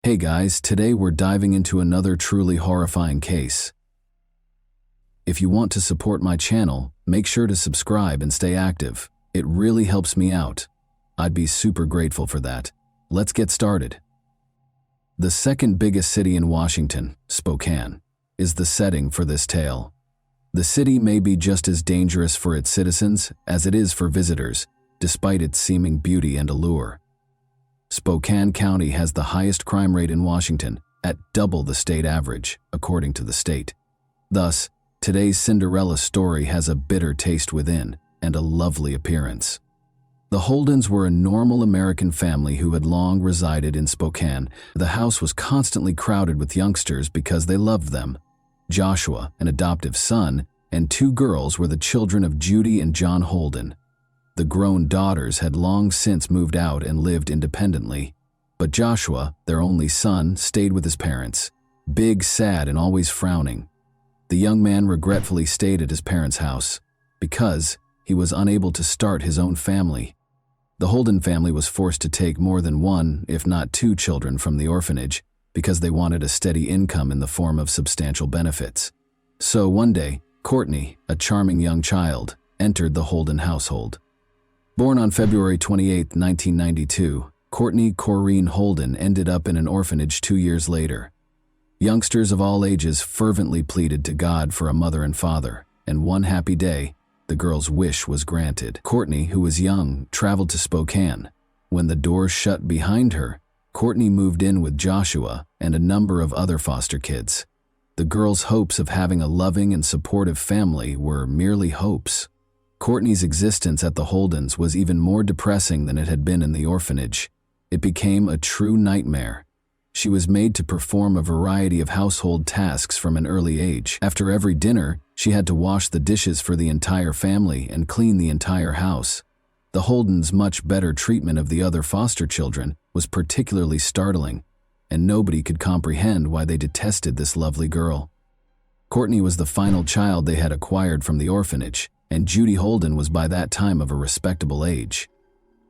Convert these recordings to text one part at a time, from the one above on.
Hey guys, today we're diving into another truly horrifying case. If you want to support my channel, make sure to subscribe and stay active. It really helps me out. I'd be super grateful for that. Let's get started. The second biggest city in Washington, Spokane, is the setting for this tale. The city may be just as dangerous for its citizens as it is for visitors, despite its seeming beauty and allure. Spokane County has the highest crime rate in Washington, at double the state average, according to the state. Thus, today's Cinderella story has a bitter taste within and a lovely appearance. The Holdens were a normal American family who had long resided in Spokane. The house was constantly crowded with youngsters because they loved them. Joshua, an adoptive son, and two girls were the children of Judy and John Holden. The grown daughters had long since moved out and lived independently, but Joshua, their only son, stayed with his parents, big, sad, and always frowning. The young man regretfully stayed at his parents' house because he was unable to start his own family. The Holden family was forced to take more than one, if not two children from the orphanage because they wanted a steady income in the form of substantial benefits. So one day, Courtney, a charming young child, entered the Holden household. Born on February 28, 1992, Courtney Corrine Holden ended up in an orphanage 2 years later. Youngsters of all ages fervently pleaded to God for a mother and father, and one happy day, the girl's wish was granted. Courtney, who was young, traveled to Spokane. When the doors shut behind her, Courtney moved in with Joshua and a number of other foster kids. The girl's hopes of having a loving and supportive family were merely hopes. Courtney's existence at the Holdens was even more depressing than it had been in the orphanage. It became a true nightmare. She was made to perform a variety of household tasks from an early age. After every dinner, she had to wash the dishes for the entire family and clean the entire house. The Holdens' much better treatment of the other foster children was particularly startling, and nobody could comprehend why they detested this lovely girl. Courtney was the final child they had acquired from the orphanage, and Judy Holden was by that time of a respectable age.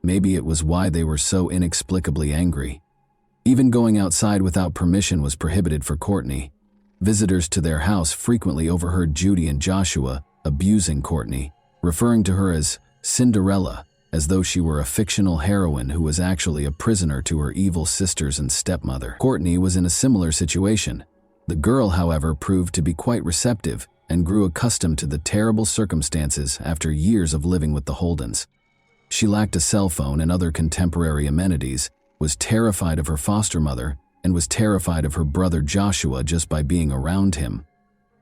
Maybe it was why they were so inexplicably angry. Even going outside without permission was prohibited for Courtney. Visitors to their house frequently overheard Judy and Joshua abusing Courtney, referring to her as Cinderella, as though she were a fictional heroine who was actually a prisoner to her evil sisters and stepmother. Courtney was in a similar situation. The girl, however, proved to be quite receptive and grew accustomed to the terrible circumstances after years of living with the Holdens. She lacked a cell phone and other contemporary amenities, was terrified of her foster mother, and was terrified of her brother Joshua just by being around him.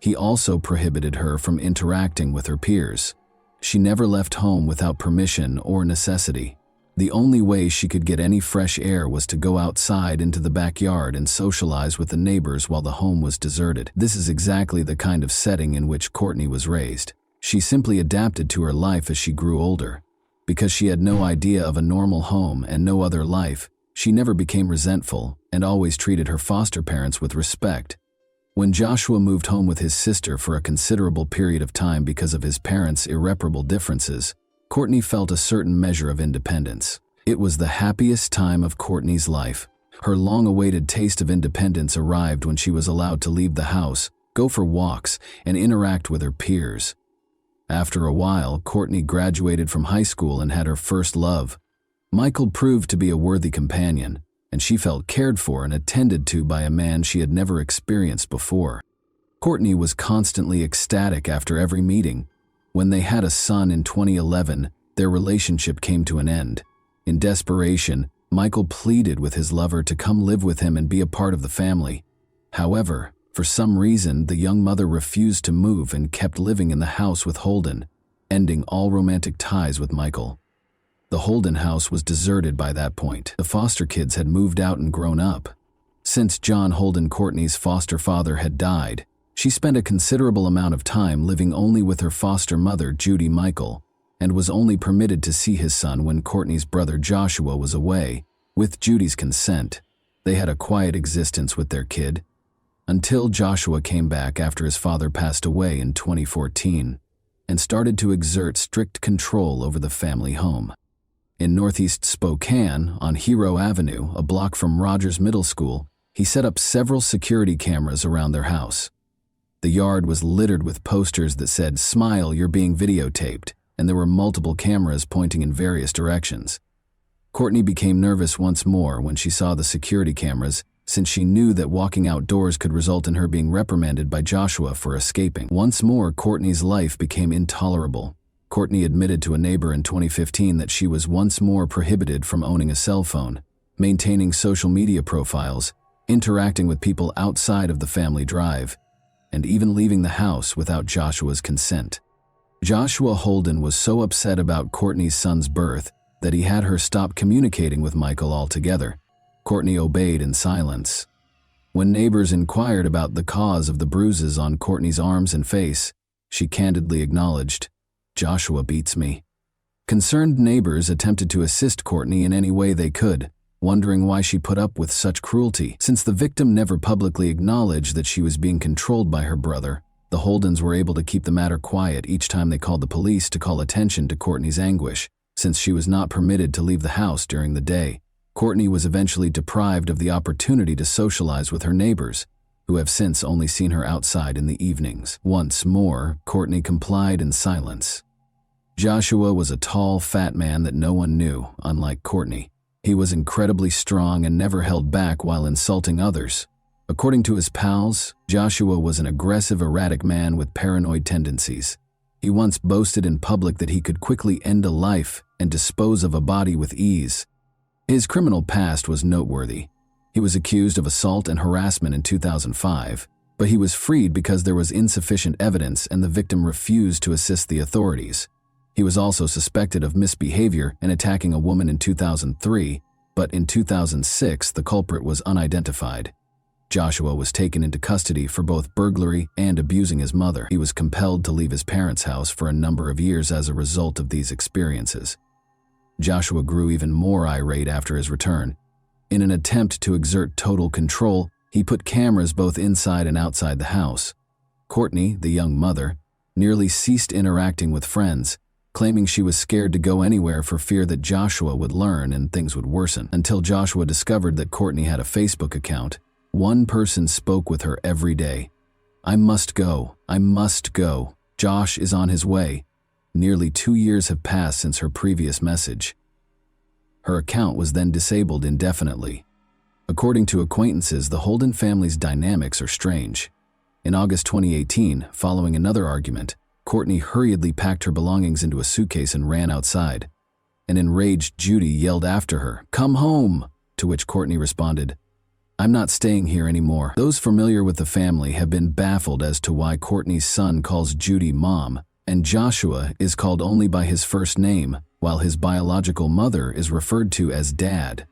He also prohibited her from interacting with her peers. She never left home without permission or necessity. The only way she could get any fresh air was to go outside into the backyard and socialize with the neighbors while the home was deserted. This is exactly the kind of setting in which Courtney was raised. She simply adapted to her life as she grew older. Because she had no idea of a normal home and no other life, she never became resentful and always treated her foster parents with respect. When Joshua moved home with his sister for a considerable period of time because of his parents' irreparable differences, Courtney felt a certain measure of independence. It was the happiest time of Courtney's life. Her long-awaited taste of independence arrived when she was allowed to leave the house, go for walks, and interact with her peers. After a while, Courtney graduated from high school and had her first love. Michael proved to be a worthy companion, and she felt cared for and attended to by a man she had never experienced before. Courtney was constantly ecstatic after every meeting. When they had a son in 2011, their relationship came to an end. In desperation, Michael pleaded with his lover to come live with him and be a part of the family. However, for some reason, the young mother refused to move and kept living in the house with Holden, ending all romantic ties with Michael. The Holden house was deserted by that point. The foster kids had moved out and grown up. Since John Holden, Courtney's foster father, had died, she spent a considerable amount of time living only with her foster mother, Judy Michael, and was only permitted to see his son when Courtney's brother Joshua was away. With Judy's consent, they had a quiet existence with their kid, until Joshua came back after his father passed away in 2014 and started to exert strict control over the family home. In northeast Spokane, on Hero Avenue, a block from Rogers Middle School, He set up several security cameras around their house. The yard was littered with posters that said, "Smile, you're being videotaped," and there were multiple cameras pointing in various directions. Courtney became nervous once more when she saw the security cameras, since she knew that walking outdoors could result in her being reprimanded by Joshua for escaping. Once more, Courtney's life became intolerable. Courtney admitted to a neighbor in 2015 that she was once more prohibited from owning a cell phone, maintaining social media profiles, interacting with people outside of the family drive, and even leaving the house without Joshua's consent. Joshua Holden was so upset about Courtney's son's birth that he had her stop communicating with Michael altogether. Courtney obeyed in silence. When neighbors inquired about the cause of the bruises on Courtney's arms and face, she candidly acknowledged, "Joshua beats me." Concerned neighbors attempted to assist Courtney in any way they could, wondering why she put up with such cruelty. Since the victim never publicly acknowledged that she was being controlled by her brother, the Holdens were able to keep the matter quiet each time they called the police to call attention to Courtney's anguish, since she was not permitted to leave the house during the day. Courtney was eventually deprived of the opportunity to socialize with her neighbors, who have since only seen her outside in the evenings. Once more, Courtney complied in silence. Joshua was a tall, fat man that no one knew, unlike Courtney. He was incredibly strong and never held back while insulting others. According to his pals, Joshua was an aggressive, erratic man with paranoid tendencies. He once boasted in public that he could quickly end a life and dispose of a body with ease. His criminal past was noteworthy. He was accused of assault and harassment in 2005, but he was freed because there was insufficient evidence and the victim refused to assist the authorities. He was also suspected of misbehavior and attacking a woman in 2003, but in 2006 the culprit was unidentified. Joshua was taken into custody for both burglary and abusing his mother. He was compelled to leave his parents' house for a number of years as a result of these experiences. Joshua grew even more irate after his return. In an attempt to exert total control, he put cameras both inside and outside the house. Courtney, the young mother, nearly ceased interacting with friends, claiming she was scared to go anywhere for fear that Joshua would learn and things would worsen. Until Joshua discovered that Courtney had a Facebook account, one person spoke with her every day. "I must go. I must go. Josh is on his way." Nearly 2 years have passed since her previous message. Her account was then disabled indefinitely. According to acquaintances, the Holden family's dynamics are strange. In August 2018, following another argument, Courtney hurriedly packed her belongings into a suitcase and ran outside. An enraged Judy yelled after her, "Come home!" To which Courtney responded, "I'm not staying here anymore." Those familiar with the family have been baffled as to why Courtney's son calls Judy Mom, and Joshua is called only by his first name, while his biological mother is referred to as Dad.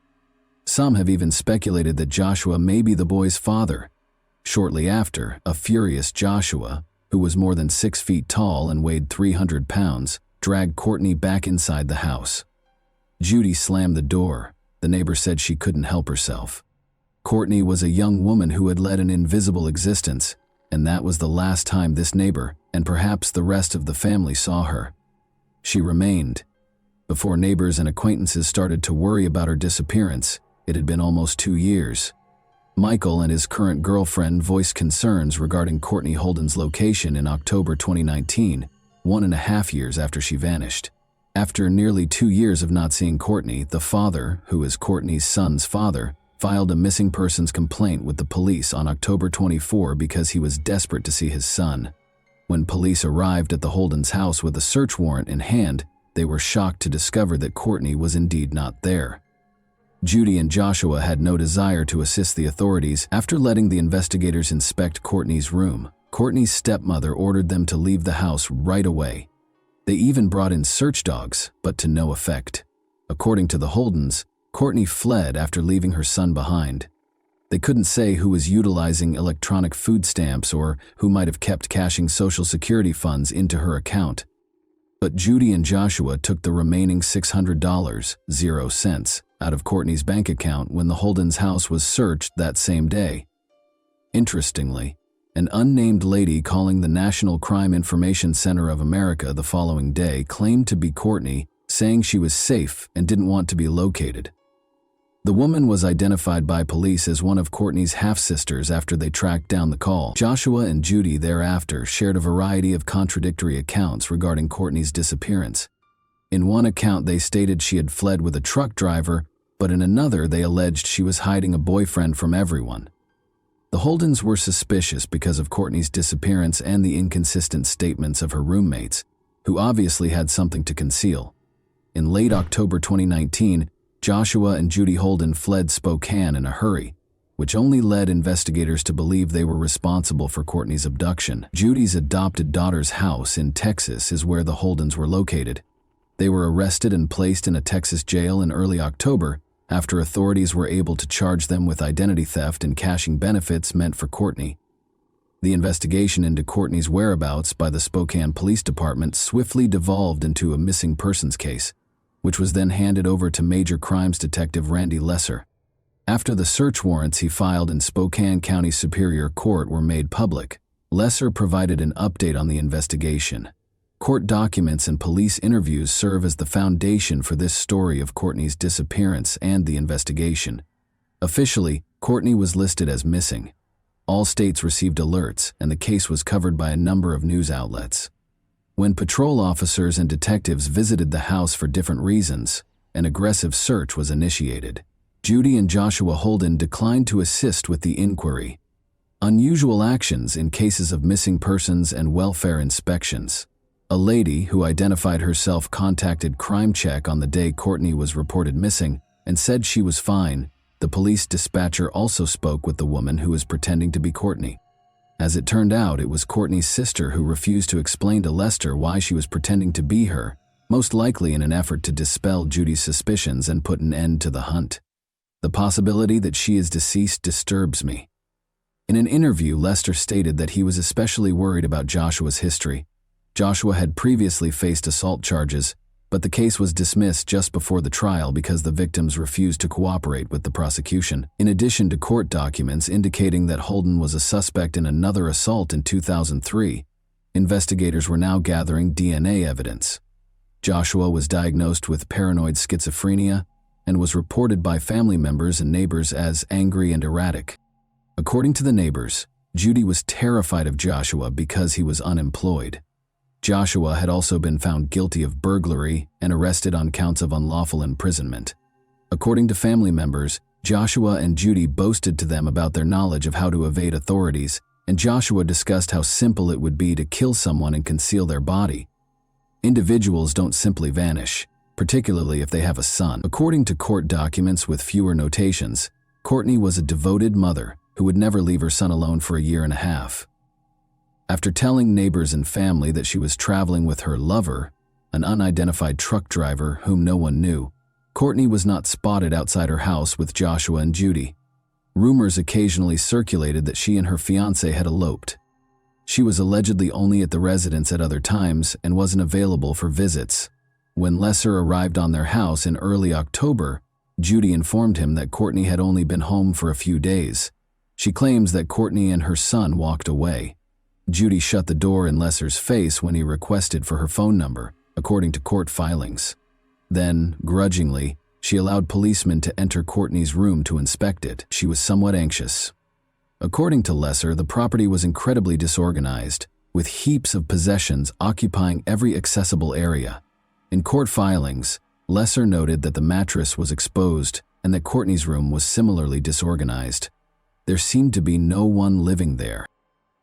Some have even speculated that Joshua may be the boy's father. Shortly after, a furious Joshua, who was more than 6 feet tall and weighed 300 pounds, dragged Courtney back inside the house. Judy slammed the door. The neighbor said she couldn't help herself. Courtney was a young woman who had led an invisible existence, and that was the last time this neighbor, and perhaps the rest of the family, saw her. She remained. Before neighbors and acquaintances started to worry about her disappearance, it had been almost 2 years. Michael and his current girlfriend voiced concerns regarding Courtney Holden's location in October 2019, 1.5 years after she vanished. After nearly 2 years of not seeing Courtney, the father, who is Courtney's son's father, filed a missing persons complaint with the police on October 24 because he was desperate to see his son. When police arrived at the Holden's house with a search warrant in hand, they were shocked to discover that Courtney was indeed not there. Judy and Joshua had no desire to assist the authorities. After letting the investigators inspect Courtney's room, Courtney's stepmother ordered them to leave the house right away. They even brought in search dogs, but to no effect. According to the Holdens, Courtney fled after leaving her son behind. They couldn't say who was utilizing electronic food stamps or who might have kept cashing Social Security funds into her account. But Judy and Joshua took the remaining $600, 0 cents, out of Courtney's bank account when the Holden's house was searched that same day. Interestingly, an unnamed lady calling the National Crime Information Center of America the following day claimed to be Courtney, saying she was safe and didn't want to be located. The woman was identified by police as one of Courtney's half-sisters after they tracked down the call. Joshua and Judy thereafter shared a variety of contradictory accounts regarding Courtney's disappearance. In one account, they stated she had fled with a truck driver, but in another, they alleged she was hiding a boyfriend from everyone. The Holdens were suspicious because of Courtney's disappearance and the inconsistent statements of her roommates, who obviously had something to conceal. In late October 2019, Joshua and Judy Holden fled Spokane in a hurry, which only led investigators to believe they were responsible for Courtney's abduction. Judy's adopted daughter's house in Texas is where the Holdens were located. They were arrested and placed in a Texas jail in early October after authorities were able to charge them with identity theft and cashing benefits meant for Courtney. The investigation into Courtney's whereabouts by the Spokane Police Department swiftly devolved into a missing persons case, which was then handed over to Major Crimes Detective Randy Lesser. After the search warrants he filed in Spokane County Superior Court were made public, Lesser provided an update on the investigation. Court documents and police interviews serve as the foundation for this story of Courtney's disappearance and the investigation. Officially, Courtney was listed as missing. All states received alerts, and the case was covered by a number of news outlets. When patrol officers and detectives visited the house for different reasons, an aggressive search was initiated. Judy and Joshua Holden declined to assist with the inquiry. Unusual actions in cases of missing persons and welfare inspections. A lady who identified herself contacted Crime Check on the day Courtney was reported missing and said she was fine. The police dispatcher also spoke with the woman who was pretending to be Courtney. As it turned out, it was Courtney's sister who refused to explain to Lester why she was pretending to be her, most likely in an effort to dispel Judy's suspicions and put an end to the hunt. The possibility that she is deceased disturbs me. In an interview, Lester stated that he was especially worried about Joshua's history. Joshua had previously faced assault charges, but the case was dismissed just before the trial because the victims refused to cooperate with the prosecution. In addition to court documents indicating that Holden was a suspect in another assault in 2003, investigators were now gathering DNA evidence. Joshua was diagnosed with paranoid schizophrenia and was reported by family members and neighbors as angry and erratic. According to the neighbors, Judy was terrified of Joshua because he was unemployed. Joshua had also been found guilty of burglary and arrested on counts of unlawful imprisonment. According to family members, Joshua and Judy boasted to them about their knowledge of how to evade authorities, and Joshua discussed how simple it would be to kill someone and conceal their body. Individuals don't simply vanish, particularly if they have a son. According to court documents with fewer notations, Courtney was a devoted mother who would never leave her son alone for a year and a half. After telling neighbors and family that she was traveling with her lover, an unidentified truck driver whom no one knew, Courtney was not spotted outside her house with Joshua and Judy. Rumors occasionally circulated that she and her fiancé had eloped. She was allegedly only at the residence at other times and wasn't available for visits. When Lesser arrived on their house in early October, Judy informed him that Courtney had only been home for a few days. She claims that Courtney and her son walked away. Judy shut the door in Lesser's face when he requested for her phone number, according to court filings. Then, grudgingly, she allowed policemen to enter Courtney's room to inspect it. She was somewhat anxious. According to Lesser, the property was incredibly disorganized, with heaps of possessions occupying every accessible area. In court filings, Lesser noted that the mattress was exposed and that Courtney's room was similarly disorganized. There seemed to be no one living there.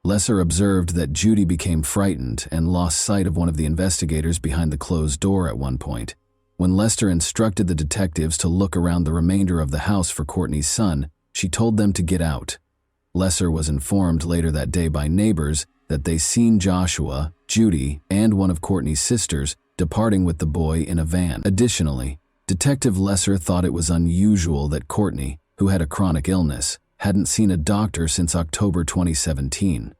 Lesser observed that Judy became frightened and lost sight of one of the investigators behind the closed door at one point. When Lester instructed the detectives to look around the remainder of the house for Courtney's son, she told them to get out. Lesser was informed later that day by neighbors that they seen Joshua, Judy, and one of Courtney's sisters departing with the boy in a van. Additionally, Detective Lesser thought it was unusual that Courtney, who had a chronic illness, hadn't seen a doctor since October 2017.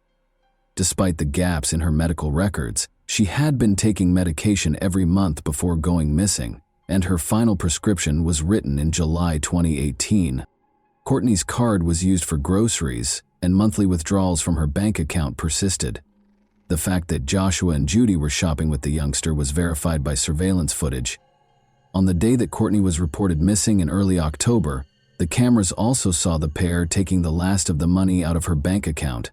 Despite the gaps in her medical records, she had been taking medication every month before going missing, and her final prescription was written in July 2018. Courtney's card was used for groceries, and monthly withdrawals from her bank account persisted. The fact that Joshua and Judy were shopping with the youngster was verified by surveillance footage. On the day that Courtney was reported missing in early October, The cameras also saw the pair taking the last of the money out of her bank account.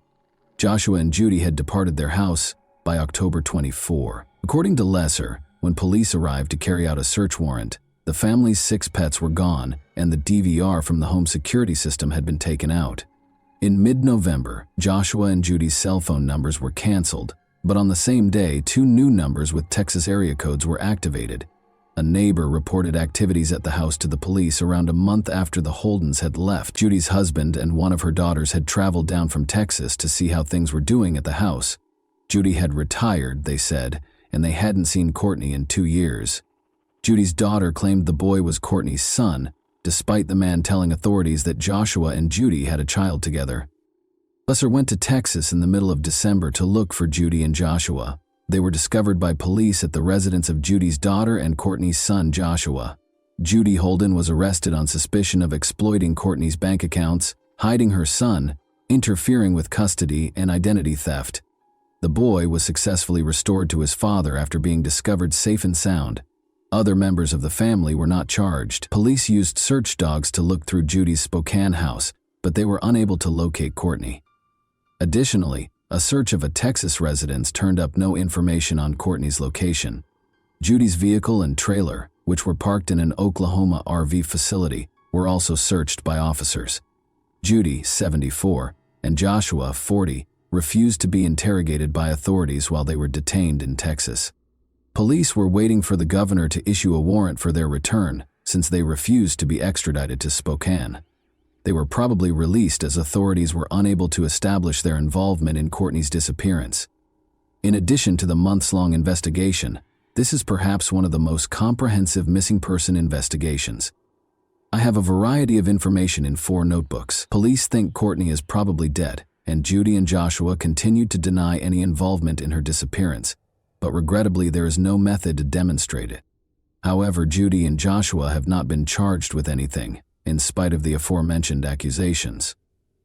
Joshua and Judy had departed their house by October 24. According to Lesser, when police arrived to carry out a search warrant, the family's 6 pets were gone and the DVR from the home security system had been taken out. In mid-November, Joshua and Judy's cell phone numbers were canceled, but on the same day, 2 new numbers with Texas area codes were activated. A neighbor reported activities at the house to the police around a month after the Holdens had left. Judy's husband and one of her daughters had traveled down from Texas to see how things were doing at the house. Judy had retired, they said, and they hadn't seen Courtney in 2 years. Judy's daughter claimed the boy was Courtney's son, despite the man telling authorities that Joshua and Judy had a child together. Lesser went to Texas in the middle of December to look for Judy and Joshua. They were discovered by police at the residence of Judy's daughter and Courtney's son, Joshua. Judy Holden was arrested on suspicion of exploiting Courtney's bank accounts, hiding her son, interfering with custody, and identity theft. The boy was successfully restored to his father after being discovered safe and sound. Other members of the family were not charged. Police used search dogs to look through Judy's Spokane house, but they were unable to locate Courtney. Additionally, a search of a Texas residence turned up no information on Courtney's location. Judy's vehicle and trailer, which were parked in an Oklahoma RV facility, were also searched by officers. Judy, 74, and Joshua, 40, refused to be interrogated by authorities while they were detained in Texas. Police were waiting for the governor to issue a warrant for their return, since they refused to be extradited to Spokane. They were probably released as authorities were unable to establish their involvement in Courtney's disappearance. In addition to the months-long investigation, this is perhaps one of the most comprehensive missing person investigations. I have a variety of information in 4 notebooks. Police think Courtney is probably dead, and Judy and Joshua continued to deny any involvement in her disappearance, but regrettably there is no method to demonstrate it. However, Judy and Joshua have not been charged with anything, in spite of the aforementioned accusations.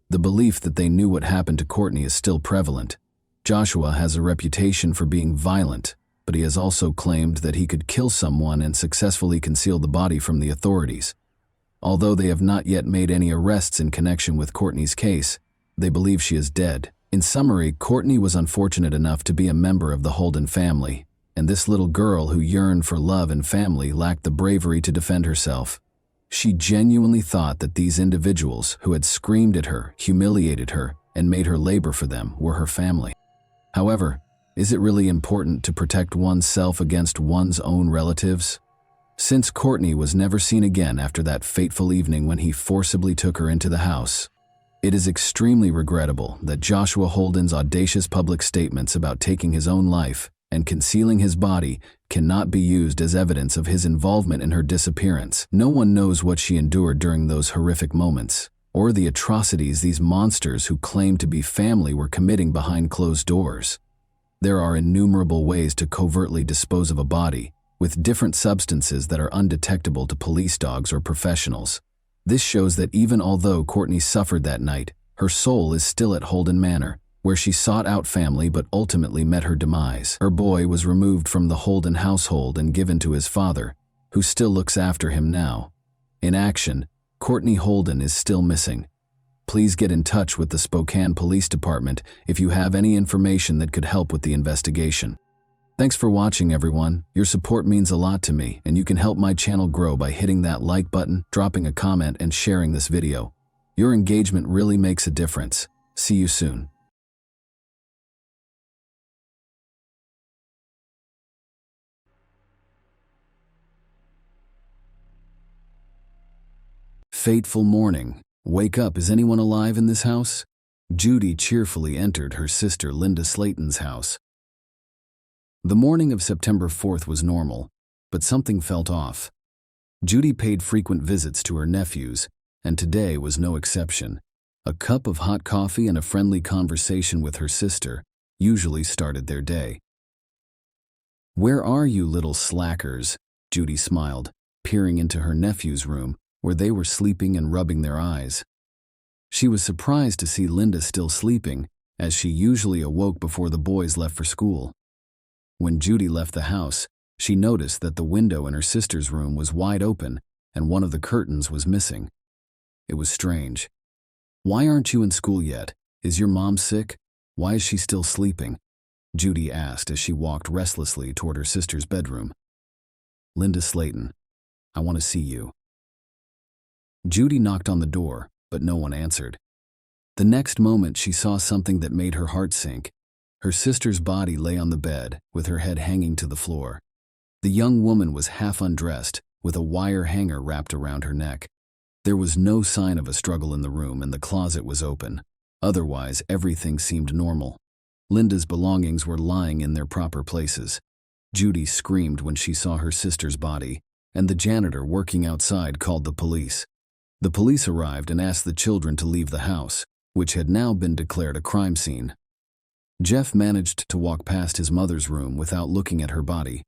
The belief that they knew what happened to Courtney is still prevalent. Joshua has a reputation for being violent, but he has also claimed that he could kill someone and successfully conceal the body from the authorities. Although they have not yet made any arrests in connection with Courtney's case, they believe she is dead. In summary, Courtney was unfortunate enough to be a member of the Holden family, and this little girl who yearned for love and family lacked the bravery to defend herself. She genuinely thought that these individuals who had screamed at her, humiliated her, and made her labor for them were her family. However, is it really important to protect oneself against one's own relatives? Since Courtney was never seen again after that fateful evening when he forcibly took her into the house, it is extremely regrettable that Joshua Holden's audacious public statements about taking his own life and concealing his body cannot be used as evidence of his involvement in her disappearance. No one knows what she endured during those horrific moments, or the atrocities these monsters who claim to be family were committing behind closed doors. There are innumerable ways to covertly dispose of a body, with different substances that are undetectable to police dogs or professionals. This shows that even although Courtney suffered that night, her soul is still at Holden Manor, where she sought out family but ultimately met her demise. Her boy was removed from the Holden household and given to his father, who still looks after him now. In action, Courtney Holden is still missing. Please get in touch with the Spokane Police Department if you have any information that could help with the investigation. Thanks for watching, everyone. Your support means a lot to me, and you can help my channel grow by hitting that like button, dropping a comment, and sharing this video. Your engagement really makes a difference. See you soon. Fateful morning. Wake up, is anyone alive in this house? Judy cheerfully entered her sister Linda Slayton's house. The morning of September 4th was normal, but something felt off. Judy paid frequent visits to her nephews, and today was no exception. A cup of hot coffee and a friendly conversation with her sister usually started their day. "Where are you, little slackers?" Judy smiled, peering into her nephew's room, where they were sleeping and rubbing their eyes. She was surprised to see Linda still sleeping, as she usually awoke before the boys left for school. When Judy left the house, she noticed that the window in her sister's room was wide open and one of the curtains was missing. It was strange. "Why aren't you in school yet? Is your mom sick? Why is she still sleeping?" Judy asked as she walked restlessly toward her sister's bedroom. "Linda Slayton, I want to see you." Judy knocked on the door, but no one answered. The next moment she saw something that made her heart sink. Her sister's body lay on the bed, with her head hanging to the floor. The young woman was half undressed, with a wire hanger wrapped around her neck. There was no sign of a struggle in the room, and the closet was open. Otherwise, everything seemed normal. Linda's belongings were lying in their proper places. Judy screamed when she saw her sister's body, and the janitor working outside called the police. The police arrived and asked the children to leave the house, which had now been declared a crime scene. Jeff managed to walk past his mother's room without looking at her body.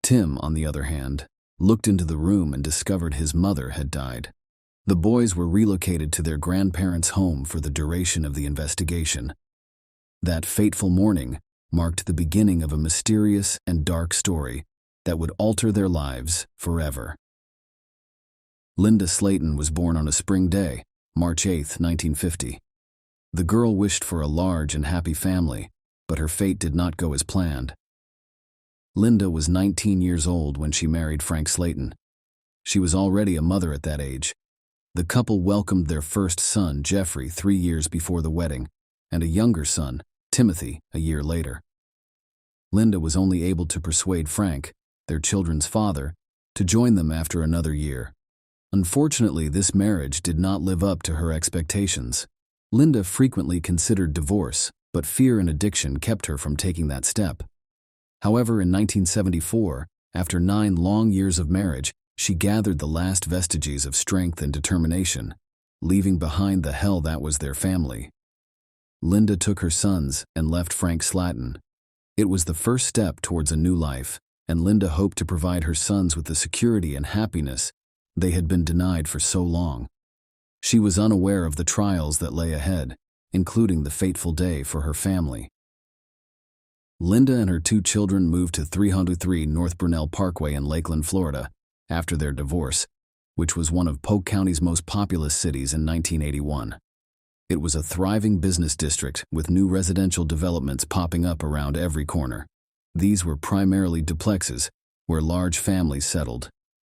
Tim, on the other hand, looked into the room and discovered his mother had died. The boys were relocated to their grandparents' home for the duration of the investigation. That fateful morning marked the beginning of a mysterious and dark story that would alter their lives forever. Linda Slayton was born on a spring day, March 8, 1950. The girl wished for a large and happy family, but her fate did not go as planned. Linda was 19 years old when she married Frank Slayton. She was already a mother at that age. The couple welcomed their first son, Jeffrey, 3 years before the wedding, and a younger son, Timothy, a year later. Linda was only able to persuade Frank, their children's father, to join them after another year. Unfortunately, this marriage did not live up to her expectations. Linda frequently considered divorce, but fear and addiction kept her from taking that step. However, in 1974, after 9 long years of marriage, she gathered the last vestiges of strength and determination, leaving behind the hell that was their family. Linda took her sons and left Frank Slayton. It was the first step towards a new life, and Linda hoped to provide her sons with the security and happiness they had been denied for so long. She was unaware of the trials that lay ahead, including the fateful day for her family. Linda and her 2 children moved to 303 North Brunel Parkway in Lakeland, Florida, after their divorce, which was one of Polk County's most populous cities in 1981. It was a thriving business district with new residential developments popping up around every corner. These were primarily duplexes, where large families settled.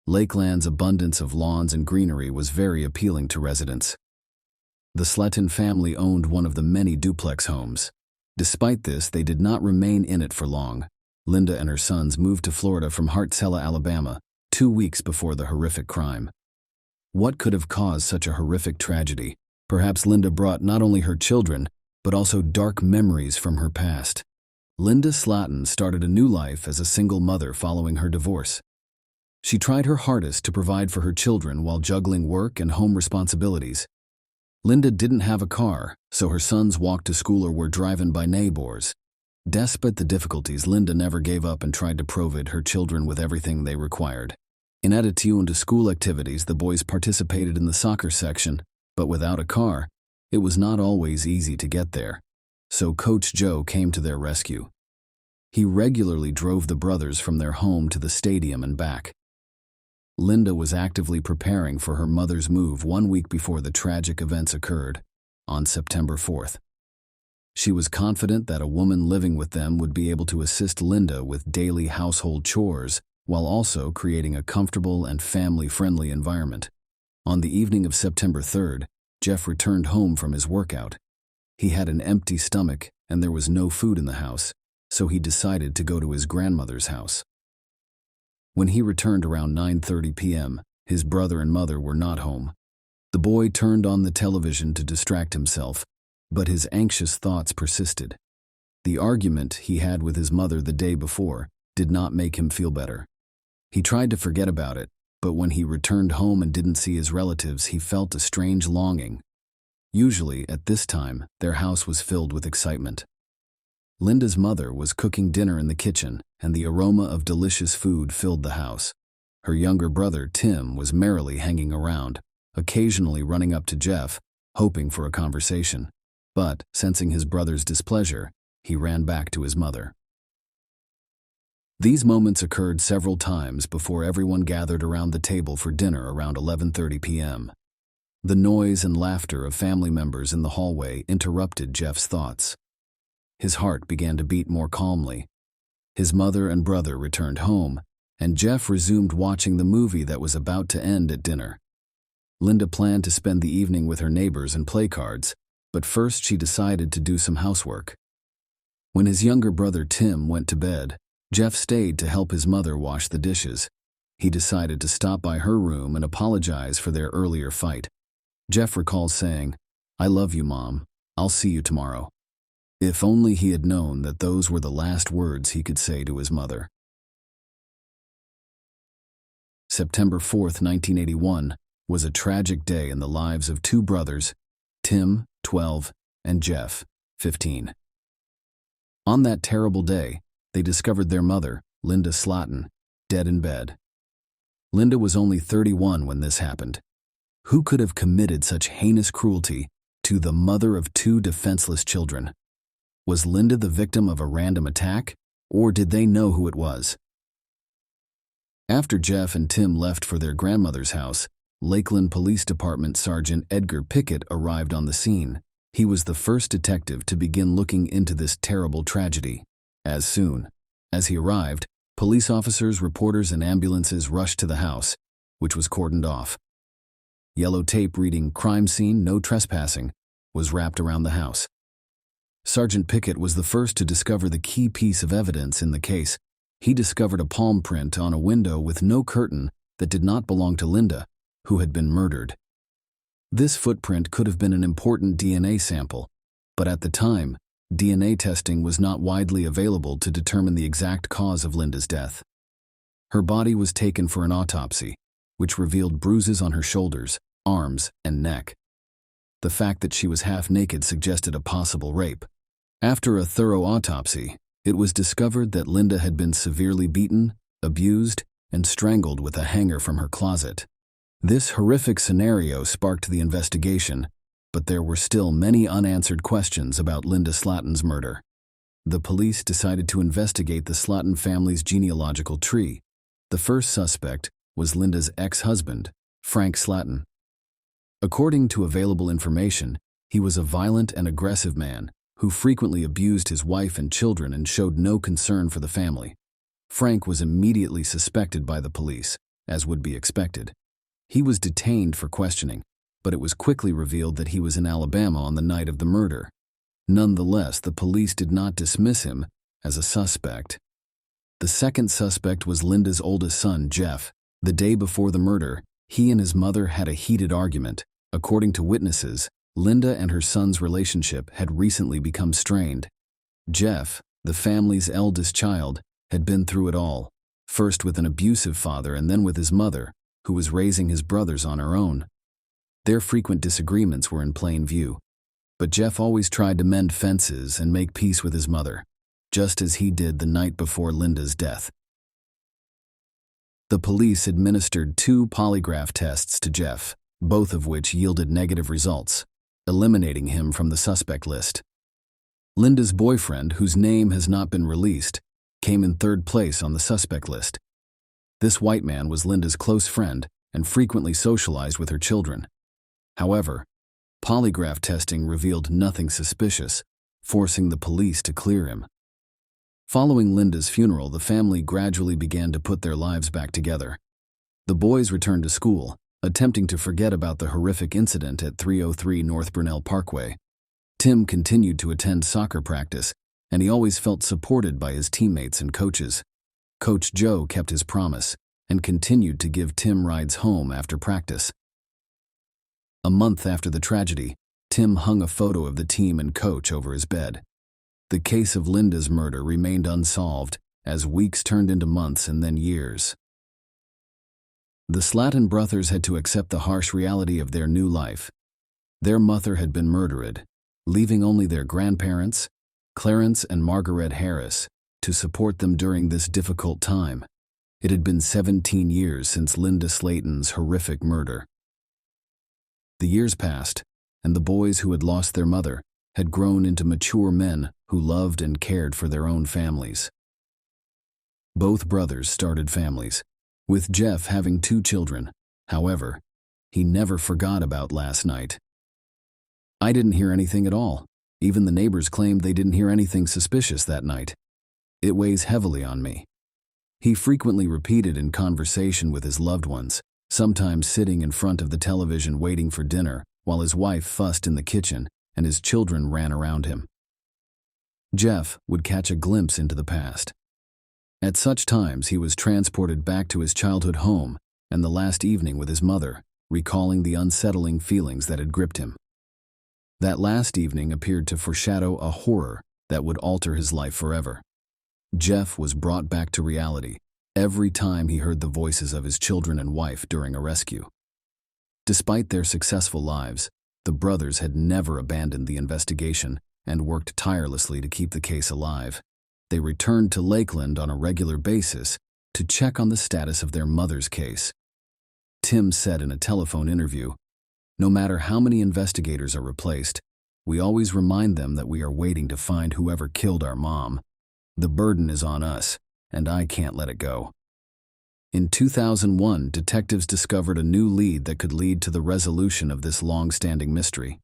Lakeland's abundance of lawns and greenery was very appealing to residents. The Slayton family owned one of the many duplex homes. Despite this, they did not remain in it for long. Linda and her sons moved to Florida from Hartsella, Alabama, 2 weeks before the horrific crime. What could have caused such a horrific tragedy? Perhaps Linda brought not only her children, but also dark memories from her past. Linda Slayton started a new life as a single mother following her divorce. She tried her hardest to provide for her children while juggling work and home responsibilities. Linda didn't have a car, so her sons walked to school or were driven by neighbors. Despite the difficulties, Linda never gave up and tried to provide her children with everything they required. In addition to school activities, the boys participated in the soccer section, but without a car, it was not always easy to get there. So Coach Joe came to their rescue. He regularly drove the brothers from their home to the stadium and back. Linda was actively preparing for her mother's move 1 week before the tragic events occurred, on September 4th. She was confident that a woman living with them would be able to assist Linda with daily household chores while also creating a comfortable and family-friendly environment. On the evening of September 3rd, Jeff returned home from his workout. He had an empty stomach and there was no food in the house, so he decided to go to his grandmother's house. When he returned around 9:30 p.m., his brother and mother were not home. The boy turned on the television to distract himself, but his anxious thoughts persisted. The argument he had with his mother the day before did not make him feel better. He tried to forget about it, but when he returned home and didn't see his relatives, he felt a strange longing. Usually, at this time, their house was filled with excitement. Linda's mother was cooking dinner in the kitchen, and the aroma of delicious food filled the house. Her younger brother, Tim, was merrily hanging around, occasionally running up to Jeff, hoping for a conversation. But, sensing his brother's displeasure, he ran back to his mother. These moments occurred several times before everyone gathered around the table for dinner around 11:30 p.m. The noise and laughter of family members in the hallway interrupted Jeff's thoughts. His heart began to beat more calmly. His mother and brother returned home, and Jeff resumed watching the movie that was about to end at dinner. Linda planned to spend the evening with her neighbors and play cards, but first she decided to do some housework. When his younger brother Tim went to bed, Jeff stayed to help his mother wash the dishes. He decided to stop by her room and apologize for their earlier fight. Jeff recalls saying, "I love you, Mom. I'll see you tomorrow." If only he had known that those were the last words he could say to his mother. September 4th, 1981, was a tragic day in the lives of two brothers, Tim, 12, and Jeff, 15. On that terrible day, they discovered their mother, Linda Slatton, dead in bed. Linda was only 31 when this happened. Who could have committed such heinous cruelty to the mother of two defenseless children? Was Linda the victim of a random attack, or did they know who it was? After Jeff and Tim left for their grandmother's house, Lakeland Police Department Sergeant Edgar Pickett arrived on the scene. He was the first detective to begin looking into this terrible tragedy. As soon as he arrived, police officers, reporters, and ambulances rushed to the house, which was cordoned off. Yellow tape reading "Crime Scene, No Trespassing" was wrapped around the house. Sergeant Pickett was the first to discover the key piece of evidence in the case. He discovered a palm print on a window with no curtain that did not belong to Linda, who had been murdered. This footprint could have been an important DNA sample, but at the time, DNA testing was not widely available to determine the exact cause of Linda's death. Her body was taken for an autopsy, which revealed bruises on her shoulders, arms, and neck. The fact that she was half naked suggested a possible rape. After a thorough autopsy, it was discovered that Linda had been severely beaten, abused, and strangled with a hanger from her closet. This horrific scenario sparked the investigation, but there were still many unanswered questions about Linda Slatton's murder. The police decided to investigate the Slatton family's genealogical tree. The first suspect was Linda's ex-husband, Frank Slatton. According to available information, he was a violent and aggressive man who frequently abused his wife and children and showed no concern for the family. Frank was immediately suspected by the police, as would be expected. He was detained for questioning, but it was quickly revealed that he was in Alabama on the night of the murder. Nonetheless, the police did not dismiss him as a suspect. The second suspect was Linda's oldest son, Jeff. The day before the murder, he and his mother had a heated argument. According to witnesses, Linda and her son's relationship had recently become strained. Jeff, the family's eldest child, had been through it all, first with an abusive father and then with his mother, who was raising his brothers on her own. Their frequent disagreements were in plain view, but Jeff always tried to mend fences and make peace with his mother, just as he did the night before Linda's death. The police administered 2 polygraph tests to Jeff, both of which yielded negative results, eliminating him from the suspect list. Linda's boyfriend, whose name has not been released, came in 3rd place on the suspect list. This white man was Linda's close friend and frequently socialized with her children. However, polygraph testing revealed nothing suspicious, forcing the police to clear him. Following Linda's funeral, the family gradually began to put their lives back together. The boys returned to school, attempting to forget about the horrific incident at 303 North Brunel Parkway. Tim continued to attend soccer practice, and he always felt supported by his teammates and coaches. Coach Joe kept his promise and continued to give Tim rides home after practice. A month after the tragedy, Tim hung a photo of the team and coach over his bed. The case of Linda's murder remained unsolved as weeks turned into months and then years. The Slatton brothers had to accept the harsh reality of their new life. Their mother had been murdered, leaving only their grandparents, Clarence and Margaret Harris, to support them during this difficult time. It had been 17 years since Linda Slatton's horrific murder. The years passed, and the boys who had lost their mother had grown into mature men who loved and cared for their own families. Both brothers started families, with Jeff having 2 children. However, He never forgot about last night. I didn't hear anything at all. Even the neighbors claimed they didn't hear anything suspicious that night. It weighs heavily on me. He frequently repeated in conversation with his loved ones, sometimes sitting in front of the television waiting for dinner, while his wife fussed in the kitchen and his children ran around him. Jeff would catch a glimpse into the past. At such times, he was transported back to his childhood home and the last evening with his mother, recalling the unsettling feelings that had gripped him. That last evening appeared to foreshadow a horror that would alter his life forever. Jeff was brought back to reality every time he heard the voices of his children and wife during a rescue. Despite their successful lives, the brothers had never abandoned the investigation and worked tirelessly to keep the case alive. They returned to Lakeland on a regular basis to check on the status of their mother's case. Tim said in a telephone interview, "No matter how many investigators are replaced, we always remind them that we are waiting to find whoever killed our mom. The burden is on us, and I can't let it go." In 2001, detectives discovered a new lead that could lead to the resolution of this long-standing mystery.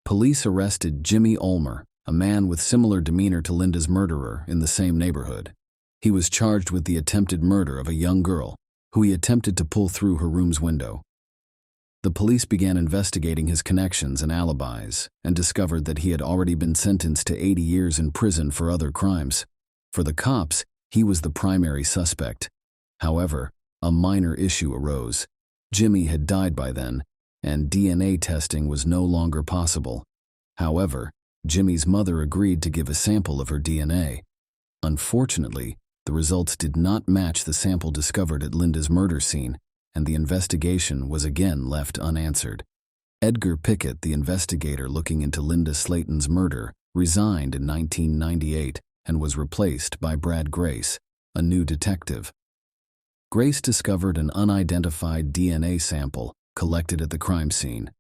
Police arrested Jimmy Ulmer, a man with similar demeanor to Linda's murderer in the same neighborhood. He was charged with the attempted murder of a young girl who he attempted to pull through her room's window. The police began investigating his connections and alibis and discovered that he had already been sentenced to 80 years in prison for other crimes. For the cops, he was the primary suspect. However, a minor issue arose. Jimmy had died by then, and DNA testing was no longer possible. However, Jimmy's mother agreed to give a sample of her DNA. Unfortunately, the results did not match the sample discovered at Linda's murder scene, and the investigation was again left unanswered. Edgar Pickett, the investigator looking into Linda Slayton's murder, resigned in 1998 and was replaced by Brad Grace, a new detective. Grace discovered an unidentified DNA sample collected at the crime scene.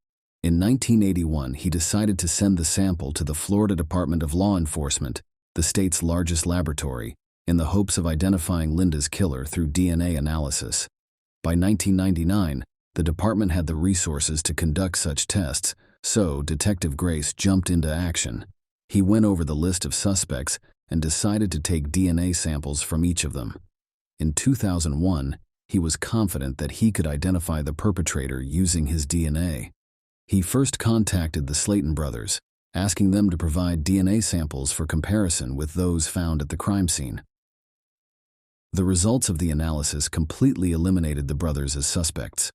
In 1981, he decided to send the sample to the Florida Department of Law Enforcement, the state's largest laboratory, in the hopes of identifying Linda's killer through DNA analysis. By 1999, the department had the resources to conduct such tests, so Detective Grace jumped into action. He went over the list of suspects and decided to take DNA samples from each of them. In 2001, he was confident that he could identify the perpetrator using his DNA. He first contacted the Slayton brothers, asking them to provide DNA samples for comparison with those found at the crime scene. The results of the analysis completely eliminated the brothers as suspects.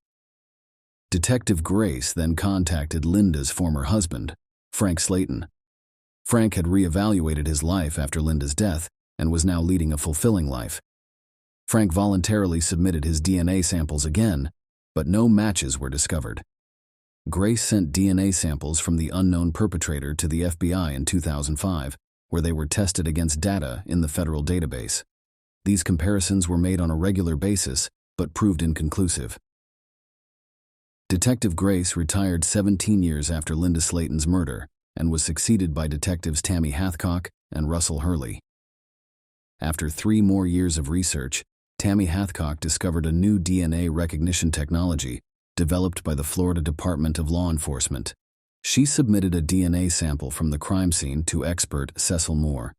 Detective Grace then contacted Linda's former husband, Frank Slayton. Frank had reevaluated his life after Linda's death and was now leading a fulfilling life. Frank voluntarily submitted his DNA samples again, but no matches were discovered. Grace sent DNA samples from the unknown perpetrator to the FBI in 2005, where they were tested against data in the federal database. These comparisons were made on a regular basis, but proved inconclusive. Detective Grace retired 17 years after Linda Slayton's murder and was succeeded by detectives Tammy Hathcock and Russell Hurley. After 3 more years of research, Tammy Hathcock discovered a new DNA recognition technology developed by the Florida Department of Law Enforcement. She submitted a DNA sample from the crime scene to expert Cecil Moore.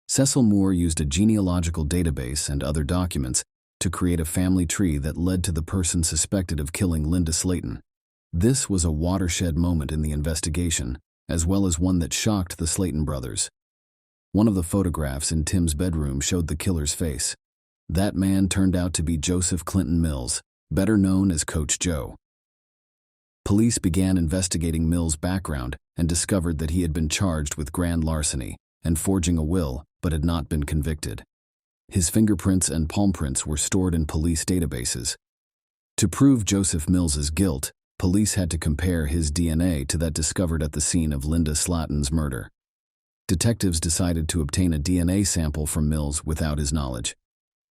Cecil Moore used a genealogical database and other documents to create a family tree that led to the person suspected of killing Linda Slayton. This was a watershed moment in the investigation, as well as one that shocked the Slayton brothers. One of the photographs in Tim's bedroom showed the killer's face. That man turned out to be Joseph Clinton Mills, better known as Coach Joe. Police began investigating Mills' background and discovered that he had been charged with grand larceny and forging a will, but had not been convicted. His fingerprints and palm prints were stored in police databases. To prove Joseph Mills's guilt, police had to compare his DNA to that discovered at the scene of Linda Slayton's murder. Detectives decided to obtain a DNA sample from Mills without his knowledge.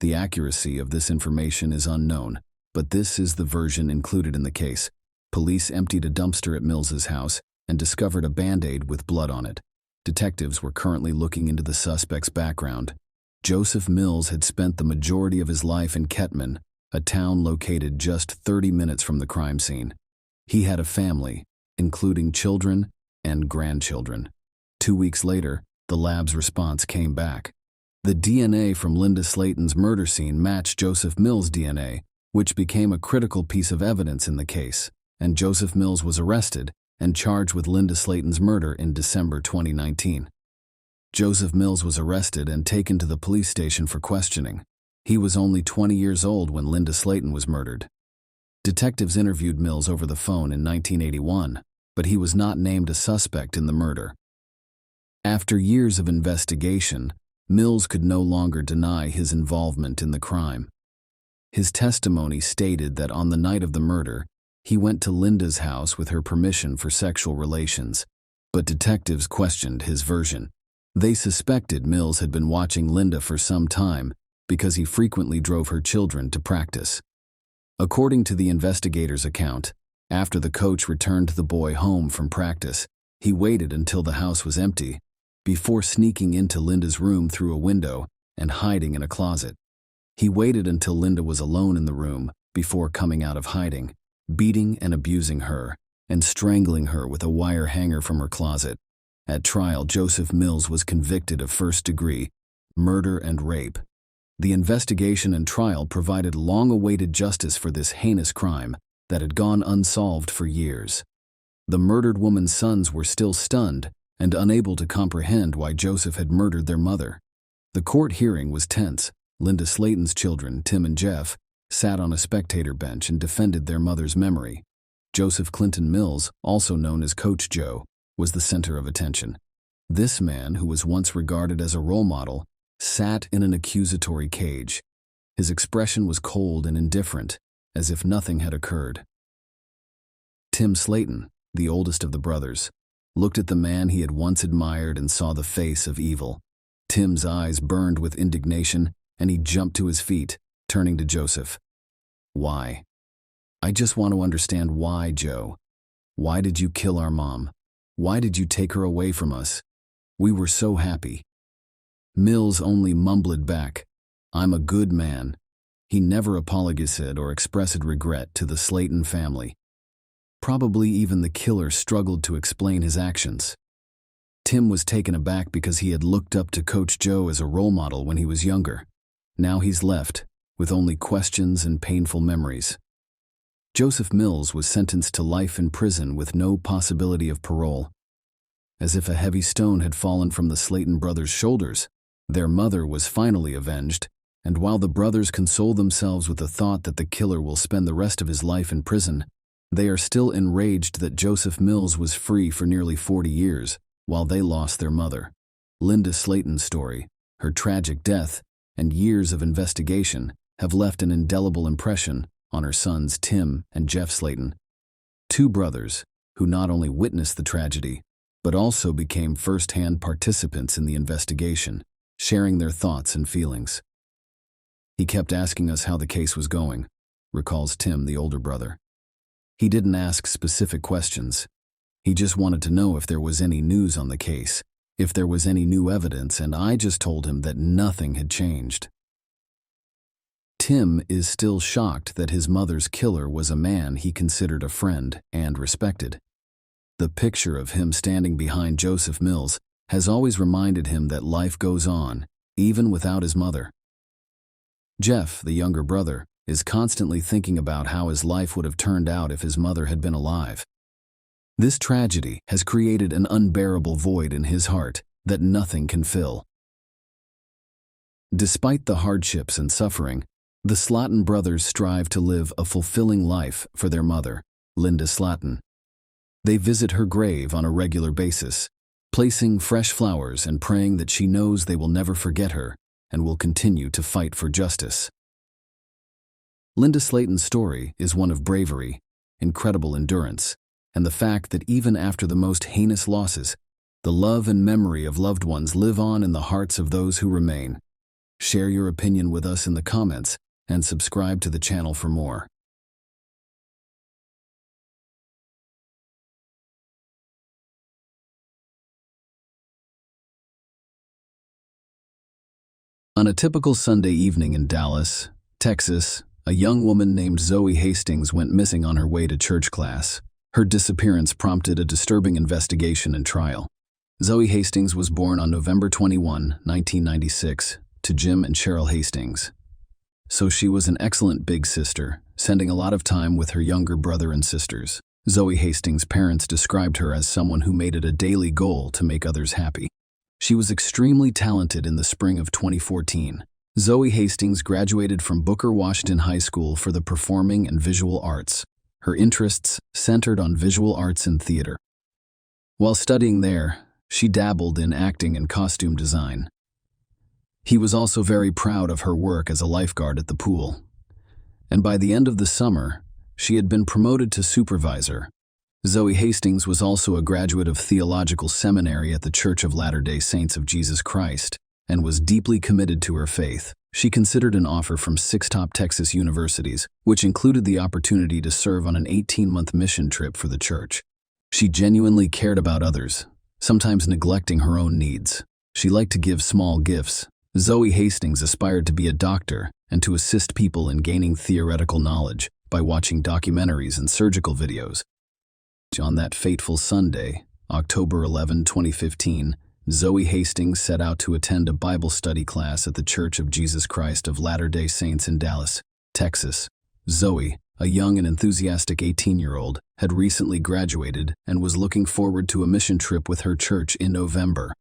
The accuracy of this information is unknown, but this is the version included in the case. Police emptied a dumpster at Mills's house and discovered a Band-Aid with blood on it. Detectives were currently looking into the suspect's background. Joseph Mills had spent the majority of his life in Kettman, a town located just 30 minutes from the crime scene. He had a family, including children and grandchildren. 2 weeks later, the lab's response came back. The DNA from Linda Slayton's murder scene matched Joseph Mills' DNA, which became a critical piece of evidence in the case, and Joseph Mills was arrested and charged with Linda Slayton's murder in December 2019. Joseph Mills was arrested and taken to the police station for questioning. He was only 20 years old when Linda Slayton was murdered. Detectives interviewed Mills over the phone in 1981, but he was not named a suspect in the murder. After years of investigation, Mills could no longer deny his involvement in the crime. His testimony stated that on the night of the murder, he went to Linda's house with her permission for sexual relations, but detectives questioned his version. They suspected Mills had been watching Linda for some time because he frequently drove her children to practice. According to the investigator's account, after the coach returned the boy home from practice, he waited until the house was empty before sneaking into Linda's room through a window and hiding in a closet. He waited until Linda was alone in the room before coming out of hiding, beating and abusing her, and strangling her with a wire hanger from her closet. At trial, Joseph Mills was convicted of first-degree murder and rape. The investigation and trial provided long-awaited justice for this heinous crime that had gone unsolved for years. The murdered woman's sons were still stunned and unable to comprehend why Joseph had murdered their mother. The court hearing was tense. Linda Slayton's children, Tim and Jeff, sat on a spectator bench and defended their mother's memory. Joseph Clinton Mills, also known as Coach Joe, was the center of attention. This man, who was once regarded as a role model, sat in an accusatory cage. His expression was cold and indifferent, as if nothing had occurred. Tim Slayton, the oldest of the brothers, looked at the man he had once admired and saw the face of evil. Tim's eyes burned with indignation, and he jumped to his feet, turning to Joseph. "Why? I just want to understand why, Joe. Why did you kill our mom? Why did you take her away from us? We were so happy." Mills only mumbled back, "I'm a good man." He never apologized or expressed regret to the Slayton family. Probably even the killer struggled to explain his actions. Tim was taken aback because he had looked up to Coach Joe as a role model when he was younger. Now he's left, with only questions and painful memories. Joseph Mills was sentenced to life in prison with no possibility of parole. As if a heavy stone had fallen from the Slayton brothers' shoulders, their mother was finally avenged, and while the brothers console themselves with the thought that the killer will spend the rest of his life in prison, they are still enraged that Joseph Mills was free for nearly 40 years, while they lost their mother. Linda Slayton's story, her tragic death, and years of investigation have left an indelible impression on her sons Tim and Jeff Slayton, two brothers who not only witnessed the tragedy, but also became first-hand participants in the investigation, sharing their thoughts and feelings. "He kept asking us how the case was going," recalls Tim, the older brother. "He didn't ask specific questions. He just wanted to know if there was any news on the case, if there was any new evidence, and I just told him that nothing had changed." Tim is still shocked that his mother's killer was a man he considered a friend and respected. The picture of him standing behind Joseph Mills has always reminded him that life goes on, even without his mother. Jeff, the younger brother, is constantly thinking about how his life would have turned out if his mother had been alive. This tragedy has created an unbearable void in his heart that nothing can fill. Despite the hardships and suffering, the Slayton brothers strive to live a fulfilling life for their mother, Linda Slayton. They visit her grave on a regular basis, placing fresh flowers and praying that she knows they will never forget her and will continue to fight for justice. Linda Slayton's story is one of bravery, incredible endurance, and the fact that even after the most heinous losses, the love and memory of loved ones live on in the hearts of those who remain. Share your opinion with us in the comments and subscribe to the channel for more. On a typical Sunday evening in Dallas, Texas, A young woman named Zoe Hastings went missing on her way to church class. Her disappearance prompted a disturbing investigation and trial. Zoe Hastings was born on November 21, 1996, to Jim and Cheryl Hastings. So she was an excellent big sister, spending a lot of time with her younger brother and sisters. Zoe Hastings' parents described her as someone who made it a daily goal to make others happy. She was extremely talented in the spring of 2014. Zoe Hastings graduated from Booker Washington High School for the Performing and Visual Arts. Her interests centered on visual arts and theater. While studying there, she dabbled in acting and costume design. He was also very proud of her work as a lifeguard at the pool. And by the end of the summer, she had been promoted to supervisor. Zoe Hastings was also a graduate of theological seminary at the Church of Latter-day Saints of Jesus Christ and was deeply committed to her faith. She considered an offer from 6 top Texas universities, which included the opportunity to serve on an 18-month mission trip for the church. She genuinely cared about others, sometimes neglecting her own needs. She liked to give small gifts. Zoe Hastings aspired to be a doctor and to assist people in gaining theoretical knowledge by watching documentaries and surgical videos. On that fateful Sunday, October 11, 2015, Zoe Hastings set out to attend a Bible study class at the Church of Jesus Christ of Latter-day Saints in Dallas, Texas. Zoe, a young and enthusiastic 18-year-old, had recently graduated and was looking forward to a mission trip with her church in November.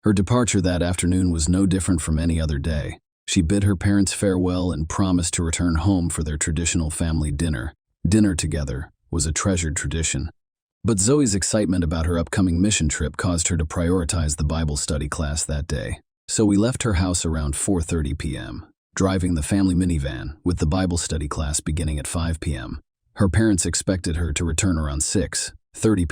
Her departure that afternoon was no different from any other day. She bid her parents farewell and promised to return home for their traditional family dinner. Dinner together was a treasured tradition. But Zoe's excitement about her upcoming mission trip caused her to prioritize the Bible study class that day. So we left her house around 4:30 p.m., driving the family minivan, with the Bible study class beginning at 5 p.m. Her parents expected her to return around 6:30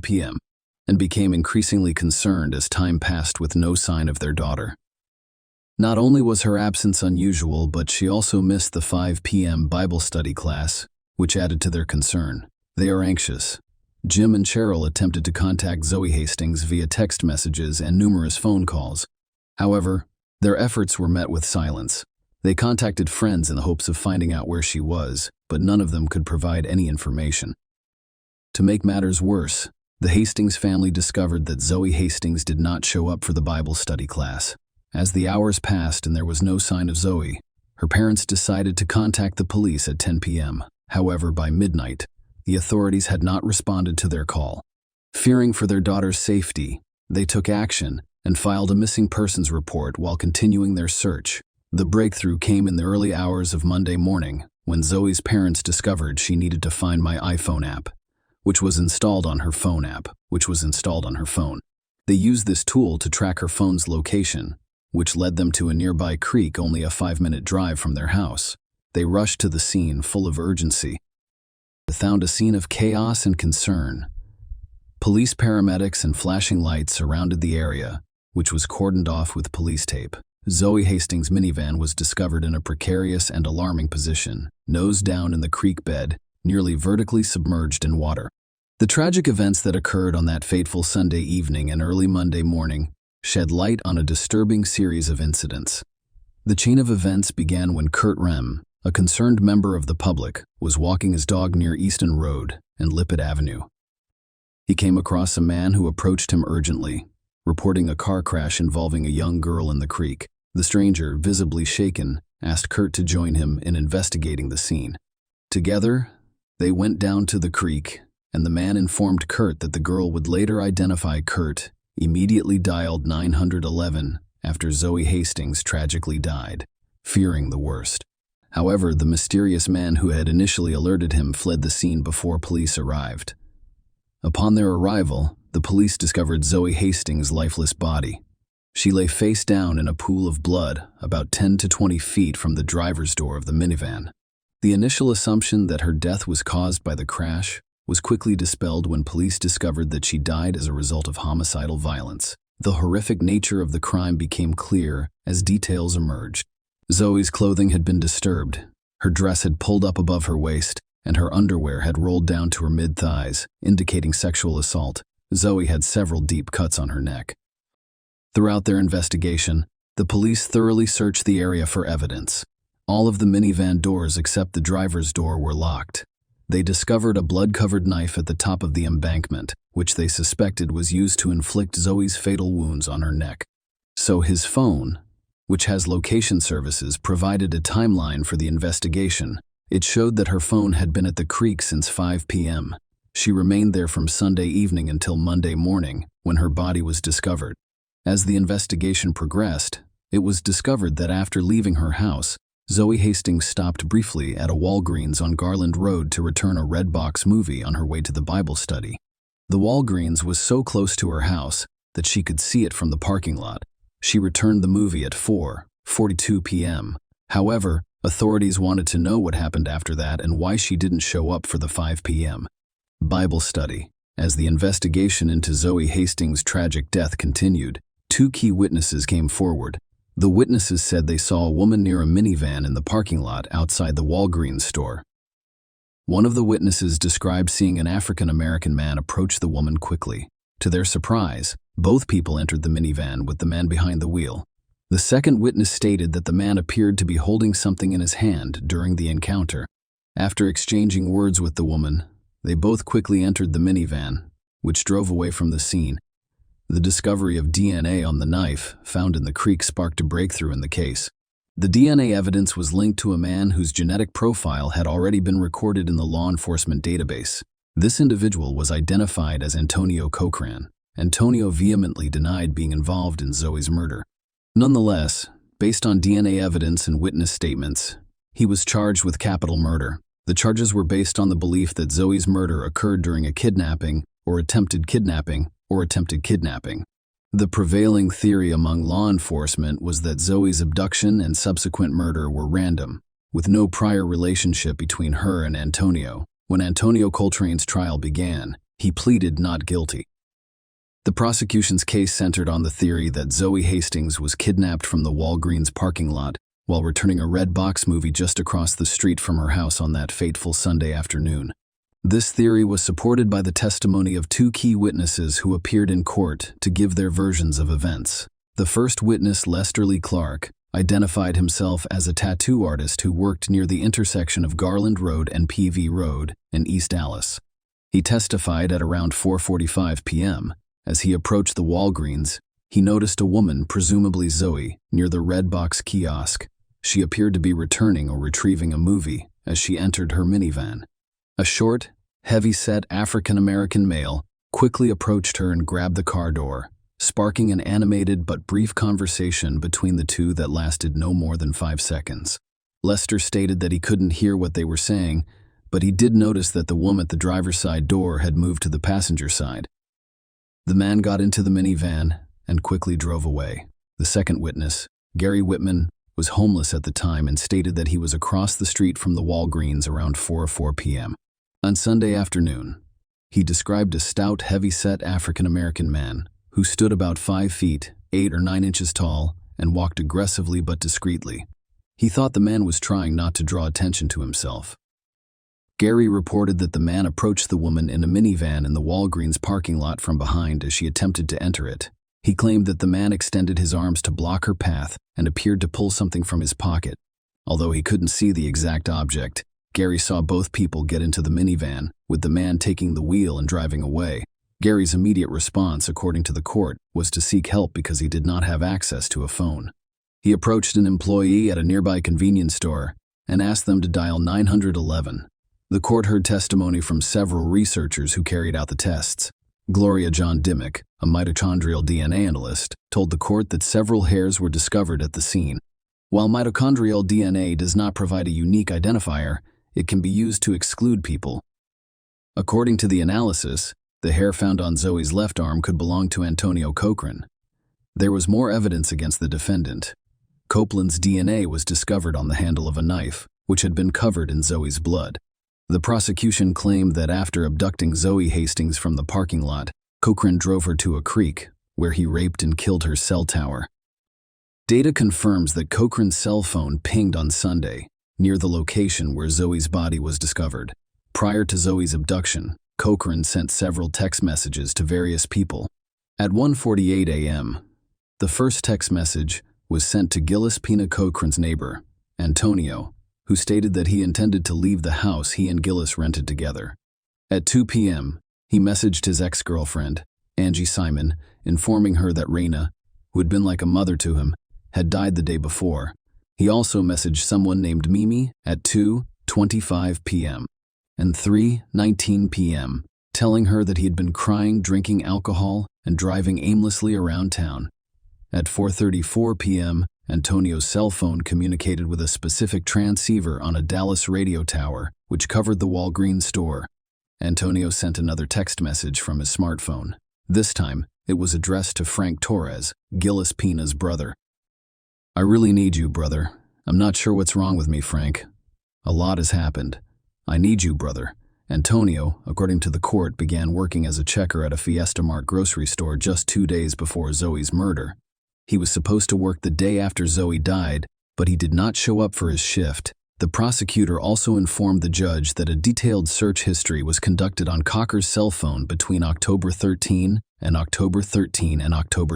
p.m. And became increasingly concerned as time passed with no sign of their daughter. Not only was her absence unusual, but she also missed the 5 p.m. Bible study class, which added to their concern. They are anxious. Jim and Cheryl attempted to contact Zoe Hastings via text messages and numerous phone calls. However, their efforts were met with silence. They contacted friends in the hopes of finding out where she was, but none of them could provide any information. To make matters worse, the Hastings family discovered that Zoe Hastings did not show up for the Bible study class. As the hours passed and there was no sign of Zoe, her parents decided to contact the police at 10 p.m. However, by midnight, the authorities had not responded to their call. Fearing for their daughter's safety, they took action and filed a missing persons report while continuing their search. The breakthrough came in the early hours of Monday morning when Zoe's parents discovered she needed to find My iPhone app, which was installed on her phone. They used this tool to track her phone's location, which led them to a nearby creek only a 5-minute drive from their house. They rushed to the scene full of urgency. They found a scene of chaos and concern. Police, paramedics, and flashing lights surrounded the area, which was cordoned off with police tape. Zoe Hastings' minivan was discovered in a precarious and alarming position, nose down in the creek bed, nearly vertically submerged in water. The tragic events that occurred on that fateful Sunday evening and early Monday morning shed light on a disturbing series of incidents. The chain of events began when Kurt Rem, a concerned member of the public, was walking his dog near Easton Road and Lippett Avenue. He came across a man who approached him urgently, reporting a car crash involving a young girl in the creek. The stranger, visibly shaken, asked Kurt to join him in investigating the scene. Together, they went down to the creek, and the man informed Kurt that the girl would later identify Kurt, immediately dialed 911 after Zoe Hastings tragically died, fearing the worst. However, the mysterious man who had initially alerted him fled the scene before police arrived. Upon their arrival, the police discovered Zoe Hastings' lifeless body. She lay face down in a pool of blood about 10 to 20 feet from the driver's door of the minivan. The initial assumption that her death was caused by the crash was quickly dispelled when police discovered that she died as a result of homicidal violence. The horrific nature of the crime became clear as details emerged. Zoe's clothing had been disturbed. Her dress had pulled up above her waist, and her underwear had rolled down to her mid-thighs, indicating sexual assault. Zoe had several deep cuts on her neck. Throughout their investigation, The police thoroughly searched the area for evidence. All of the minivan doors except the driver's door were locked. They discovered a blood-covered knife at the top of the embankment, which they suspected was used to inflict Zoe's fatal wounds on her neck. So his phone, which has location services, provided a timeline for the investigation. It showed that her phone had been at the creek since 5 p.m. She remained there from Sunday evening until Monday morning, when her body was discovered. As the investigation progressed, it was discovered that after leaving her house, Zoe Hastings stopped briefly at a Walgreens on Garland Road to return a Redbox movie on her way to the Bible study. The Walgreens was so close to her house that she could see it from the parking lot. She returned the movie at 4:42 p.m. However, authorities wanted to know what happened after that and why she didn't show up for the 5 p.m. Bible study. As the investigation into Zoe Hastings' tragic death continued, two key witnesses came forward. The witnesses said they saw a woman near a minivan in the parking lot outside the Walgreens store. One of the witnesses described seeing an African-American man approach the woman quickly. To their surprise, both people entered the minivan with the man behind the wheel. The second witness stated that the man appeared to be holding something in his hand during the encounter. After exchanging words with the woman, they both quickly entered the minivan, which drove away from the scene. The discovery of DNA on the knife found in the creek sparked a breakthrough in the case. The DNA evidence was linked to a man whose genetic profile had already been recorded in the law enforcement database. This individual was identified as Antonio Cochran. Antonio vehemently denied being involved in Zoe's murder. Nonetheless, based on DNA evidence and witness statements, he was charged with capital murder. The charges were based on the belief that Zoe's murder occurred during a kidnapping or attempted kidnapping. The prevailing theory among law enforcement was that Zoe's abduction and subsequent murder were random, with no prior relationship between her and Antonio. When Antonio Coltrane's trial began, he pleaded not guilty. The prosecution's case centered on the theory that Zoe Hastings was kidnapped from the Walgreens parking lot while returning a Redbox movie just across the street from her house on that fateful Sunday afternoon. This theory was supported by the testimony of two key witnesses who appeared in court to give their versions of events. The first witness, Lester Lee Clark, identified himself as a tattoo artist who worked near the intersection of Garland Road and PV Road in East Dallas. He testified at around 4:45 p.m. As he approached the Walgreens, he noticed a woman, presumably Zoe, near the Redbox kiosk. She appeared to be returning or retrieving a movie as she entered her minivan. A short, heavy-set African-American male quickly approached her and grabbed the car door, sparking an animated but brief conversation between the two that lasted no more than 5 seconds. Lester stated that he couldn't hear what they were saying, but he did notice that the woman at the driver's side door had moved to the passenger side. The man got into the minivan and quickly drove away. The second witness, Gary Whitman, was homeless at the time and stated that he was across the street from the Walgreens around 4:04 p.m. On Sunday afternoon, he described a stout, heavy-set African-American man who stood about 5 feet, 8 or 9 inches tall, and walked aggressively but discreetly. He thought the man was trying not to draw attention to himself. Gary reported that the man approached the woman in a minivan in the Walgreens parking lot from behind as she attempted to enter it. He claimed that the man extended his arms to block her path and appeared to pull something from his pocket. Although he couldn't see the exact object, Gary saw both people get into the minivan, with the man taking the wheel and driving away. Gary's immediate response, according to the court, was to seek help because he did not have access to a phone. He approached an employee at a nearby convenience store and asked them to dial 911. The court heard testimony from several researchers who carried out the tests. Gloria John Dimmock, a mitochondrial DNA analyst, told the court that several hairs were discovered at the scene. While mitochondrial DNA does not provide a unique identifier, it can be used to exclude people. According to the analysis, the hair found on Zoe's left arm could belong to Antonio Cochran. There was more evidence against the defendant. Copeland's DNA was discovered on the handle of a knife, which had been covered in Zoe's blood. The prosecution claimed that after abducting Zoe Hastings from the parking lot, Cochran drove her to a creek, where he raped and killed her cell tower. Data confirms that Cochran's cell phone pinged on Sunday, near the location where Zoe's body was discovered. Prior to Zoe's abduction, Cochran sent several text messages to various people. At 1:48 a.m., the first text message was sent to Gillis Pina Cochran's neighbor, Antonio, who stated that he intended to leave the house he and Gillis rented together. At 2 p.m., he messaged his ex-girlfriend, Angie Simon, informing her that Raina, who had been like a mother to him, had died the day before. He also messaged someone named Mimi at 2:25 p.m. and 3:19 p.m., telling her that he had been crying, drinking alcohol, and driving aimlessly around town. At 4:34 p.m., Antonio's cell phone communicated with a specific transceiver on a Dallas radio tower, which covered the Walgreens store. Antonio sent another text message from his smartphone. This time, it was addressed to Frank Torres, Gillis Pina's brother. "I really need you, brother. I'm not sure what's wrong with me, Frank. A lot has happened. I need you, brother." Antonio, according to the court, began working as a checker at a Fiesta Mart grocery store just 2 days before Zoe's murder. He was supposed to work the day after Zoe died, but he did not show up for his shift. The prosecutor also informed the judge that a detailed search history was conducted on Cocker's cell phone between October 13 and October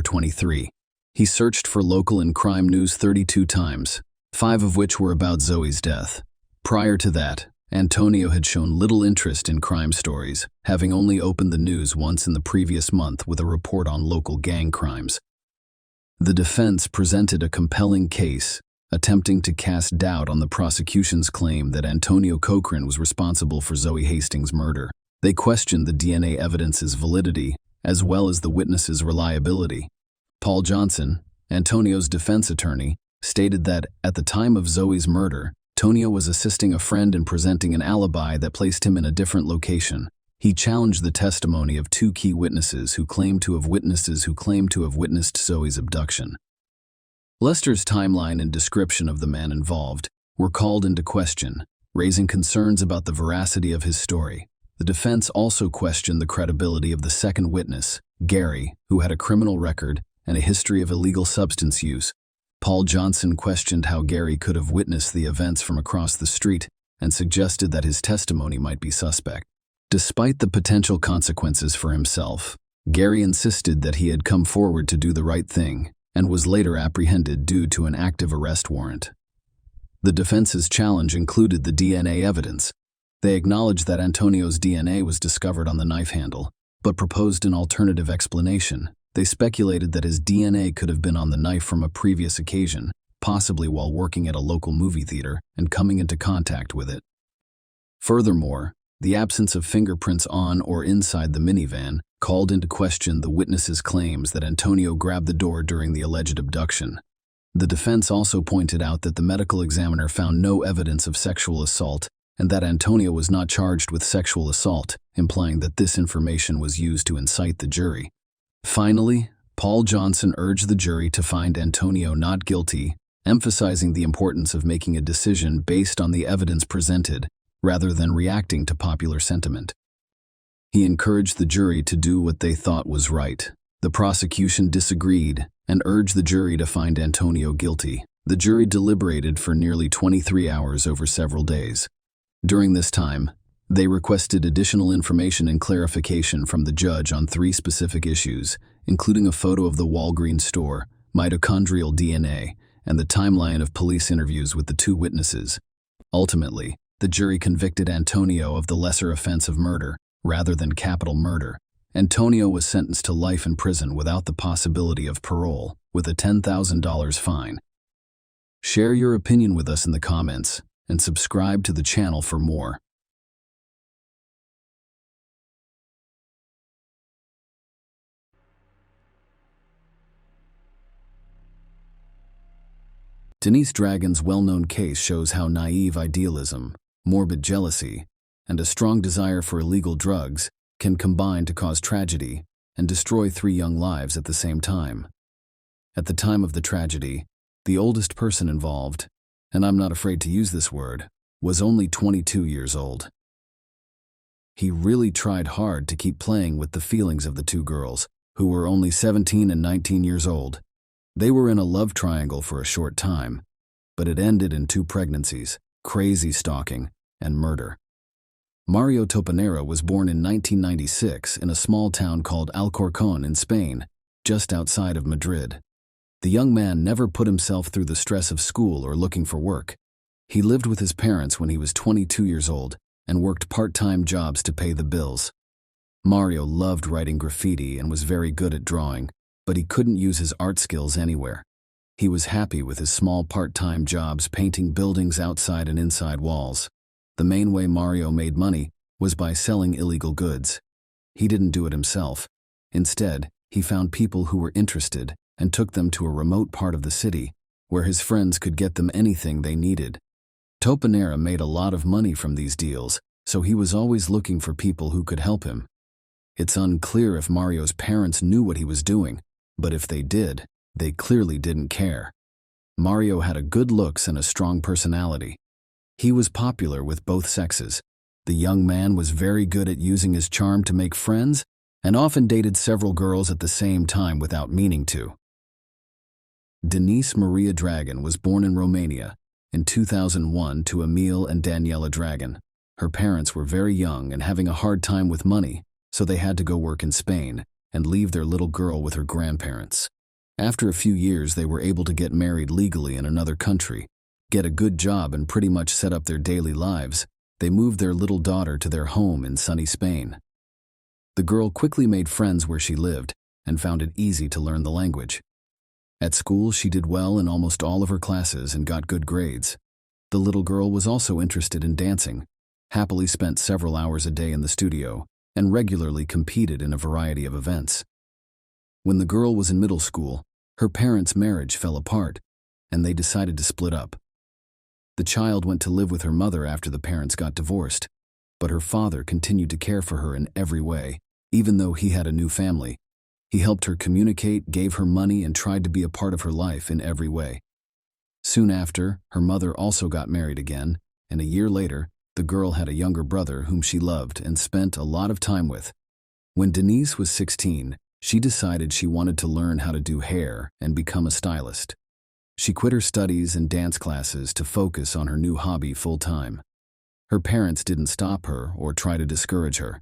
23. He searched for local and crime news 32 times, 5 of which were about Zoe's death. Prior to that, Antonio had shown little interest in crime stories, having only opened the news once in the previous month with a report on local gang crimes. The defense presented a compelling case, attempting to cast doubt on the prosecution's claim that Antonio Cochran was responsible for Zoe Hastings' murder. They questioned the DNA evidence's validity, as well as the witnesses' reliability. Paul Johnson, Antonio's defense attorney, stated that, at the time of Zoe's murder, Antonio was assisting a friend in presenting an alibi that placed him in a different location. He challenged the testimony of 2 key witnesses who claimed to have witnessed Zoe's abduction. Lester's timeline and description of the man involved were called into question, raising concerns about the veracity of his story. The defense also questioned the credibility of the second witness, Gary, who had a criminal record and a history of illegal substance use. Paul Johnson questioned how Gary could have witnessed the events from across the street and suggested that his testimony might be suspect. Despite the potential consequences for himself, Gary insisted that he had come forward to do the right thing and was later apprehended due to an active arrest warrant. The defense's challenge included the DNA evidence. They acknowledged that Antonio's DNA was discovered on the knife handle, but proposed an alternative explanation. They speculated that his DNA could have been on the knife from a previous occasion, possibly while working at a local movie theater and coming into contact with it. Furthermore, the absence of fingerprints on or inside the minivan called into question the witnesses' claims that Antonio grabbed the door during the alleged abduction. The defense also pointed out that the medical examiner found no evidence of sexual assault and that Antonio was not charged with sexual assault, implying that this information was used to incite the jury. Finally, Paul Johnson urged the jury to find Antonio not guilty, emphasizing the importance of making a decision based on the evidence presented, rather than reacting to popular sentiment. He encouraged the jury to do what they thought was right. The prosecution disagreed and urged the jury to find Antonio guilty. The jury deliberated for nearly 23 hours over several days. During this time, they requested additional information and clarification from the judge on 3 specific issues, including a photo of the Walgreens store, mitochondrial DNA, and the timeline of police interviews with the 2 witnesses. Ultimately, the jury convicted Antonio of the lesser offense of murder, rather than capital murder. Antonio was sentenced to life in prison without the possibility of parole, with a $10,000 fine. Share your opinion with us in the comments, and subscribe to the channel for more. Denise Dragon's well-known case shows how naive idealism, morbid jealousy, and a strong desire for illegal drugs can combine to cause tragedy and destroy 3 young lives at the same time. At the time of the tragedy, the oldest person involved, and I'm not afraid to use this word, was only 22 years old. He really tried hard to keep playing with the feelings of the 2 girls, who were only 17 and 19 years old. They were in a love triangle for a short time, but it ended in 2 pregnancies, crazy stalking, and murder. Mario Topanera was born in 1996 in a small town called Alcorcón in Spain, just outside of Madrid. The young man never put himself through the stress of school or looking for work. He lived with his parents when he was 22 years old and worked part-time jobs to pay the bills. Mario loved writing graffiti and was very good at drawing, but he couldn't use his art skills anywhere. He was happy with his small part-time jobs painting buildings outside and inside walls. The main way Mario made money was by selling illegal goods. He didn't do it himself. Instead, he found people who were interested and took them to a remote part of the city where his friends could get them anything they needed. Topanera made a lot of money from these deals, so he was always looking for people who could help him. It's unclear if Mario's parents knew what he was doing, but if they did, they clearly didn't care. Mario had a good looks and a strong personality. He was popular with both sexes. The young man was very good at using his charm to make friends and often dated several girls at the same time without meaning to. Denise Maria Dragan was born in Romania in 2001 to Emil and Daniela Dragan. Her parents were very young and having a hard time with money, so they had to go work in Spain and leave their little girl with her grandparents. After a few years, they were able to get married legally in another country, get a good job, and pretty much set up their daily lives. They moved their little daughter to their home in sunny Spain. The girl quickly made friends where she lived and found it easy to learn the language. At school, she did well in almost all of her classes and got good grades. The little girl was also interested in dancing, happily spent several hours a day in the studio, and regularly competed in a variety of events. When the girl was in middle school, her parents' marriage fell apart, and they decided to split up. The child went to live with her mother after the parents got divorced, but her father continued to care for her in every way, even though he had a new family. He helped her communicate, gave her money, and tried to be a part of her life in every way. Soon after, her mother also got married again, and a year later, the girl had a younger brother whom she loved and spent a lot of time with. When Denise was 16, she decided she wanted to learn how to do hair and become a stylist. She quit her studies and dance classes to focus on her new hobby full-time. Her parents didn't stop her or try to discourage her.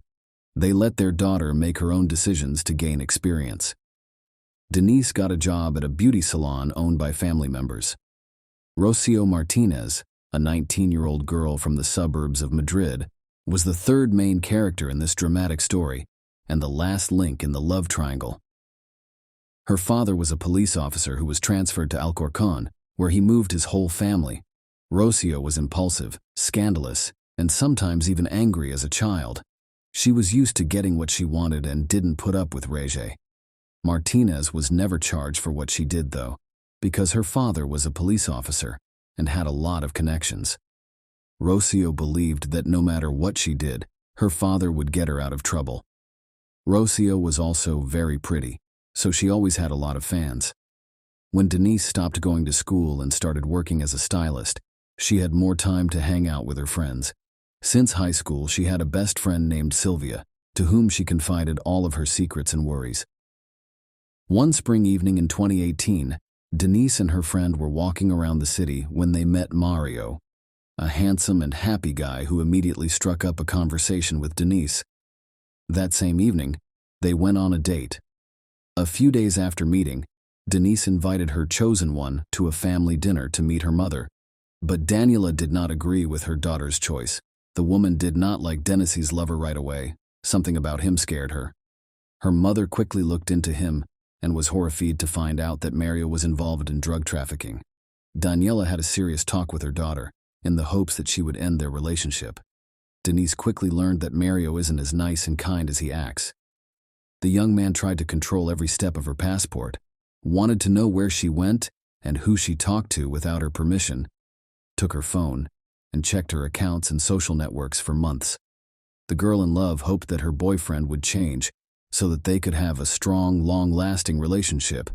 They let their daughter make her own decisions to gain experience. Denise got a job at a beauty salon owned by family members. Rocio Martinez, a 19-year-old girl from the suburbs of Madrid, was the third main character in this dramatic story and the last link in the love triangle. Her father was a police officer who was transferred to Alcorcón, where he moved his whole family. Rocio was impulsive, scandalous, and sometimes even angry as a child. She was used to getting what she wanted and didn't put up with Rege. Martinez was never charged for what she did, though, because her father was a police officer and had a lot of connections. Rocio believed that no matter what she did, her father would get her out of trouble. Rocio was also very pretty, so she always had a lot of fans. When Denise stopped going to school and started working as a stylist, she had more time to hang out with her friends. Since high school, she had a best friend named Sylvia, to whom she confided all of her secrets and worries. One spring evening in 2018, Denise and her friend were walking around the city when they met Mario, a handsome and happy guy who immediately struck up a conversation with Denise. That same evening, they went on a date. A few days after meeting, Denise invited her chosen one to a family dinner to meet her mother, but Daniela did not agree with her daughter's choice. The woman did not like Denise's lover right away. Something about him scared her. Her mother quickly looked into him and was horrified to find out that Mario was involved in drug trafficking. Daniela had a serious talk with her daughter in the hopes that she would end their relationship. Denise quickly learned that Mario isn't as nice and kind as he acts. The young man tried to control every step of her passport, wanted to know where she went and who she talked to without her permission, took her phone, and checked her accounts and social networks for months. The girl in love hoped that her boyfriend would change so that they could have a strong, long-lasting relationship,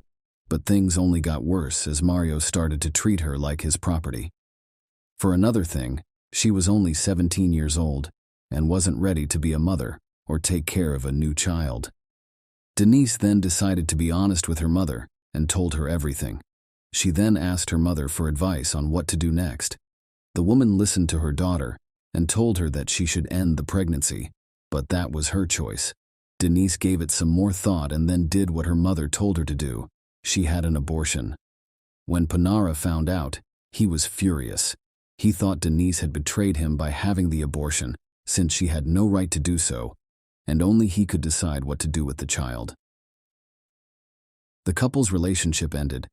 but things only got worse as Mario started to treat her like his property. For another thing, she was only 17 years old and wasn't ready to be a mother or take care of a new child. Denise then decided to be honest with her mother and told her everything. She then asked her mother for advice on what to do next. The woman listened to her daughter and told her that she should end the pregnancy, but that was her choice. Denise gave it some more thought and then did what her mother told her to do. She had an abortion. When Panara found out, he was furious. He thought Denise had betrayed him by having the abortion, since she had no right to do so, and only he could decide what to do with the child. The couple's relationship ended,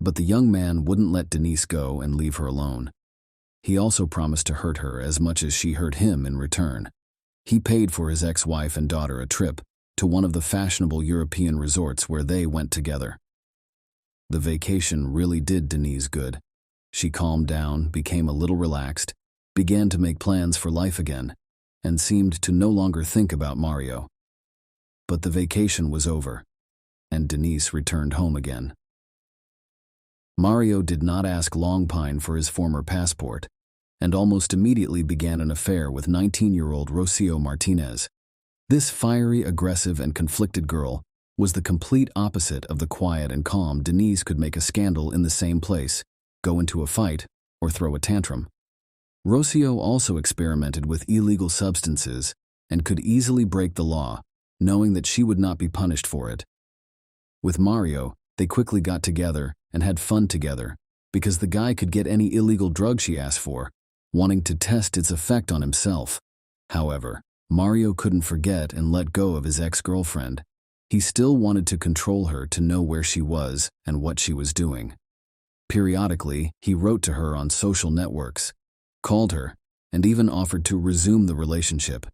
but the young man wouldn't let Denise go and leave her alone. He also promised to hurt her as much as she hurt him in return. He paid for his ex-wife and daughter a trip to one of the fashionable European resorts where they went together. The vacation really did Denise good. She calmed down, became a little relaxed, began to make plans for life again, and seemed to no longer think about Mario. But the vacation was over, and Denise returned home again. Mario did not ask Longpine for his former passport, and almost immediately began an affair with 19-year-old Rocio Martinez. This fiery, aggressive, and conflicted girl was the complete opposite of the quiet and calm Denise could make a scandal in the same place, go into a fight, or throw a tantrum. Rocio also experimented with illegal substances and could easily break the law, knowing that she would not be punished for it. With Mario, they quickly got together and had fun together, because the guy could get any illegal drug she asked for, wanting to test its effect on himself. However, Mario couldn't forget and let go of his ex-girlfriend. He still wanted to control her to know where she was and what she was doing. Periodically, he wrote to her on social networks, called her, and even offered to resume the relationship.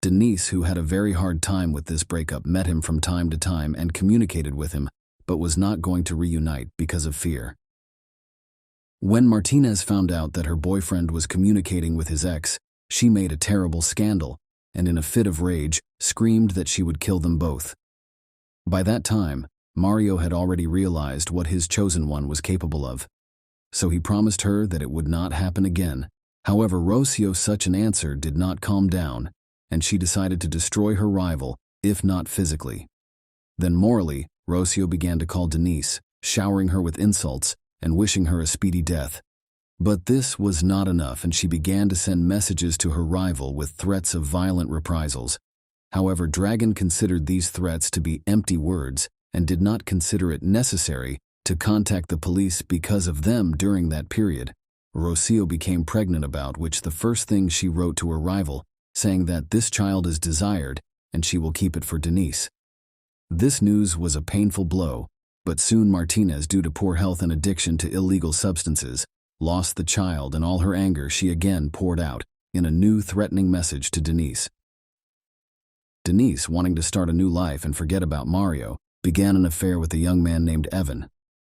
Denise, who had a very hard time with this breakup, met him from time to time and communicated with him, but was not going to reunite because of fear. When Martinez found out that her boyfriend was communicating with his ex, she made a terrible scandal, and in a fit of rage, screamed that she would kill them both. By that time, Mario had already realized what his chosen one was capable of, so he promised her that it would not happen again. However, Rocio's such an answer did not calm down, and she decided to destroy her rival, if not physically. Then morally, Rocio began to call Denise, showering her with insults and wishing her a speedy death. But this was not enough, and she began to send messages to her rival with threats of violent reprisals. However, Dragon considered these threats to be empty words and did not consider it necessary to contact the police because of them during that period. Rocio became pregnant, about which the first thing she wrote to her rival, saying that this child is desired and she will keep it for Denise. This news was a painful blow, but soon Martinez, due to poor health and addiction to illegal substances, lost the child, and all her anger she again poured out in a new threatening message to Denise. Denise, wanting to start a new life and forget about Mario, began an affair with a young man named Evan.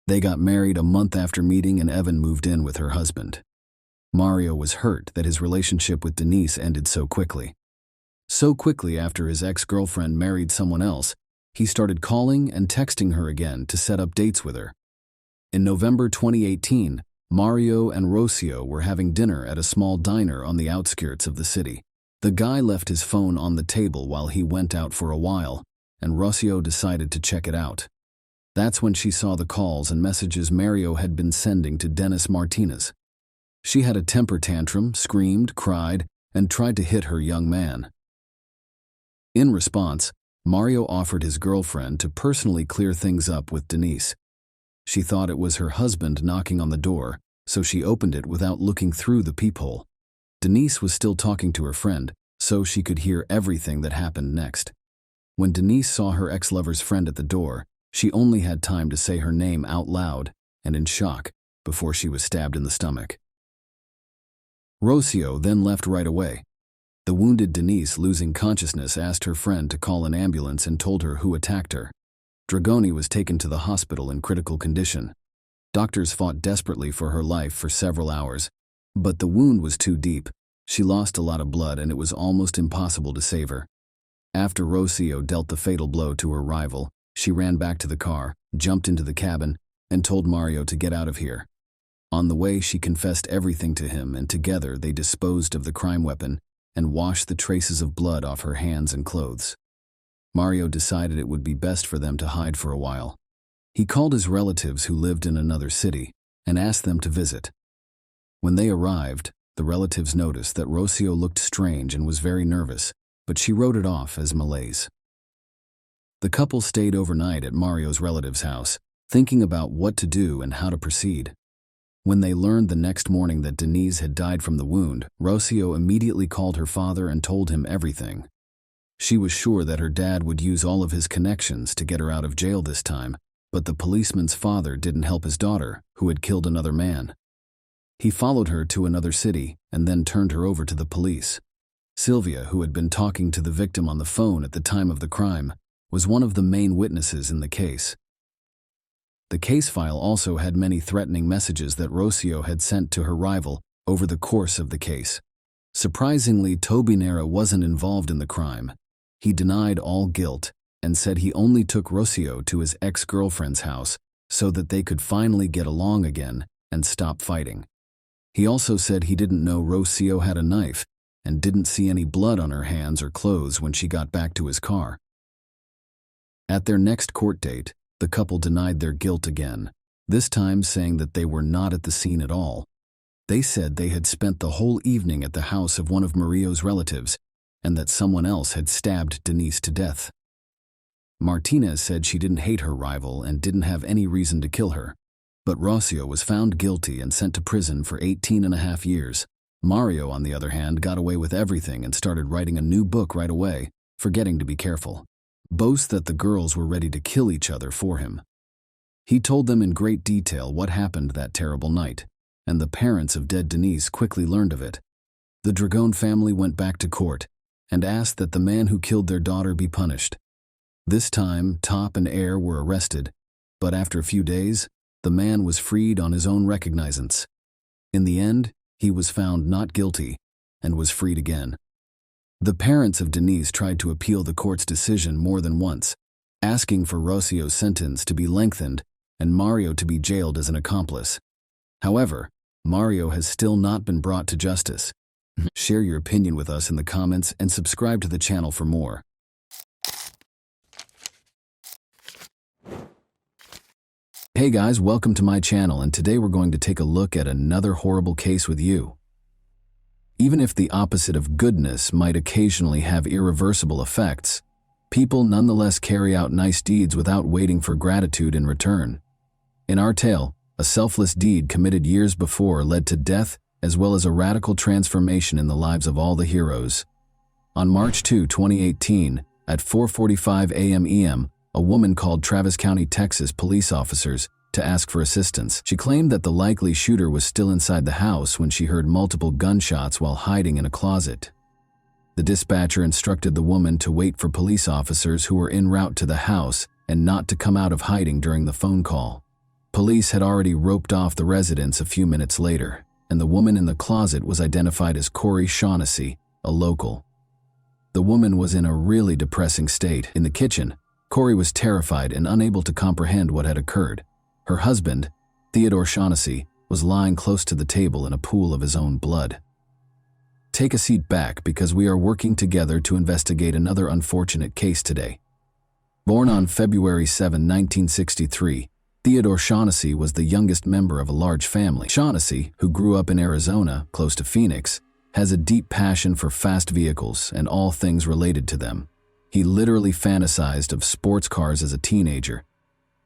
They got married a month after meeting, and Evan moved in with her husband. Mario was hurt that his relationship with Denise ended so quickly. So quickly after his ex-girlfriend married someone else, he started calling and texting her again to set up dates with her. In November 2018, Mario and Rocio were having dinner at a small diner on the outskirts of the city. The guy left his phone on the table while he went out for a while, and Rocio decided to check it out. That's when she saw the calls and messages Mario had been sending to Dennis Martinez. She had a temper tantrum, screamed, cried, and tried to hit her young man. In response, Mario offered his girlfriend to personally clear things up with Denise. She thought it was her husband knocking on the door, so she opened it without looking through the peephole. Denise was still talking to her friend, so she could hear everything that happened next. When Denise saw her ex-lover's friend at the door, she only had time to say her name out loud and in shock before she was stabbed in the stomach. Rocio then left right away. The wounded Denise, losing consciousness, asked her friend to call an ambulance and told her who attacked her. Dragoni was taken to the hospital in critical condition. Doctors fought desperately for her life for several hours, but the wound was too deep. She lost a lot of blood and it was almost impossible to save her. After Rocio dealt the fatal blow to her rival, she ran back to the car, jumped into the cabin, and told Mario to get out of here. On the way, she confessed everything to him, and together they disposed of the crime weapon and washed the traces of blood off her hands and clothes. Mario decided it would be best for them to hide for a while. He called his relatives who lived in another city and asked them to visit. When they arrived, the relatives noticed that Rocio looked strange and was very nervous, but she wrote it off as malaise. The couple stayed overnight at Mario's relative's house, thinking about what to do and how to proceed. When they learned the next morning that Denise had died from the wound, Rocio immediately called her father and told him everything. She was sure that her dad would use all of his connections to get her out of jail this time, but the policeman's father didn't help his daughter, who had killed another man. He followed her to another city and then turned her over to the police. Sylvia, who had been talking to the victim on the phone at the time of the crime, was one of the main witnesses in the case. The case file also had many threatening messages that Rocio had sent to her rival over the course of the case. Surprisingly, Toby Nera wasn't involved in the crime. He denied all guilt and said he only took Rocio to his ex-girlfriend's house so that they could finally get along again and stop fighting. He also said he didn't know Rocio had a knife and didn't see any blood on her hands or clothes when she got back to his car. At their next court date, the couple denied their guilt again, this time saying that they were not at the scene at all. They said they had spent the whole evening at the house of one of Mario's relatives and that someone else had stabbed Denise to death. Martinez said she didn't hate her rival and didn't have any reason to kill her, but Rocio was found guilty and sent to prison for 18.5 years. Mario, on the other hand, got away with everything and started writing a new book right away, forgetting to be careful. Boasts that the girls were ready to kill each other for him. He told them in great detail what happened that terrible night, and the parents of dead Denise quickly learned of it. The Dragon family went back to court and asked that the man who killed their daughter be punished. This time, Top and Air were arrested, but after a few days, the man was freed on his own recognizance. In the end, he was found not guilty and was freed again. The parents of Denise tried to appeal the court's decision more than once, asking for Rocio's sentence to be lengthened and Mario to be jailed as an accomplice. However, Mario has still not been brought to justice. Share your opinion with us in the comments and subscribe to the channel for more. Hey guys, welcome to my channel, and today we're going to take a look at another horrible case with you. Even if the opposite of goodness might occasionally have irreversible effects, people nonetheless carry out nice deeds without waiting for gratitude in return. In our tale, a selfless deed committed years before led to death as well as a radical transformation in the lives of all the heroes. On March 2, 2018, at 4:45 a.m. EM, a woman called Travis County, Texas police officers to ask for assistance. She claimed that the likely shooter was still inside the house when she heard multiple gunshots while hiding in a closet. The dispatcher instructed the woman to wait for police officers who were en route to the house and not to come out of hiding during the phone call. Police had already roped off the residents a few minutes later, and the woman in the closet was identified as Corey Shaughnessy, a local. The woman was in a really depressing state. In the kitchen, Corey was terrified and unable to comprehend what had occurred. Her husband, Theodore Shaughnessy, was lying close to the table in a pool of his own blood. Take a seat back because we are working together to investigate another unfortunate case today. Born on February 7, 1963, Theodore Shaughnessy was the youngest member of a large family. Shaughnessy, who grew up in Arizona, close to Phoenix, has a deep passion for fast vehicles and all things related to them. He literally fantasized of sports cars as a teenager.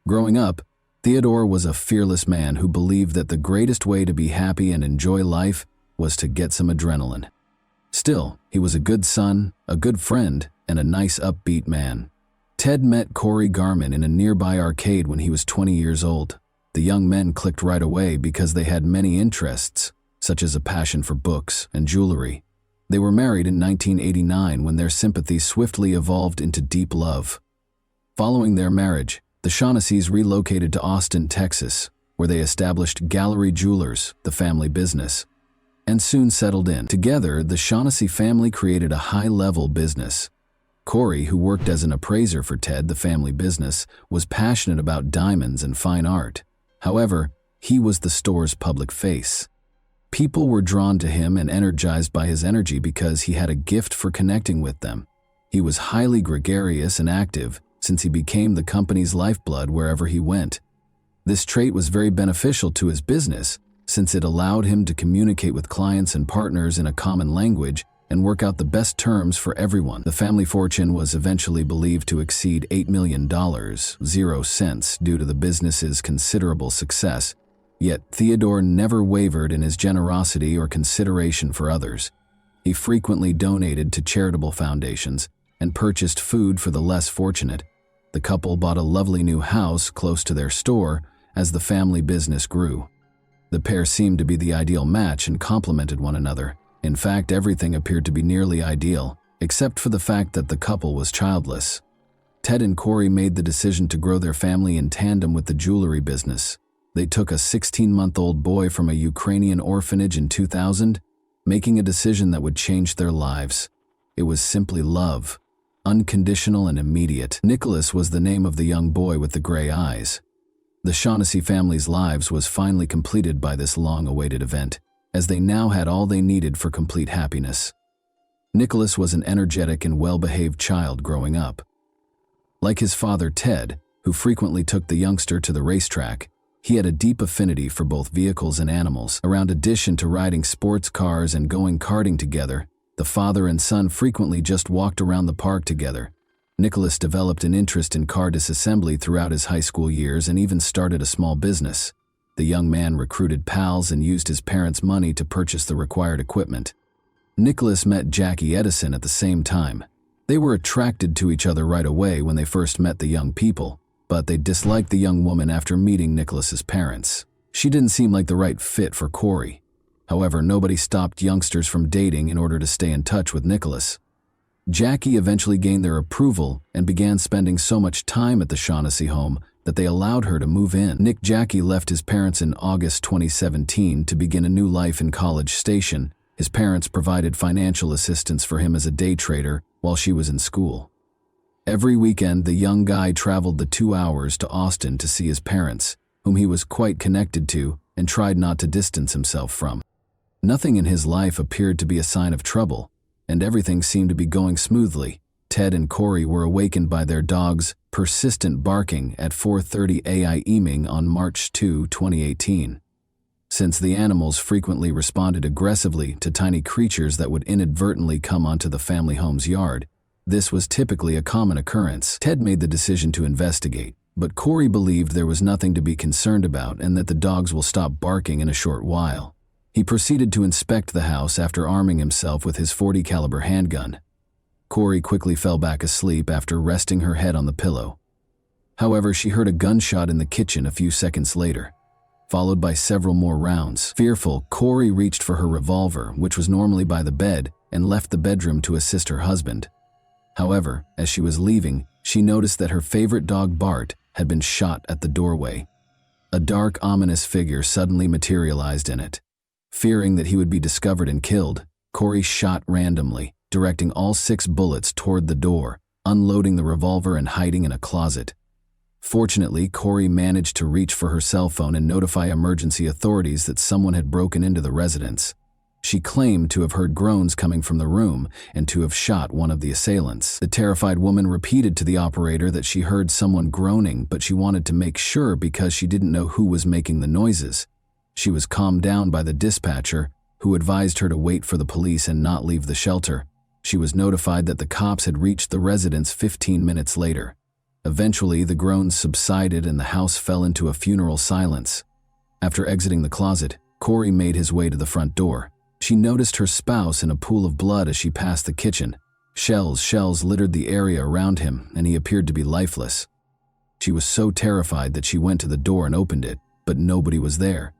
Growing up, Theodore was a fearless man who believed that the greatest way to be happy and enjoy life was to get some adrenaline. Still, he was a good son, a good friend, and a nice upbeat man. Ted met Corey Garman in a nearby arcade when he was 20 years old. The young men clicked right away because they had many interests, such as a passion for books and jewelry. They were married in 1989 when their sympathy swiftly evolved into deep love. Following their marriage, the Shaughnesseys relocated to Austin, Texas, where they established Gallery Jewelers, the family business, and soon settled in. Together, the Shaughnessy family created a high-level business. Corey, who worked as an appraiser for Ted, the family business, was passionate about diamonds and fine art. However, he was the store's public face. People were drawn to him and energized by his energy because he had a gift for connecting with them. He was highly gregarious and active, since he became the company's lifeblood wherever he went. This trait was very beneficial to his business, since it allowed him to communicate with clients and partners in a common language and work out the best terms for everyone. The family fortune was eventually believed to exceed $8 million, 0 cents, due to the business's considerable success. Yet Theodore never wavered in his generosity or consideration for others. He frequently donated to charitable foundations and purchased food for the less fortunate. The couple bought a lovely new house close to their store as the family business grew. The pair seemed to be the ideal match and complemented one another. In fact, everything appeared to be nearly ideal, except for the fact that the couple was childless. Ted and Corey made the decision to grow their family in tandem with the jewelry business. They took a 16-month-old boy from a Ukrainian orphanage in 2000, making a decision that would change their lives. It was simply love, unconditional and immediate. Nicholas was the name of the young boy with the gray eyes. The Shaughnessy family's lives was finally completed by this long-awaited event, as they now had all they needed for complete happiness. Nicholas was an energetic and well-behaved child growing up. Like his father Ted, who frequently took the youngster to the racetrack, he had a deep affinity for both vehicles and animals. Around addition to riding sports cars and going karting together, the father and son frequently just walked around the park together. Nicholas developed an interest in car disassembly throughout his high school years and even started a small business. The young man recruited pals and used his parents' money to purchase the required equipment. Nicholas met Jackie Edison at the same time. They were attracted to each other right away when they first met the young people, but they disliked the young woman after meeting Nicholas's parents. She didn't seem like the right fit for Corey. However, nobody stopped youngsters from dating in order to stay in touch with Nicholas. Jackie eventually gained their approval and began spending so much time at the Shaughnessy home that they allowed her to move in. Jackie left his parents in August 2017 to begin a new life in College Station. His parents provided financial assistance for him as a day trader while she was in school. Every weekend, the young guy traveled the 2 hours to Austin to see his parents, whom he was quite connected to and tried not to distance himself from. Nothing in his life appeared to be a sign of trouble, and everything seemed to be going smoothly. Ted and Corey were awakened by their dog's persistent barking at 4:30 a.m. on March 2, 2018. Since the animals frequently responded aggressively to tiny creatures that would inadvertently come onto the family home's yard, this was typically a common occurrence. Ted made the decision to investigate, but Corey believed there was nothing to be concerned about and that the dogs will stop barking in a short while. He proceeded to inspect the house after arming himself with his .40 caliber handgun. Corey quickly fell back asleep after resting her head on the pillow. However, she heard a gunshot in the kitchen a few seconds later, followed by several more rounds. Fearful, Corey reached for her revolver, which was normally by the bed, and left the bedroom to assist her husband. However, as she was leaving, she noticed that her favorite dog Bart had been shot at the doorway. A dark, ominous figure suddenly materialized in it. Fearing that he would be discovered and killed, Corey shot randomly, directing all 6 bullets toward the door, unloading the revolver and hiding in a closet. Fortunately, Corey managed to reach for her cell phone and notify emergency authorities that someone had broken into the residence. She claimed to have heard groans coming from the room and to have shot one of the assailants. The terrified woman repeated to the operator that she heard someone groaning, but she wanted to make sure because she didn't know who was making the noises. She was calmed down by the dispatcher, who advised her to wait for the police and not leave the shelter. She was notified that the cops had reached the residence 15 minutes later. Eventually, the groans subsided and the house fell into a funeral silence. After exiting the closet, Corey made his way to the front door. She noticed her spouse in a pool of blood as she passed the kitchen. Shells littered the area around him, and he appeared to be lifeless. She was so terrified that she went to the door and opened it, but nobody was there.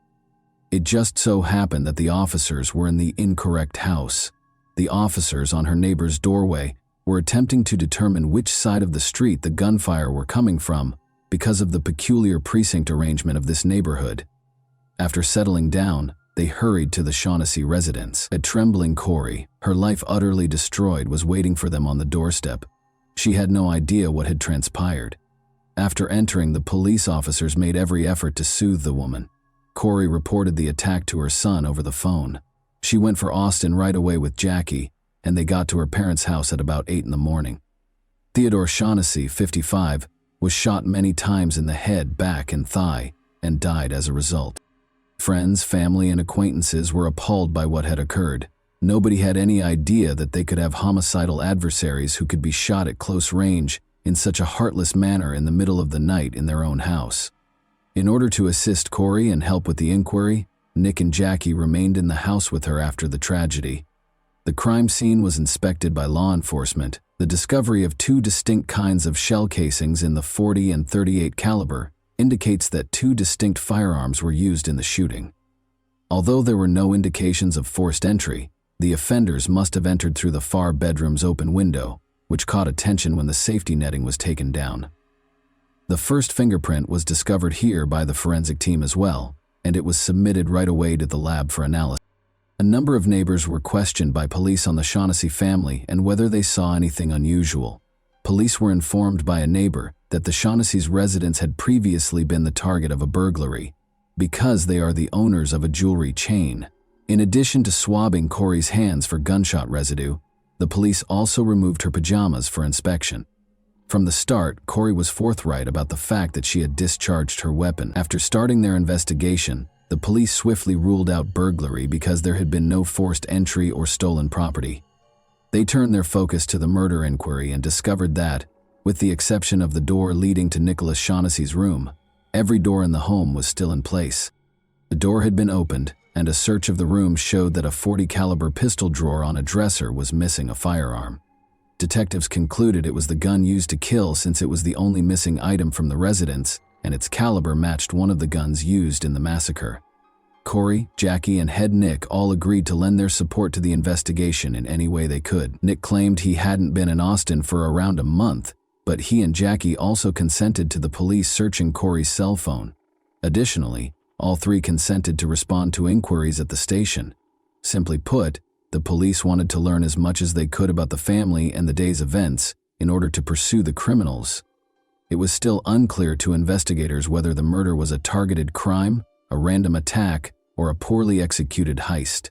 It just so happened that the officers were in the incorrect house. The officers on her neighbor's doorway were attempting to determine which side of the street the gunfire were coming from because of the peculiar precinct arrangement of this neighborhood. After settling down, they hurried to the Shaughnessy residence. A trembling Corey, her life utterly destroyed, was waiting for them on the doorstep. She had no idea what had transpired. After entering, the police officers made every effort to soothe the woman. Corey reported the attack to her son over the phone. She went for Austin right away with Jackie, and they got to her parents' house at about 8 in the morning. Theodore Shaughnessy, 55, was shot many times in the head, back, and thigh, and died as a result. Friends, family, and acquaintances were appalled by what had occurred. Nobody had any idea that they could have homicidal adversaries who could be shot at close range in such a heartless manner in the middle of the night in their own house. In order to assist Corey and help with the inquiry, Nick and Jackie remained in the house with her after the tragedy. The crime scene was inspected by law enforcement. The discovery of two distinct kinds of shell casings in the .40 and .38 caliber indicates that two distinct firearms were used in the shooting. Although there were no indications of forced entry, the offenders must have entered through the far bedroom's open window, which caught attention when the safety netting was taken down. The first fingerprint was discovered here by the forensic team as well, and it was submitted right away to the lab for analysis. A number of neighbors were questioned by police on the Shaughnessy family and whether they saw anything unusual. Police were informed by a neighbor that the Shaughnessy's residence had previously been the target of a burglary, because they are the owners of a jewelry chain. In addition to swabbing Corey's hands for gunshot residue, the police also removed her pajamas for inspection. From the start, Corey was forthright about the fact that she had discharged her weapon. After starting their investigation, the police swiftly ruled out burglary because there had been no forced entry or stolen property. They turned their focus to the murder inquiry and discovered that, with the exception of the door leading to Nicholas Shaughnessy's room, every door in the home was still in place. The door had been opened, and a search of the room showed that a .40 caliber pistol drawer on a dresser was missing a firearm. Detectives concluded it was the gun used to kill since it was the only missing item from the residence, and its caliber matched one of the guns used in the massacre. Corey, Jackie, and head Nick all agreed to lend their support to the investigation in any way they could. Nick claimed he hadn't been in Austin for around a month, but he and Jackie also consented to the police searching Corey's cell phone. Additionally, all three consented to respond to inquiries at the station. Simply put, the police wanted to learn as much as they could about the family and the day's events in order to pursue the criminals. It was still unclear to investigators whether the murder was a targeted crime, a random attack, or a poorly executed heist.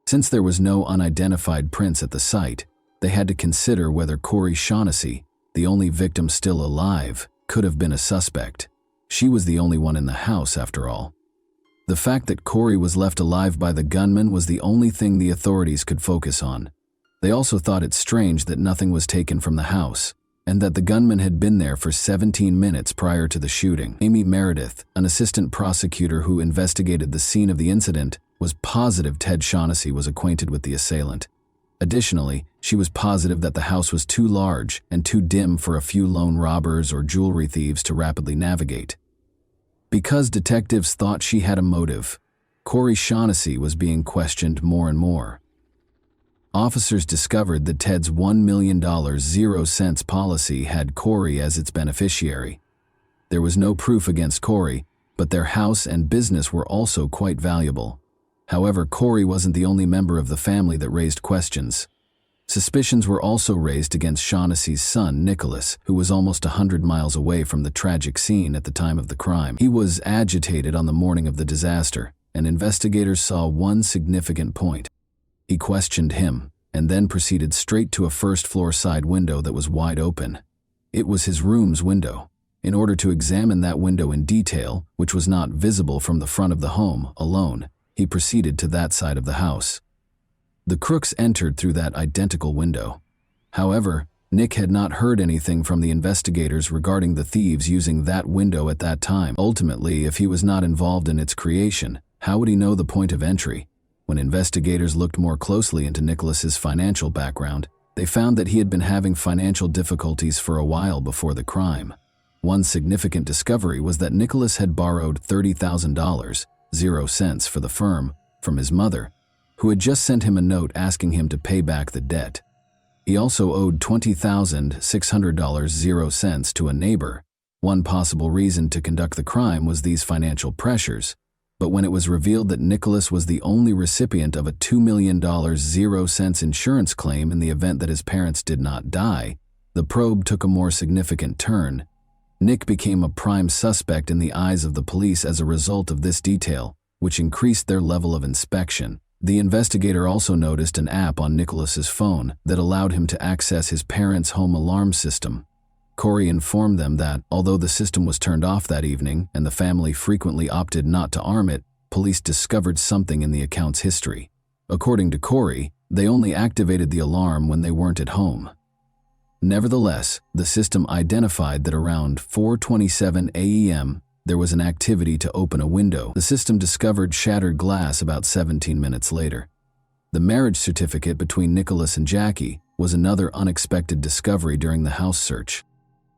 Since there was no unidentified prints at the site, they had to consider whether Corey Shaughnessy, the only victim still alive, could have been a suspect. She was the only one in the house, after all. The fact that Corey was left alive by the gunman was the only thing the authorities could focus on. They also thought it strange that nothing was taken from the house, and that the gunman had been there for 17 minutes prior to the shooting. Amy Meredith, an assistant prosecutor who investigated the scene of the incident, was positive Ted Shaughnessy was acquainted with the assailant. Additionally, she was positive that the house was too large and too dim for a few lone robbers or jewelry thieves to rapidly navigate. Because detectives thought she had a motive, Corey Shaughnessy was being questioned more and more. Officers discovered that Ted's $1 million 0-cents policy had Corey as its beneficiary. There was no proof against Corey, but their house and business were also quite valuable. However, Corey wasn't the only member of the family that raised questions. Suspicions were also raised against Shaughnessy's son, Nicholas, who was almost 100 miles away from the tragic scene at the time of the crime. He was agitated on the morning of the disaster, and investigators saw one significant point. He questioned him, and then proceeded straight to a first-floor side window that was wide open. It was his room's window. In order to examine that window in detail, which was not visible from the front of the home alone, he proceeded to that side of the house. The crooks entered through that identical window. However, Nick had not heard anything from the investigators regarding the thieves using that window at that time. Ultimately, if he was not involved in its creation, how would he know the point of entry? When investigators looked more closely into Nicholas's financial background, they found that he had been having financial difficulties for a while before the crime. One significant discovery was that Nicholas had borrowed $30,000, 0 cents for the firm, from his mother, who had just sent him a note asking him to pay back the debt. He also owed $20,600, 0 cents to a neighbor. One possible reason to conduct the crime was these financial pressures, but when it was revealed that Nicholas was the only recipient of a $2 million 0 cents insurance claim in the event that his parents did not die, the probe took a more significant turn. Nick became a prime suspect in the eyes of the police as a result of this detail, which increased their level of inspection. The investigator also noticed an app on Nicholas's phone that allowed him to access his parents' home alarm system. Corey informed them that, although the system was turned off that evening and the family frequently opted not to arm it, police discovered something in the account's history. According to Corey, they only activated the alarm when they weren't at home. Nevertheless, the system identified that around 4:27 a.m., there was an activity to open a window. The system discovered shattered glass about 17 minutes later. The marriage certificate between Nicholas and Jackie was another unexpected discovery during the house search.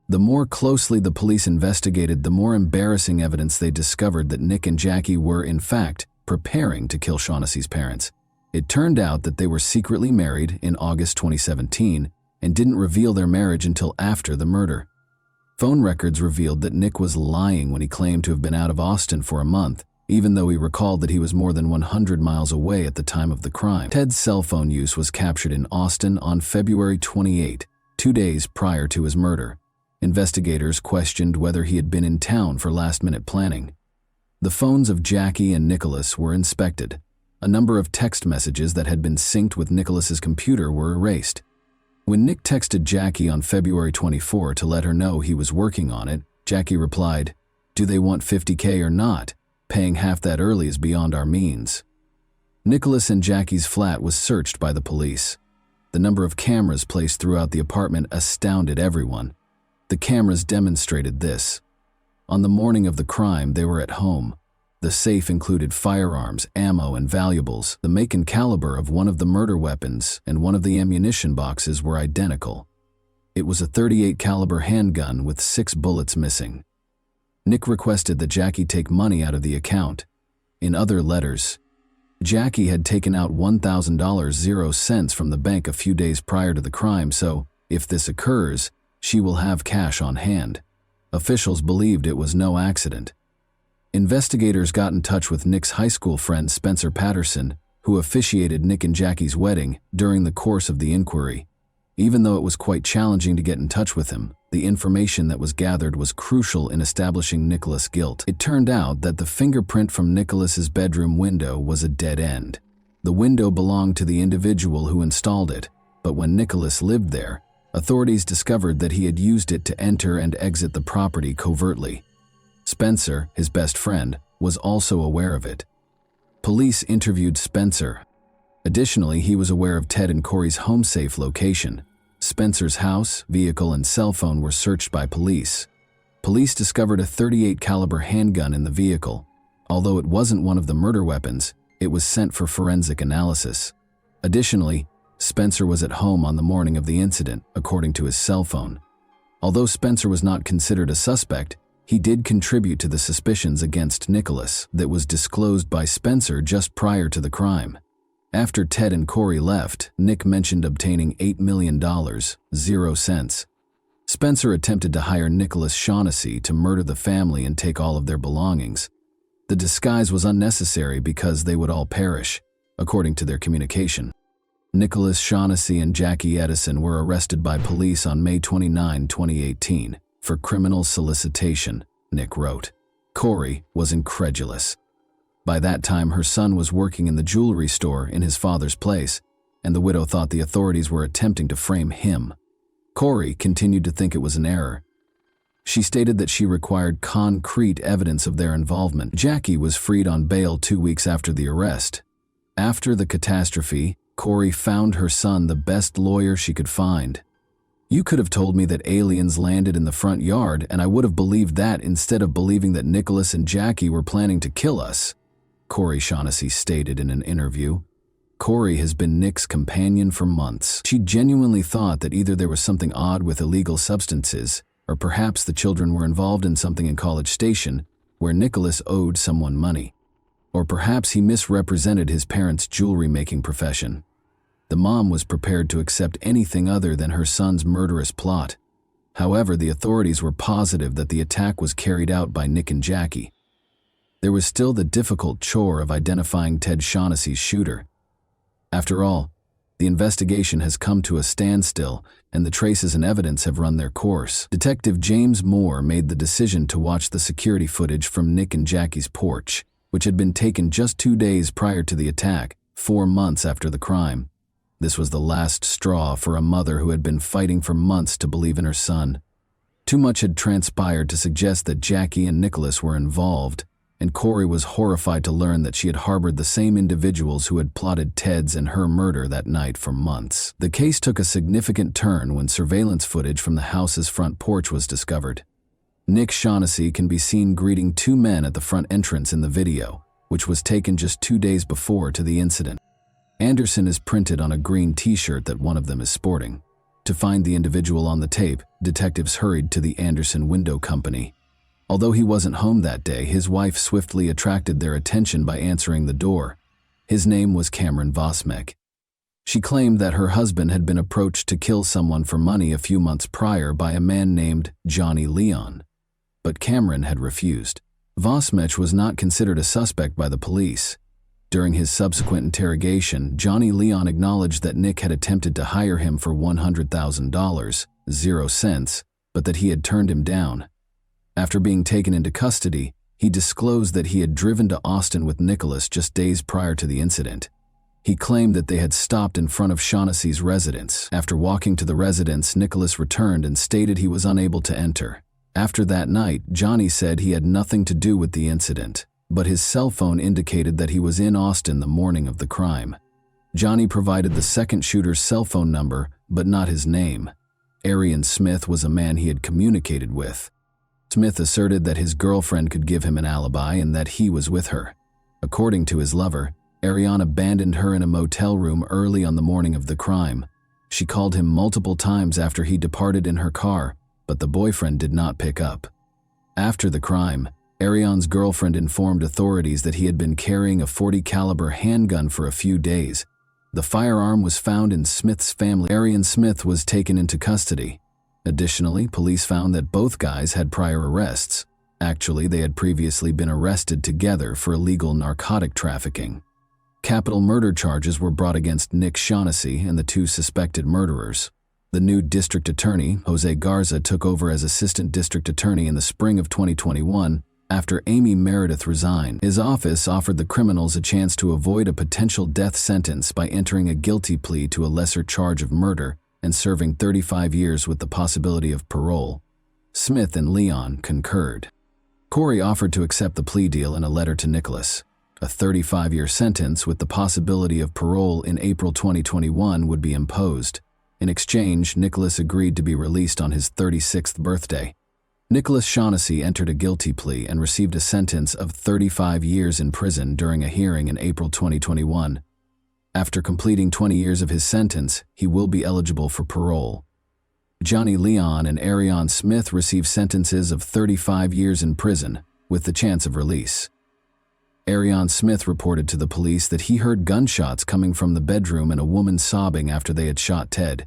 The more closely the police investigated, the more embarrassing evidence they discovered that Nick and Jackie were, in fact, preparing to kill Shaughnessy's parents. It turned out that they were secretly married in August 2017 and didn't reveal their marriage until after the murder. Phone records revealed that Nick was lying when he claimed to have been out of Austin for a month, even though he recalled that he was more than 100 miles away at the time of the crime. Ted's cell phone use was captured in Austin on February 28, 2 days prior to his murder. Investigators questioned whether he had been in town for last-minute planning. The phones of Jackie and Nicholas were inspected. A number of text messages that had been synced with Nicholas's computer were erased. When Nick texted Jackie on February 24 to let her know he was working on it, Jackie replied, "Do they want $50K or not? Paying half that early is beyond our means." Nicholas and Jackie's flat was searched by the police. The number of cameras placed throughout the apartment astounded everyone. The cameras demonstrated this. On the morning of the crime, they were at home. The safe included firearms, ammo, and valuables. The make and caliber of one of the murder weapons and one of the ammunition boxes were identical. It was a .38 caliber handgun with 6 bullets missing. Nick requested that Jackie take money out of the account. In other letters, Jackie had taken out $1,000.00 from the bank a few days prior to the crime, so if this occurs, she will have cash on hand. Officials believed it was no accident. Investigators got in touch with Nick's high school friend Spencer Patterson, who officiated Nick and Jackie's wedding during the course of the inquiry. Even though it was quite challenging to get in touch with him, the information that was gathered was crucial in establishing Nicholas' guilt. It turned out that the fingerprint from Nicholas's bedroom window was a dead end. The window belonged to the individual who installed it, but when Nicholas lived there, authorities discovered that he had used it to enter and exit the property covertly. Spencer, his best friend, was also aware of it. Police interviewed Spencer. Additionally, he was aware of Ted and Corey's home safe location. Spencer's house, vehicle, and cell phone were searched by police. Police discovered a .38 caliber handgun in the vehicle. Although it wasn't one of the murder weapons, it was sent for forensic analysis. Additionally, Spencer was at home on the morning of the incident, according to his cell phone. Although Spencer was not considered a suspect, he did contribute to the suspicions against Nicholas that was disclosed by Spencer just prior to the crime. After Ted and Corey left, Nick mentioned obtaining $8 million, 0 cents. Spencer attempted to hire Nicholas Shaughnessy to murder the family and take all of their belongings. The disguise was unnecessary because they would all perish, according to their communication. Nicholas Shaughnessy and Jackie Edison were arrested by police on May 29, 2018, for criminal solicitation, Nick wrote. Corey was incredulous. By that time, her son was working in the jewelry store in his father's place, and the widow thought the authorities were attempting to frame him. Corey continued to think it was an error. She stated that she required concrete evidence of their involvement. Jackie was freed on bail 2 weeks after the arrest. After the catastrophe, Corey found her son the best lawyer she could find. "You could have told me that aliens landed in the front yard, and I would have believed that instead of believing that Nicholas and Jackie were planning to kill us," Corey Shaughnessy stated in an interview. Corey has been Nick's companion for months. She genuinely thought that either there was something odd with illegal substances, or perhaps the children were involved in something in College Station where Nicholas owed someone money. Or perhaps he misrepresented his parents' jewelry-making profession. The mom was prepared to accept anything other than her son's murderous plot. However, the authorities were positive that the attack was carried out by Nick and Jackie. There was still the difficult chore of identifying Ted Shaughnessy's shooter. After all, the investigation has come to a standstill, and the traces and evidence have run their course. Detective James Moore made the decision to watch the security footage from Nick and Jackie's porch, which had been taken just 2 days prior to the attack, 4 months after the crime. This was the last straw for a mother who had been fighting for months to believe in her son. Too much had transpired to suggest that Jackie and Nicholas were involved, and Corey was horrified to learn that she had harbored the same individuals who had plotted Ted's and her murder that night for months. The case took a significant turn when surveillance footage from the house's front porch was discovered. Nick Shaughnessy can be seen greeting two men at the front entrance in the video, which was taken just 2 days before to the incident. Anderson is printed on a green t-shirt that one of them is sporting. To find the individual on the tape, detectives hurried to the Anderson Window Company. Although he wasn't home that day, his wife swiftly attracted their attention by answering the door. His name was Cameron Vosmek. She claimed that her husband had been approached to kill someone for money a few months prior by a man named Johnny Leon. But Cameron had refused. Vosmek was not considered a suspect by the police. During his subsequent interrogation, Johnny Leon acknowledged that Nick had attempted to hire him for $100,000, 0 cents, but that he had turned him down. After being taken into custody, he disclosed that he had driven to Austin with Nicholas just days prior to the incident. He claimed that they had stopped in front of Shaughnessy's residence. After walking to the residence, Nicholas returned and stated he was unable to enter. After that night, Johnny said he had nothing to do with the incident, but his cell phone indicated that he was in Austin the morning of the crime. Johnny provided the second shooter's cell phone number, but not his name. Arian Smith was a man he had communicated with. Smith asserted that his girlfriend could give him an alibi and that he was with her. According to his lover, Arian abandoned her in a motel room early on the morning of the crime. She called him multiple times after he departed in her car, but the boyfriend did not pick up. After the crime, Arian's girlfriend informed authorities that he had been carrying a .40 caliber handgun for a few days. The firearm was found in Smith's family. Arian Smith was taken into custody. Additionally, police found that both guys had prior arrests. Actually, they had previously been arrested together for illegal narcotic trafficking. Capital murder charges were brought against Nick Shaughnessy and the two suspected murderers. The new district attorney, Jose Garza, took over as assistant district attorney in the spring of 2021 after Amy Meredith resigned. His office offered the criminals a chance to avoid a potential death sentence by entering a guilty plea to a lesser charge of murder and serving 35 years with the possibility of parole. Smith and Leon concurred. Corey offered to accept the plea deal in a letter to Nicholas. A 35-year sentence with the possibility of parole in April 2021 would be imposed. In exchange, Nicholas agreed to be released on his 36th birthday. Nicholas Shaughnessy entered a guilty plea and received a sentence of 35 years in prison during a hearing in April 2021. After completing 20 years of his sentence, he will be eligible for parole. Johnny Leon and Arian Smith received sentences of 35 years in prison, with the chance of release. Arian Smith reported to the police that he heard gunshots coming from the bedroom and a woman sobbing after they had shot Ted.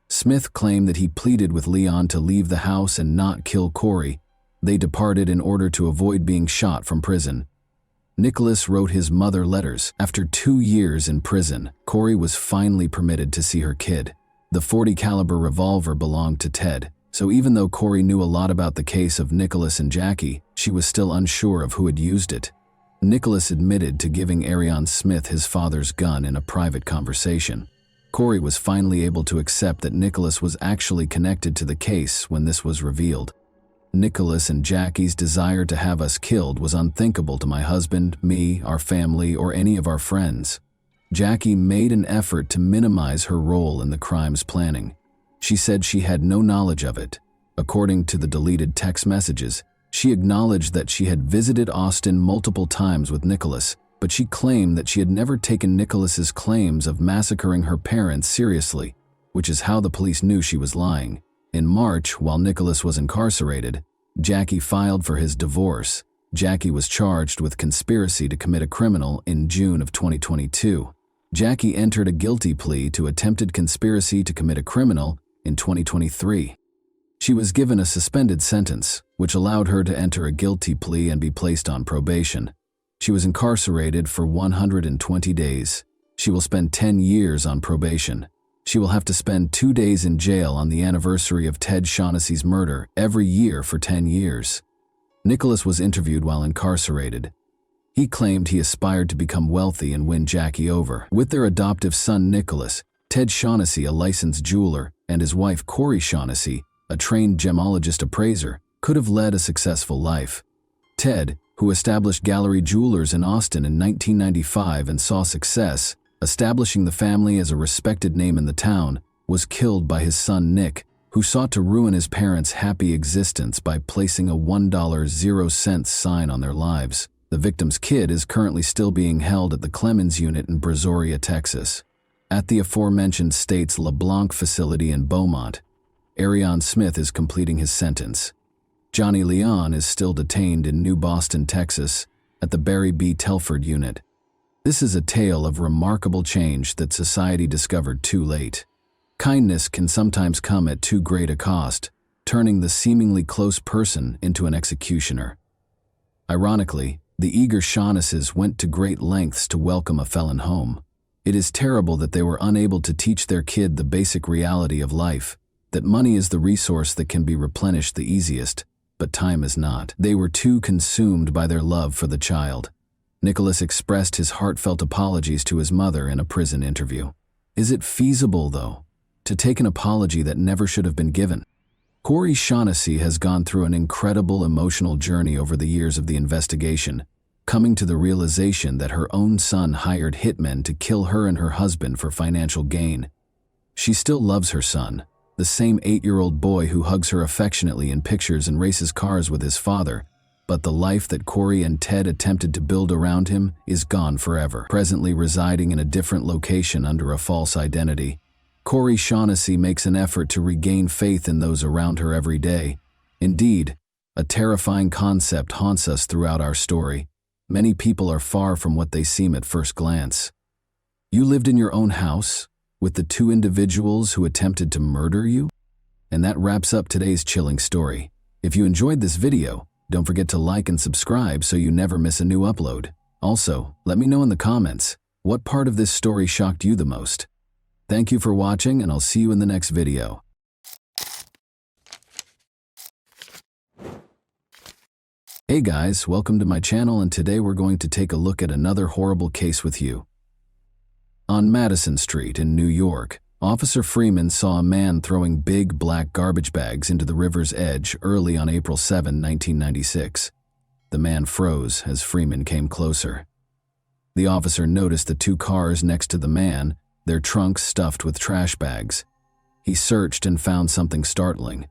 Smith claimed that he pleaded with Leon to leave the house and not kill Corey. They departed in order to avoid being shot from prison. Nicholas wrote his mother letters. After 2 years in prison, Corey was finally permitted to see her kid. The .40 caliber revolver belonged to Ted, so even though Corey knew a lot about the case of Nicholas and Jackie, she was still unsure of who had used it. Nicholas admitted to giving Arian Smith his father's gun in a private conversation. Corey was finally able to accept that Nicholas was actually connected to the case when this was revealed. Nicholas and Jackie's desire to have us killed was unthinkable to my husband, me, our family, or any of our friends. Jackie made an effort to minimize her role in the crime's planning. She said she had no knowledge of it. According to the deleted text messages, she acknowledged that she had visited Austin multiple times with Nicholas, but she claimed that she had never taken Nicholas's claims of massacring her parents seriously, which is how the police knew she was lying. In March, while Nicholas was incarcerated, Jackie filed for his divorce. Jackie was charged with conspiracy to commit a criminal in June of 2022. Jackie entered a guilty plea to attempted conspiracy to commit a criminal in 2023. She was given a suspended sentence, which allowed her to enter a guilty plea and be placed on probation. She was incarcerated for 120 days. She will spend 10 years on probation. She will have to spend 2 days in jail on the anniversary of Ted Shaughnessy's murder every year for 10 years. Nicholas was interviewed while incarcerated. He claimed he aspired to become wealthy and win Jackie over. With their adoptive son Nicholas, Ted Shaughnessy, a licensed jeweler, and his wife Corey Shaughnessy, a trained gemologist appraiser, could have led a successful life. Ted, who established Gallery Jewelers in Austin in 1995 and saw success, establishing the family as a respected name in the town, was killed by his son Nick, who sought to ruin his parents' happy existence by placing a $1.00 sign on their lives. The victim's kid is currently still being held at the Clemens unit in Brazoria, Texas. At the aforementioned state's LeBlanc facility in Beaumont, Arion Smith is completing his sentence. Johnny Leon is still detained in New Boston, Texas, at the Barry B. Telford unit. This is a tale of remarkable change that society discovered too late. Kindness can sometimes come at too great a cost, turning the seemingly close person into an executioner. Ironically, the eager Shaughnesses went to great lengths to welcome a felon home. It is terrible that they were unable to teach their kid the basic reality of life, that money is the resource that can be replenished the easiest, but time is not. They were too consumed by their love for the child. Nicholas expressed his heartfelt apologies to his mother in a prison interview. Is it feasible, though, to take an apology that never should have been given? Corey Shaughnessy has gone through an incredible emotional journey over the years of the investigation, coming to the realization that her own son hired hitmen to kill her and her husband for financial gain. She still loves her son, the same 8-year-old boy who hugs her affectionately in pictures and races cars with his father, but the life that Corey and Ted attempted to build around him is gone forever. Presently residing in a different location under a false identity, Corey Shaughnessy makes an effort to regain faith in those around her every day. Indeed, a terrifying concept haunts us throughout our story. Many people are far from what they seem at first glance. You lived in your own house with the 2 individuals who attempted to murder you? And that wraps up today's chilling story. If you enjoyed this video, don't forget to like and subscribe so you never miss a new upload. Also, let me know in the comments, what part of this story shocked you the most? Thank you for watching, and I'll see you in the next video. Hey guys, welcome to my channel, and today we're going to take a look at another horrible case with you. On Madison Street in New York, Officer Freeman saw a man throwing big black garbage bags into the river's edge early on April 7, 1996. The man froze as Freeman came closer. The officer noticed the 2 cars next to the man, their trunks stuffed with trash bags. He searched and found something startling.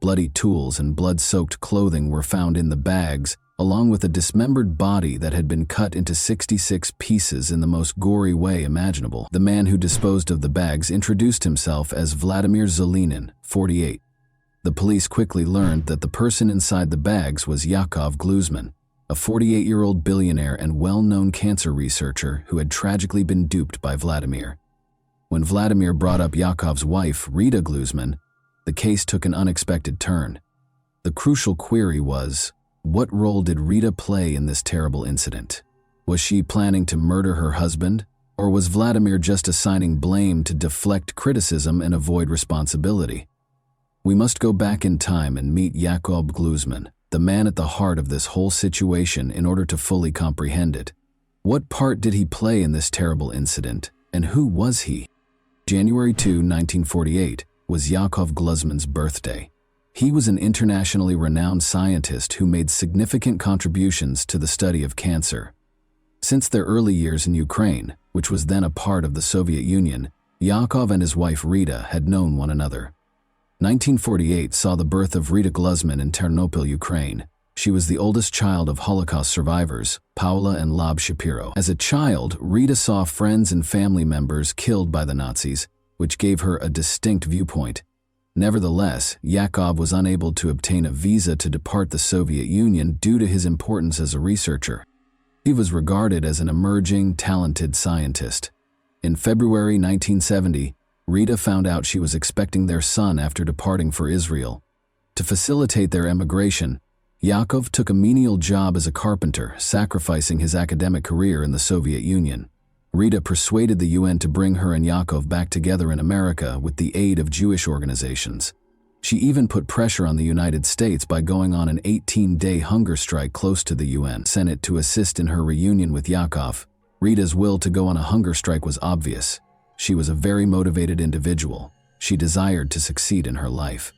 Bloody tools and blood-soaked clothing were found in the bags, along with a dismembered body that had been cut into 66 pieces in the most gory way imaginable. The man who disposed of the bags introduced himself as Vladimir Zelinin, 48. The police quickly learned that the person inside the bags was Yakov Gluzman, a 48-year-old billionaire and well-known cancer researcher who had tragically been duped by Vladimir. When Vladimir brought up Yakov's wife, Rita Gluzman, the case took an unexpected turn. The crucial query was, what role did Rita play in this terrible incident? Was she planning to murder her husband, or was Vladimir just assigning blame to deflect criticism and avoid responsibility? We must go back in time and meet Yakov Gluzman, the man at the heart of this whole situation, in order to fully comprehend it. What part did he play in this terrible incident, and who was he? January 2, 1948, was Yakov Gluzman's birthday. He was an internationally renowned scientist who made significant contributions to the study of cancer. Since their early years in Ukraine, which was then a part of the Soviet Union, Yakov and his wife Rita had known one another. 1948 saw the birth of Rita Gluzman in Ternopil, Ukraine. She was the oldest child of Holocaust survivors, Paula and Lob Shapiro. As a child, Rita saw friends and family members killed by the Nazis, which gave her a distinct viewpoint. Nevertheless, Yakov was unable to obtain a visa to depart the Soviet Union due to his importance as a researcher. He was regarded as an emerging, talented scientist. In February 1970, Rita found out she was expecting their son after departing for Israel. To facilitate their emigration, Yakov took a menial job as a carpenter, sacrificing his academic career in the Soviet Union. Rita persuaded the UN to bring her and Yakov back together in America with the aid of Jewish organizations. She even put pressure on the United States by going on an 18-day hunger strike close to the UN Senate to assist in her reunion with Yakov. Rita's will to go on a hunger strike was obvious. She was a very motivated individual. She desired to succeed in her life.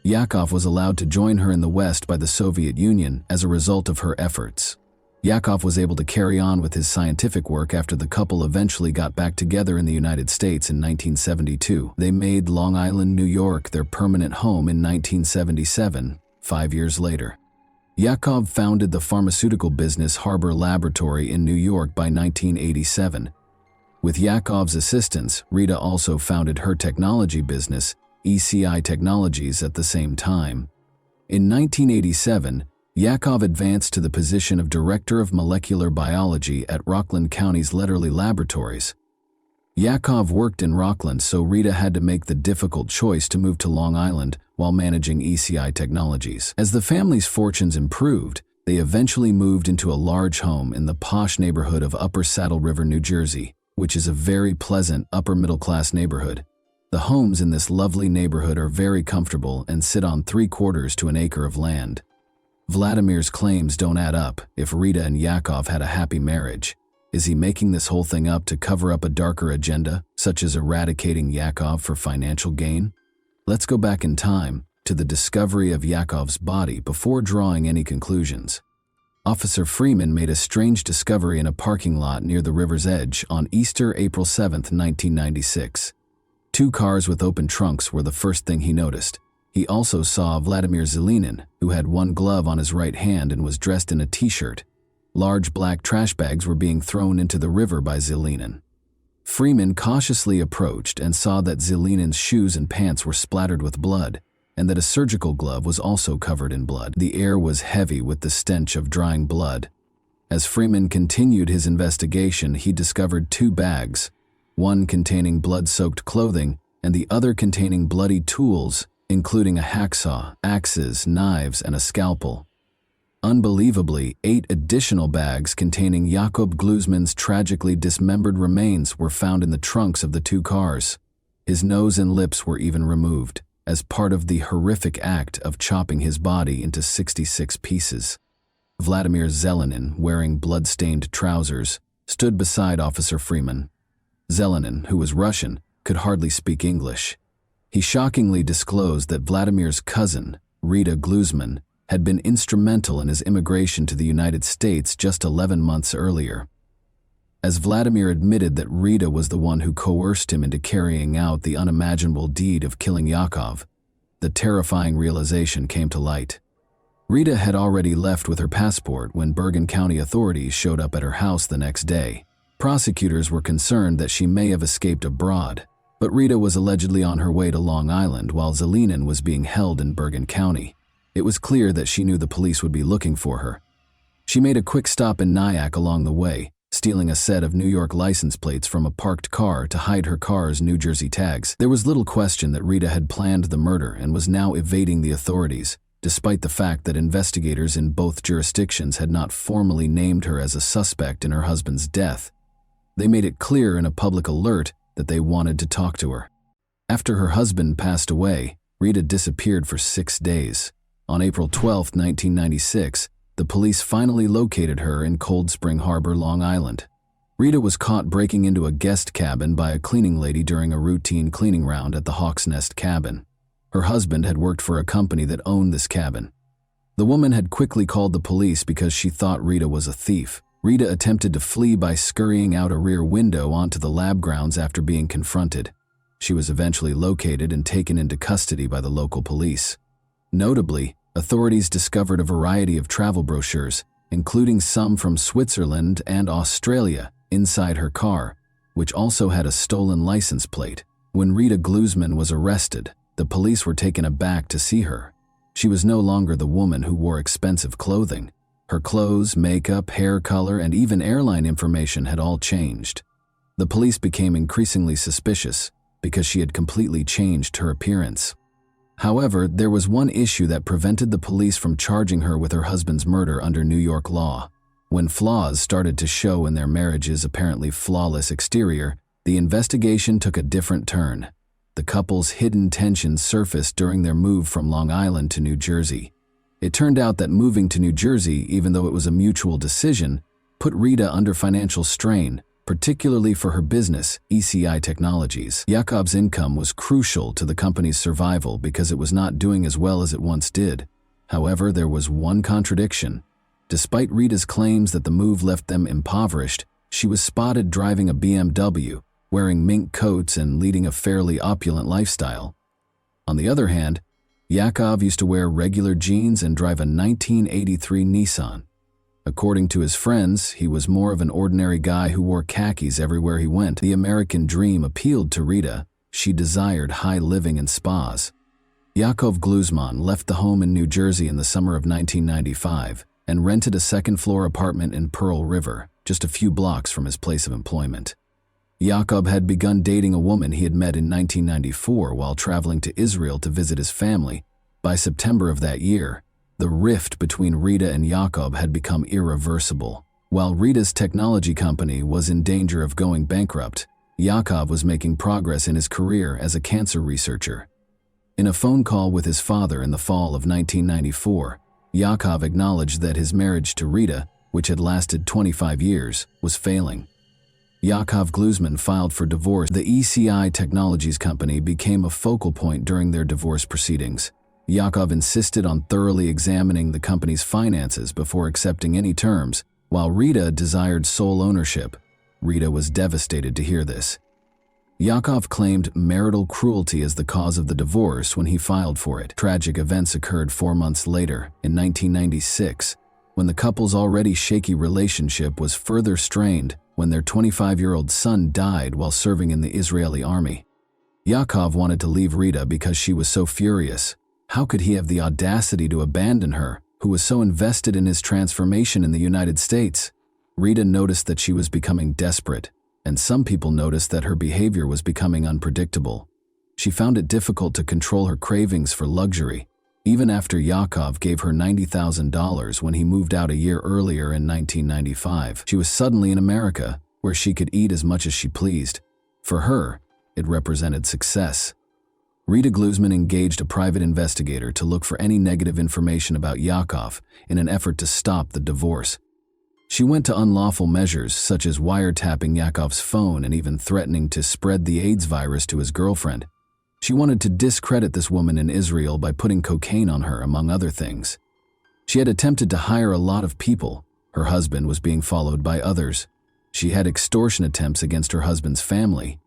Yakov was allowed to join her in the West by the Soviet Union as a result of her efforts. Yakov was able to carry on with his scientific work after the couple eventually got back together in the United States in 1972. They made Long Island, New York their permanent home in 1977, 5 years later. Yakov founded the pharmaceutical business Harbor Laboratory in New York by 1987. With Yakov's assistance, Rita also founded her technology business, ECI Technologies, at the same time. In 1987, Yakov advanced to the position of Director of Molecular Biology at Rockland County's Letterly Laboratories. Yakov worked in Rockland, so Rita had to make the difficult choice to move to Long Island while managing ECI Technologies. As the family's fortunes improved, they eventually moved into a large home in the posh neighborhood of Upper Saddle River, New Jersey, which is a very pleasant upper-middle-class neighborhood. The homes in this lovely neighborhood are very comfortable and sit on 3/4 to an acre of land. Vladimir's claims don't add up. If Rita and Yakov had a happy marriage, is he making this whole thing up to cover up a darker agenda, such as eradicating Yakov for financial gain? Let's go back in time to the discovery of Yakov's body before drawing any conclusions. Officer Freeman made a strange discovery in a parking lot near the river's edge on Easter, April 7, 1996. 2 cars with open trunks were the first thing he noticed. He also saw Vladimir Zelinin, who had one glove on his right hand and was dressed in a t-shirt. Large black trash bags were being thrown into the river by Zelinin. Freeman cautiously approached and saw that Zelinin's shoes and pants were splattered with blood, and that a surgical glove was also covered in blood. The air was heavy with the stench of drying blood. As Freeman continued his investigation, he discovered 2 bags, one containing blood-soaked clothing and the other containing bloody tools, including a hacksaw, axes, knives, and a scalpel. Unbelievably, 8 additional bags containing Jakob Glusman's tragically dismembered remains were found in the trunks of the 2 cars. His nose and lips were even removed, as part of the horrific act of chopping his body into 66 pieces. Vladimir Zelinin, wearing blood-stained trousers, stood beside Officer Freeman. Zelinin, who was Russian, could hardly speak English. He shockingly disclosed that Vladimir's cousin, Rita Glusman, had been instrumental in his immigration to the United States just 11 months earlier. As Vladimir admitted that Rita was the one who coerced him into carrying out the unimaginable deed of killing Yakov, the terrifying realization came to light. Rita had already left with her passport when Bergen County authorities showed up at her house the next day. Prosecutors were concerned that she may have escaped abroad, but Rita was allegedly on her way to Long Island while Zelinin was being held in Bergen County. It was clear that she knew the police would be looking for her. She made a quick stop in Nyack along the way, stealing a set of New York license plates from a parked car to hide her car's New Jersey tags. There was little question that Rita had planned the murder and was now evading the authorities, despite the fact that investigators in both jurisdictions had not formally named her as a suspect in her husband's death. They made it clear in a public alert that they wanted to talk to her. After her husband passed away, Rita disappeared for 6 days. On April 12, 1996, the police finally located her in Cold Spring Harbor, Long Island. Rita was caught breaking into a guest cabin by a cleaning lady during a routine cleaning round at the Hawk's Nest cabin. Her husband had worked for a company that owned this cabin. The woman had quickly called the police because she thought Rita was a thief. Rita attempted to flee by scurrying out a rear window onto the lab grounds after being confronted. She was eventually located and taken into custody by the local police. Notably, authorities discovered a variety of travel brochures, including some from Switzerland and Australia, inside her car, which also had a stolen license plate. When Rita Glusman was arrested, the police were taken aback to see her. She was no longer the woman who wore expensive clothing. Her clothes, makeup, hair color, and even airline information had all changed. The police became increasingly suspicious because she had completely changed her appearance. However, there was one issue that prevented the police from charging her with her husband's murder under New York law. When flaws started to show in their marriage's apparently flawless exterior, the investigation took a different turn. The couple's hidden tensions surfaced during their move from Long Island to New Jersey. It turned out that moving to New Jersey, even though it was a mutual decision, put Rita under financial strain, particularly for her business, ECI Technologies. Yaakov's income was crucial to the company's survival because it was not doing as well as it once did. However, there was one contradiction. Despite Rita's claims that the move left them impoverished, she was spotted driving a BMW, wearing mink coats and leading a fairly opulent lifestyle. On the other hand, Yaakov used to wear regular jeans and drive a 1983 Nissan. According to his friends, he was more of an ordinary guy who wore khakis everywhere he went. The American dream appealed to Rita. She desired high living and spas. Yaakov Gluzman left the home in New Jersey in the summer of 1995 and rented a second-floor apartment in Pearl River, just a few blocks from his place of employment. Yaakov had begun dating a woman he had met in 1994 while traveling to Israel to visit his family. By September of that year, the rift between Rita and Yaakov had become irreversible. While Rita's technology company was in danger of going bankrupt, Yaakov was making progress in his career as a cancer researcher. In a phone call with his father in the fall of 1994, Yaakov acknowledged that his marriage to Rita, which had lasted 25 years, was failing. Yaakov Gluzman filed for divorce. The ECI Technologies company became a focal point during their divorce proceedings. Yaakov insisted on thoroughly examining the company's finances before accepting any terms, while Rita desired sole ownership. Rita was devastated to hear this. Yaakov claimed marital cruelty as the cause of the divorce when he filed for it. Tragic events occurred 4 months later, in 1996, when the couple's already shaky relationship was further strained when their 25-year-old son died while serving in the Israeli army. Yaakov wanted to leave Rita because she was so furious. How could he have the audacity to abandon her, who was so invested in his transformation in the United States? Rita noticed that she was becoming desperate, and some people noticed that her behavior was becoming unpredictable. She found it difficult to control her cravings for luxury, even after Yaakov gave her $90,000 when he moved out a year earlier in 1995. She was suddenly in America, where she could eat as much as she pleased. For her, it represented success. Rita Gluzman engaged a private investigator to look for any negative information about Yaakov in an effort to stop the divorce. She went to unlawful measures such as wiretapping Yaakov's phone and even threatening to spread the AIDS virus to his girlfriend. She wanted to discredit this woman in Israel by putting cocaine on her, among other things. She had attempted to hire a lot of people. Her husband was being followed by others. She had extortion attempts against her husband's family.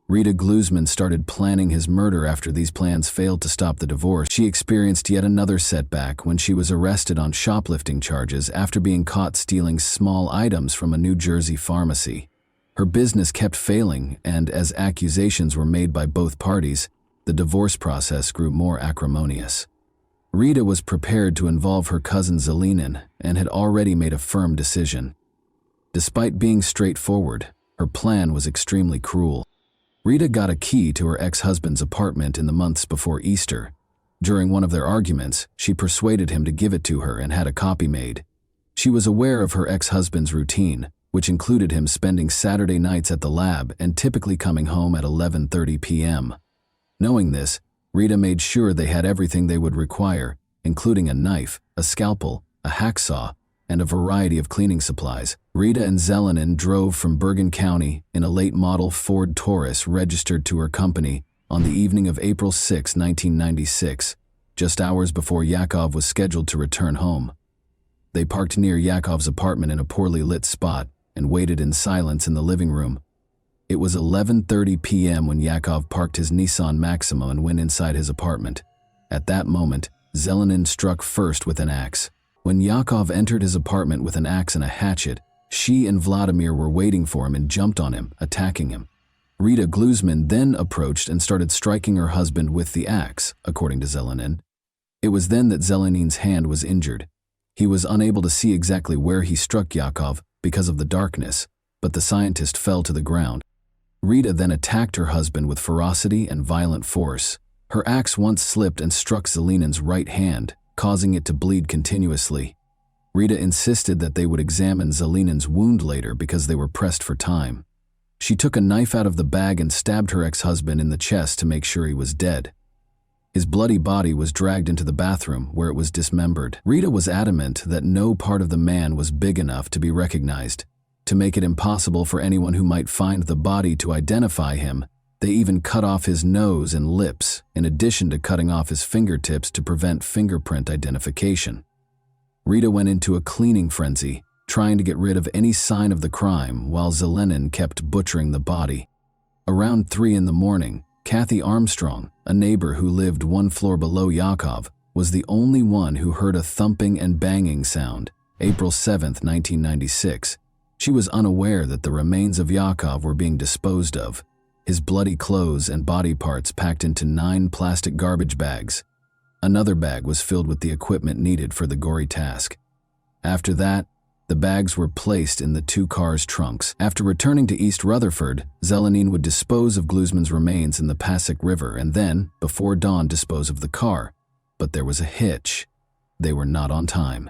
Rita Gluzman started planning his murder after these plans failed to stop the divorce. She experienced yet another setback when she was arrested on shoplifting charges after being caught stealing small items from a New Jersey pharmacy. Her business kept failing, and as accusations were made by both parties, the divorce process grew more acrimonious. Rita was prepared to involve her cousin Zelinin and had already made a firm decision. Despite being straightforward, her plan was extremely cruel. Rita got a key to her ex-husband's apartment in the months before Easter. During one of their arguments, she persuaded him to give it to her and had a copy made. She was aware of her ex-husband's routine, which included him spending Saturday nights at the lab and typically coming home at 11:30 p.m. Knowing this, Rita made sure they had everything they would require, including a knife, a scalpel, a hacksaw, and a variety of cleaning supplies. Rita and Zelinin drove from Bergen County in a late-model Ford Taurus registered to her company on the evening of April 6, 1996, just hours before Yaakov was scheduled to return home. They parked near Yaakov's apartment in a poorly lit spot and waited in silence in the living room. It was 11:30 p.m. when Yaakov parked his Nissan Maxima and went inside his apartment. At that moment, Zelinin struck first with an axe. When Yaakov entered his apartment with an axe and a hatchet, she and Vladimir were waiting for him and jumped on him, attacking him. Rita Gluzman then approached and started striking her husband with the axe, according to Zelinin. It was then that Zelinin's hand was injured. He was unable to see exactly where he struck Yaakov because of the darkness, but the scientist fell to the ground. Rita then attacked her husband with ferocity and violent force. Her axe once slipped and struck Zelinin's right hand, causing it to bleed continuously. Rita insisted that they would examine Zelinin's wound later because they were pressed for time. She took a knife out of the bag and stabbed her ex-husband in the chest to make sure he was dead. His bloody body was dragged into the bathroom, where it was dismembered. Rita was adamant that no part of the man was big enough to be recognized. To make it impossible for anyone who might find the body to identify him, they even cut off his nose and lips, in addition to cutting off his fingertips to prevent fingerprint identification. Rita went into a cleaning frenzy, trying to get rid of any sign of the crime while Zelenin kept butchering the body. Around 3 in the morning, Kathy Armstrong, a neighbor who lived 1 floor below Yakov, was the only one who heard a thumping and banging sound. April 7, 1996. She was unaware that the remains of Yakov were being disposed of, his bloody clothes and body parts packed into 9 plastic garbage bags. Another bag was filled with the equipment needed for the gory task. After that, the bags were placed in the 2 cars' trunks. After returning to East Rutherford, Zelenin would dispose of Gluzman's remains in the Passaic River and then, before dawn, dispose of the car. But there was a hitch. They were not on time.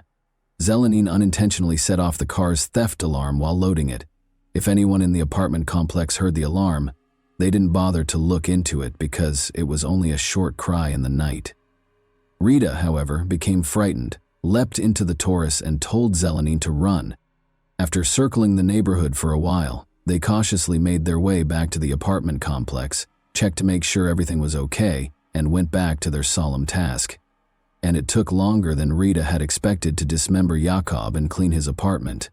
Zelenin unintentionally set off the car's theft alarm while loading it. If anyone in the apartment complex heard the alarm, they didn't bother to look into it because it was only a short cry in the night. Rita, however, became frightened, leapt into the Taurus and told Zelenin to run. After circling the neighborhood for a while, they cautiously made their way back to the apartment complex, checked to make sure everything was okay, and went back to their solemn task. And it took longer than Rita had expected to dismember Yakov and clean his apartment.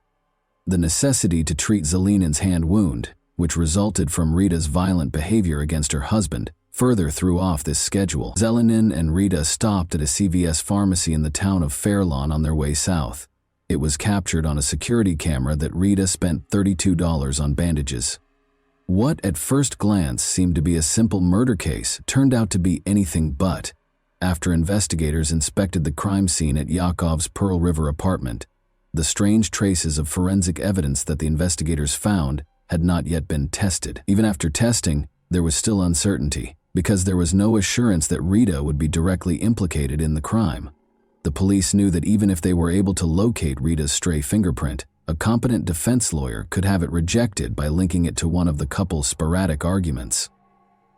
The necessity to treat Zelenin's hand wound, which resulted from Rita's violent behavior against her husband, further threw off this schedule. Zelenin and Rita stopped at a CVS pharmacy in the town of Fairlawn on their way south. It was captured on a security camera that Rita spent $32 on bandages. What at first glance seemed to be a simple murder case turned out to be anything but. After investigators inspected the crime scene at Yakov's Pearl River apartment, the strange traces of forensic evidence that the investigators found had not yet been tested. Even after testing, there was still uncertainty, because there was no assurance that Rita would be directly implicated in the crime. The police knew that even if they were able to locate Rita's stray fingerprint, a competent defense lawyer could have it rejected by linking it to one of the couple's sporadic arguments.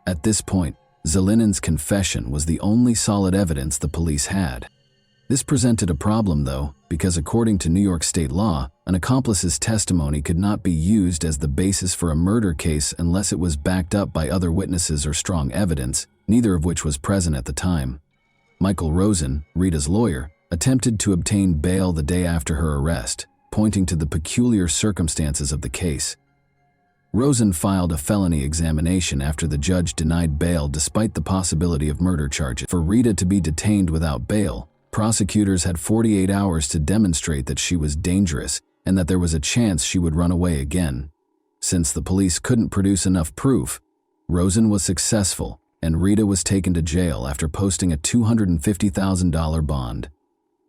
At this point, Zelenin's confession was the only solid evidence the police had. This presented a problem, though, because according to New York state law, an accomplice's testimony could not be used as the basis for a murder case unless it was backed up by other witnesses or strong evidence, neither of which was present at the time. Michael Rosen, Rita's lawyer, attempted to obtain bail the day after her arrest, pointing to the peculiar circumstances of the case. Rosen filed a felony examination after the judge denied bail despite the possibility of murder charges. For Rita to be detained without bail, prosecutors had 48 hours to demonstrate that she was dangerous and that there was a chance she would run away again. Since the police couldn't produce enough proof, Rosen was successful and Rita was taken to jail after posting a $250,000 bond.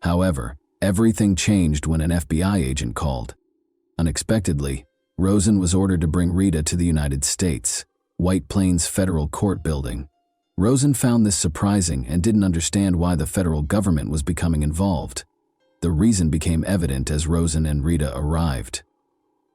However, everything changed when an FBI agent called. Unexpectedly, Rosen was ordered to bring Rita to the United States, White Plains Federal Court Building. Rosen found this surprising and didn't understand why the federal government was becoming involved. The reason became evident as Rosen and Rita arrived.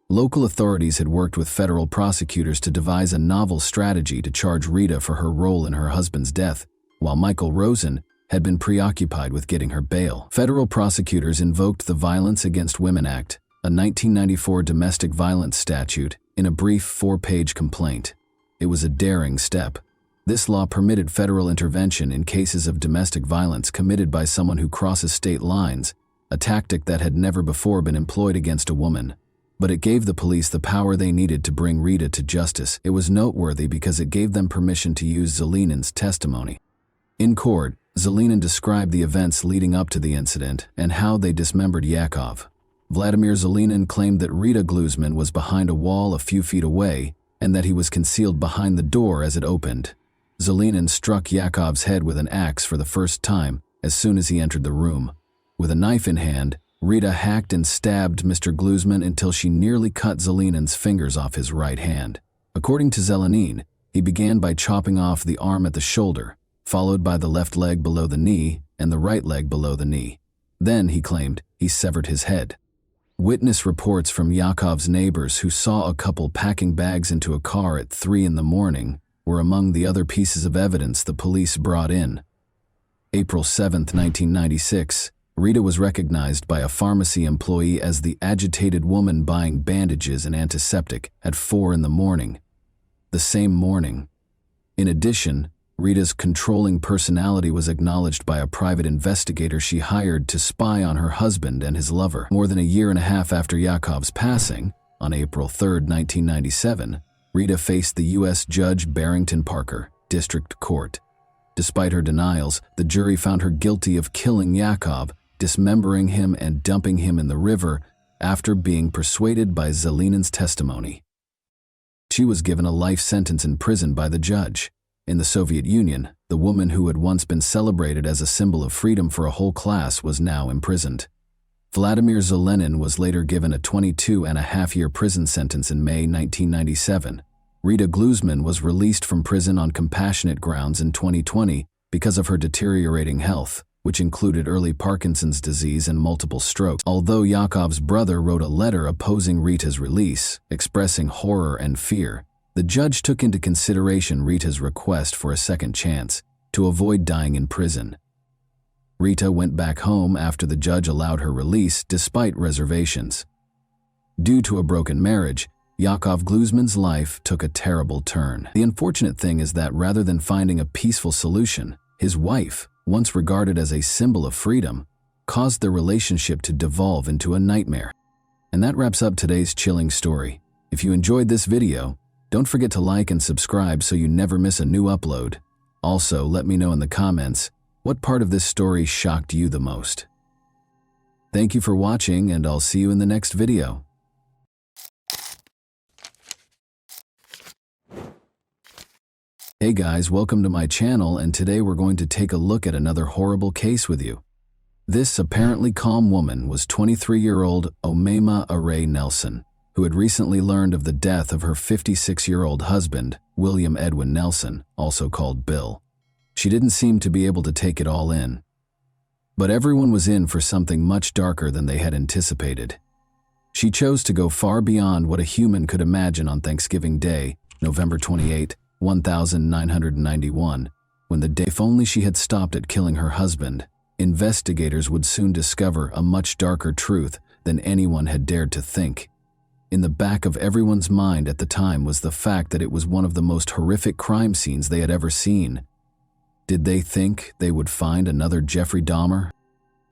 Local authorities had worked with federal prosecutors to devise a novel strategy to charge Rita for her role in her husband's death, while Michael Rosen had been preoccupied with getting her bail. Federal prosecutors invoked the Violence Against Women Act, a 1994 domestic violence statute, in a brief 4-page complaint. It was a daring step. This law permitted federal intervention in cases of domestic violence committed by someone who crosses state lines, a tactic that had never before been employed against a woman. But it gave the police the power they needed to bring Rita to justice. It was noteworthy because it gave them permission to use Zelenin's testimony. In court, Zelenin described the events leading up to the incident and how they dismembered Yakov. Vladimir Zelenin claimed that Rita Gluzman was behind a wall a few feet away and that he was concealed behind the door as it opened. Zelenin struck Yakov's head with an axe for the first time as soon as he entered the room. With a knife in hand, Rita hacked and stabbed Mr. Gluzman until she nearly cut Zelenin's fingers off his right hand. According to Zelenin, he began by chopping off the arm at the shoulder, followed by the left leg below the knee and the right leg below the knee. Then, he claimed, he severed his head. Witness reports from Yakov's neighbors who saw a couple packing bags into a car at 3 in the morning were among the other pieces of evidence the police brought in. April 7, 1996, Rita was recognized by a pharmacy employee as the agitated woman buying bandages and antiseptic at 4 in the morning, the same morning. In addition, Rita's controlling personality was acknowledged by a private investigator she hired to spy on her husband and his lover. More than a year and a half after Yakov's passing, on April 3, 1997, Rita faced the U.S. Judge Barrington Parker, District Court. Despite her denials, the jury found her guilty of killing Yakov, dismembering him and dumping him in the river after being persuaded by Zelinan's testimony. She was given a life sentence in prison by the judge. In the Soviet Union, the woman who had once been celebrated as a symbol of freedom for a whole class was now imprisoned. Vladimir Zelinin was later given a 22-and-a-half-year prison sentence in May 1997. Rita Gluzman was released from prison on compassionate grounds in 2020 because of her deteriorating health, which included early Parkinson's disease and multiple strokes. Although Yakov's brother wrote a letter opposing Rita's release, expressing horror and fear, the judge took into consideration Rita's request for a second chance to avoid dying in prison. Rita went back home after the judge allowed her release despite reservations. Due to a broken marriage, Yakov Gluzman's life took a terrible turn. The unfortunate thing is that rather than finding a peaceful solution, his wife, once regarded as a symbol of freedom, caused their relationship to devolve into a nightmare. And that wraps up today's chilling story. If you enjoyed this video, don't forget to like and subscribe so you never miss a new upload. Also, let me know in the comments what part of this story shocked you the most. Thank you for watching, and I'll see you in the next video. Hey guys, welcome to my channel, and today we're going to take a look at another horrible case with you. This apparently calm woman was 23-year-old Omaima Aray Nelson, who had recently learned of the death of her 56-year-old husband, William Edwin Nelson, also called Bill. She didn't seem to be able to take it all in. But everyone was in for something much darker than they had anticipated. She chose to go far beyond what a human could imagine on Thanksgiving Day, November 28, 1991, when the day, if only she had stopped at killing her husband, investigators would soon discover a much darker truth than anyone had dared to think. In the back of everyone's mind at the time was the fact that it was one of the most horrific crime scenes they had ever seen. Did they think they would find another Jeffrey Dahmer?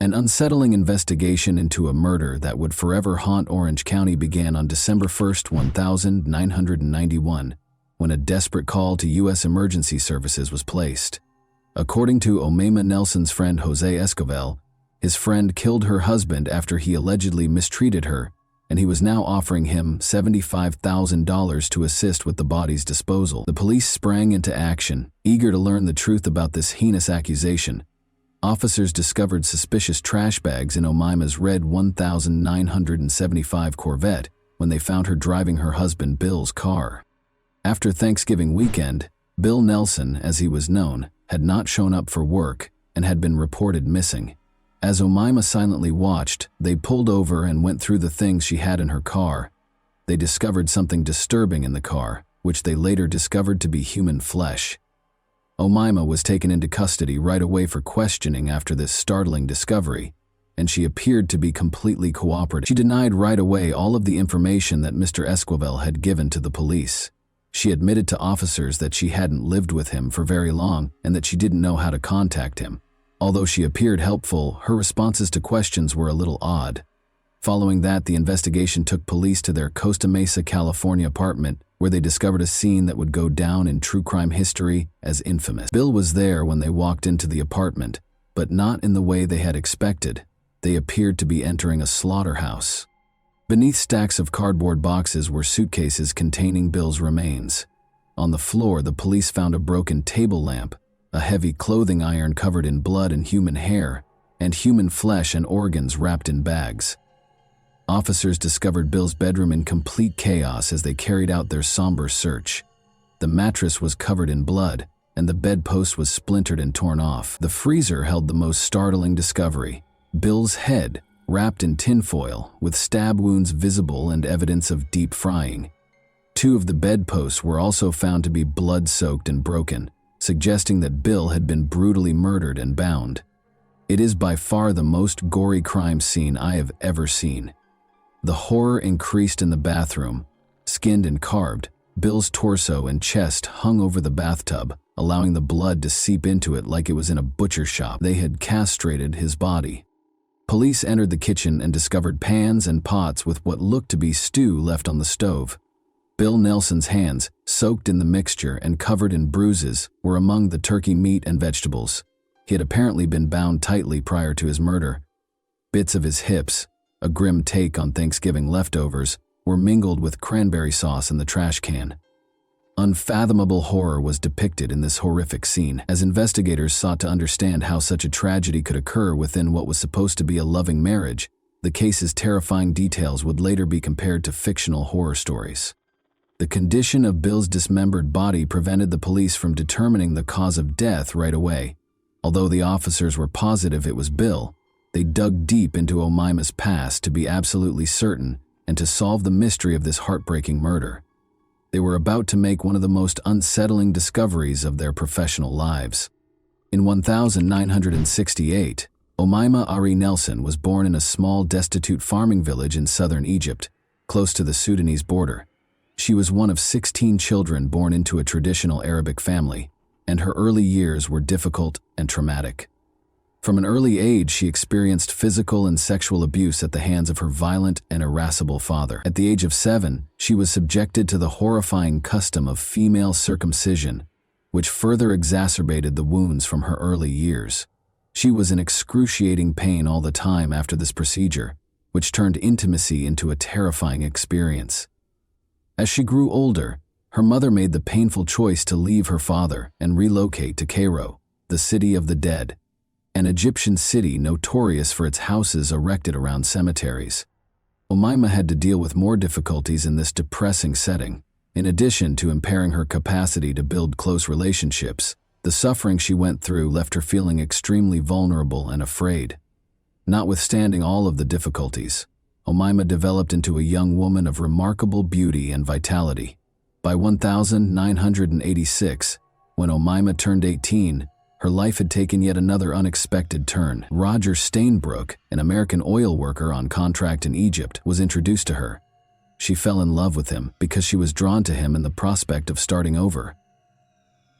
An unsettling investigation into a murder that would forever haunt Orange County began on December 1, 1991, when a desperate call to U.S. emergency services was placed. According to Omaima Nelson's friend Jose Escovel, his friend killed her husband after he allegedly mistreated her, and he was now offering him $75,000 to assist with the body's disposal. The police sprang into action, eager to learn the truth about this heinous accusation. Officers discovered suspicious trash bags in Omaima's red 1975 Corvette when they found her driving her husband Bill's car. After Thanksgiving weekend, Bill Nelson, as he was known, had not shown up for work and had been reported missing. As Omaima silently watched, they pulled over and went through the things she had in her car. They discovered something disturbing in the car, which they later discovered to be human flesh. Omaima was taken into custody right away for questioning after this startling discovery, and she appeared to be completely cooperative. She denied right away all of the information that Mr. Esquivel had given to the police. She admitted to officers that she hadn't lived with him for very long and that she didn't know how to contact him. Although she appeared helpful, her responses to questions were a little odd. Following that, the investigation took police to their Costa Mesa, California apartment, where they discovered a scene that would go down in true crime history as infamous. Bill was there when they walked into the apartment, but not in the way they had expected. They appeared to be entering a slaughterhouse. Beneath stacks of cardboard boxes were suitcases containing Bill's remains. On the floor, the police found a broken table lamp, a heavy clothing iron covered in blood and human hair, and human flesh and organs wrapped in bags. Officers discovered Bill's bedroom in complete chaos as they carried out their somber search. The mattress was covered in blood, and the bedpost was splintered and torn off. The freezer held the most startling discovery: Bill's head, wrapped in tinfoil, with stab wounds visible and evidence of deep frying. 2 of the bedposts were also found to be blood-soaked and broken, suggesting that Bill had been brutally murdered and bound. It is by far the most gory crime scene I have ever seen. The horror increased in the bathroom. Skinned and carved, Bill's torso and chest hung over the bathtub, allowing the blood to seep into it like it was in a butcher shop. They had castrated his body. Police entered the kitchen and discovered pans and pots with what looked to be stew left on the stove. Bill Nelson's hands, soaked in the mixture and covered in bruises, were among the turkey meat and vegetables. He had apparently been bound tightly prior to his murder. Bits of his hips, a grim take on Thanksgiving leftovers, were mingled with cranberry sauce in the trash can. Unfathomable horror was depicted in this horrific scene as investigators sought to understand how such a tragedy could occur within what was supposed to be a loving marriage. The case's terrifying details would later be compared to fictional horror stories. The condition of Bill's dismembered body prevented the police from determining the cause of death right away. Although the officers were positive it was Bill, they dug deep into Omaima's past to be absolutely certain and to solve the mystery of this heartbreaking murder. They were about to make one of the most unsettling discoveries of their professional lives. In 1968, Omaima Ari Nelson was born in a small, destitute farming village in southern Egypt, close to the Sudanese border. She was one of 16 children born into a traditional Arabic family, and her early years were difficult and traumatic. From an early age, she experienced physical and sexual abuse at the hands of her violent and irascible father. At the age of 7, she was subjected to the horrifying custom of female circumcision, which further exacerbated the wounds from her early years. She was in excruciating pain all the time after this procedure, which turned intimacy into a terrifying experience. As she grew older, her mother made the painful choice to leave her father and relocate to Cairo, the city of the dead, an Egyptian city notorious for its houses erected around cemeteries. Omaima had to deal with more difficulties in this depressing setting. In addition to impairing her capacity to build close relationships, the suffering she went through left her feeling extremely vulnerable and afraid. Notwithstanding all of the difficulties, Omaima developed into a young woman of remarkable beauty and vitality. By 1986, when Omaima turned 18, her life had taken yet another unexpected turn. Roger Stainbrook, an American oil worker on contract in Egypt, was introduced to her. She fell in love with him because she was drawn to him in the prospect of starting over.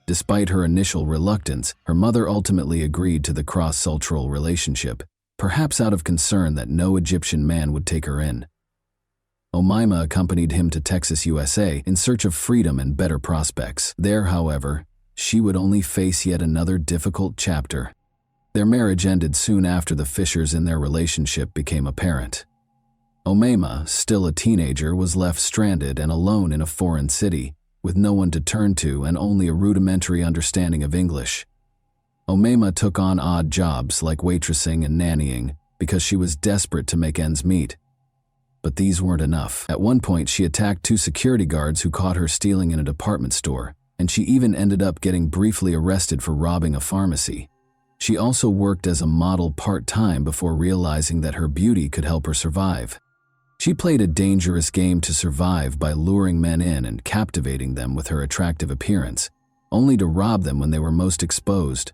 Despite her initial reluctance, her mother ultimately agreed to the cross-cultural relationship, perhaps out of concern that no Egyptian man would take her in. Omaima accompanied him to Texas, USA, in search of freedom and better prospects. There, however, she would only face yet another difficult chapter. Their marriage ended soon after the fissures in their relationship became apparent. Omaima, still a teenager, was left stranded and alone in a foreign city, with no one to turn to and only a rudimentary understanding of English. Omaima took on odd jobs like waitressing and nannying because she was desperate to make ends meet. But these weren't enough. At one point, she attacked 2 security guards who caught her stealing in a department store, and she even ended up getting briefly arrested for robbing a pharmacy. She also worked as a model part-time before realizing that her beauty could help her survive. She played a dangerous game to survive by luring men in and captivating them with her attractive appearance, only to rob them when they were most exposed.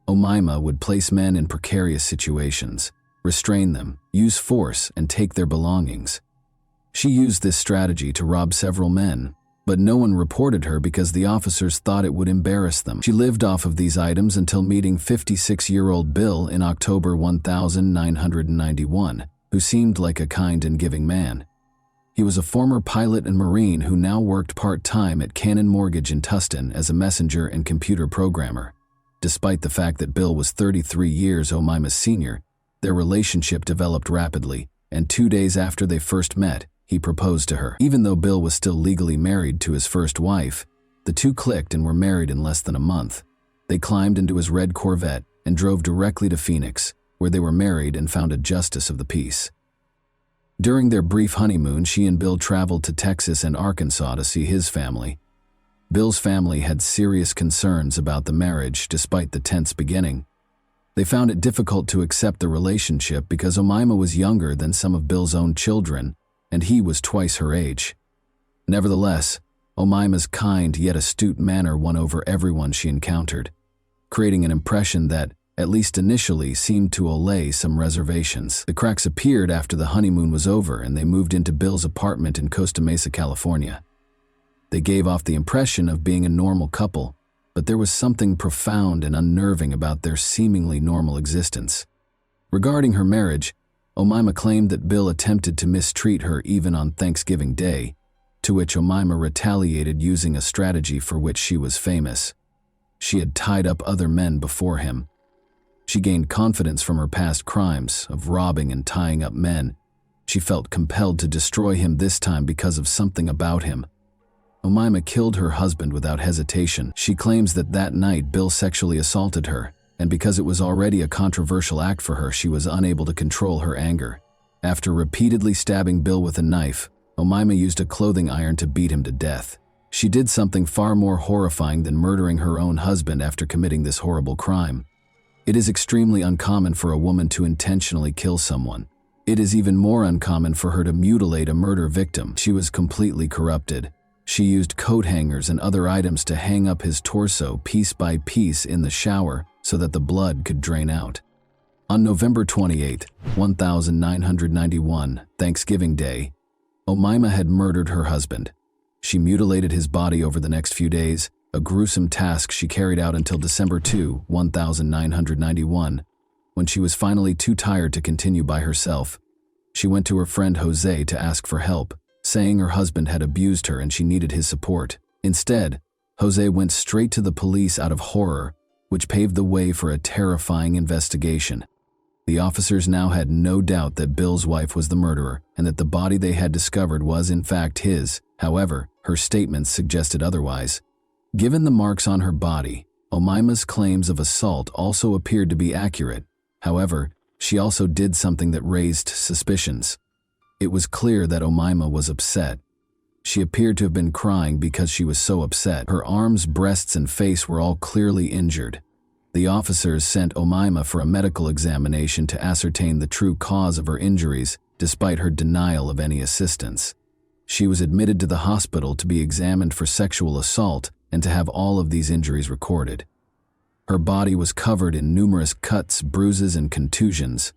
Omaima would place men in precarious situations, restrain them, use force, and take their belongings. She used this strategy to rob several men, but no one reported her because the officers thought it would embarrass them. She lived off of these items until meeting 56-year-old Bill in October 1991, who seemed like a kind and giving man. He was a former pilot and Marine who now worked part-time at Cannon Mortgage in Tustin as a messenger and computer programmer. Despite the fact that Bill was 33 years Omaima's senior, their relationship developed rapidly, and 2 days after they first met, he proposed to her. Even though Bill was still legally married to his first wife, the two clicked and were married in less than a month. They climbed into his red Corvette and drove directly to Phoenix, where they were married and found a justice of the peace. During their brief honeymoon, she and Bill traveled to Texas and Arkansas to see his family. Bill's family had serious concerns about the marriage despite the tense beginning. They found it difficult to accept the relationship because Omaima was younger than some of Bill's own children, and he was twice her age. Nevertheless, Omaima's kind yet astute manner won over everyone she encountered, creating an impression that, at least initially, seemed to allay some reservations. The cracks appeared after the honeymoon was over and they moved into Bill's apartment in Costa Mesa, California. They gave off the impression of being a normal couple, but there was something profound and unnerving about their seemingly normal existence. Regarding her marriage, Omaima claimed that Bill attempted to mistreat her even on Thanksgiving Day, to which Omaima retaliated using a strategy for which she was famous. She had tied up other men before him. She gained confidence from her past crimes of robbing and tying up men. She felt compelled to destroy him this time because of something about him. Omaima killed her husband without hesitation. She claims that that night Bill sexually assaulted her, and because it was already a controversial act for her, she was unable to control her anger. After repeatedly stabbing Bill with a knife, Omaima used a clothing iron to beat him to death. She did something far more horrifying than murdering her own husband after committing this horrible crime. It is extremely uncommon for a woman to intentionally kill someone. It is even more uncommon for her to mutilate a murder victim. She was completely corrupted. She used coat hangers and other items to hang up his torso piece by piece in the shower so that the blood could drain out. On November 28, 1991, Thanksgiving Day, Omaima had murdered her husband. She mutilated his body over the next few days, a gruesome task she carried out until December 2, 1991, when she was finally too tired to continue by herself. She went to her friend Jose to ask for help, saying her husband had abused her and she needed his support. Instead, Jose went straight to the police out of horror, which paved the way for a terrifying investigation. The officers now had no doubt that Bill's wife was the murderer and that the body they had discovered was in fact his. However, her statements suggested otherwise. Given the marks on her body, Omaima's claims of assault also appeared to be accurate. However, she also did something that raised suspicions. It was clear that Omaima was upset. She appeared to have been crying because she was so upset. Her arms, breasts, and face were all clearly injured. The officers sent Omaima for a medical examination to ascertain the true cause of her injuries, despite her denial of any assistance. She was admitted to the hospital to be examined for sexual assault and to have all of these injuries recorded. Her body was covered in numerous cuts, bruises, and contusions.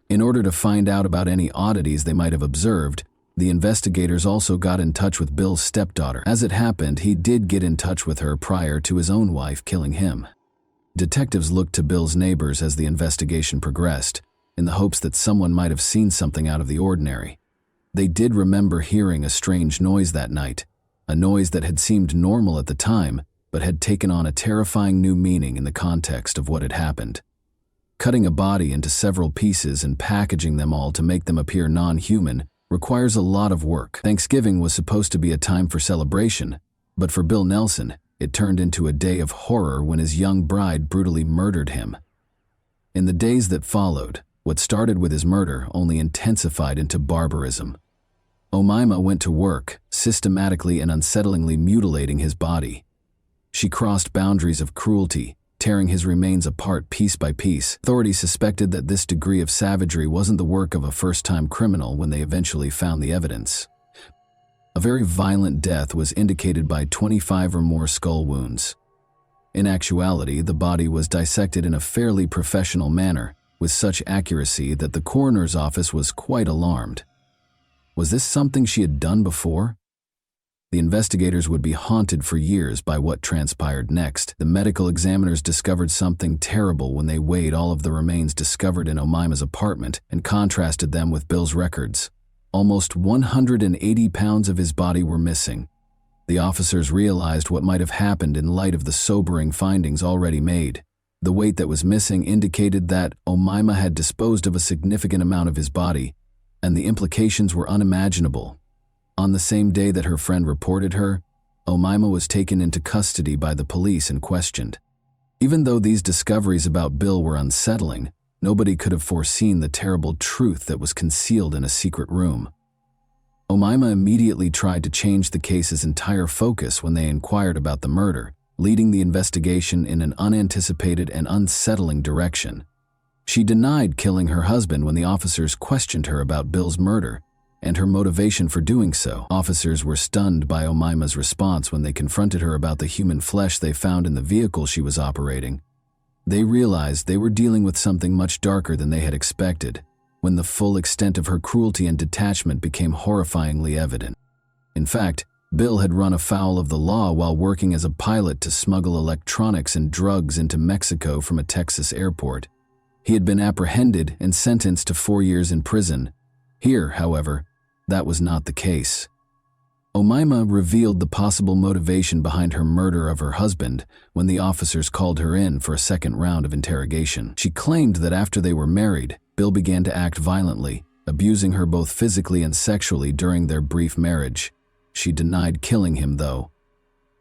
In order to find out about any oddities they might have observed, the investigators also got in touch with Bill's stepdaughter. As it happened, he did get in touch with her prior to his own wife killing him. Detectives looked to Bill's neighbors as the investigation progressed, in the hopes that someone might have seen something out of the ordinary. They did remember hearing a strange noise that night, a noise that had seemed normal at the time, but had taken on a terrifying new meaning in the context of what had happened. Cutting a body into several pieces and packaging them all to make them appear non-human requires a lot of work. Thanksgiving was supposed to be a time for celebration, but for Bill Nelson, it turned into a day of horror when his young bride brutally murdered him. In the days that followed, what started with his murder only intensified into barbarism. Omaima went to work, systematically and unsettlingly mutilating his body. She crossed boundaries of cruelty, tearing his remains apart piece by piece. Authorities suspected that this degree of savagery wasn't the work of a first-time criminal when they eventually found the evidence. A very violent death was indicated by 25 or more skull wounds. In actuality, the body was dissected in a fairly professional manner, with such accuracy that the coroner's office was quite alarmed. Was this something she had done before? The investigators would be haunted for years by what transpired next. The medical examiners discovered something terrible when they weighed all of the remains discovered in Omaima's apartment and contrasted them with Bill's records. Almost 180 pounds of his body were missing. The officers realized what might have happened in light of the sobering findings already made. The weight that was missing indicated that Omaima had disposed of a significant amount of his body, and the implications were unimaginable. On the same day that her friend reported her, Omaima was taken into custody by the police and questioned. Even though these discoveries about Bill were unsettling, nobody could have foreseen the terrible truth that was concealed in a secret room. Omaima immediately tried to change the case's entire focus when they inquired about the murder, leading the investigation in an unanticipated and unsettling direction. She denied killing her husband when the officers questioned her about Bill's murder and her motivation for doing so. Officers were stunned by Omaima's response when they confronted her about the human flesh they found in the vehicle she was operating. They realized they were dealing with something much darker than they had expected, when the full extent of her cruelty and detachment became horrifyingly evident. In fact, Bill had run afoul of the law while working as a pilot to smuggle electronics and drugs into Mexico from a Texas airport. He had been apprehended and sentenced to 4 years in prison. Here, however, that was not the case. Omaima revealed the possible motivation behind her murder of her husband when the officers called her in for a second round of interrogation. She claimed that after they were married, Bill began to act violently, abusing her both physically and sexually during their brief marriage. She denied killing him, though.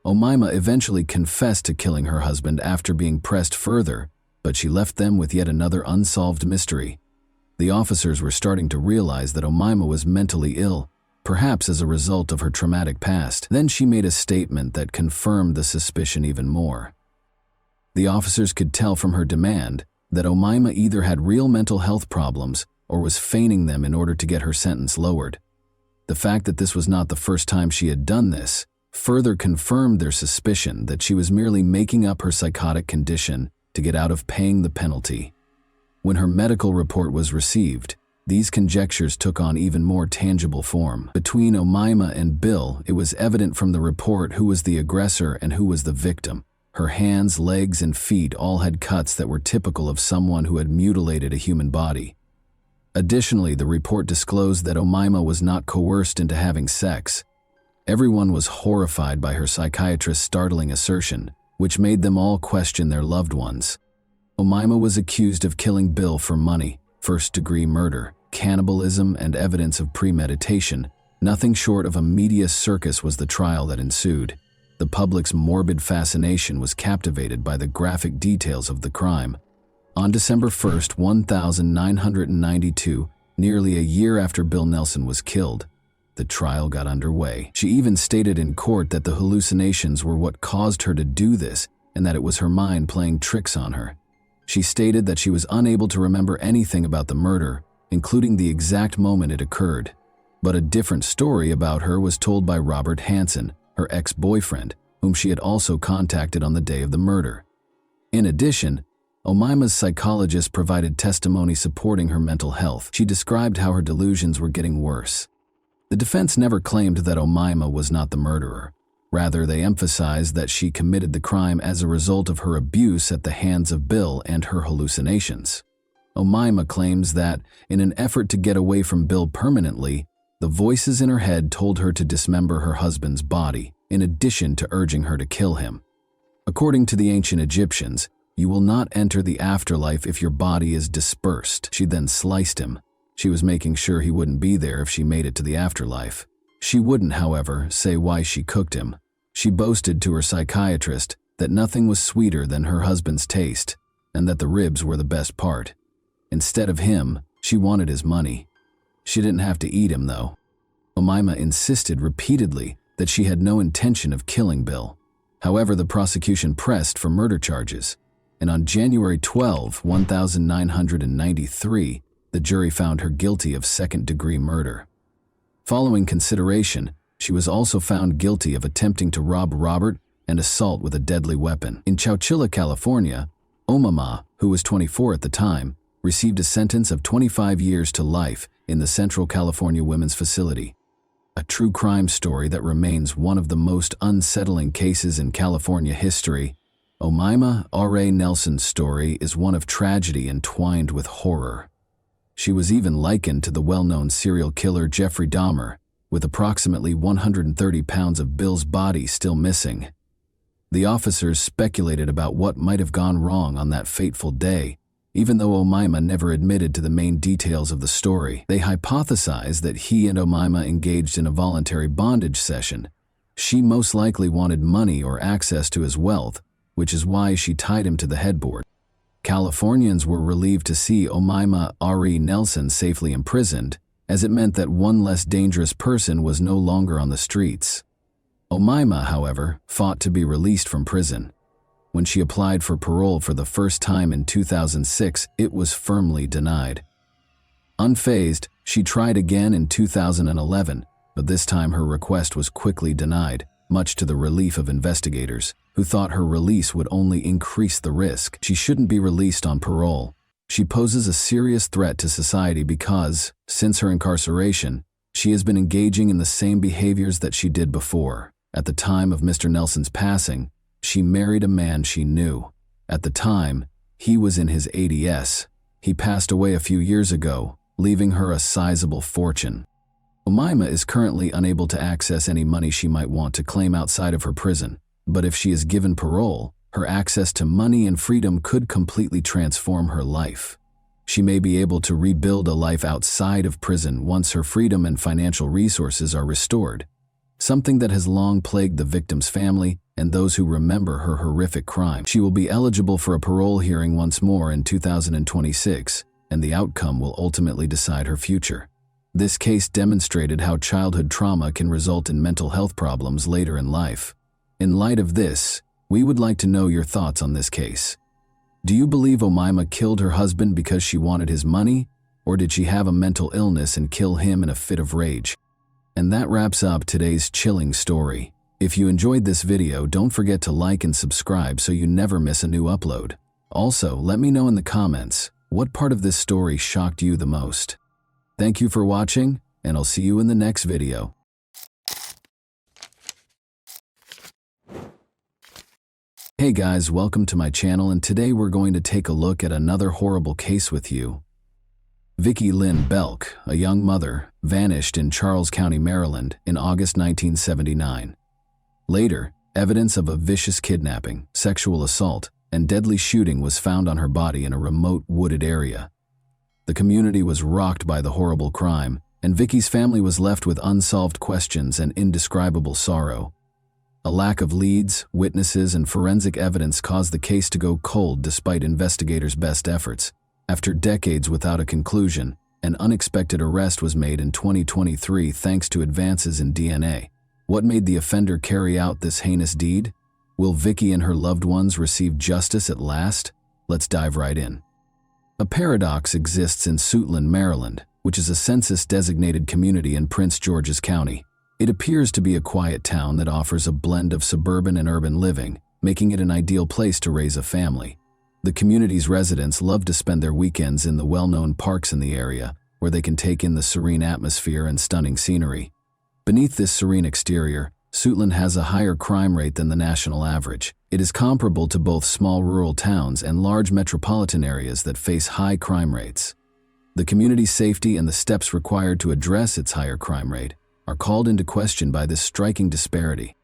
Omaima eventually confessed to killing her husband after being pressed further, but she left them with yet another unsolved mystery. The officers were starting to realize that Omaima was mentally ill, perhaps as a result of her traumatic past. Then she made a statement that confirmed the suspicion even more. The officers could tell from her demand that Omaima either had real mental health problems or was feigning them in order to get her sentence lowered. The fact that this was not the first time she had done this further confirmed their suspicion that she was merely making up her psychotic condition to get out of paying the penalty. When her medical report was received, these conjectures took on even more tangible form. Between Omaima and Bill, it was evident from the report who was the aggressor and who was the victim. Her hands, legs, and feet all had cuts that were typical of someone who had mutilated a human body. Additionally, the report disclosed that Omaima was not coerced into having sex. Everyone was horrified by her psychiatrist's startling assertion, which made them all question their loved ones. Omaima was accused of killing Bill for money, first-degree murder, cannibalism, and evidence of premeditation. Nothing short of a media circus was the trial that ensued. The public's morbid fascination was captivated by the graphic details of the crime. On December 1st, 1992, nearly a year after Bill Nelson was killed, the trial got underway. She even stated in court that the hallucinations were what caused her to do this and that it was her mind playing tricks on her. She stated that she was unable to remember anything about the murder, including the exact moment it occurred. But a different story about her was told by Robert Hansen, her ex-boyfriend, whom she had also contacted on the day of the murder. In addition, Omaima's psychologist provided testimony supporting her mental health. She described how her delusions were getting worse. The defense never claimed that Omaima was not the murderer. Rather, they emphasized that she committed the crime as a result of her abuse at the hands of Bill and her hallucinations. Omaima claims that, in an effort to get away from Bill permanently, the voices in her head told her to dismember her husband's body, in addition to urging her to kill him. According to the ancient Egyptians, you will not enter the afterlife if your body is dispersed. She then sliced him. She was making sure he wouldn't be there if she made it to the afterlife. She wouldn't, however, say why she cooked him. She boasted to her psychiatrist that nothing was sweeter than her husband's taste, and that the ribs were the best part. Instead of him, she wanted his money. She didn't have to eat him, though. Omaima insisted repeatedly that she had no intention of killing Bill. However, the prosecution pressed for murder charges, and on January 12, 1993, the jury found her guilty of second-degree murder. Following consideration, she was also found guilty of attempting to rob Robert and assault with a deadly weapon. In Chowchilla, California, Omaima, who was 24 at the time, received a sentence of 25 years to life in the Central California Women's Facility. A true crime story that remains one of the most unsettling cases in California history, Omaima R.A. Nelson's story is one of tragedy entwined with horror. She was even likened to the well-known serial killer Jeffrey Dahmer, with approximately 130 pounds of Bill's body still missing. The officers speculated about what might have gone wrong on that fateful day, even though Omaima never admitted to the main details of the story. They hypothesized that he and Omaima engaged in a voluntary bondage session. She most likely wanted money or access to his wealth, which is why she tied him to the headboard. Californians were relieved to see Omaima R.E. Nelson safely imprisoned, as it meant that one less dangerous person was no longer on the streets. Omaima, however, fought to be released from prison. When she applied for parole for the first time in 2006, it was firmly denied. Unfazed, she tried again in 2011, but this time her request was quickly denied, much to the relief of investigators, who thought her release would only increase the risk. She shouldn't be released on parole. She poses a serious threat to society because, since her incarceration, she has been engaging in the same behaviors that she did before. At the time of Mr. Nelson's passing, she married a man she knew. At the time, he was in his 80s. He passed away a few years ago, leaving her a sizable fortune. Omaima is currently unable to access any money she might want to claim outside of her prison, but if she is given parole, her access to money and freedom could completely transform her life. She may be able to rebuild a life outside of prison once her freedom and financial resources are restored, something that has long plagued the victim's family and those who remember her horrific crime. She will be eligible for a parole hearing once more in 2026, and the outcome will ultimately decide her future. This case demonstrated how childhood trauma can result in mental health problems later in life. In light of this, we would like to know your thoughts on this case. Do you believe Omaima killed her husband because she wanted his money, or did she have a mental illness and kill him in a fit of rage? And that wraps up today's chilling story. If you enjoyed this video, don't forget to like and subscribe so you never miss a new upload. Also, let me know in the comments, what part of this story shocked you the most? Thank you for watching, and I'll see you in the next video. Hey guys, welcome to my channel, and today we're going to take a look at another horrible case with you. Vicki Lynn Belk, a young mother, vanished in Charles County, Maryland in August 1979. Later, evidence of a vicious kidnapping, sexual assault, and deadly shooting was found on her body in a remote wooded area. The community was rocked by the horrible crime, and Vicki's family was left with unsolved questions and indescribable sorrow. A lack of leads, witnesses, and forensic evidence caused the case to go cold despite investigators' best efforts. After decades without a conclusion, an unexpected arrest was made in 2023 thanks to advances in DNA. What made the offender carry out this heinous deed? Will Vicki and her loved ones receive justice at last? Let's dive right in. A paradox exists in Suitland, Maryland, which is a census-designated community in Prince George's County. It appears to be a quiet town that offers a blend of suburban and urban living, making it an ideal place to raise a family. The community's residents love to spend their weekends in the well-known parks in the area, where they can take in the serene atmosphere and stunning scenery. Beneath this serene exterior, Suitland has a higher crime rate than the national average. It is comparable to both small rural towns and large metropolitan areas that face high crime rates. The community's safety and the steps required to address its higher crime rate are called into question by this striking disparity.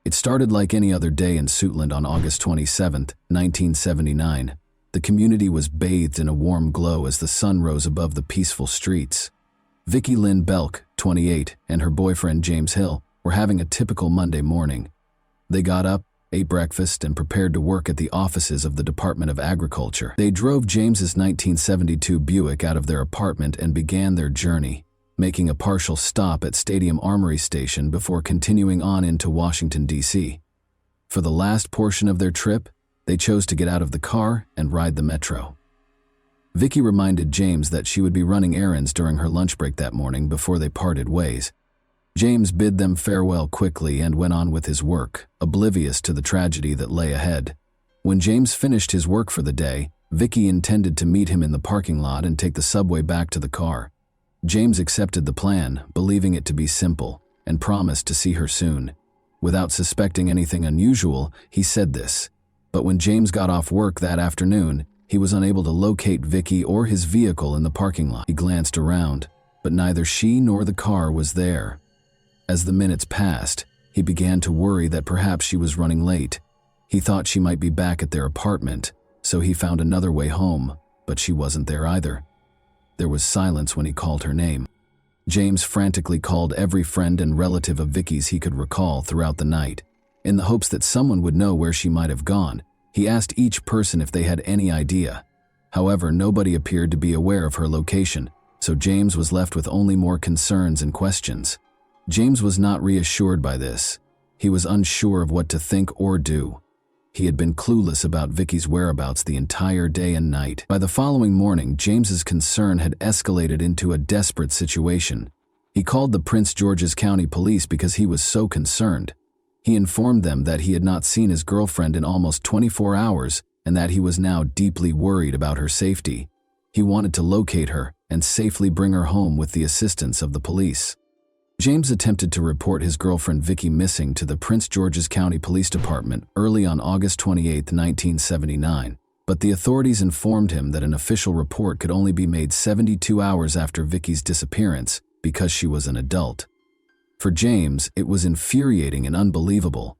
It started like any other day in Suitland on August 27, 1979. The community was bathed in a warm glow as the sun rose above the peaceful streets. Vicki Lynn Belk, 28, and her boyfriend James Hill were having a typical Monday morning. They got up, ate breakfast, and prepared to work at the offices of the Department of Agriculture. They drove James's 1972 Buick out of their apartment and began their journey, making a partial stop at Stadium Armory Station before continuing on into Washington, D.C. For the last portion of their trip, they chose to get out of the car and ride the metro. Vicki reminded James that she would be running errands during her lunch break that morning before they parted ways. James bid them farewell quickly and went on with his work, oblivious to the tragedy that lay ahead. When James finished his work for the day, Vicki intended to meet him in the parking lot and take the subway back to the car. James accepted the plan, believing it to be simple, and promised to see her soon. Without suspecting anything unusual, he said this. But when James got off work that afternoon, he was unable to locate Vicki or his vehicle in the parking lot. He glanced around, but neither she nor the car was there. As the minutes passed, he began to worry that perhaps she was running late. He thought she might be back at their apartment, so he found another way home, but she wasn't there either. There was silence when he called her name. James frantically called every friend and relative of Vicki's he could recall throughout the night. In the hopes that someone would know where she might have gone, he asked each person if they had any idea. However, nobody appeared to be aware of her location, so James was left with only more concerns and questions. James was not reassured by this. He was unsure of what to think or do. He had been clueless about Vicki's whereabouts the entire day and night. By the following morning, James's concern had escalated into a desperate situation. He called the Prince George's County Police because he was so concerned. He informed them that he had not seen his girlfriend in almost 24 hours and that he was now deeply worried about her safety. He wanted to locate her and safely bring her home with the assistance of the police. James attempted to report his girlfriend Vicky missing to the Prince George's County Police Department early on August 28, 1979, but the authorities informed him that an official report could only be made 72 hours after Vicky's disappearance because she was an adult. For James, it was infuriating and unbelievable.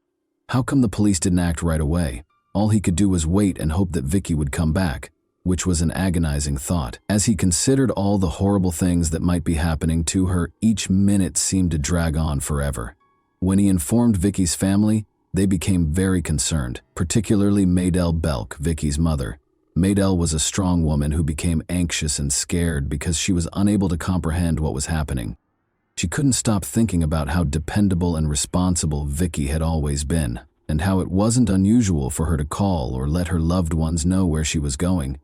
How come the police didn't act right away? All he could do was wait and hope that Vicky would come back, which was an agonizing thought. As he considered all the horrible things that might be happening to her, each minute seemed to drag on forever. When he informed Vicky's family, they became very concerned, particularly Maydell Belk, Vicky's mother. Maydell was a strong woman who became anxious and scared because she was unable to comprehend what was happening. She couldn't stop thinking about how dependable and responsible Vicky had always been, and how it wasn't unusual for her to call or let her loved ones know where she was going.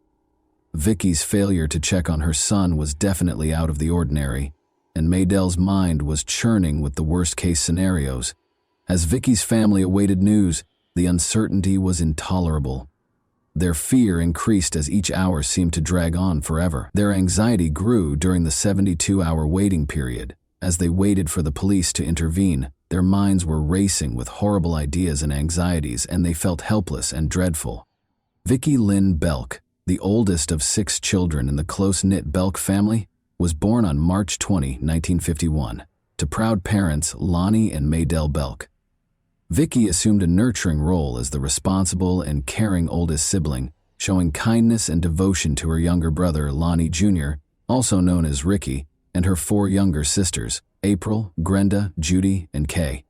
Vicky's failure to check on her son was definitely out of the ordinary, and Maydell's mind was churning with the worst-case scenarios. As Vicky's family awaited news, the uncertainty was intolerable. Their fear increased as each hour seemed to drag on forever. Their anxiety grew during the 72-hour waiting period. As they waited for the police to intervene, their minds were racing with horrible ideas and anxieties, and they felt helpless and dreadful. Vicky Lynn Belk, the oldest of 6 children in the close-knit Belk family, was born on March 20, 1951, to proud parents Lonnie and Maydell Belk. Vicky assumed a nurturing role as the responsible and caring oldest sibling, showing kindness and devotion to her younger brother Lonnie Jr., also known as Ricky, and her 4 younger sisters, April, Grenda, Judy, and Kay.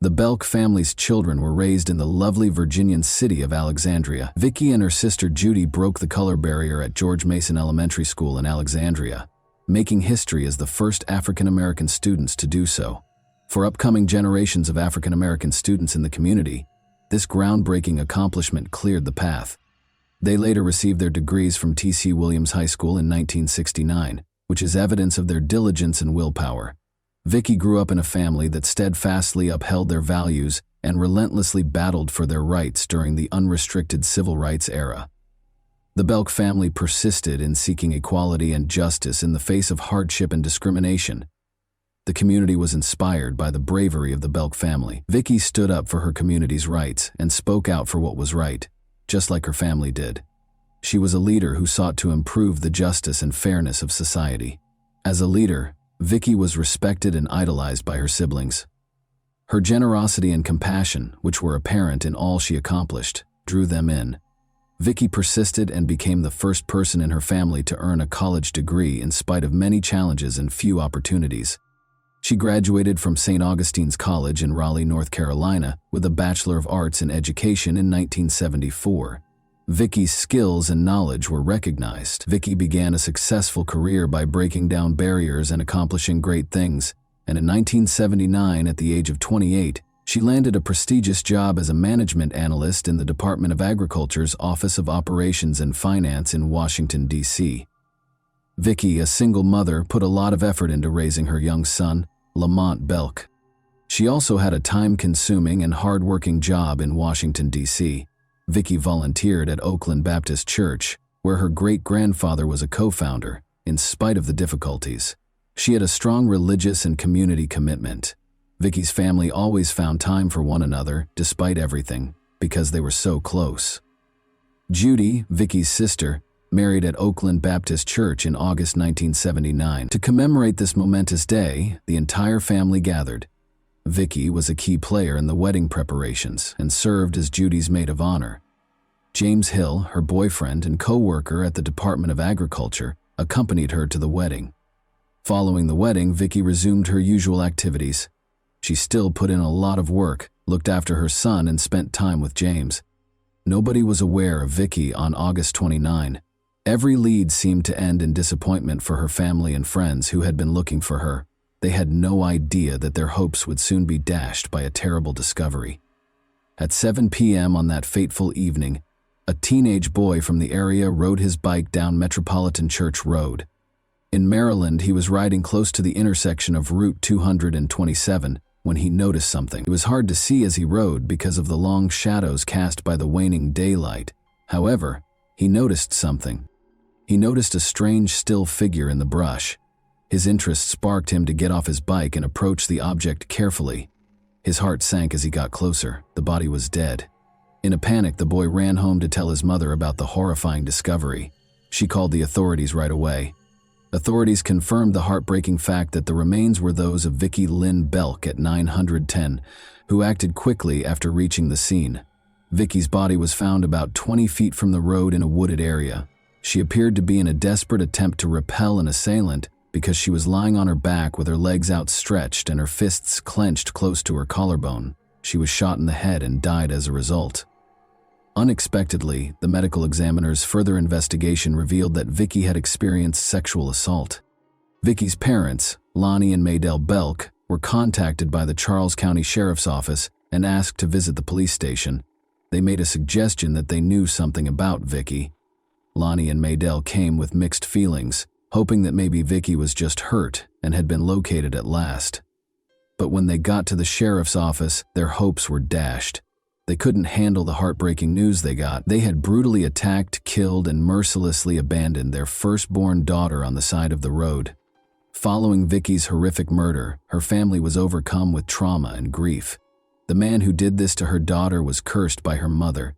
The Belk family's children were raised in the lovely Virginian city of Alexandria. Vicky and her sister Judy broke the color barrier at George Mason Elementary School in Alexandria, making history as the first African-American students to do so. For upcoming generations of African-American students in the community, this groundbreaking accomplishment cleared the path. They later received their degrees from T.C. Williams High School in 1969, which is evidence of their diligence and willpower. Vicky grew up in a family that steadfastly upheld their values and relentlessly battled for their rights during the unrestricted civil rights era. The Belk family persisted in seeking equality and justice in the face of hardship and discrimination. The community was inspired by the bravery of the Belk family. Vicky stood up for her community's rights and spoke out for what was right, just like her family did. She was a leader who sought to improve the justice and fairness of society. As a leader, Vicky was respected and idolized by her siblings. Her generosity and compassion, which were apparent in all she accomplished, drew them in. Vicky persisted and became the first person in her family to earn a college degree in spite of many challenges and few opportunities. She graduated from St. Augustine's College in Raleigh, North Carolina, with a Bachelor of Arts in Education in 1974. Vicky's skills and knowledge were recognized. Vicky began a successful career by breaking down barriers and accomplishing great things, and in 1979, at the age of 28, she landed a prestigious job as a management analyst in the Department of Agriculture's Office of Operations and Finance in Washington, D.C. Vicky, a single mother, put a lot of effort into raising her young son, Lamont Belk. She also had a time-consuming and hard-working job in Washington, D.C. Vicky volunteered at Oakland Baptist Church, where her great-grandfather was a co-founder, in spite of the difficulties. She had a strong religious and community commitment. Vicky's family always found time for one another, despite everything, because they were so close. Judy, Vicky's sister, married at Oakland Baptist Church in August 1979. To commemorate this momentous day, the entire family gathered. Vicky was a key player in the wedding preparations and served as Judy's maid of honor. James Hill, her boyfriend and co-worker at the Department of Agriculture, accompanied her to the wedding. Following the wedding, Vicky resumed her usual activities. She still put in a lot of work, looked after her son, and spent time with James. Nobody was aware of Vicky on August 29. Every lead seemed to end in disappointment for her family and friends who had been looking for her. They had no idea that their hopes would soon be dashed by a terrible discovery. At 7 p.m. on that fateful evening, a teenage boy from the area rode his bike down Metropolitan Church Road. In Maryland, he was riding close to the intersection of Route 227 when he noticed something. It was hard to see as he rode because of the long shadows cast by the waning daylight. However, he noticed something. He noticed a strange still figure in the brush. His interest sparked him to get off his bike and approach the object carefully. His heart sank as he got closer. The body was dead. In a panic, the boy ran home to tell his mother about the horrifying discovery. She called the authorities right away. Authorities confirmed the heartbreaking fact that the remains were those of Vicky Lynn Belk at 910, who acted quickly after reaching the scene. Vicky's body was found about 20 feet from the road in a wooded area. She appeared to be in a desperate attempt to repel an assailant because she was lying on her back with her legs outstretched and her fists clenched close to her collarbone. She was shot in the head and died as a result. Unexpectedly, the medical examiner's further investigation revealed that Vicky had experienced sexual assault. Vicky's parents, Lonnie and Maydell Belk, were contacted by the Charles County Sheriff's Office and asked to visit the police station. They made a suggestion that they knew something about Vicky. Lonnie and Maydell came with mixed feelings, hoping that maybe Vicky was just hurt and had been located at last. But when they got to the sheriff's office, their hopes were dashed. They couldn't handle the heartbreaking news they got. They had brutally attacked, killed, and mercilessly abandoned their firstborn daughter on the side of the road. Following Vicky's horrific murder, her family was overcome with trauma and grief. The man who did this to her daughter was cursed by her mother.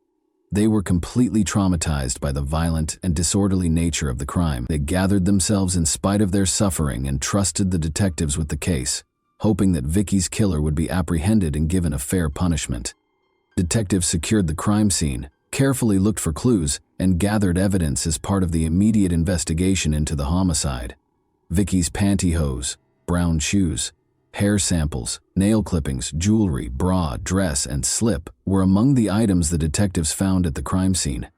They were completely traumatized by the violent and disorderly nature of the crime. They gathered themselves in spite of their suffering and trusted the detectives with the case, hoping that Vicky's killer would be apprehended and given a fair punishment. Detectives secured the crime scene, carefully looked for clues, and gathered evidence as part of the immediate investigation into the homicide. Vicky's pantyhose, brown shoes, hair samples, nail clippings, jewelry, bra, dress, and slip were among the items the detectives found at the crime scene.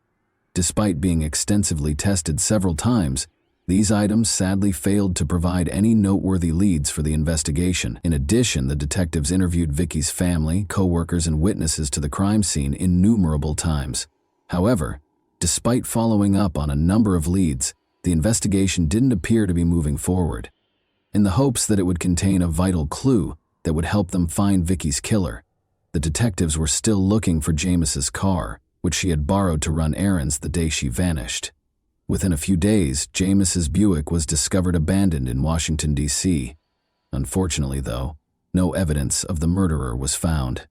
Despite being extensively tested several times, these items sadly failed to provide any noteworthy leads for the investigation. In addition, the detectives interviewed Vicky's family, co-workers, and witnesses to the crime scene innumerable times. However, despite following up on a number of leads, the investigation didn't appear to be moving forward. In the hopes that it would contain a vital clue that would help them find Vicky's killer, the detectives were still looking for James's car, which she had borrowed to run errands the day she vanished. Within a few days, James's Buick was discovered abandoned in Washington, D.C. Unfortunately, though, no evidence of the murderer was found.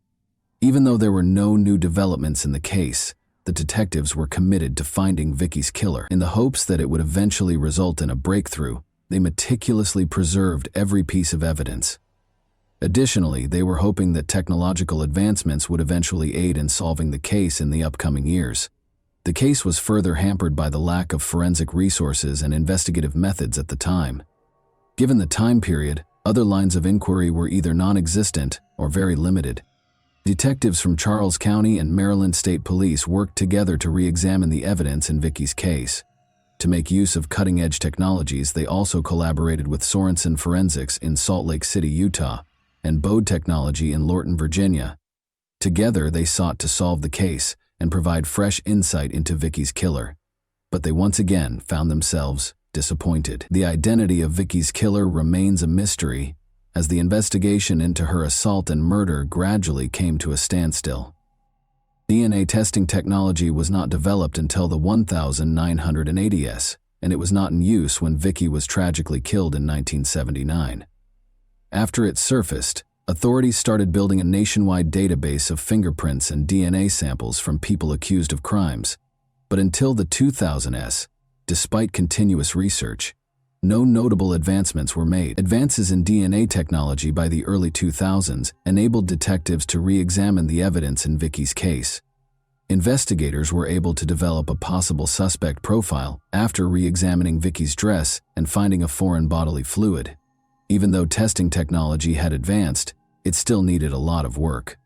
Even though there were no new developments in the case, the detectives were committed to finding Vicky's killer. In the hopes that it would eventually result in a breakthrough, they meticulously preserved every piece of evidence. Additionally, they were hoping that technological advancements would eventually aid in solving the case in the upcoming years. The case was further hampered by the lack of forensic resources and investigative methods at the time. Given the time period, other lines of inquiry were either non-existent or very limited. Detectives from Charles County and Maryland State Police worked together to re-examine the evidence in Vicky's case. To make use of cutting-edge technologies, they also collaborated with Sorensen Forensics in Salt Lake City, Utah, and Bode Technology in Lorton, Virginia. Together, they sought to solve the case and provide fresh insight into Vicky's killer. But they once again found themselves disappointed. The identity of Vicky's killer remains a mystery, as the investigation into her assault and murder gradually came to a standstill. DNA testing technology was not developed until the 1980s, and it was not in use when Vicky was tragically killed in 1979. After it surfaced, authorities started building a nationwide database of fingerprints and DNA samples from people accused of crimes. But until the 2000s, despite continuous research, no notable advancements were made. Advances in DNA technology by the early 2000s enabled detectives to re-examine the evidence in Vicky's case. Investigators were able to develop a possible suspect profile after re-examining Vicky's dress and finding a foreign bodily fluid. Even though testing technology had advanced, it still needed a lot of work.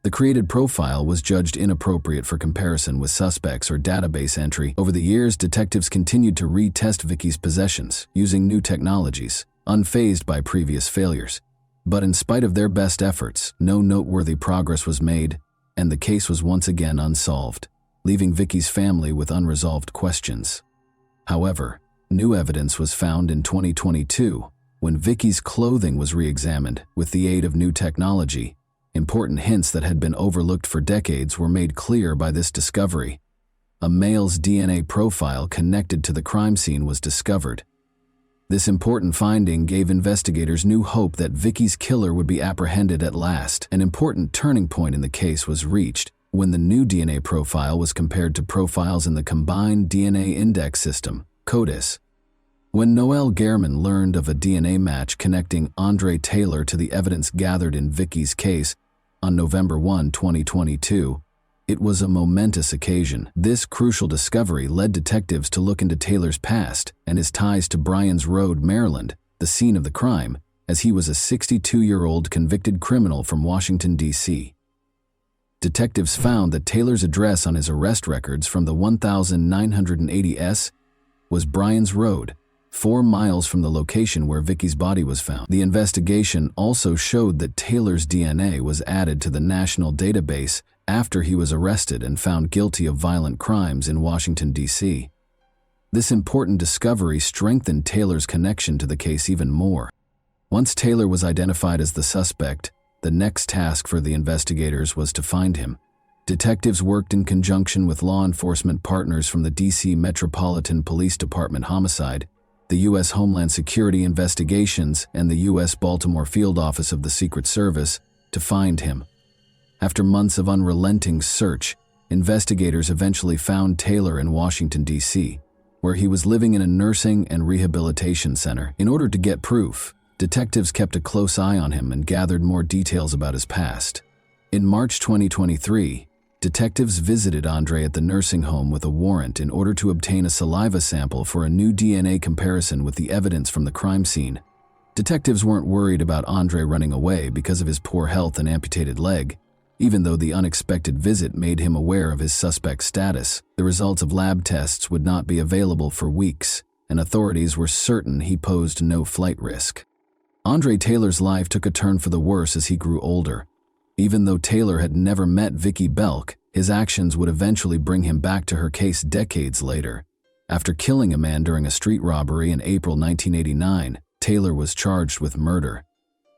The created profile was judged inappropriate for comparison with suspects or database entry. Over the years, detectives continued to retest Vicky's possessions using new technologies, unfazed by previous failures. But in spite of their best efforts, no noteworthy progress was made, and the case was once again unsolved, leaving Vicky's family with unresolved questions. However, new evidence was found in 2022, when Vicky's clothing was re-examined with the aid of new technology, important hints that had been overlooked for decades were made clear by this discovery. A male's DNA profile connected to the crime scene was discovered. This important finding gave investigators new hope that Vicky's killer would be apprehended at last. An important turning point in the case was reached when the new DNA profile was compared to profiles in the Combined DNA Index System, CODIS. When Noel Gehrman learned of a DNA match connecting Andre Taylor to the evidence gathered in Vicky's case on November 1, 2022, it was a momentous occasion. This crucial discovery led detectives to look into Taylor's past and his ties to Bryan's Road, Maryland, the scene of the crime, as he was a 62-year-old convicted criminal from Washington, D.C. Detectives found that Taylor's address on his arrest records from the 1980s was Bryan's Road, 4 miles from the location where Vicky's body was found. The investigation also showed that Taylor's DNA was added to the national database after he was arrested and found guilty of violent crimes in Washington, D.C. This important discovery strengthened Taylor's connection to the case even more. Once Taylor was identified as the suspect, the next task for the investigators was to find him. Detectives worked in conjunction with law enforcement partners from the D.C. Metropolitan Police Department Homicide, the U.S. Homeland Security Investigations, and the U.S. Baltimore Field Office of the Secret Service to find him. After months of unrelenting search, investigators eventually found Taylor in Washington, D.C., where he was living in a nursing and rehabilitation center. In order to get proof, detectives kept a close eye on him and gathered more details about his past. In March 2023, detectives visited Andre at the nursing home with a warrant in order to obtain a saliva sample for a new DNA comparison with the evidence from the crime scene. Detectives weren't worried about Andre running away because of his poor health and amputated leg. Even though the unexpected visit made him aware of his suspect status, the results of lab tests would not be available for weeks, and authorities were certain he posed no flight risk. Andre Taylor's life took a turn for the worse as he grew older. Even though Taylor had never met Vicky Belk, his actions would eventually bring him back to her case decades later. After killing a man during a street robbery in April 1989, Taylor was charged with murder.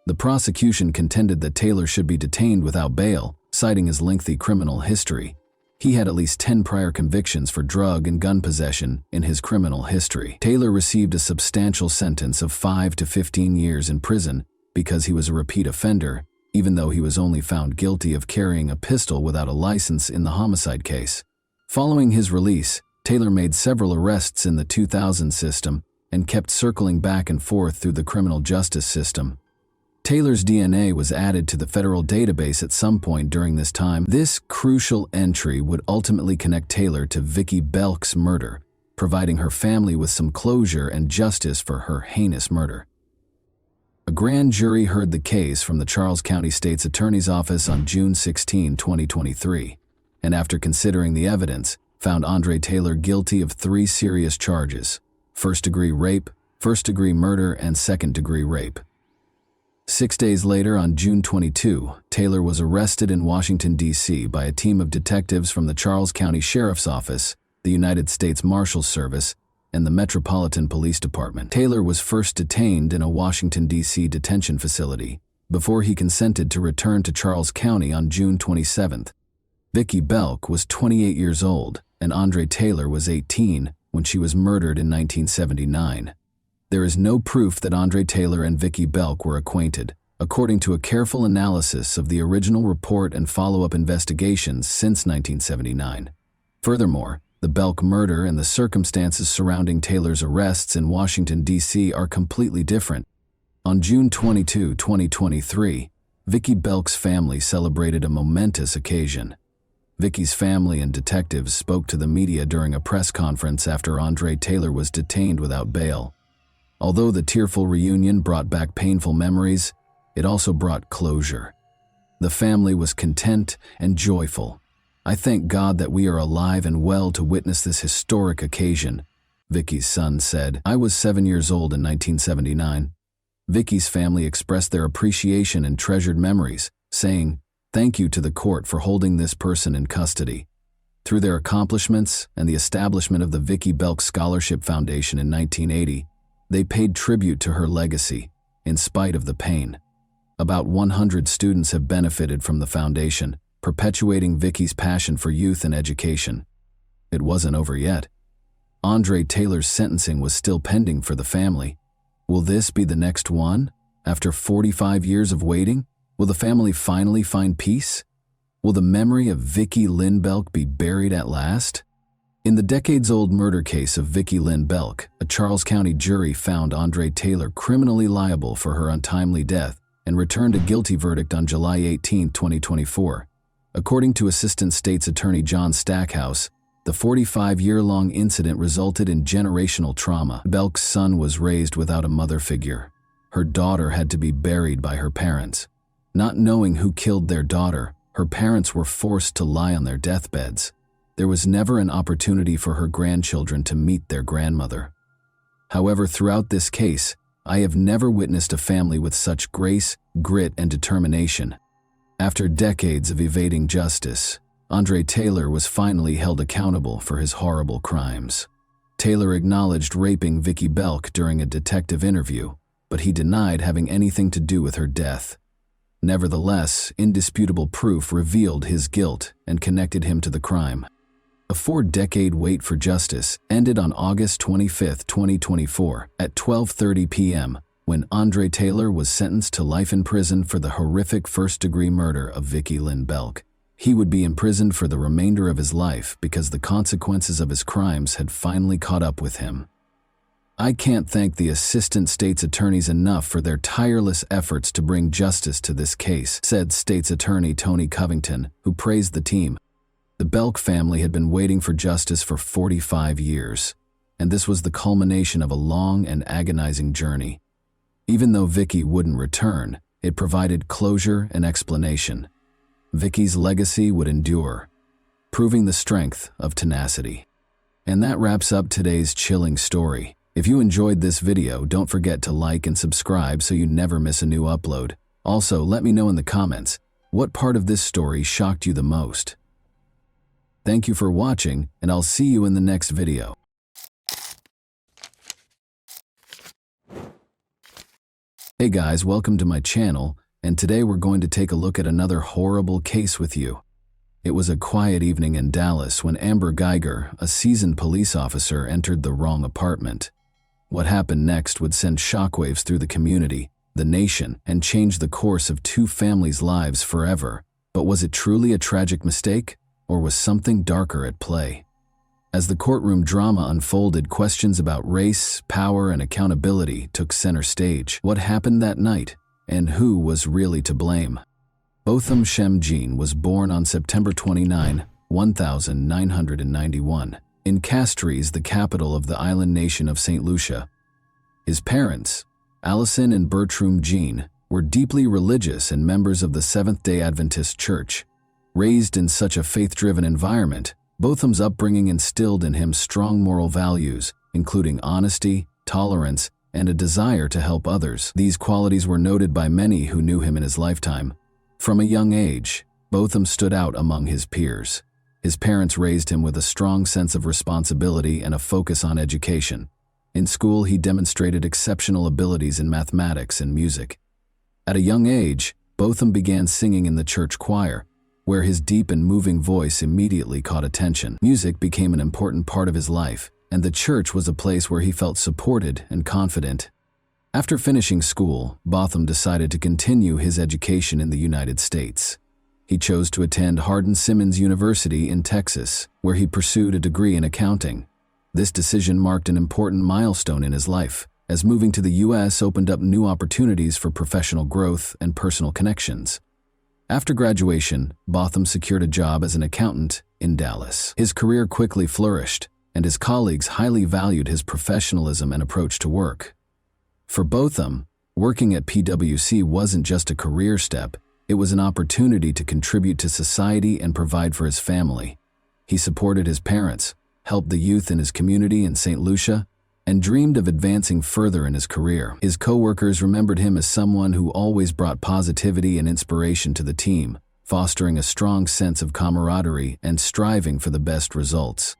The prosecution contended that Taylor should be detained without bail, citing his lengthy criminal history. He had at least 10 prior convictions for drug and gun possession in his criminal history. Taylor received a substantial sentence of 5 to 15 years in prison because he was a repeat offender, even though he was only found guilty of carrying a pistol without a license in the homicide case. Following his release, Taylor made several arrests in the 2000 system and kept circling back and forth through the criminal justice system. Taylor's DNA was added to the federal database at some point during this time. This crucial entry would ultimately connect Taylor to Vicky Belk's murder, providing her family with some closure and justice for her heinous murder. A grand jury heard the case from the Charles County State's Attorney's Office on June 16, 2023, and after considering the evidence, found Andre Taylor guilty of 3 serious charges: first-degree rape, first-degree murder, and second-degree rape. 6 days later, on June 22, Taylor was arrested in Washington, D.C. by a team of detectives from the Charles County Sheriff's Office, the United States Marshals Service, and the Metropolitan Police Department. Taylor was first detained in a Washington, D.C. detention facility before he consented to return to Charles County on June 27. Vicky Belk was 28 years old, and Andre Taylor was 18 when she was murdered in 1979. There is no proof that Andre Taylor and Vicky Belk were acquainted, according to a careful analysis of the original report and follow-up investigations since 1979. Furthermore, the Belk murder and the circumstances surrounding Taylor's arrests in Washington, D.C. are completely different. On June 22, 2023, Vicky Belk's family celebrated a momentous occasion. Vicky's family and detectives spoke to the media during a press conference after Andre Taylor was detained without bail. Although the tearful reunion brought back painful memories, it also brought closure. The family was content and joyful. "I thank God that we are alive and well to witness this historic occasion," Vicky's son said. "I was 7 years old in 1979. Vicky's family expressed their appreciation and treasured memories, saying, "Thank you to the court for holding this person in custody." Through their accomplishments and the establishment of the Vicky Belk Scholarship Foundation in 1980, They paid tribute to her legacy, in spite of the pain. About 100 students have benefited from the foundation, perpetuating Vicky's passion for youth and education. It wasn't over yet. Andre Taylor's sentencing was still pending for the family. Will this be the next one? After 45 years of waiting, will the family finally find peace? Will the memory of Vicky Lynn Belk be buried at last? In the decades-old murder case of Vicky Lynn Belk, a Charles County jury found Andre Taylor criminally liable for her untimely death and returned a guilty verdict on July 18, 2024. According to Assistant State's Attorney John Stackhouse, the 45-year-long incident resulted in generational trauma. Belk's son was raised without a mother figure. Her daughter had to be buried by her parents. Not knowing who killed their daughter, her parents were forced to lie on their deathbeds. There was never an opportunity for her grandchildren to meet their grandmother. However, throughout this case, I have never witnessed a family with such grace, grit, and determination. After decades of evading justice, Andre Taylor was finally held accountable for his horrible crimes. Taylor acknowledged raping Vicky Belk during a detective interview, but he denied having anything to do with her death. Nevertheless, indisputable proof revealed his guilt and connected him to the crime. A 4-decade wait for justice ended on August 25, 2024, at 12:30 p.m., when Andre Taylor was sentenced to life in prison for the horrific first-degree murder of Vicky Lynn Belk. He would be imprisoned for the remainder of his life because the consequences of his crimes had finally caught up with him. I can't thank the Assistant State's Attorneys enough for their tireless efforts to bring justice to this case, said State's Attorney Tony Covington, who praised the team. The Belk family had been waiting for justice for 45 years, and this was the culmination of a long and agonizing journey. Even though Vicky wouldn't return, it provided closure and explanation. Vicky's legacy would endure, proving the strength of tenacity. And that wraps up today's chilling story. If you enjoyed this video, don't forget to like and subscribe so you never miss a new upload. Also, let me know in the comments, what part of this story shocked you the most? Thank you for watching, and I'll see you in the next video. Hey guys, welcome to my channel, and today we're going to take a look at another horrible case with you. It was a quiet evening in Dallas when Amber Geiger, a seasoned police officer, entered the wrong apartment. What happened next would send shockwaves through the community, the nation, and change the course of two families' lives forever. But was it truly a tragic mistake? Or was something darker at play? As the courtroom drama unfolded, questions about race, power, and accountability took center stage. What happened that night, and who was really to blame? Botham Shem Jean was born on September 29, 1991, in Castries, the capital of the island nation of St. Lucia. His parents, Allison and Bertram Jean, were deeply religious and members of the Seventh-day Adventist Church. Raised in such a faith-driven environment, Botham's upbringing instilled in him strong moral values, including honesty, tolerance, and a desire to help others. These qualities were noted by many who knew him in his lifetime. From a young age, Botham stood out among his peers. His parents raised him with a strong sense of responsibility and a focus on education. In school, he demonstrated exceptional abilities in mathematics and music. At a young age, Botham began singing in the church choir, where his deep and moving voice immediately caught attention. Music became an important part of his life, and the church was a place where he felt supported and confident. After finishing school, Botham decided to continue his education in the United States. He chose to attend Hardin-Simmons University in Texas, where he pursued a degree in accounting. This decision marked an important milestone in his life, as moving to the U.S. opened up new opportunities for professional growth and personal connections. After graduation, Botham secured a job as an accountant in Dallas. His career quickly flourished, and his colleagues highly valued his professionalism and approach to work. For Botham, working at PwC wasn't just a career step, it was an opportunity to contribute to society and provide for his family. He supported his parents, helped the youth in his community in St. Lucia, and dreamed of advancing further in his career. His co-workers remembered him as someone who always brought positivity and inspiration to the team, fostering a strong sense of camaraderie and striving for the best results.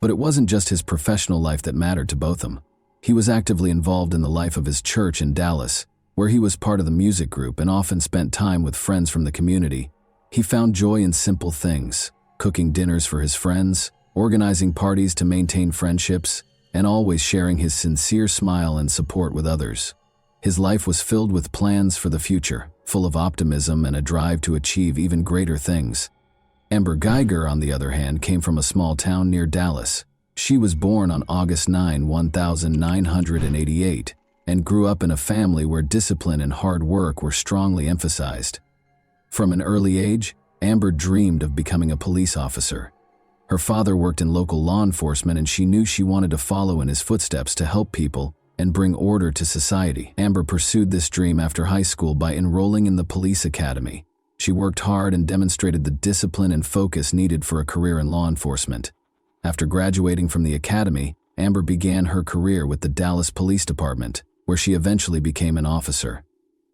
But it wasn't just his professional life that mattered to Botham. He was actively involved in the life of his church in Dallas, where he was part of the music group and often spent time with friends from the community. He found joy in simple things, cooking dinners for his friends, organizing parties to maintain friendships, and always sharing his sincere smile and support with others. His life was filled with plans for the future, full of optimism and a drive to achieve even greater things. Amber Geiger, on the other hand, came from a small town near Dallas. She was born on August 9, 1988, and grew up in a family where discipline and hard work were strongly emphasized. From an early age, Amber dreamed of becoming a police officer. Her father worked in local law enforcement, and she knew she wanted to follow in his footsteps to help people and bring order to society. Amber pursued this dream after high school by enrolling in the police academy. She worked hard and demonstrated the discipline and focus needed for a career in law enforcement. After graduating from the academy, Amber began her career with the Dallas Police Department, where she eventually became an officer.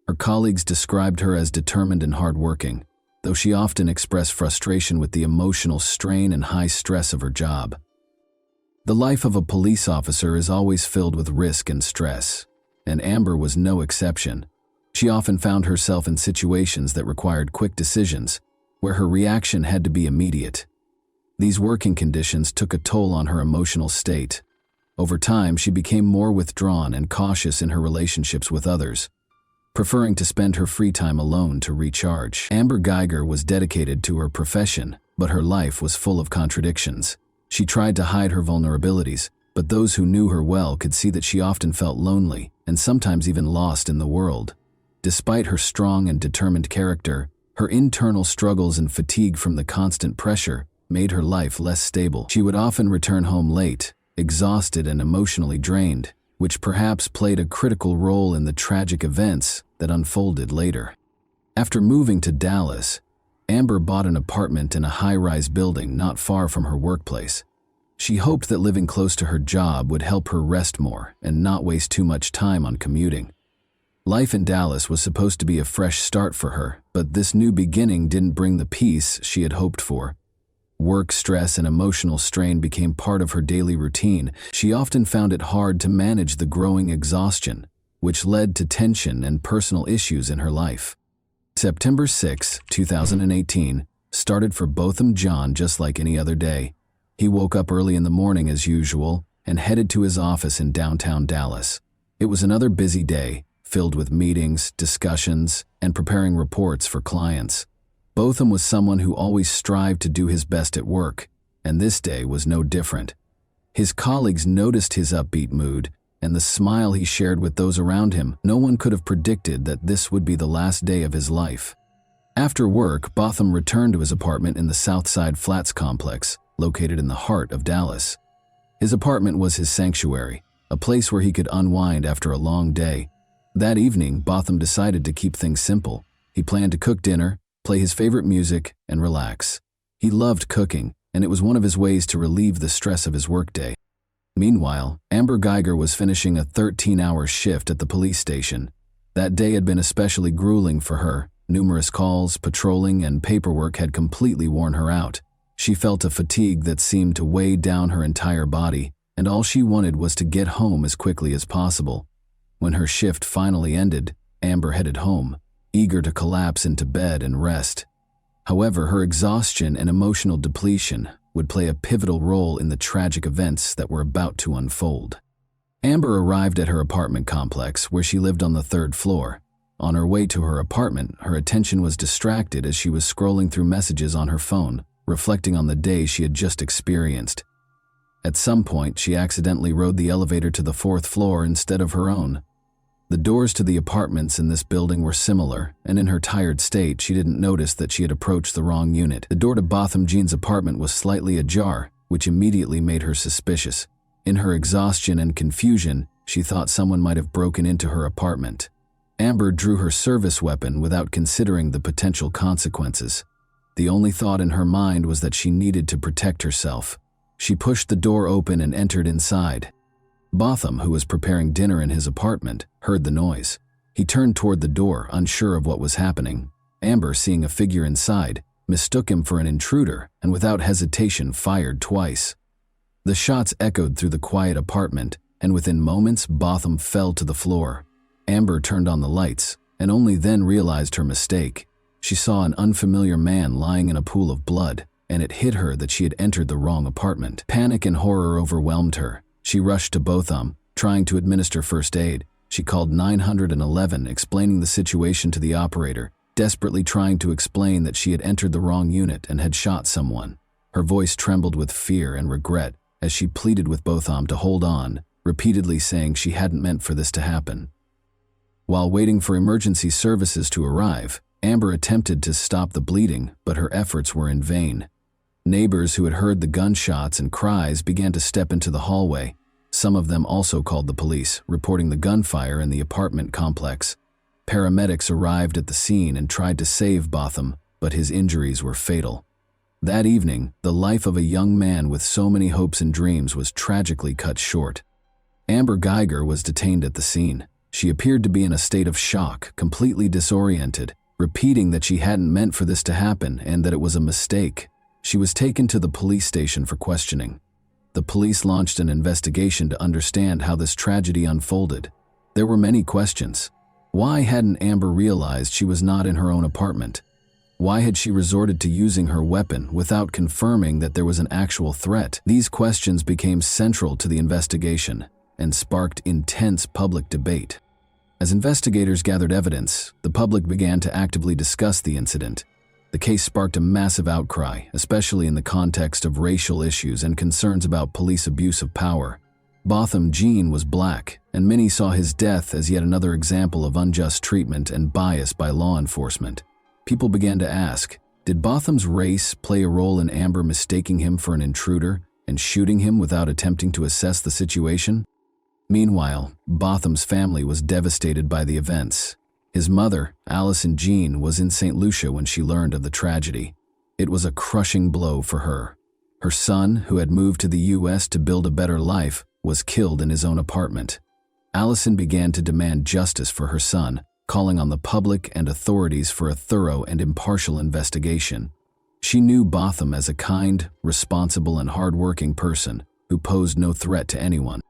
Her colleagues described her as determined and hardworking, though she often expressed frustration with the emotional strain and high stress of her job. The life of a police officer is always filled with risk and stress, and Amber was no exception. She often found herself in situations that required quick decisions, where her reaction had to be immediate. These working conditions took a toll on her emotional state. Over time, she became more withdrawn and cautious in her relationships with others, preferring to spend her free time alone to recharge. Amber Geiger was dedicated to her profession, but her life was full of contradictions. She tried to hide her vulnerabilities, but those who knew her well could see that she often felt lonely and sometimes even lost in the world. Despite her strong and determined character, her internal struggles and fatigue from the constant pressure made her life less stable. She would often return home late, exhausted and emotionally drained, which perhaps played a critical role in the tragic events that unfolded later. After moving to Dallas, Amber bought an apartment in a high-rise building not far from her workplace. She hoped that living close to her job would help her rest more and not waste too much time on commuting. Life in Dallas was supposed to be a fresh start for her, but this new beginning didn't bring the peace she had hoped for. Work stress and emotional strain became part of her daily routine. She often found it hard to manage the growing exhaustion, which led to tension and personal issues in her life. September 6, 2018, started for Botham John just like any other day. He woke up early in the morning as usual and headed to his office in downtown Dallas. It was another busy day, filled with meetings, discussions, and preparing reports for clients. Botham was someone who always strived to do his best at work, and this day was no different. His colleagues noticed his upbeat mood and the smile he shared with those around him. No one could have predicted that this would be the last day of his life. After work, Botham returned to his apartment in the Southside Flats complex, located in the heart of Dallas. His apartment was his sanctuary, a place where he could unwind after a long day. That evening, Botham decided to keep things simple. He planned to cook dinner, play his favorite music, and relax. He loved cooking, and it was one of his ways to relieve the stress of his workday. Meanwhile, Amber Geiger was finishing a 13-hour shift at the police station. That day had been especially grueling for her. Numerous calls, patrolling, and paperwork had completely worn her out. She felt a fatigue that seemed to weigh down her entire body, and all she wanted was to get home as quickly as possible. When her shift finally ended, Amber headed home, eager to collapse into bed and rest. However, her exhaustion and emotional depletion would play a pivotal role in the tragic events that were about to unfold. Amber arrived at her apartment complex, where she lived on the 3rd floor. On her way to her apartment, her attention was distracted as she was scrolling through messages on her phone, reflecting on the day she had just experienced. At some point, she accidentally rode the elevator to the 4th floor instead of her own. The doors to the apartments in this building were similar, and in her tired state, she didn't notice that she had approached the wrong unit. The door to Botham Jean's apartment was slightly ajar, which immediately made her suspicious. In her exhaustion and confusion, she thought someone might have broken into her apartment. Amber drew her service weapon without considering the potential consequences. The only thought in her mind was that she needed to protect herself. She pushed the door open and entered inside. Botham, who was preparing dinner in his apartment, heard the noise. He turned toward the door, unsure of what was happening. Amber, seeing a figure inside, mistook him for an intruder and without hesitation fired twice. The shots echoed through the quiet apartment, and within moments, Botham fell to the floor. Amber turned on the lights, and only then realized her mistake. She saw an unfamiliar man lying in a pool of blood, and it hit her that she had entered the wrong apartment. Panic and horror overwhelmed her. She rushed to Botham, trying to administer first aid. She called 911, explaining the situation to the operator, desperately trying to explain that she had entered the wrong unit and had shot someone. Her voice trembled with fear and regret as she pleaded with Botham to hold on, repeatedly saying she hadn't meant for this to happen. While waiting for emergency services to arrive, Amber attempted to stop the bleeding, but her efforts were in vain. Neighbors who had heard the gunshots and cries began to step into the hallway. Some of them also called the police, reporting the gunfire in the apartment complex. Paramedics arrived at the scene and tried to save Botham, but his injuries were fatal. That evening, the life of a young man with so many hopes and dreams was tragically cut short. Amber Geiger was detained at the scene. She appeared to be in a state of shock, completely disoriented, repeating that she hadn't meant for this to happen and that it was a mistake. She was taken to the police station for questioning. The police launched an investigation to understand how this tragedy unfolded. There were many questions. Why hadn't Amber realized she was not in her own apartment? Why had she resorted to using her weapon without confirming that there was an actual threat? These questions became central to the investigation and sparked intense public debate. As investigators gathered evidence, the public began to actively discuss the incident. The case sparked a massive outcry, especially in the context of racial issues and concerns about police abuse of power. Botham Jean was black, and many saw his death as yet another example of unjust treatment and bias by law enforcement. People began to ask, did Botham's race play a role in Amber mistaking him for an intruder and shooting him without attempting to assess the situation? Meanwhile, Botham's family was devastated by the events. His mother, Allison Jean, was in St. Lucia when she learned of the tragedy. It was a crushing blow for her. Her son, who had moved to the U.S. to build a better life, was killed in his own apartment. Allison began to demand justice for her son, calling on the public and authorities for a thorough and impartial investigation. She knew Botham as a kind, responsible, and hardworking person who posed no threat to anyone.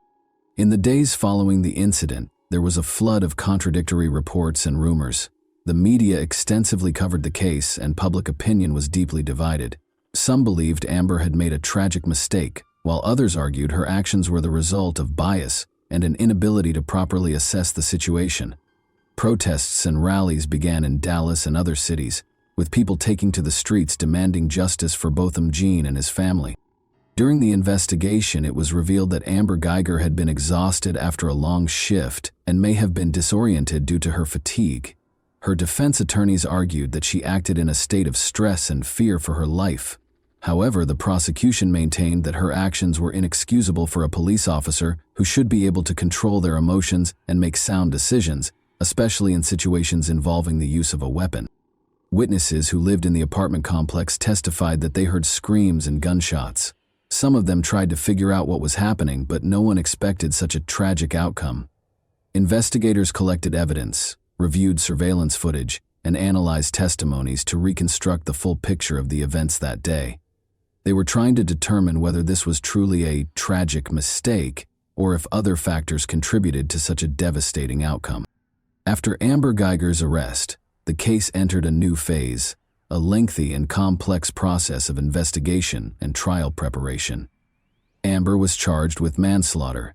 In the days following the incident, there was a flood of contradictory reports and rumors. The media extensively covered the case, and public opinion was deeply divided. Some believed Amber had made a tragic mistake, while others argued her actions were the result of bias and an inability to properly assess the situation. Protests and rallies began in Dallas and other cities, with people taking to the streets demanding justice for Botham Jean and his family. During the investigation, it was revealed that Amber Geiger had been exhausted after a long shift and may have been disoriented due to her fatigue. Her defense attorneys argued that she acted in a state of stress and fear for her life. However, the prosecution maintained that her actions were inexcusable for a police officer who should be able to control their emotions and make sound decisions, especially in situations involving the use of a weapon. Witnesses who lived in the apartment complex testified that they heard screams and gunshots. Some of them tried to figure out what was happening, but no one expected such a tragic outcome. Investigators collected evidence, reviewed surveillance footage, and analyzed testimonies to reconstruct the full picture of the events that day. They were trying to determine whether this was truly a tragic mistake or if other factors contributed to such a devastating outcome. After Amber Geiger's arrest, the case entered a new phase, a lengthy and complex process of investigation and trial preparation. Amber was charged with manslaughter.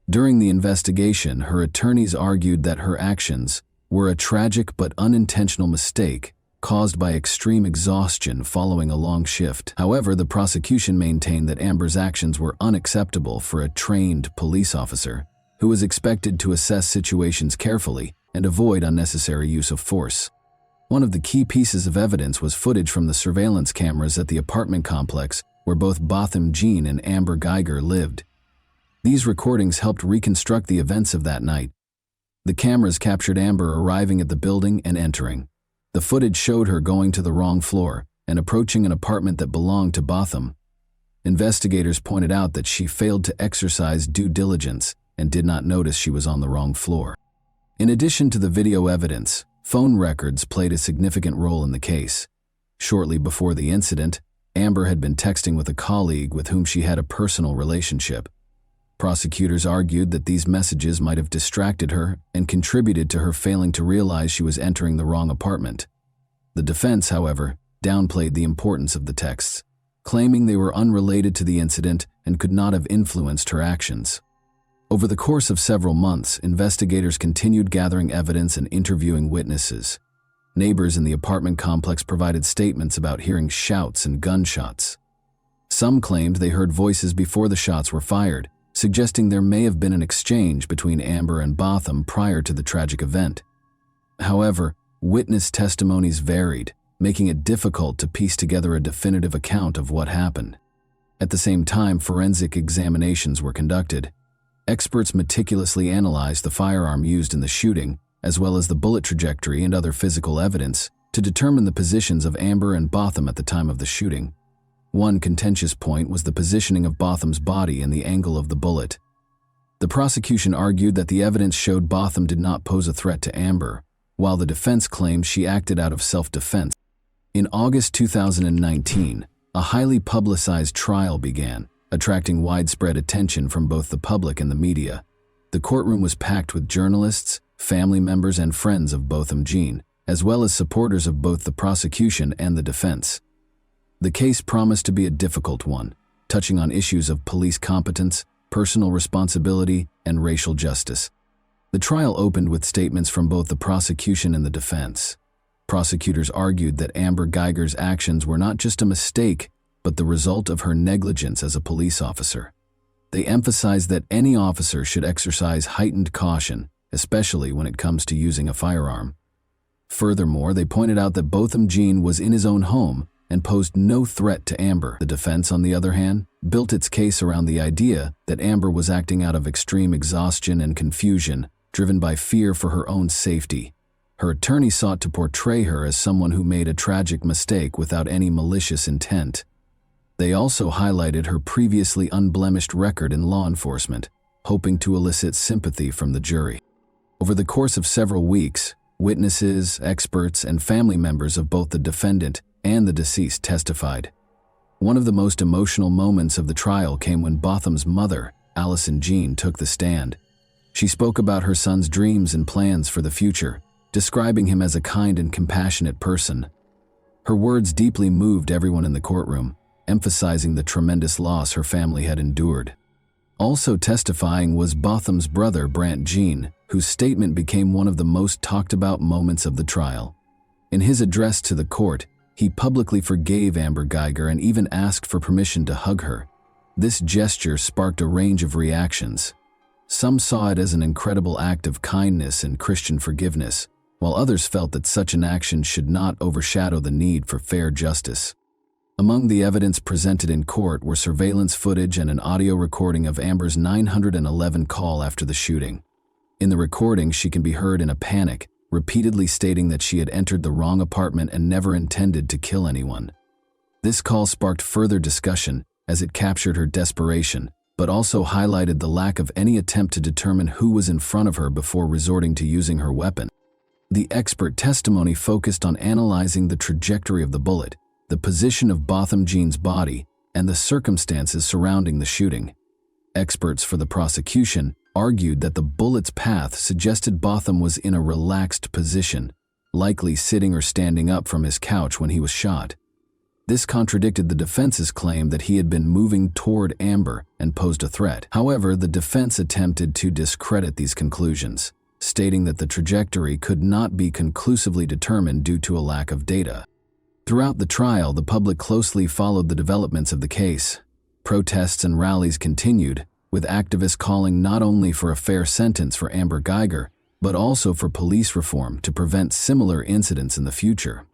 During the investigation, her attorneys argued that her actions were a tragic but unintentional mistake caused by extreme exhaustion following a long shift. However, the prosecution maintained that Amber's actions were unacceptable for a trained police officer who was expected to assess situations carefully and avoid unnecessary use of force. One of the key pieces of evidence was footage from the surveillance cameras at the apartment complex where both Botham Jean and Amber Geiger lived. These recordings helped reconstruct the events of that night. The cameras captured Amber arriving at the building and entering. The footage showed her going to the wrong floor and approaching an apartment that belonged to Botham. Investigators pointed out that she failed to exercise due diligence and did not notice she was on the wrong floor. In addition to the video evidence, phone records played a significant role in the case. Shortly before the incident, Amber had been texting with a colleague with whom she had a personal relationship. Prosecutors argued that these messages might have distracted her and contributed to her failing to realize she was entering the wrong apartment. The defense, however, downplayed the importance of the texts, claiming they were unrelated to the incident and could not have influenced her actions. Over the course of several months, investigators continued gathering evidence and interviewing witnesses. Neighbors in the apartment complex provided statements about hearing shouts and gunshots. Some claimed they heard voices before the shots were fired, suggesting there may have been an exchange between Amber and Botham prior to the tragic event. However, witness testimonies varied, making it difficult to piece together a definitive account of what happened. At the same time, forensic examinations were conducted. Experts meticulously analyzed the firearm used in the shooting, as well as the bullet trajectory and other physical evidence, to determine the positions of Amber and Botham at the time of the shooting. One contentious point was the positioning of Botham's body and the angle of the bullet. The prosecution argued that the evidence showed Botham did not pose a threat to Amber, while the defense claimed she acted out of self-defense. In August 2019, a highly publicized trial began, attracting widespread attention from both the public and the media. The courtroom was packed with journalists, family members, and friends of Botham Jean, as well as supporters of both the prosecution and the defense. The case promised to be a difficult one, touching on issues of police competence, personal responsibility, and racial justice. The trial opened with statements from both the prosecution and the defense. Prosecutors argued that Amber Geiger's actions were not just a mistake, but the result of her negligence as a police officer. They emphasized that any officer should exercise heightened caution, especially when it comes to using a firearm. Furthermore, they pointed out that Botham Jean was in his own home and posed no threat to Amber. The defense, on the other hand, built its case around the idea that Amber was acting out of extreme exhaustion and confusion, driven by fear for her own safety. Her attorney sought to portray her as someone who made a tragic mistake without any malicious intent. They also highlighted her previously unblemished record in law enforcement, hoping to elicit sympathy from the jury. Over the course of several weeks, witnesses, experts, and family members of both the defendant and the deceased testified. One of the most emotional moments of the trial came when Botham's mother, Allison Jean, took the stand. She spoke about her son's dreams and plans for the future, describing him as a kind and compassionate person. Her words deeply moved everyone in the courtroom, emphasizing the tremendous loss her family had endured. Also testifying was Botham's brother, Brant Jean, whose statement became one of the most talked about moments of the trial. In his address to the court, he publicly forgave Amber Geiger and even asked for permission to hug her. This gesture sparked a range of reactions. Some saw it as an incredible act of kindness and Christian forgiveness, while others felt that such an action should not overshadow the need for fair justice. Among the evidence presented in court were surveillance footage and an audio recording of Amber's 911 call after the shooting. In the recording, she can be heard in a panic, repeatedly stating that she had entered the wrong apartment and never intended to kill anyone. This call sparked further discussion as it captured her desperation, but also highlighted the lack of any attempt to determine who was in front of her before resorting to using her weapon. The expert testimony focused on analyzing the trajectory of the bullet, the position of Botham Jean's body, and the circumstances surrounding the shooting. Experts for the prosecution argued that the bullet's path suggested Botham was in a relaxed position, likely sitting or standing up from his couch when he was shot. This contradicted the defense's claim that he had been moving toward Amber and posed a threat. However, the defense attempted to discredit these conclusions, stating that the trajectory could not be conclusively determined due to a lack of data. Throughout the trial, the public closely followed the developments of the case. Protests and rallies continued, with activists calling not only for a fair sentence for Amber Geiger, but also for police reform to prevent similar incidents in the future.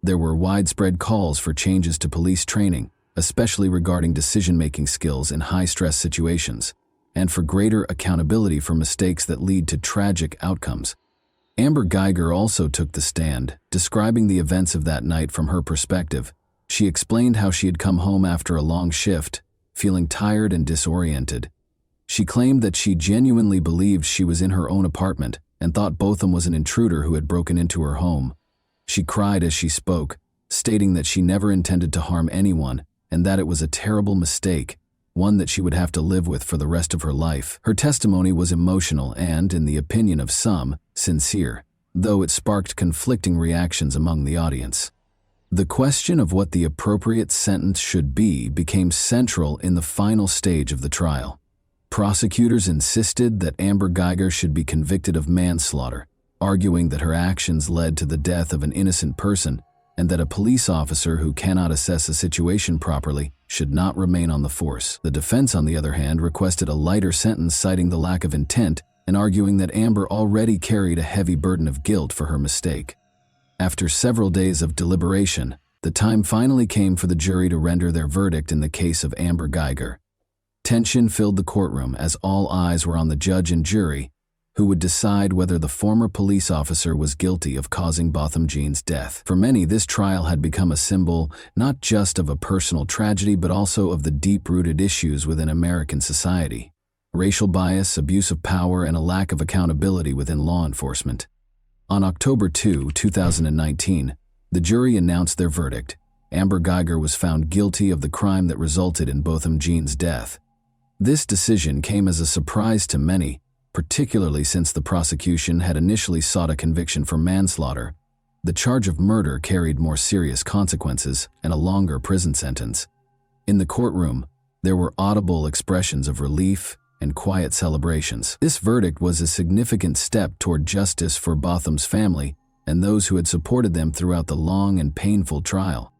There were widespread calls for changes to police training, especially regarding decision-making skills in high-stress situations, and for greater accountability for mistakes that lead to tragic outcomes. Amber Geiger also took the stand, describing the events of that night from her perspective. She explained how she had come home after a long shift, feeling tired and disoriented. She claimed that she genuinely believed she was in her own apartment and thought Botham was an intruder who had broken into her home. She cried as she spoke, stating that she never intended to harm anyone and that it was a terrible mistake, one that she would have to live with for the rest of her life. Her testimony was emotional and, in the opinion of some, sincere, though it sparked conflicting reactions among the audience. The question of what the appropriate sentence should be became central in the final stage of the trial. Prosecutors insisted that Amber Guyger should be convicted of manslaughter, arguing that her actions led to the death of an innocent person and that a police officer who cannot assess a situation properly should not remain on the force. The defense, on the other hand, requested a lighter sentence, citing the lack of intent and arguing that Amber already carried a heavy burden of guilt for her mistake. After several days of deliberation, the time finally came for the jury to render their verdict in the case of Amber Guyger. Tension filled the courtroom as all eyes were on the judge and jury, who would decide whether the former police officer was guilty of causing Botham Jean's death. For many, this trial had become a symbol not just of a personal tragedy but also of the deep-rooted issues within American society: racial bias, abuse of power, and a lack of accountability within law enforcement. On October 2, 2019, the jury announced their verdict. Amber Guyger was found guilty of the crime that resulted in Botham Jean's death. This decision came as a surprise to many, particularly since the prosecution had initially sought a conviction for manslaughter. The charge of murder carried more serious consequences and a longer prison sentence. In the courtroom, there were audible expressions of relief and quiet celebrations. This verdict was a significant step toward justice for Botham's family and those who had supported them throughout the long and painful trial.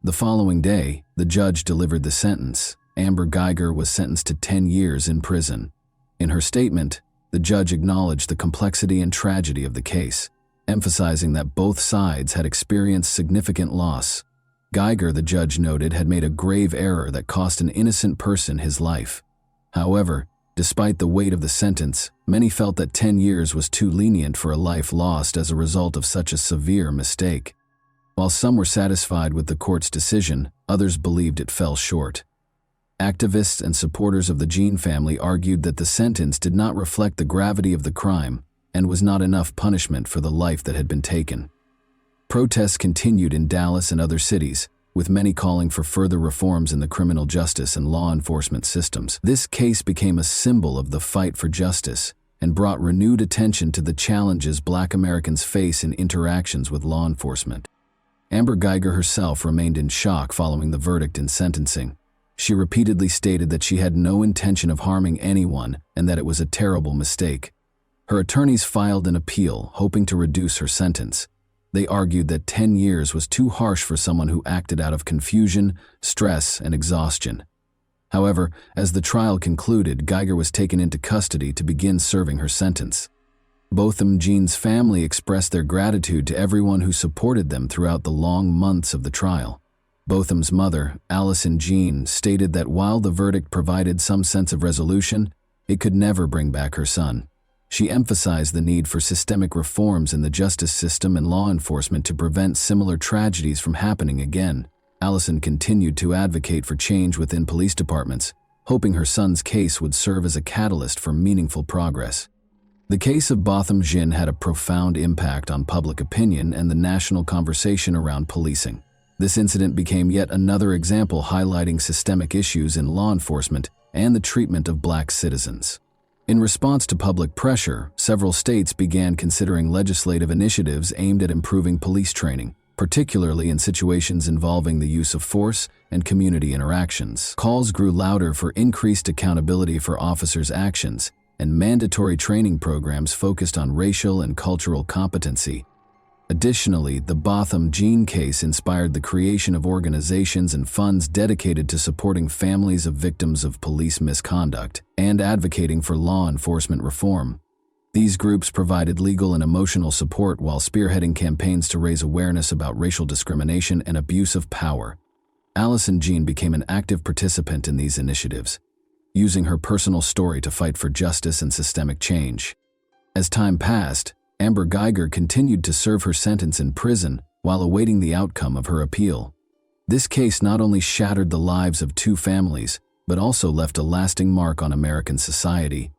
The following day, the judge delivered the sentence. Amber Guyger was sentenced to 10 years in prison. In her statement, the judge acknowledged the complexity and tragedy of the case, emphasizing that both sides had experienced significant loss. Guyger, the judge noted, had made a grave error that cost an innocent person his life. However, despite the weight of the sentence, many felt that 10 years was too lenient for a life lost as a result of such a severe mistake. While some were satisfied with the court's decision, others believed it fell short. Activists and supporters of the Jean family argued that the sentence did not reflect the gravity of the crime and was not enough punishment for the life that had been taken. Protests continued in Dallas and other cities, with many calling for further reforms in the criminal justice and law enforcement systems. This case became a symbol of the fight for justice and brought renewed attention to the challenges Black Americans face in interactions with law enforcement. Amber Guyger herself remained in shock following the verdict and sentencing. She repeatedly stated that she had no intention of harming anyone and that it was a terrible mistake. Her attorneys filed an appeal, hoping to reduce her sentence. They argued that 10 years was too harsh for someone who acted out of confusion, stress, and exhaustion. However, as the trial concluded, Guyger was taken into custody to begin serving her sentence. Botham Jean's family expressed their gratitude to everyone who supported them throughout the long months of the trial. Botham's mother, Allison Jean, stated that while the verdict provided some sense of resolution, it could never bring back her son. She emphasized the need for systemic reforms in the justice system and law enforcement to prevent similar tragedies from happening again. Allison continued to advocate for change within police departments, hoping her son's case would serve as a catalyst for meaningful progress. The case of Botham Jean had a profound impact on public opinion and the national conversation around policing. This incident became yet another example highlighting systemic issues in law enforcement and the treatment of Black citizens. In response to public pressure, several states began considering legislative initiatives aimed at improving police training, particularly in situations involving the use of force and community interactions. Calls grew louder for increased accountability for officers' actions, and mandatory training programs focused on racial and cultural competency. Additionally, the Botham Jean case inspired the creation of organizations and funds dedicated to supporting families of victims of police misconduct and advocating for law enforcement reform. These groups provided legal and emotional support while spearheading campaigns to raise awareness about racial discrimination and abuse of power. Allison Jean became an active participant in these initiatives, using her personal story to fight for justice and systemic change. As time passed, Amber Guyger continued to serve her sentence in prison while awaiting the outcome of her appeal. This case not only shattered the lives of two families, but also left a lasting mark on American society.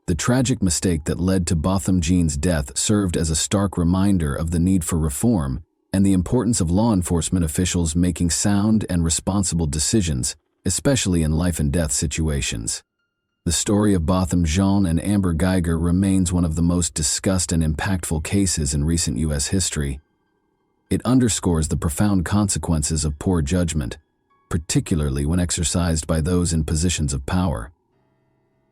The tragic mistake that led to Botham Jean's death served as a stark reminder of the need for reform and the importance of law enforcement officials making sound and responsible decisions especially in life and death situations. The story of Botham Jean and Amber Geiger remains one of the most discussed and impactful cases in recent U.S. history. It underscores the profound consequences of poor judgment, particularly when exercised by those in positions of power.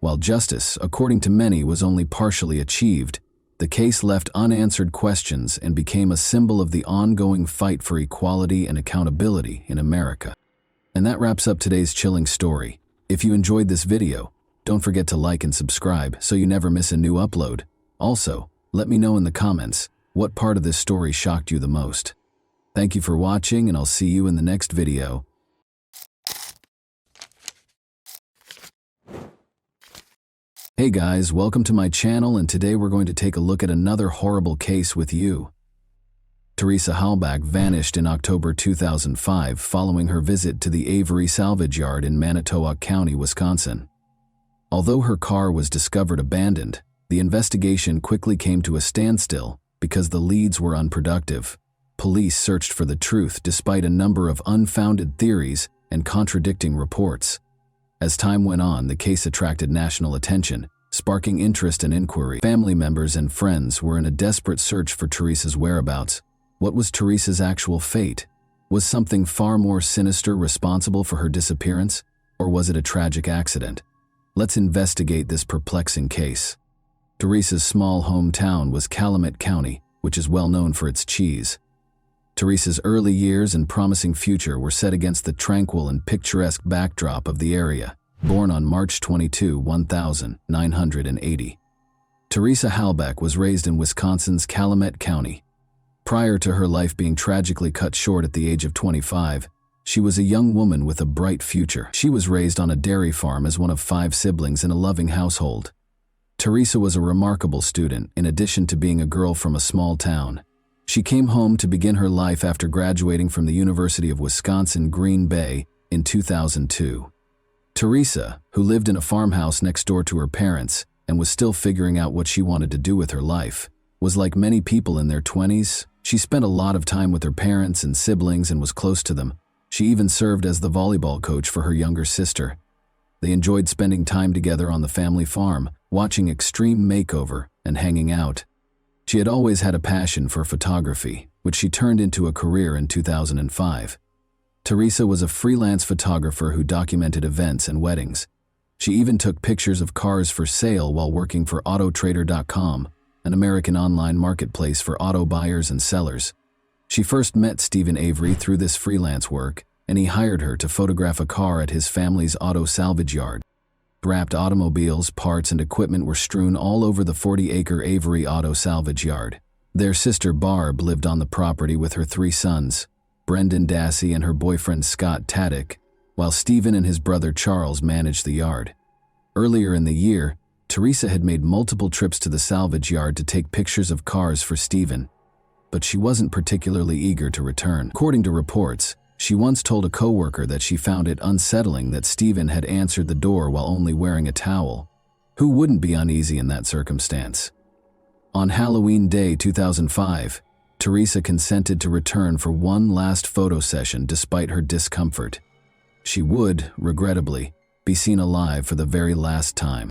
While justice, according to many, was only partially achieved, the case left unanswered questions and became a symbol of the ongoing fight for equality and accountability in America. And that wraps up today's chilling story. If you enjoyed this video, don't forget to like and subscribe so you never miss a new upload. Also, let me know in the comments what part of this story shocked you the most. Thank you for watching, and I'll see you in the next video. Hey guys, welcome to my channel, and today we're going to take a look at another horrible case with you. Teresa Halbach vanished in October 2005 following her visit to the Avery Salvage Yard in Manitowoc County, Wisconsin. Although her car was discovered abandoned, the investigation quickly came to a standstill because the leads were unproductive. Police searched for the truth despite a number of unfounded theories and contradicting reports. As time went on, the case attracted national attention, sparking interest and inquiry. Family members and friends were in a desperate search for Teresa's whereabouts. What was Teresa's actual fate? Was something far more sinister responsible for her disappearance, or was it a tragic accident? Let's investigate this perplexing case. Teresa's small hometown was Calumet County, which is well known for its cheese. Teresa's early years and promising future were set against the tranquil and picturesque backdrop of the area. Born on March 22, 1980, Teresa Halbach was raised in Wisconsin's Calumet County. Prior to her life being tragically cut short at the age of 25, she was a young woman with a bright future. She was raised on a dairy farm as one of 5 siblings in a loving household. Teresa was a remarkable student, in addition to being a girl from a small town. She came home to begin her life after graduating from the University of Wisconsin-Green Bay in 2002. Teresa, who lived in a farmhouse next door to her parents and was still figuring out what she wanted to do with her life, was like many people in their 20s. She spent a lot of time with her parents and siblings and was close to them. She even served as the volleyball coach for her younger sister. They enjoyed spending time together on the family farm, watching Extreme Makeover and hanging out. She had always had a passion for photography, which she turned into a career in 2005. Teresa was a freelance photographer who documented events and weddings. She even took pictures of cars for sale while working for Autotrader.com, an American online marketplace for auto buyers and sellers. She first met Stephen Avery through this freelance work, and he hired her to photograph a car at his family's auto salvage yard. Wrapped automobiles, parts, and equipment were strewn all over the 40-acre Avery auto salvage yard. Their sister Barb lived on the property with her 3 sons, Brendan Dassey and her boyfriend Scott Taddick, while Stephen and his brother Charles managed the yard. Earlier in the year, Teresa had made multiple trips to the salvage yard to take pictures of cars for Stephen, but she wasn't particularly eager to return. According to reports, she once told a coworker that she found it unsettling that Stephen had answered the door while only wearing a towel. Who wouldn't be uneasy in that circumstance? On Halloween Day 2005, Teresa consented to return for one last photo session despite her discomfort. She would, regrettably, be seen alive for the very last time.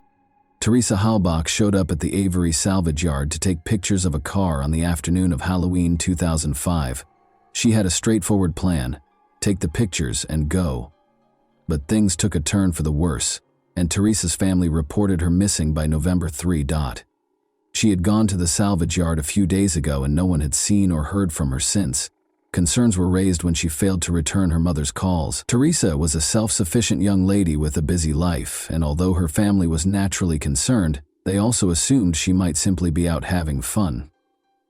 Teresa Halbach showed up at the Avery salvage yard to take pictures of a car on the afternoon of Halloween 2005. She had a straightforward plan: take the pictures and go. But things took a turn for the worse, and Teresa's family reported her missing by November 3. She had gone to the salvage yard a few days ago and no one had seen or heard from her since. Concerns were raised when she failed to return her mother's calls. Teresa was a self-sufficient young lady with a busy life, and although her family was naturally concerned, they also assumed she might simply be out having fun.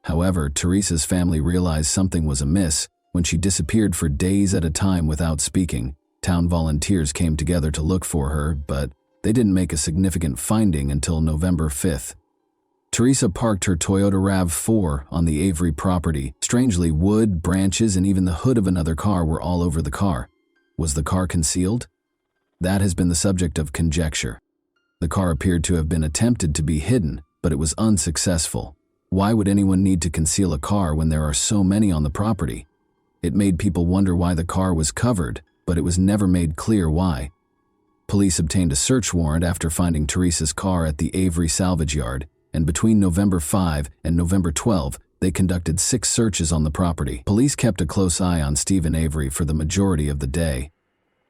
However, Teresa's family realized something was amiss when she disappeared for days at a time without speaking. Town volunteers came together to look for her, but they didn't make a significant finding until November 5th. Teresa parked her Toyota RAV4 on the Avery property. Strangely, wood, branches, and even the hood of another car were all over the car. Was the car concealed? That has been the subject of conjecture. The car appeared to have been attempted to be hidden, but it was unsuccessful. Why would anyone need to conceal a car when there are so many on the property? It made people wonder why the car was covered, but it was never made clear why. Police obtained a search warrant after finding Teresa's car at the Avery salvage yard, and between November 5 and November 12, they conducted 6 searches on the property. Police kept a close eye on Stephen Avery for the majority of the day.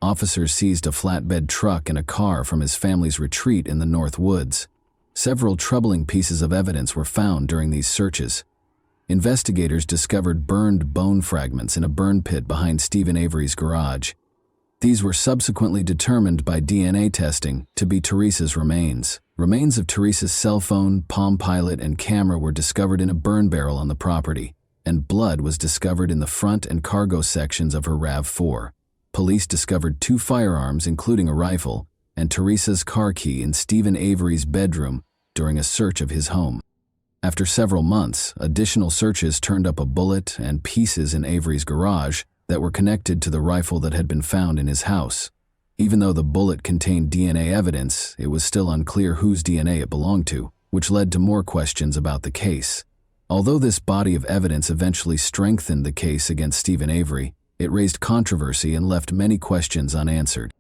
Officers seized a flatbed truck and a car from his family's retreat in the North Woods. Several troubling pieces of evidence were found during these searches. Investigators discovered burned bone fragments in a burn pit behind Stephen Avery's garage. These were subsequently determined by DNA testing to be Teresa's remains. Remains of Teresa's cell phone, Palm Pilot, and camera were discovered in a burn barrel on the property, and blood was discovered in the front and cargo sections of her RAV4. Police discovered 2 firearms, including a rifle, and Teresa's car key in Stephen Avery's bedroom during a search of his home. After several months, additional searches turned up a bullet and pieces in Avery's garage that were connected to the rifle that had been found in his house. Even though the bullet contained DNA evidence, it was still unclear whose DNA it belonged to, which led to more questions about the case. Although this body of evidence eventually strengthened the case against Stephen Avery, it raised controversy and left many questions unanswered.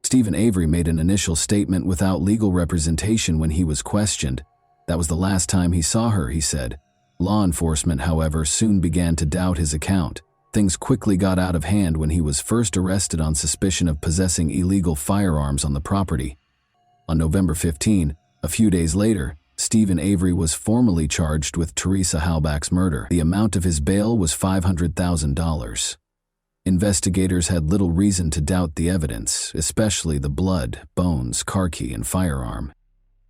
Stephen Avery made an initial statement without legal representation when he was questioned. That was the last time he saw her, he said. Law enforcement, however, soon began to doubt his account. Things quickly got out of hand when he was first arrested on suspicion of possessing illegal firearms on the property. On November 15, a few days later, Stephen Avery was formally charged with Teresa Halbach's murder. The amount of his bail was $500,000. Investigators had little reason to doubt the evidence, especially the blood, bones, car key, and firearm.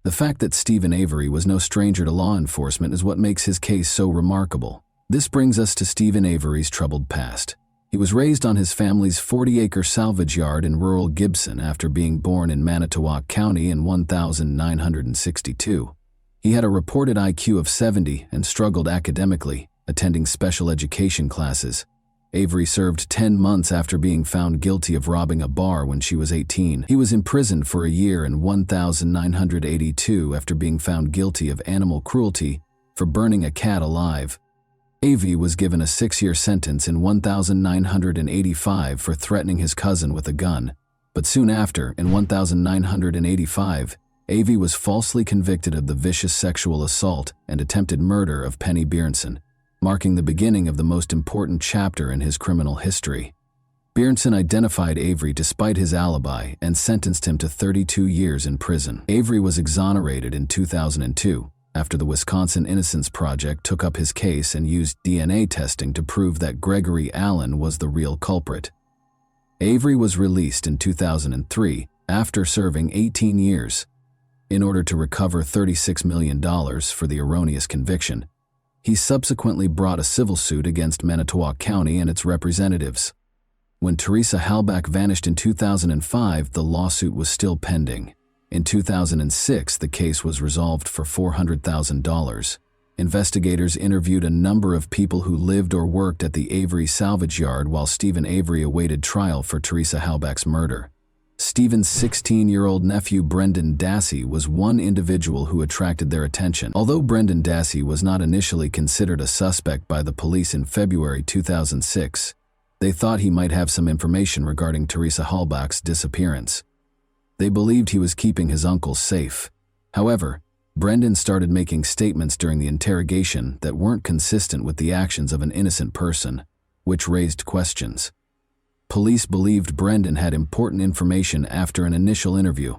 The fact that Stephen Avery was no stranger to law enforcement is what makes his case so remarkable. This brings us to Stephen Avery's troubled past. He was raised on his family's 40-acre salvage yard in rural Gibson after being born in Manitowoc County in 1962. He had a reported IQ of 70 and struggled academically, attending special education classes. Avery served 10 months after being found guilty of robbing a bar when she was 18. He was imprisoned for a year in 1982 after being found guilty of animal cruelty for burning a cat alive. Avery was given a 6-year sentence in 1985 for threatening his cousin with a gun, but soon after, in 1985, Avery was falsely convicted of the vicious sexual assault and attempted murder of Penny Bjornson, marking the beginning of the most important chapter in his criminal history. Bjornson identified Avery despite his alibi and sentenced him to 32 years in prison. Avery was exonerated in 2002 after the Wisconsin Innocence Project took up his case and used DNA testing to prove that Gregory Allen was the real culprit. Avery was released in 2003 after serving 18 years. In order to recover $36 million for the erroneous conviction, he subsequently brought a civil suit against Manitowoc County and its representatives. When Teresa Halbach vanished in 2005, the lawsuit was still pending. In 2006, the case was resolved for $400,000. Investigators interviewed a number of people who lived or worked at the Avery salvage yard while Stephen Avery awaited trial for Teresa Halbach's murder. Stephen's 16-year-old nephew Brendan Dassey was one individual who attracted their attention. Although Brendan Dassey was not initially considered a suspect by the police in February 2006, they thought he might have some information regarding Teresa Halbach's disappearance. They believed he was keeping his uncle safe. However, Brendan started making statements during the interrogation that weren't consistent with the actions of an innocent person, which raised questions. Police believed Brendan had important information after an initial interview.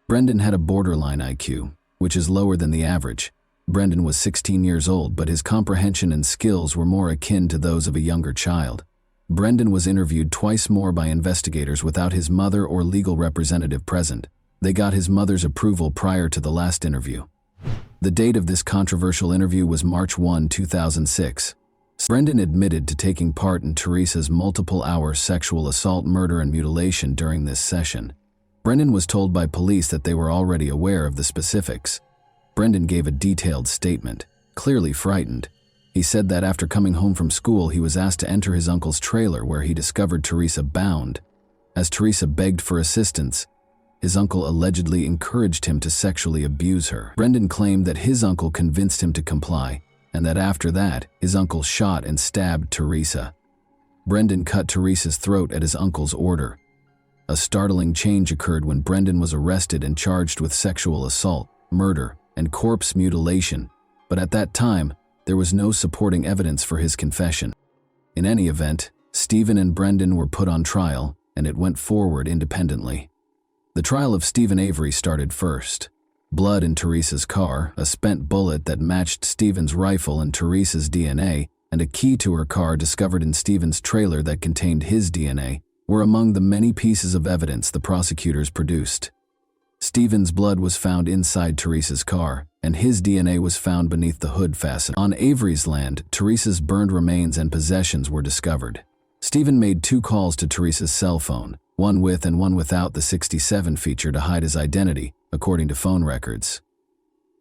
Brendan had a borderline IQ, which is lower than the average. Brendan was 16 years old, but his comprehension and skills were more akin to those of a younger child. Brendan was interviewed twice more by investigators without his mother or legal representative present. They got his mother's approval prior to the last interview. The date of this controversial interview was March 1, 2006. Brendan admitted to taking part in Teresa's multiple-hour sexual assault, murder, and mutilation during this session. Brendan was told by police that they were already aware of the specifics. Brendan gave a detailed statement, clearly frightened. He said that after coming home from school, he was asked to enter his uncle's trailer where he discovered Teresa bound. As Teresa begged for assistance, his uncle allegedly encouraged him to sexually abuse her. Brendan claimed that his uncle convinced him to comply, and that after that, his uncle shot and stabbed Teresa. Brendan cut Teresa's throat at his uncle's order. A startling change occurred when Brendan was arrested and charged with sexual assault, murder, and corpse mutilation, but at that time, there was no supporting evidence for his confession. In any event, Stephen and Brendan were put on trial, and it went forward independently. The trial of Stephen Avery started first. Blood in Teresa's car, a spent bullet that matched Stephen's rifle and Teresa's DNA, and a key to her car discovered in Stephen's trailer that contained his DNA, were among the many pieces of evidence the prosecutors produced. Stephen's blood was found inside Teresa's car, and his DNA was found beneath the hood fastener. On Avery's land, Teresa's burned remains and possessions were discovered. Stephen made 2 calls to Teresa's cell phone, one with and one without the 67 feature to hide his identity, according to phone records.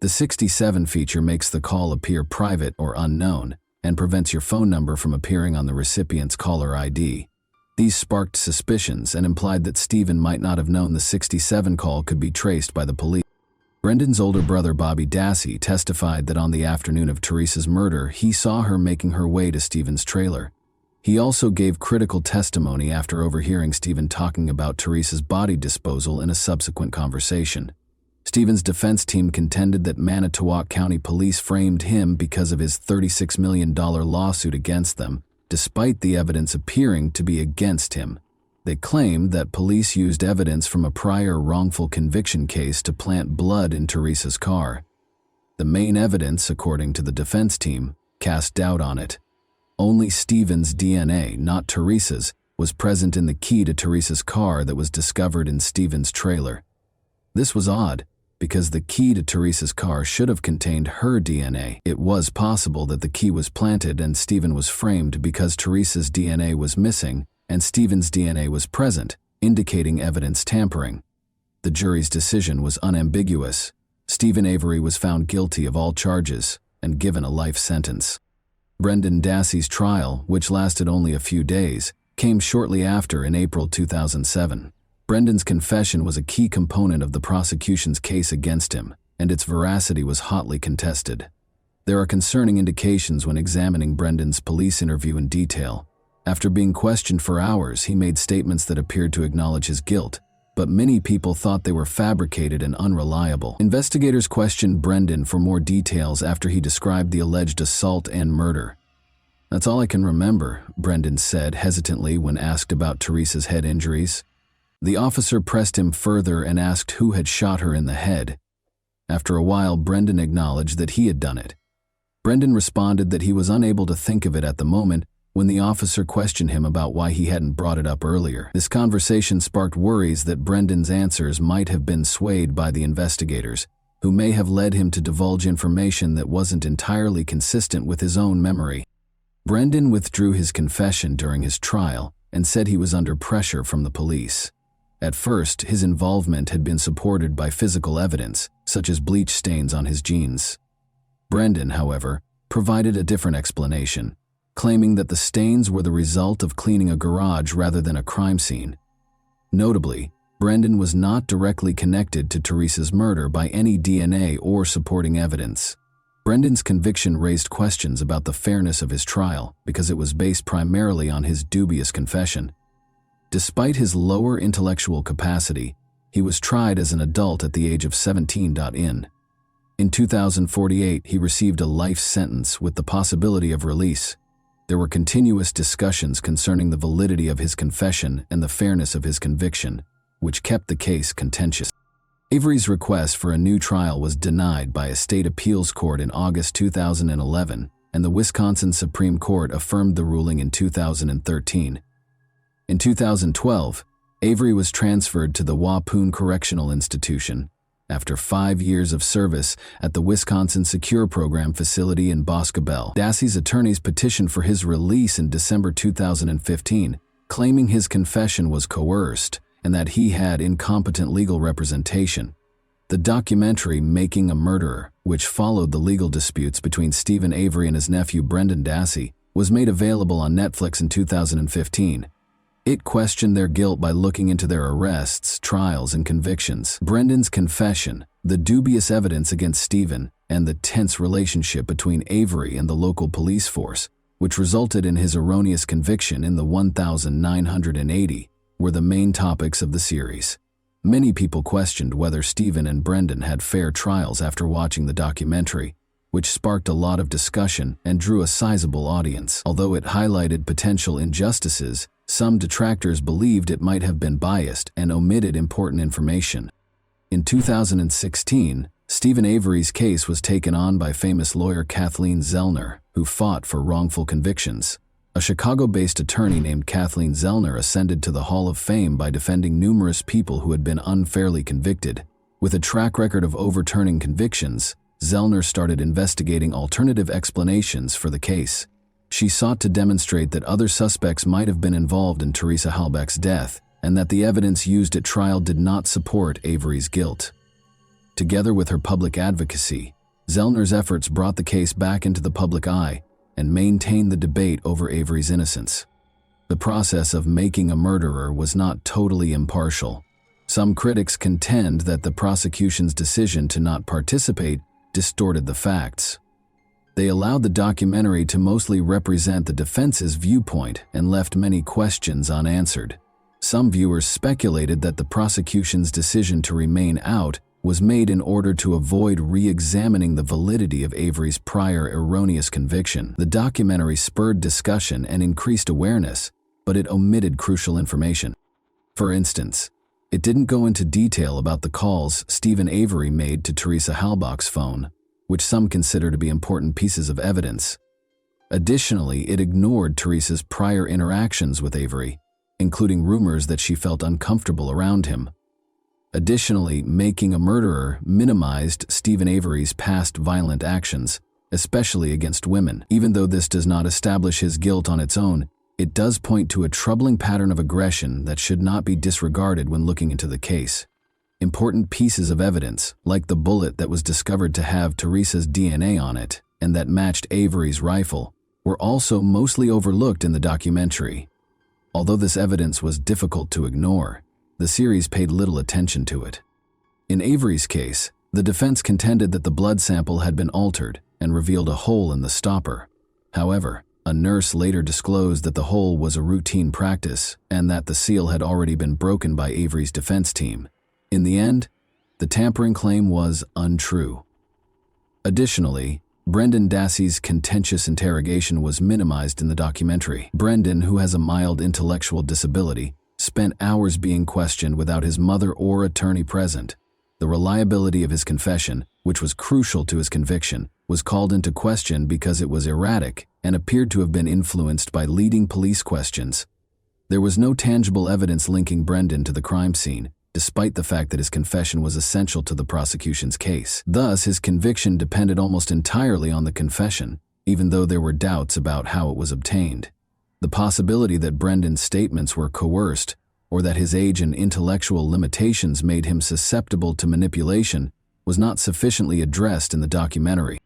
The 67 feature makes the call appear private or unknown and prevents your phone number from appearing on the recipient's caller ID. These sparked suspicions and implied that Stephen might not have known the 67 call could be traced by the police. Brendan's older brother Bobby Dassey testified that on the afternoon of Teresa's murder, he saw her making her way to Stephen's trailer. He also gave critical testimony after overhearing Stephen talking about Teresa's body disposal in a subsequent conversation. Stephen's defense team contended that Manitowoc County Police framed him because of his $36 million lawsuit against them, despite the evidence appearing to be against him. They claimed that police used evidence from a prior wrongful conviction case to plant blood in Teresa's car. The main evidence, according to the defense team, cast doubt on it. Only Stephen's DNA, not Teresa's, was present in the key to Teresa's car that was discovered in Stephen's trailer. This was odd, because the key to Teresa's car should have contained her DNA. It was possible that the key was planted and Stephen was framed because Teresa's DNA was missing and Stephen's DNA was present, indicating evidence tampering. The jury's decision was unambiguous. Stephen Avery was found guilty of all charges and given a life sentence. Brendan Dassey's trial, which lasted only a few days, came shortly after in April 2007. Brendan's confession was a key component of the prosecution's case against him, and its veracity was hotly contested. There are concerning indications when examining Brendan's police interview in detail. After being questioned for hours, he made statements that appeared to acknowledge his guilt, but many people thought they were fabricated and unreliable. Investigators questioned Brendan for more details after he described the alleged assault and murder. "That's all I can remember," Brendan said hesitantly when asked about Teresa's head injuries. The officer pressed him further and asked who had shot her in the head. After a while, Brendan acknowledged that he had done it. Brendan responded that he was unable to think of it at the moment when the officer questioned him about why he hadn't brought it up earlier. This conversation sparked worries that Brendan's answers might have been swayed by the investigators, who may have led him to divulge information that wasn't entirely consistent with his own memory. Brendan withdrew his confession during his trial and said he was under pressure from the police. At first, his involvement had been supported by physical evidence, such as bleach stains on his jeans. Brendan, however, provided a different explanation, claiming that the stains were the result of cleaning a garage rather than a crime scene. Notably, Brendan was not directly connected to Teresa's murder by any DNA or supporting evidence. Brendan's conviction raised questions about the fairness of his trial because it was based primarily on his dubious confession. Despite his lower intellectual capacity, he was tried as an adult at the age of 17. In 2048, he received a life sentence with the possibility of release. There were continuous discussions concerning the validity of his confession and the fairness of his conviction, which kept the case contentious. Avery's request for a new trial was denied by a state appeals court in August 2011, and the Wisconsin Supreme Court affirmed the ruling in 2013. In 2012, Avery was transferred to the Waupun Correctional Institution after 5 years of service at the Wisconsin Secure Program facility in Boscobel. Dassey's attorneys petitioned for his release in December 2015, claiming his confession was coerced and that he had incompetent legal representation. The documentary Making a Murderer, which followed the legal disputes between Stephen Avery and his nephew Brendan Dassey, was made available on Netflix in 2015. It questioned their guilt by looking into their arrests, trials, and convictions. Brendan's confession, the dubious evidence against Stephen, and the tense relationship between Avery and the local police force, which resulted in his erroneous conviction in the 1980, were the main topics of the series. Many people questioned whether Stephen and Brendan had fair trials after watching the documentary, which sparked a lot of discussion and drew a sizable audience. Although it highlighted potential injustices, some detractors believed it might have been biased and omitted important information. In 2016, Stephen Avery's case was taken on by famous lawyer Kathleen Zellner, who fought for wrongful convictions. A Chicago-based attorney named Kathleen Zellner ascended to the Hall of Fame by defending numerous people who had been unfairly convicted. With a track record of overturning convictions, Zellner started investigating alternative explanations for the case. She sought to demonstrate that other suspects might have been involved in Teresa Halbach's death, and that the evidence used at trial did not support Avery's guilt. Together with her public advocacy, Zellner's efforts brought the case back into the public eye and maintained the debate over Avery's innocence. The process of making a murderer was not totally impartial. Some critics contend that the prosecution's decision to not participate distorted the facts. They allowed the documentary to mostly represent the defense's viewpoint and left many questions unanswered. Some viewers speculated that the prosecution's decision to remain out was made in order to avoid re-examining the validity of Avery's prior erroneous conviction. The documentary spurred discussion and increased awareness, but it omitted crucial information. For instance, it didn't go into detail about the calls Stephen Avery made to Teresa Halbach's phone, which some consider to be important pieces of evidence. Additionally, it ignored Teresa's prior interactions with Avery, including rumors that she felt uncomfortable around him. Additionally, Making a Murderer minimized Stephen Avery's past violent actions, especially against women. Even though this does not establish his guilt on its own, it does point to a troubling pattern of aggression that should not be disregarded when looking into the case. Important pieces of evidence, like the bullet that was discovered to have Teresa's DNA on it and that matched Avery's rifle, were also mostly overlooked in the documentary. Although this evidence was difficult to ignore, the series paid little attention to it. In Avery's case, the defense contended that the blood sample had been altered and revealed a hole in the stopper. However, a nurse later disclosed that the hole was a routine practice and that the seal had already been broken by Avery's defense team. In the end, the tampering claim was untrue. Additionally, Brendan Dassey's contentious interrogation was minimized in the documentary. Brendan, who has a mild intellectual disability, spent hours being questioned without his mother or attorney present. The reliability of his confession, which was crucial to his conviction, was called into question because it was erratic and appeared to have been influenced by leading police questions. There was no tangible evidence linking Brendan to the crime scene, despite the fact that his confession was essential to the prosecution's case. Thus, his conviction depended almost entirely on the confession, even though there were doubts about how it was obtained. The possibility that Brendan's statements were coerced, or that his age and intellectual limitations made him susceptible to manipulation, was not sufficiently addressed in the documentary.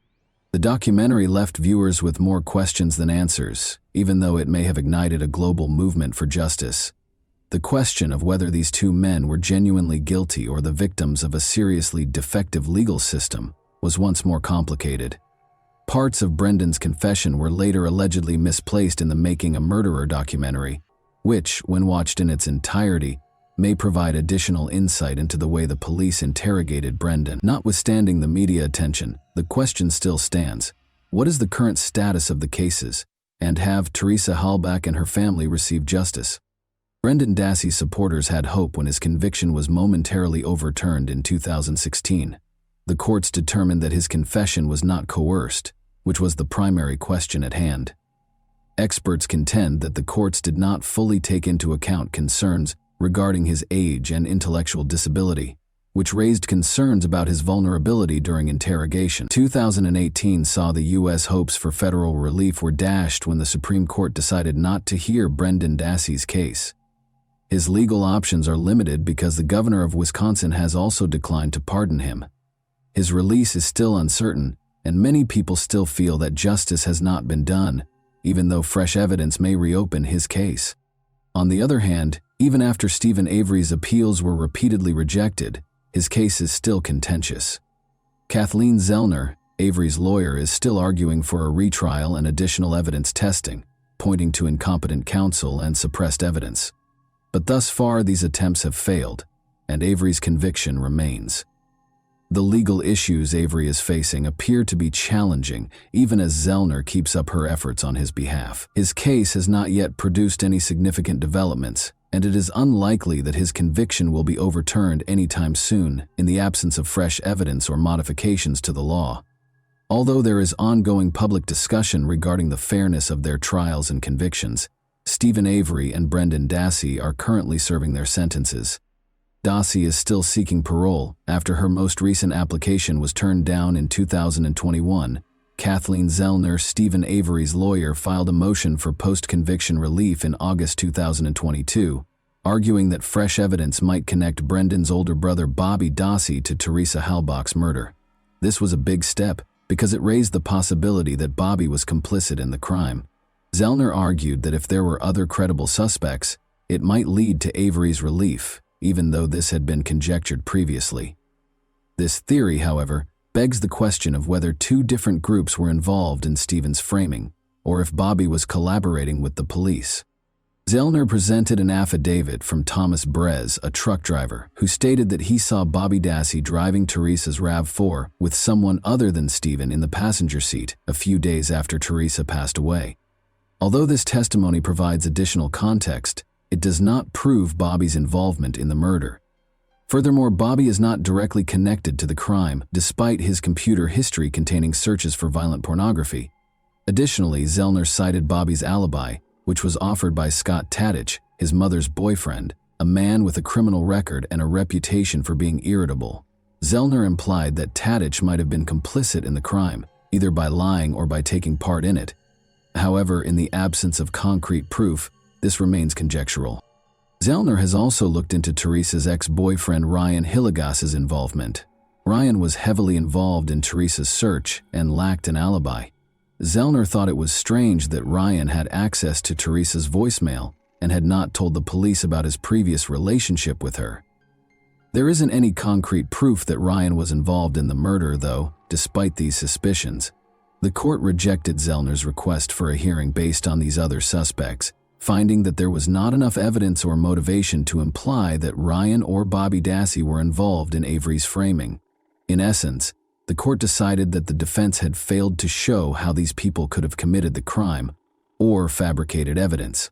The documentary left viewers with more questions than answers, even though it may have ignited a global movement for justice. The question of whether these two men were genuinely guilty or the victims of a seriously defective legal system was once more complicated. Parts of Brendan's confession were later allegedly misplaced in the Making a Murderer documentary, which, when watched in its entirety, may provide additional insight into the way the police interrogated Brendan. Notwithstanding the media attention, the question still stands: what is the current status of the cases, and have Teresa Halbach and her family received justice? Brendan Dassey's supporters had hope when his conviction was momentarily overturned in 2016. The courts determined that his confession was not coerced, which was the primary question at hand. Experts contend that the courts did not fully take into account concerns regarding his age and intellectual disability, which raised concerns about his vulnerability during interrogation. 2018 saw the U.S. hopes for federal relief were dashed when the Supreme Court decided not to hear Brendan Dassey's case. His legal options are limited because the governor of Wisconsin has also declined to pardon him. His release is still uncertain, and many people still feel that justice has not been done, even though fresh evidence may reopen his case. On the other hand, even after Stephen Avery's appeals were repeatedly rejected, his case is still contentious. Kathleen Zellner, Avery's lawyer is still arguing for a retrial and additional evidence testing, pointing to incompetent counsel and suppressed evidence. But thus far, these attempts have failed, and Avery's conviction remains. The legal issues Avery is facing appear to be challenging, even as Zellner keeps up her efforts on his behalf. His case has not yet produced any significant developments, and it is unlikely that his conviction will be overturned anytime soon in the absence of fresh evidence or modifications to the law. Although there is ongoing public discussion regarding the fairness of their trials and convictions, Stephen Avery and Brendan Dassey are currently serving their sentences. Dassey is still seeking parole after her most recent application was turned down in 2021. Kathleen Zellner, Stephen Avery's lawyer, filed a motion for post-conviction relief in August 2022, arguing that fresh evidence might connect Brendan's older brother Bobby Dassey to Teresa Halbach's murder. This was a big step because it raised the possibility that Bobby was complicit in the crime. Zellner argued that if there were other credible suspects, it might lead to Avery's relief, even though this had been conjectured previously. This theory, however, begs the question of whether two different groups were involved in Stephen's framing, or if Bobby was collaborating with the police. Zellner presented an affidavit from Thomas Brez, a truck driver, who stated that he saw Bobby Dassey driving Teresa's RAV4 with someone other than Stephen in the passenger seat a few days after Teresa passed away. Although this testimony provides additional context, it does not prove Bobby's involvement in the murder. Furthermore, Bobby is not directly connected to the crime, despite his computer history containing searches for violent pornography. Additionally, Zellner cited Bobby's alibi, which was offered by Scott Tadich, his mother's boyfriend, a man with a criminal record and a reputation for being irritable. Zellner implied that Tadich might have been complicit in the crime, either by lying or by taking part in it. However, in the absence of concrete proof, this remains conjectural. Zellner has also looked into Teresa's ex-boyfriend Ryan Hillegas's involvement. Ryan was heavily involved in Teresa's search and lacked an alibi. Zellner thought it was strange that Ryan had access to Teresa's voicemail and had not told the police about his previous relationship with her. There isn't any concrete proof that Ryan was involved in the murder, though, despite these suspicions. The court rejected Zellner's request for a hearing based on these other suspects, finding that there was not enough evidence or motivation to imply that Ryan or Bobby Dassey were involved in Avery's framing. In essence, the court decided that the defense had failed to show how these people could have committed the crime or fabricated evidence.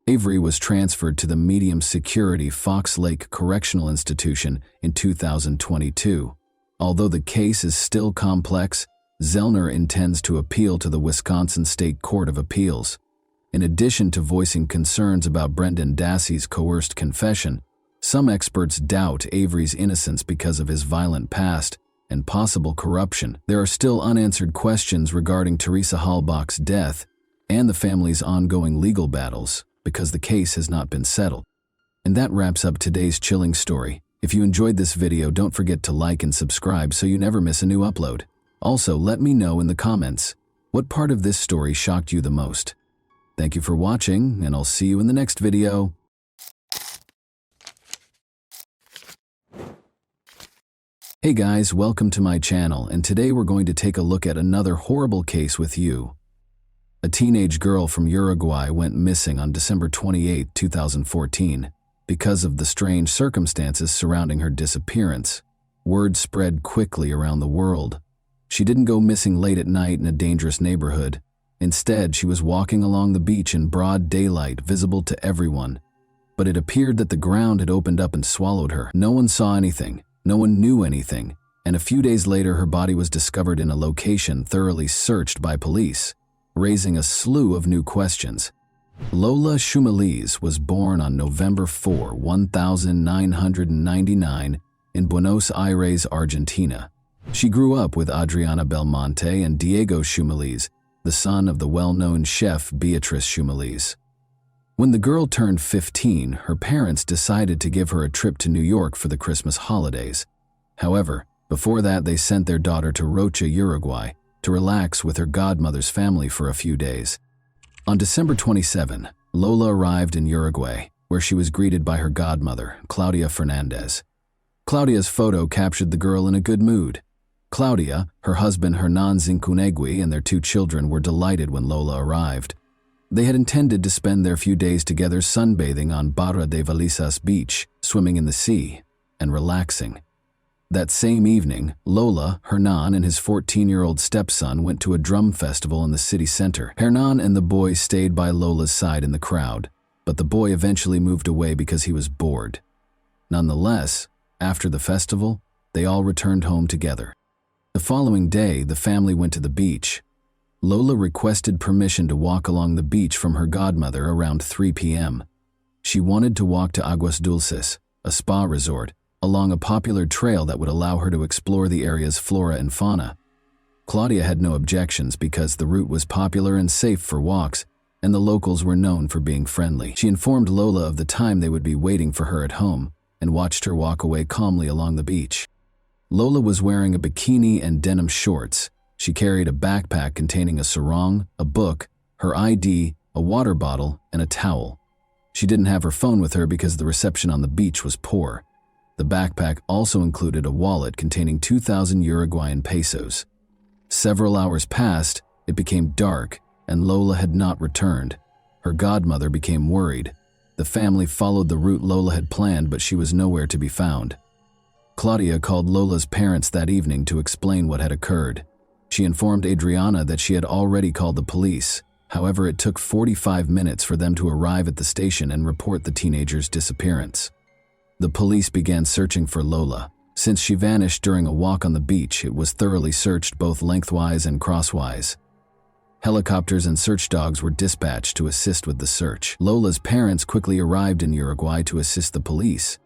Avery was transferred to the medium-security Fox Lake Correctional Institution in 2022. Although the case is still complex, Zellner intends to appeal to the Wisconsin State Court of Appeals. In addition to voicing concerns about Brendan Dassey's coerced confession, some experts doubt Avery's innocence because of his violent past and possible corruption. There are still unanswered questions regarding Teresa Halbach's death and the family's ongoing legal battles because the case has not been settled. And that wraps up today's chilling story. If you enjoyed this video, don't forget to like and subscribe so you never miss a new upload. Also, let me know in the comments, what part of this story shocked you the most? Thank you for watching, and I'll see you in the next video. Hey guys, welcome to my channel, and today we're going to take a look at another horrible case with you. A teenage girl from Uruguay went missing on December 28, 2014. Because of the strange circumstances surrounding her disappearance, word spread quickly around the world. She didn't go missing late at night in a dangerous neighborhood. Instead, she was walking along the beach in broad daylight, visible to everyone. But it appeared that the ground had opened up and swallowed her. No one saw anything, no one knew anything, and a few days later her body was discovered in a location thoroughly searched by police, raising a slew of new questions. Lola Shumaliz was born on November 4, 1999 in Buenos Aires, Argentina. She grew up with Adriana Belmonte and Diego Shumaliz, the son of the well-known chef Beatriz Shumaliz. When the girl turned 15, her parents decided to give her a trip to New York for the Christmas holidays. However, before that they sent their daughter to Rocha, Uruguay, to relax with her godmother's family for a few days. On December 27, Lola arrived in Uruguay, where she was greeted by her godmother, Claudia Fernandez. Claudia's photo captured the girl in a good mood. Claudia, her husband Hernan Zinkunegui, and their 2 children were delighted when Lola arrived. They had intended to spend their few days together sunbathing on Barra de Valisas beach, swimming in the sea, and relaxing. That same evening, Lola, Hernan, and his 14-year-old stepson went to a drum festival in the city center. Hernan and the boy stayed by Lola's side in the crowd, but the boy eventually moved away because he was bored. Nonetheless, after the festival, they all returned home together. The following day, the family went to the beach. Lola requested permission to walk along the beach from her godmother around 3 p.m. She wanted to walk to Aguas Dulces, a spa resort, along a popular trail that would allow her to explore the area's flora and fauna. Claudia had no objections because the route was popular and safe for walks, and the locals were known for being friendly. She informed Lola of the time they would be waiting for her at home and watched her walk away calmly along the beach. Lola was wearing a bikini and denim shorts. She carried a backpack containing a sarong, a book, her ID, a water bottle, and a towel. She didn't have her phone with her because the reception on the beach was poor. The backpack also included a wallet containing 2,000 Uruguayan pesos. Several hours passed, it became dark, and Lola had not returned. Her godmother became worried. The family followed the route Lola had planned, but she was nowhere to be found. Claudia called Lola's parents that evening to explain what had occurred. She informed Adriana that she had already called the police. However, it took 45 minutes for them to arrive at the station and report the teenager's disappearance. The police began searching for Lola. Since she vanished during a walk on the beach, it was thoroughly searched both lengthwise and crosswise. Helicopters and search dogs were dispatched to assist with the search. Lola's parents quickly arrived in Uruguay to assist the police.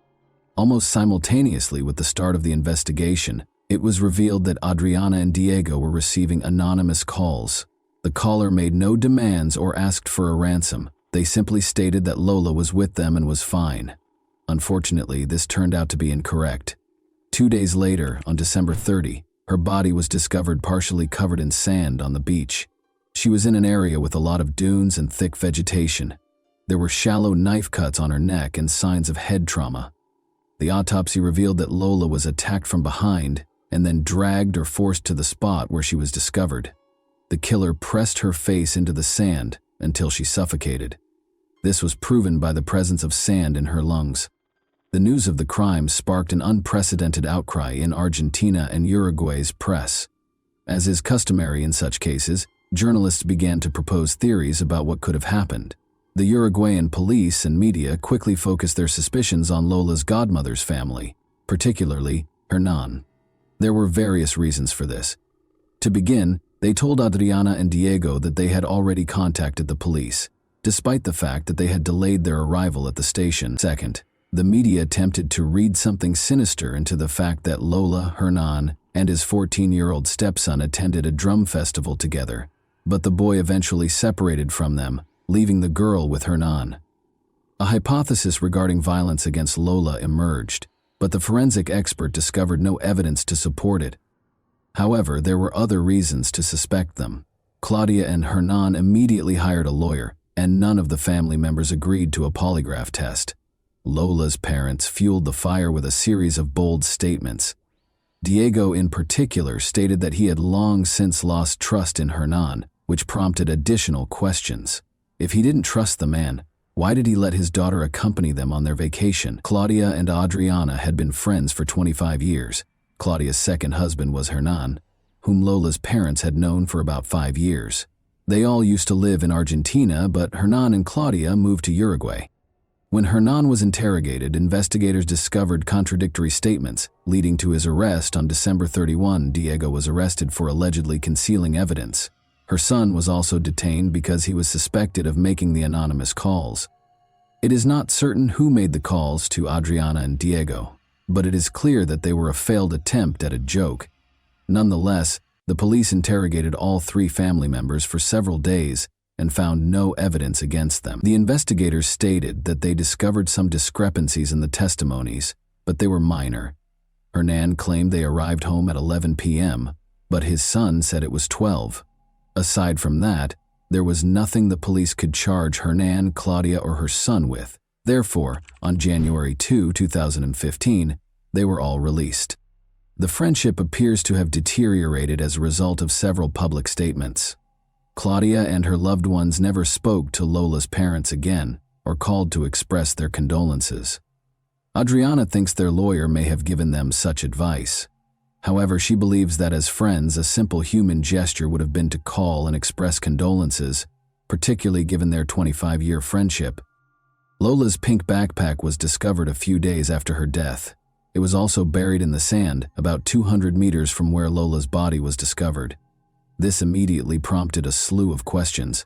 Almost simultaneously with the start of the investigation, it was revealed that Adriana and Diego were receiving anonymous calls. The caller made no demands or asked for a ransom. They simply stated that Lola was with them and was fine. Unfortunately, this turned out to be incorrect. 2 days later, on December 30, her body was discovered partially covered in sand on the beach. She was in an area with a lot of dunes and thick vegetation. There were shallow knife cuts on her neck and signs of head trauma. The autopsy revealed that Lola was attacked from behind and then dragged or forced to the spot where she was discovered. The killer pressed her face into the sand until she suffocated. This was proven by the presence of sand in her lungs. The news of the crime sparked an unprecedented outcry in Argentina and Uruguay's press. As is customary in such cases, journalists began to propose theories about what could have happened. The Uruguayan police and media quickly focused their suspicions on Lola's godmother's family, particularly Hernan. There were various reasons for this. To begin, they told Adriana and Diego that they had already contacted the police, despite the fact that they had delayed their arrival at the station. Second, the media attempted to read something sinister into the fact that Lola, Hernan, and his 14-year-old stepson attended a drum festival together, but the boy eventually separated from them, leaving the girl with Hernan. A hypothesis regarding violence against Lola emerged, but the forensic expert discovered no evidence to support it. However, there were other reasons to suspect them. Claudia and Hernan immediately hired a lawyer, and none of the family members agreed to a polygraph test. Lola's parents fueled the fire with a series of bold statements. Diego in particular stated that he had long since lost trust in Hernan, which prompted additional questions. If he didn't trust the man, why did he let his daughter accompany them on their vacation? Claudia and Adriana had been friends for 25 years. Claudia's second husband was Hernan, whom Lola's parents had known for about 5 years. They all used to live in Argentina, but Hernan and Claudia moved to Uruguay. When Hernan was interrogated, investigators discovered contradictory statements, leading to his arrest on December 31. Diego was arrested for allegedly concealing evidence. Her son was also detained because he was suspected of making the anonymous calls. It is not certain who made the calls to Adriana and Diego, but it is clear that they were a failed attempt at a joke. Nonetheless, the police interrogated all 3 family members for several days and found no evidence against them. The investigators stated that they discovered some discrepancies in the testimonies, but they were minor. Hernan claimed they arrived home at 11 p.m., but his son said it was 12. Aside from that, there was nothing the police could charge Hernan, Claudia, or her son with. Therefore, on January 2, 2015, they were all released. The friendship appears to have deteriorated as a result of several public statements. Claudia and her loved ones never spoke to Lola's parents again or called to express their condolences. Adriana thinks their lawyer may have given them such advice. However, she believes that as friends, a simple human gesture would have been to call and express condolences, particularly given their 25-year friendship. Lola's pink backpack was discovered a few days after her death. It was also buried in the sand, about 200 meters from where Lola's body was discovered. This immediately prompted a slew of questions.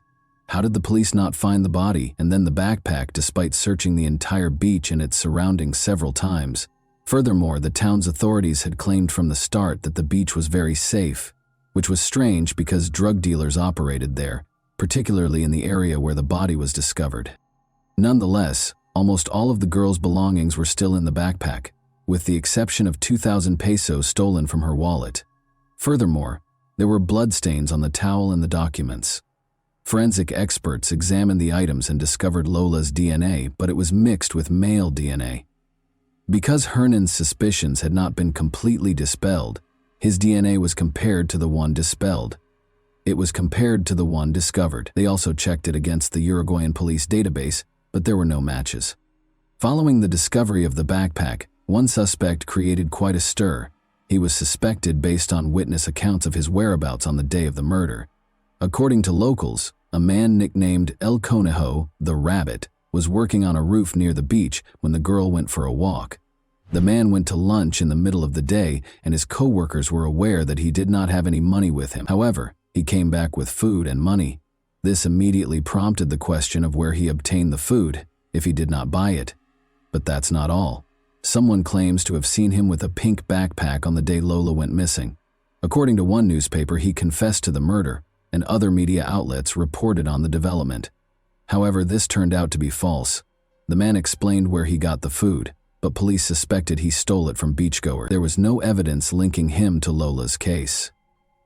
How did the police not find the body and then the backpack despite searching the entire beach and its surroundings several times? Furthermore, the town's authorities had claimed from the start that the beach was very safe, which was strange because drug dealers operated there, particularly in the area where the body was discovered. Nonetheless, almost all of the girl's belongings were still in the backpack, with the exception of 2,000 pesos stolen from her wallet. Furthermore, there were bloodstains on the towel and the documents. Forensic experts examined the items and discovered Lola's DNA, but it was mixed with male DNA. Because Hernan's suspicions had not been completely dispelled, his DNA was compared to the one dispelled. It was compared to the one discovered. They also checked it against the Uruguayan police database, but there were no matches. Following the discovery of the backpack, one suspect created quite a stir. He was suspected based on witness accounts of his whereabouts on the day of the murder. According to locals, a man nicknamed El Conejo, the Rabbit, was working on a roof near the beach when the girl went for a walk. The man went to lunch in the middle of the day, and his co-workers were aware that he did not have any money with him. However, he came back with food and money. This immediately prompted the question of where he obtained the food, if he did not buy it. But that's not all. Someone claims to have seen him with a pink backpack on the day Lola went missing. According to one newspaper, he confessed to the murder, and other media outlets reported on the development. However, this turned out to be false. The man explained where he got the food, but police suspected he stole it from beachgoers. There was no evidence linking him to Lola's case.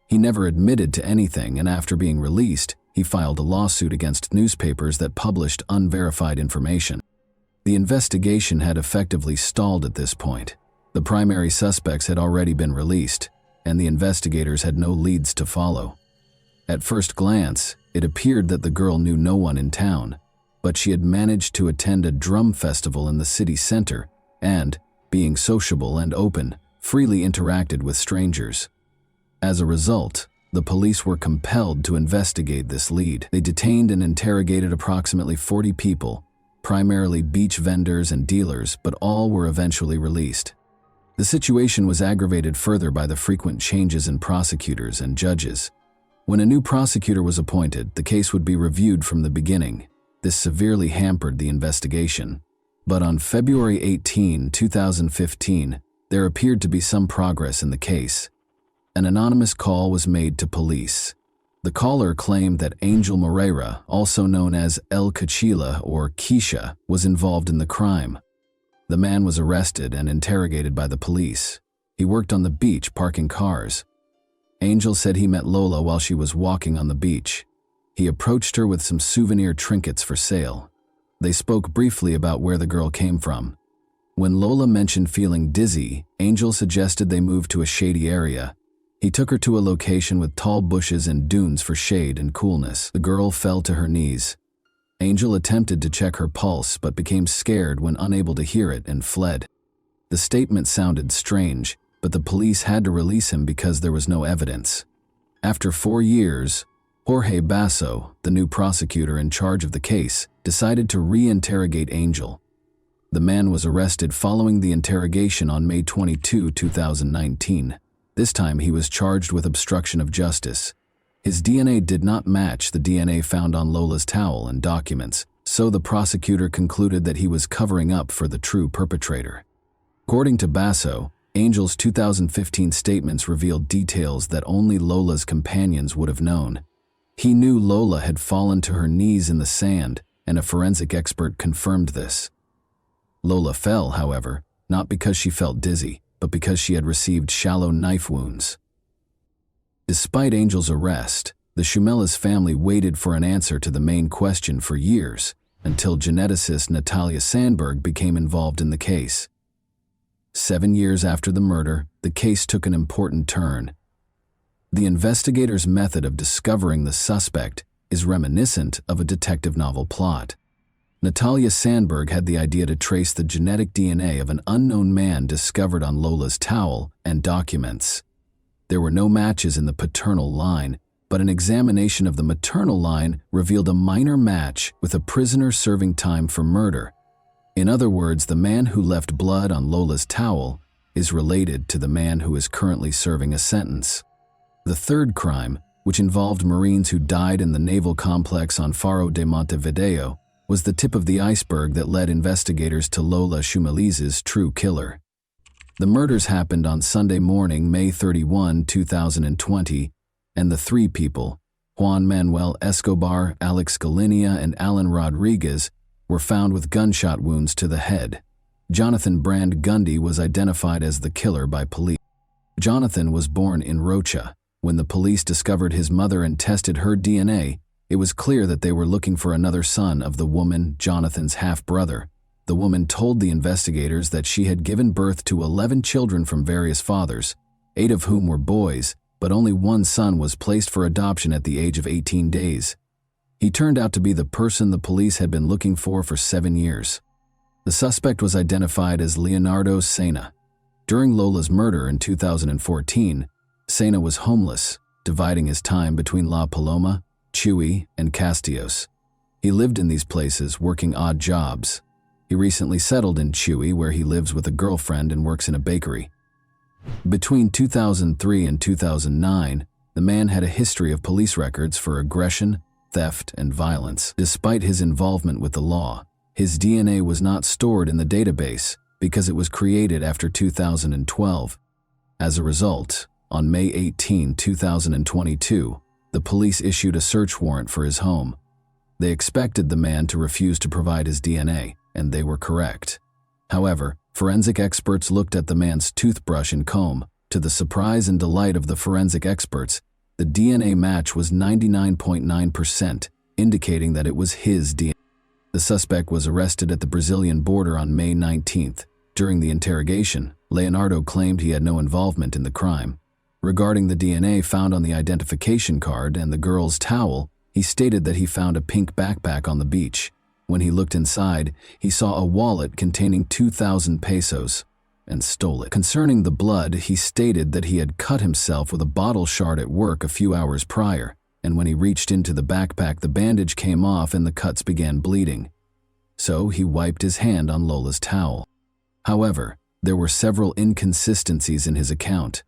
He never admitted to anything, and after being released, he filed a lawsuit against newspapers that published unverified information. The investigation had effectively stalled at this point. The primary suspects had already been released, and the investigators had no leads to follow. At first glance, it appeared that the girl knew no one in town, but she had managed to attend a drum festival in the city center and, being sociable and open, freely interacted with strangers. As a result, the police were compelled to investigate this lead. They detained and interrogated approximately 40 people, primarily beach vendors and dealers, but all were eventually released. The situation was aggravated further by the frequent changes in prosecutors and judges. When a new prosecutor was appointed, the case would be reviewed from the beginning. This severely hampered the investigation. But on February 18, 2015, there appeared to be some progress in the case. An anonymous call was made to police. The caller claimed that Angel Moreira, also known as El Cachila or Keisha, was involved in the crime. The man was arrested and interrogated by the police. He worked on the beach parking cars. Angel said he met Lola while she was walking on the beach. He approached her with some souvenir trinkets for sale. They spoke briefly about where the girl came from. When Lola mentioned feeling dizzy, Angel suggested they move to a shady area. He took her to a location with tall bushes and dunes for shade and coolness. The girl fell to her knees. Angel attempted to check her pulse but became scared when unable to hear it and fled. The statement sounded strange, but the police had to release him because there was no evidence. After 4 years, Jorge Basso, the new prosecutor in charge of the case, decided to re-interrogate Angel. The man was arrested following the interrogation on May 22, 2019. This time he was charged with obstruction of justice. His DNA did not match the DNA found on Lola's towel and documents, so the prosecutor concluded that he was covering up for the true perpetrator. According to Basso, Angel's 2015 statements revealed details that only Lola's companions would have known. He knew Lola had fallen to her knees in the sand, and a forensic expert confirmed this. Lola fell, however, not because she felt dizzy, but because she had received shallow knife wounds. Despite Angel's arrest, the Shumela's family waited for an answer to the main question for years, until geneticist Natalia Sandberg became involved in the case. 7 years after the murder, the case took an important turn. The investigators' method of discovering the suspect is reminiscent of a detective novel plot. Natalia Sandberg had the idea to trace the genetic DNA of an unknown man discovered on Lola's towel and documents. There were no matches in the paternal line, but an examination of the maternal line revealed a minor match with a prisoner serving time for murder. In other words, the man who left blood on Lola's towel is related to the man who is currently serving a sentence. The third crime, which involved Marines who died in the naval complex on Faro de Montevideo, was the tip of the iceberg that led investigators to Lola Shumaliza's true killer. The murders happened on Sunday morning, May 31, 2020, and the three people, Juan Manuel Escobar, Alex Galinia, and Alan Rodriguez, were found with gunshot wounds to the head. Jonathan Brand Gundy was identified as the killer by police. Jonathan was born in Rocha. When the police discovered his mother and tested her DNA, it was clear that they were looking for another son of the woman, Jonathan's half-brother. The woman told the investigators that she had given birth to 11 children from various fathers, 8 of whom were boys, but only one son was placed for adoption at the age of 18 days. He turned out to be the person the police had been looking for 7 years. The suspect was identified as Leonardo Sena. During Lola's murder in 2014, Sena was homeless, dividing his time between La Paloma, Chuy, and Castillos. He lived in these places, working odd jobs. He recently settled in Chuy, where he lives with a girlfriend and works in a bakery. Between 2003 and 2009, the man had a history of police records for aggression, theft, and violence. Despite his involvement with the law, his DNA was not stored in the database because it was created after 2012. As a result, on May 18, 2022, the police issued a search warrant for his home. They expected the man to refuse to provide his DNA, and they were correct. However, forensic experts looked at the man's toothbrush and comb. To the surprise and delight of the forensic experts, the DNA match was 99.9%, indicating that it was his DNA. The suspect was arrested at the Brazilian border on May 19th. During the interrogation, Leonardo claimed he had no involvement in the crime. Regarding the DNA found on the identification card and the girl's towel, he stated that he found a pink backpack on the beach. When he looked inside, he saw a wallet containing 2,000 pesos and stole it. Concerning the blood, he stated that he had cut himself with a bottle shard at work a few hours prior, and when he reached into the backpack, the bandage came off and the cuts began bleeding. So he wiped his hand on Lola's towel. However, there were several inconsistencies in his account.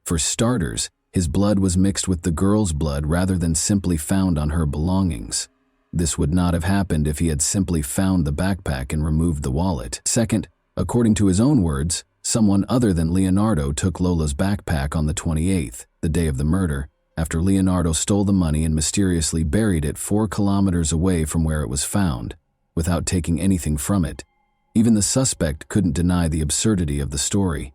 For starters, his blood was mixed with the girl's blood rather than simply found on her belongings. This would not have happened if he had simply found the backpack and removed the wallet. Second, according to his own words, someone other than Leonardo took Lola's backpack on the 28th, the day of the murder, after Leonardo stole the money and mysteriously buried it 4 kilometers away from where it was found, without taking anything from it. Even the suspect couldn't deny the absurdity of the story.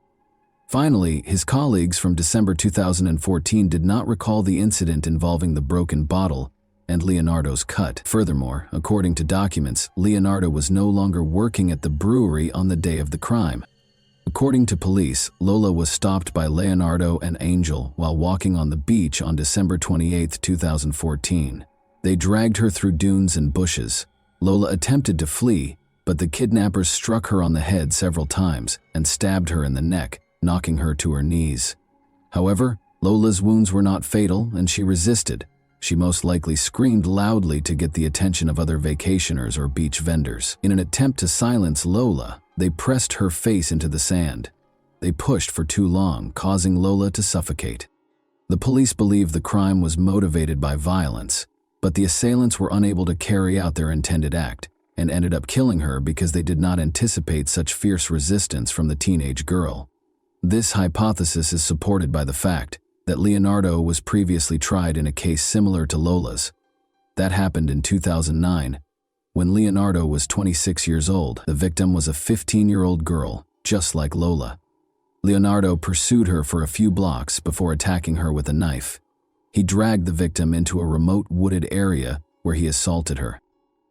Finally, his colleagues from December 2014 did not recall the incident involving the broken bottle and Leonardo's cut. Furthermore, according to documents, Leonardo was no longer working at the brewery on the day of the crime. According to police, Lola was stopped by Leonardo and Angel while walking on the beach on December 28, 2014. They dragged her through dunes and bushes. Lola attempted to flee, but the kidnappers struck her on the head several times and stabbed her in the neck, knocking her to her knees. However, Lola's wounds were not fatal and she resisted. She most likely screamed loudly to get the attention of other vacationers or beach vendors. In an attempt to silence Lola, they pressed her face into the sand. They pushed for too long, causing Lola to suffocate. The police believe the crime was motivated by violence, but the assailants were unable to carry out their intended act and ended up killing her because they did not anticipate such fierce resistance from the teenage girl. This hypothesis is supported by the fact that Leonardo was previously tried in a case similar to Lola's. That happened in 2009. When Leonardo was 26 years old, the victim was a 15-year-old girl, just like Lola. Leonardo pursued her for a few blocks before attacking her with a knife. He dragged the victim into a remote wooded area where he assaulted her.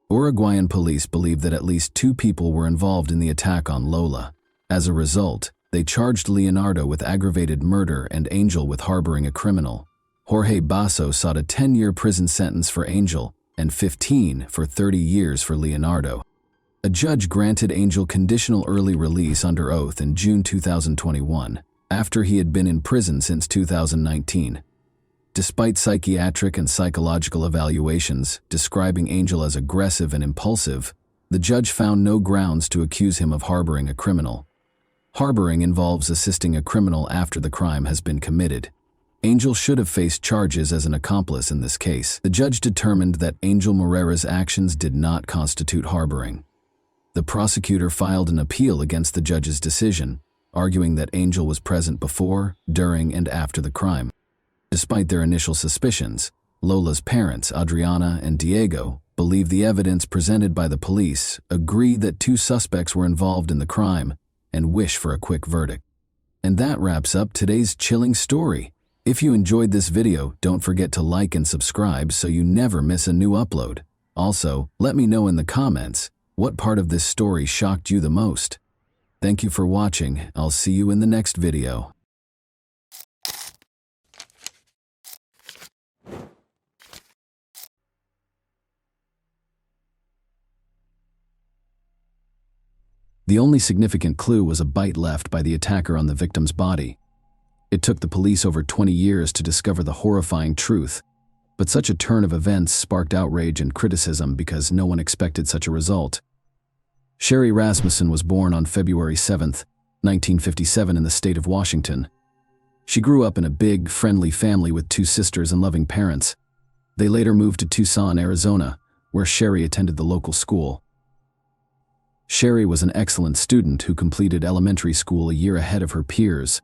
Uruguayan police believe that at least 2 people were involved in the attack on Lola. As a result, They charged Leonardo with aggravated murder and Angel with harboring a criminal. Jorge Basso sought a 10-year prison sentence for Angel and 15 for 30 years for Leonardo. A judge granted Angel conditional early release under oath in June 2021, after he had been in prison since 2019. Despite psychiatric and psychological evaluations describing Angel as aggressive and impulsive, the judge found no grounds to accuse him of harboring a criminal. Harboring involves assisting a criminal after the crime has been committed. Angel should have faced charges as an accomplice in this case. The judge determined that Angel Moreira's actions did not constitute harboring. The prosecutor filed an appeal against the judge's decision, arguing that Angel was present before, during, and after the crime. Despite their initial suspicions, Lola's parents, Adriana and Diego, believe the evidence presented by the police, agree that two suspects were involved in the crime, and wish for a quick verdict. And that wraps up today's chilling story. If you enjoyed this video, don't forget to like and subscribe so you never miss a new upload. Also, let me know in the comments, what part of this story shocked you the most? Thank you for watching. I'll see you in the next video. The only significant clue was a bite left by the attacker on the victim's body. It took the police over 20 years to discover the horrifying truth, but such a turn of events sparked outrage and criticism because no one expected such a result. Sherry Rasmussen was born on February 7, 1957 in the state of Washington. She grew up in a big, friendly family with two sisters and loving parents. They later moved to Tucson, Arizona, where Sherry attended the local school. Sherry was an excellent student who completed elementary school a year ahead of her peers.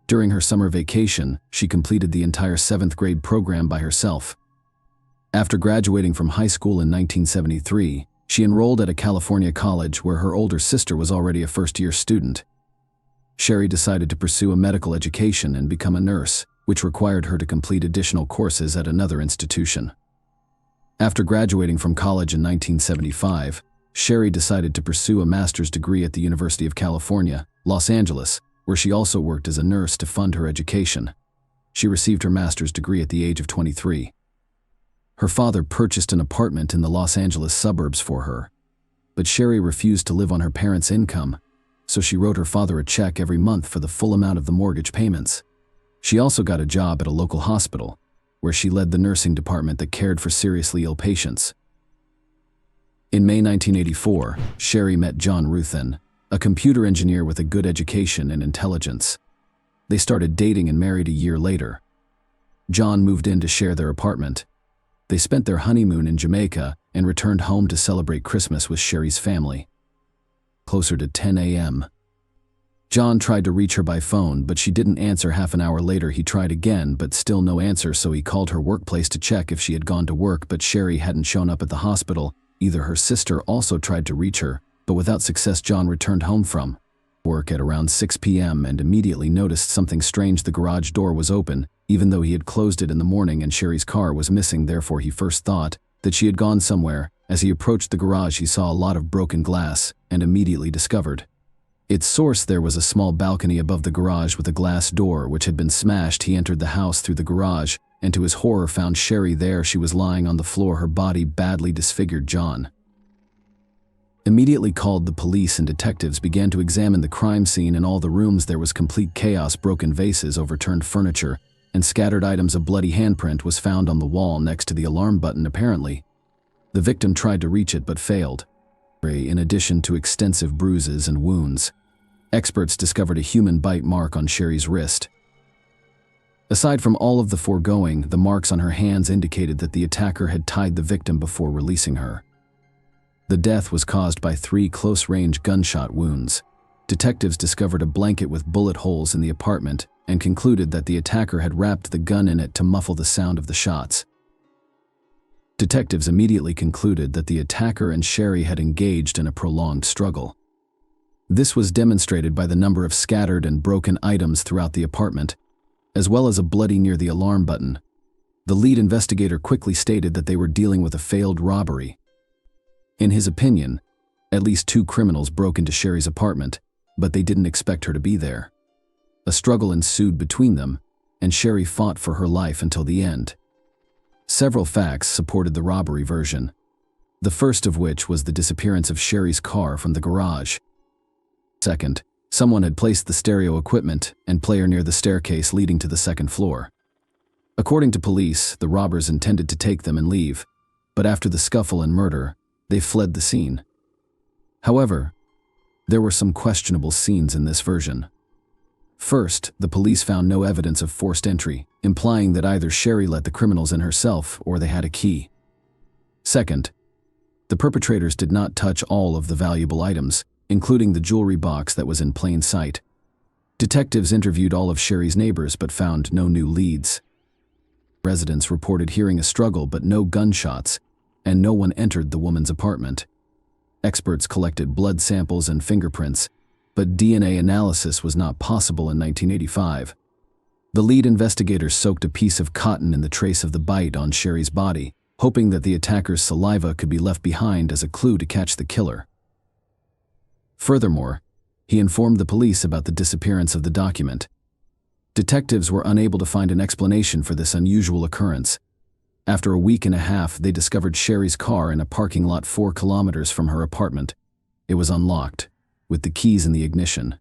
During her summer vacation, she completed the entire 7th grade program by herself. After graduating from high school in 1973, she enrolled at a California college where her older sister was already a first-year student. Sherry decided to pursue a medical education and become a nurse, which required her to complete additional courses at another institution. After graduating from college in 1975, Sherry decided to pursue a master's degree at the University of California, Los Angeles, where she also worked as a nurse to fund her education. She received her master's degree at the age of 23. Her father purchased an apartment in the Los Angeles suburbs for her, but Sherry refused to live on her parents' income, so she wrote her father a check every month for the full amount of the mortgage payments. She also got a job at a local hospital, where she led the nursing department that cared for seriously ill patients. In May 1984, Sherry met John Ruthin, a computer engineer with a good education and intelligence. They started dating and married a year later. John moved in to share their apartment. They spent their honeymoon in Jamaica and returned home to celebrate Christmas with Sherry's family. Closer to 10 a.m. John tried to reach her by phone, but she didn't answer. Half an hour later, he tried again, but still no answer, so he called her workplace to check if she had gone to work, but Sherry hadn't shown up at the hospital. Either her sister also tried to reach her, but without success. John returned home from work at around 6 p.m. and immediately noticed something strange. The garage door was open, even though he had closed it in the morning, and Sherry's car was missing. Therefore, he first thought that she had gone somewhere. As he approached the garage, he saw a lot of broken glass and immediately discovered its source. There was a small balcony above the garage with a glass door which had been smashed. He entered the house through the garage and to his horror found Sherry there. She was lying on the floor, her body badly disfigured. John immediately called the police, and detectives began to examine the crime scene. In all the rooms there was complete chaos. Broken vases, overturned furniture, and scattered items. A bloody handprint was found on the wall next to the alarm button. Apparently, the victim tried to reach it but failed. In addition to extensive bruises and wounds, experts discovered a human bite mark on Sherry's wrist. Aside from all of the foregoing, the marks on her hands indicated that the attacker had tied the victim before releasing her. The death was caused by 3 close-range gunshot wounds. Detectives discovered a blanket with bullet holes in the apartment and concluded that the attacker had wrapped the gun in it to muffle the sound of the shots. Detectives immediately concluded that the attacker and Sherry had engaged in a prolonged struggle. This was demonstrated by the number of scattered and broken items throughout the apartment, as well as a bloody near the alarm button. The lead investigator quickly stated that they were dealing with a failed robbery. In his opinion, at least 2 criminals broke into Sherry's apartment, but they didn't expect her to be there. A struggle ensued between them, and Sherry fought for her life until the end. Several facts supported the robbery version, the first of which was the disappearance of Sherry's car from the garage. Second, someone had placed the stereo equipment and player near the staircase leading to the second floor. According to police, the robbers intended to take them and leave, but after the scuffle and murder, they fled the scene. However, there were some questionable scenes in this version. First, the police found no evidence of forced entry, implying that either Sherry let the criminals in herself or they had a key. Second, the perpetrators did not touch all of the valuable items, including the jewelry box that was in plain sight. Detectives interviewed all of Sherry's neighbors but found no new leads. Residents reported hearing a struggle but no gunshots, and no one entered the woman's apartment. Experts collected blood samples and fingerprints, but DNA analysis was not possible in 1985. The lead investigators soaked a piece of cotton in the trace of the bite on Sherry's body, hoping that the attacker's saliva could be left behind as a clue to catch the killer. Furthermore, he informed the police about the disappearance of the document. Detectives were unable to find an explanation for this unusual occurrence. After a week and a half, they discovered Sherry's car in a parking lot 4 kilometers from her apartment. It was unlocked, with the keys in the ignition.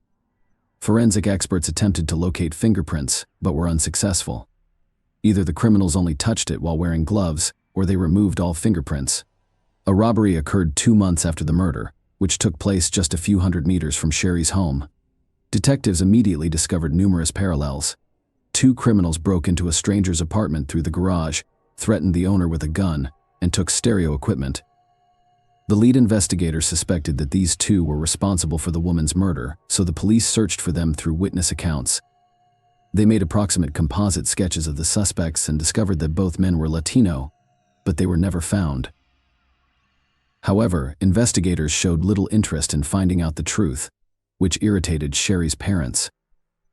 Forensic experts attempted to locate fingerprints, but were unsuccessful. Either the criminals only touched it while wearing gloves, or they removed all fingerprints. A robbery occurred 2 months after the murder, which took place just a few hundred meters from Sherry's home. Detectives immediately discovered numerous parallels. 2 criminals broke into a stranger's apartment through the garage, threatened the owner with a gun, and took stereo equipment. The lead investigator suspected that these 2 were responsible for the woman's murder, so the police searched for them through witness accounts. They made approximate composite sketches of the suspects and discovered that both men were Latino, but they were never found. However, investigators showed little interest in finding out the truth, which irritated Sherry's parents.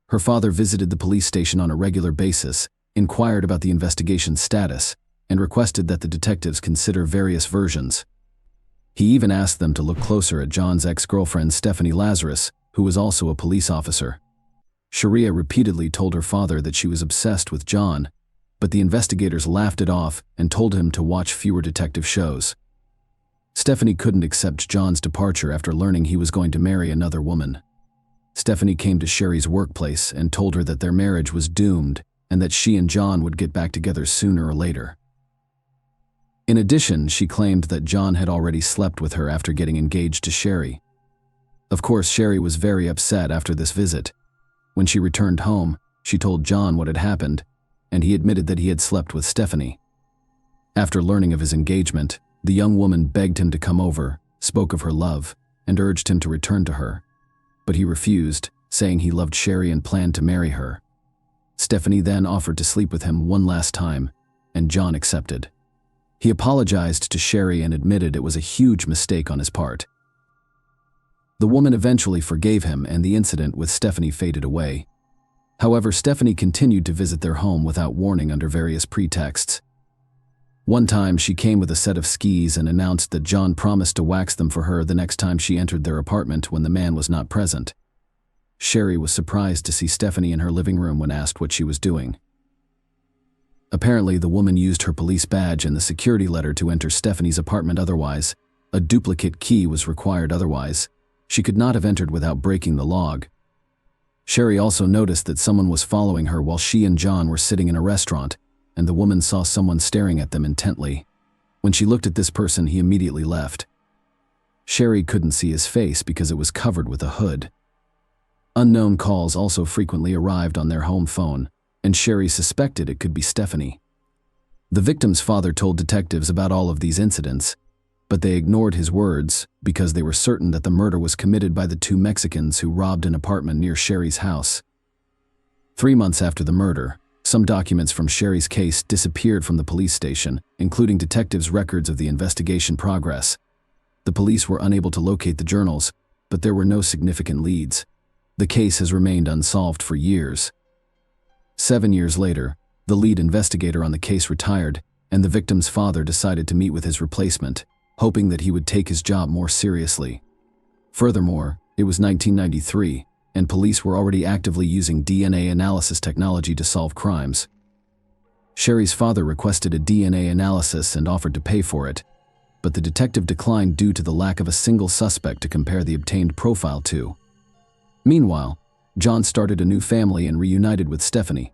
Her father visited the police station on a regular basis, inquired about the investigation's status, and requested that the detectives consider various versions. He even asked them to look closer at John's ex-girlfriend Stephanie Lazarus, who was also a police officer. Sharia repeatedly told her father that she was obsessed with John, but the investigators laughed it off and told him to watch fewer detective shows. Stephanie couldn't accept John's departure after learning he was going to marry another woman. Stephanie came to Sherry's workplace and told her that their marriage was doomed and that she and John would get back together sooner or later. In addition, she claimed that John had already slept with her after getting engaged to Sherry. Of course, Sherry was very upset after this visit. When she returned home, she told John what had happened, and he admitted that he had slept with Stephanie. After learning of his engagement, the young woman begged him to come over, spoke of her love, and urged him to return to her. But he refused, saying he loved Sherry and planned to marry her. Stephanie then offered to sleep with him one last time, and John accepted. He apologized to Sherry and admitted it was a huge mistake on his part. The woman eventually forgave him and the incident with Stephanie faded away. However, Stephanie continued to visit their home without warning under various pretexts. One time, she came with a set of skis and announced that John promised to wax them for her the next time she entered their apartment when the man was not present. Sherry was surprised to see Stephanie in her living room when asked what she was doing. Apparently, the woman used her police badge and the security letter to enter Stephanie's apartment otherwise. A duplicate key was required otherwise. She could not have entered without breaking the log. Sherry also noticed that someone was following her while she and John were sitting in a restaurant, and the woman saw someone staring at them intently. When she looked at this person, he immediately left. Sherry couldn't see his face because it was covered with a hood. Unknown calls also frequently arrived on their home phone, and Sherry suspected it could be Stephanie. The victim's father told detectives about all of these incidents, but they ignored his words because they were certain that the murder was committed by the 2 Mexicans who robbed an apartment near Sherry's house. 3 months after the murder, some documents from Sherry's case disappeared from the police station, including detectives' records of the investigation progress. The police were unable to locate the journals, but there were no significant leads. The case has remained unsolved for years. 7 years later, the lead investigator on the case retired, and the victim's father decided to meet with his replacement, hoping that he would take his job more seriously. Furthermore, It was 1993, and police were already actively using DNA analysis technology to solve crimes. Sherry's father requested a DNA analysis and offered to pay for it, but the detective declined due to the lack of a single suspect to compare the obtained profile to. Meanwhile, John started a new family and reunited with Stephanie.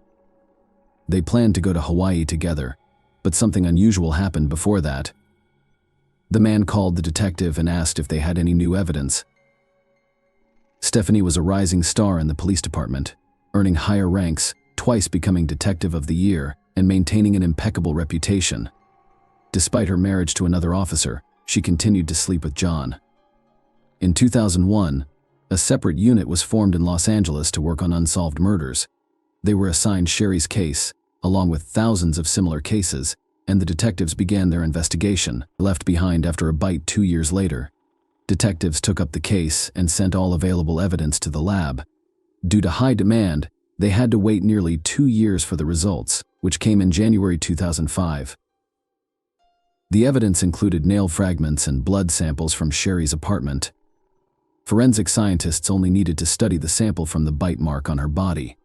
They planned to go to Hawaii together, but something unusual happened before that. The man called the detective and asked if they had any new evidence. Stephanie was a rising star in the police department, earning higher ranks, twice becoming Detective of the Year, and maintaining an impeccable reputation. Despite her marriage to another officer, she continued to sleep with John. In 2001, a separate unit was formed in Los Angeles to work on unsolved murders. They were assigned Sherry's case, along with thousands of similar cases, and the detectives began their investigation, left behind after a bite 2 years later. Detectives took up the case and sent all available evidence to the lab. Due to high demand, they had to wait nearly 2 years for the results, which came in January 2005. The evidence included nail fragments and blood samples from Sherry's apartment. Forensic scientists only needed to study the sample from the bite mark on her body.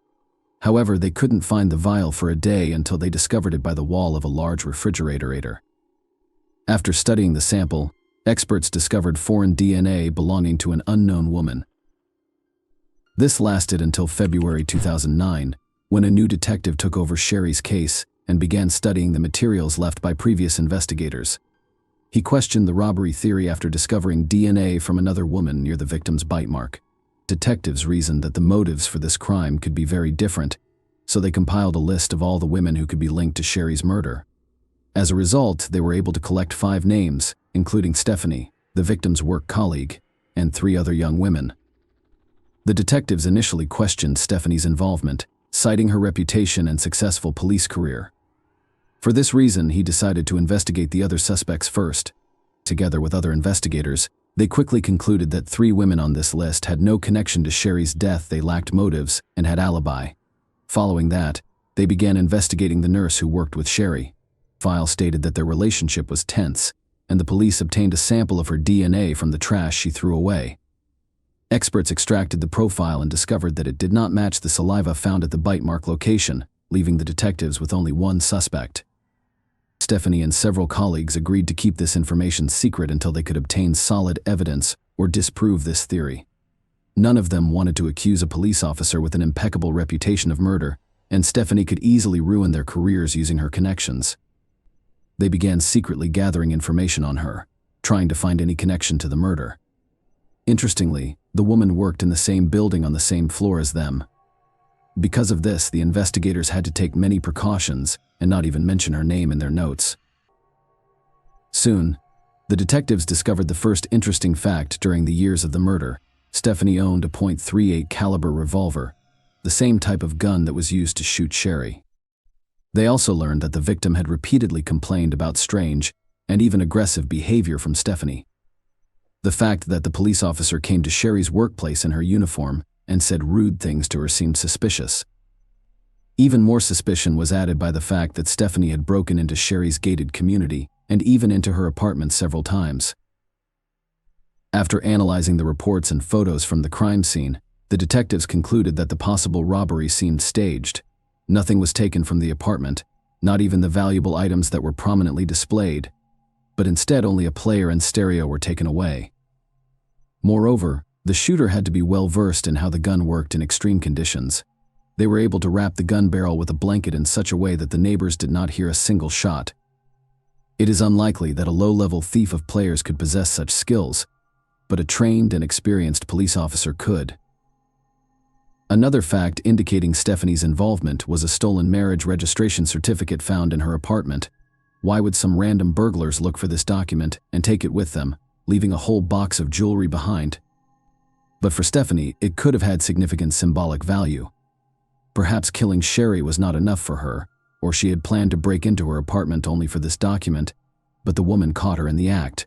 However, they couldn't find the vial for a day until they discovered it by the wall of a large refrigerator. After studying the sample, experts discovered foreign DNA belonging to an unknown woman. This lasted until February 2009, when a new detective took over Sherry's case and began studying the materials left by previous investigators. He questioned the robbery theory after discovering DNA from another woman near the victim's bite mark. Detectives reasoned that the motives for this crime could be very different, so they compiled a list of all the women who could be linked to Sherry's murder. As a result, they were able to collect 5 names, including Stephanie, the victim's work colleague, and 3 other young women. The detectives initially questioned Stephanie's involvement, citing her reputation and successful police career. For this reason, he decided to investigate the other suspects first. Together with other investigators, they quickly concluded that 3 women on this list had no connection to Sherry's death. They lacked motives and had alibi. Following that, they began investigating the nurse who worked with Sherry. File stated that their relationship was tense, and the police obtained a sample of her DNA from the trash she threw away. Experts extracted the profile and discovered that it did not match the saliva found at the bite mark location, leaving the detectives with only 1 suspect. Stephanie and several colleagues agreed to keep this information secret until they could obtain solid evidence or disprove this theory. None of them wanted to accuse a police officer with an impeccable reputation of murder, and Stephanie could easily ruin their careers using her connections. They began secretly gathering information on her, trying to find any connection to the murder. Interestingly, the woman worked in the same building on the same floor as them. Because of this, the investigators had to take many precautions and not even mention her name in their notes. Soon, the detectives discovered the first interesting fact during the years of the murder. Stephanie owned a .38 caliber revolver, the same type of gun that was used to shoot Sherry. They also learned that the victim had repeatedly complained about strange and even aggressive behavior from Stephanie. The fact that the police officer came to Sherry's workplace in her uniform and said rude things to her seemed suspicious. Even more suspicion was added by the fact that Stephanie had broken into Sherry's gated community and even into her apartment several times. After analyzing the reports and photos from the crime scene, the detectives concluded that the possible robbery seemed staged. Nothing was taken from the apartment, not even the valuable items that were prominently displayed, but instead only a player and stereo were taken away. Moreover, the shooter had to be well versed in how the gun worked in extreme conditions. They were able to wrap the gun barrel with a blanket in such a way that the neighbors did not hear a single shot. It is unlikely that a low-level thief of players could possess such skills, but a trained and experienced police officer could. Another fact indicating Stephanie's involvement was a stolen marriage registration certificate found in her apartment. Why would some random burglars look for this document and take it with them, leaving a whole box of jewelry behind? But for Stephanie, it could have had significant symbolic value. Perhaps killing Sherry was not enough for her, or she had planned to break into her apartment only for this document, but the woman caught her in the act.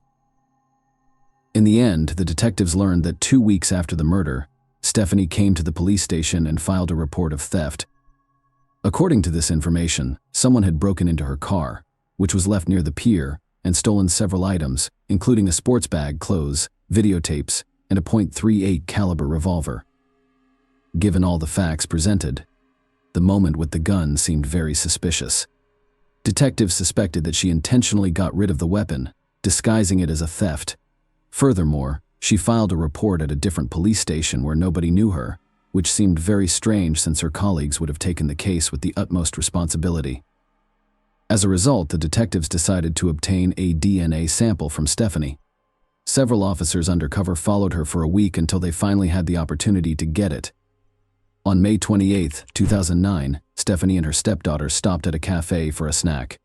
In the end, the detectives learned that 2 weeks after the murder, Stephanie came to the police station and filed a report of theft. According to this information, someone had broken into her car, which was left near the pier, and stolen several items, including a sports bag, clothes, videotapes, and a .38 caliber revolver. Given all the facts presented, the moment with the gun seemed very suspicious. Detectives suspected that she intentionally got rid of the weapon, disguising it as a theft. Furthermore, she filed a report at a different police station where nobody knew her, which seemed very strange since her colleagues would have taken the case with the utmost responsibility. As a result, the detectives decided to obtain a DNA sample from Stephanie. Several officers undercover followed her for a week until they finally had the opportunity to get it. On May 28, 2009, Stephanie and her stepdaughter stopped at a cafe for a snack.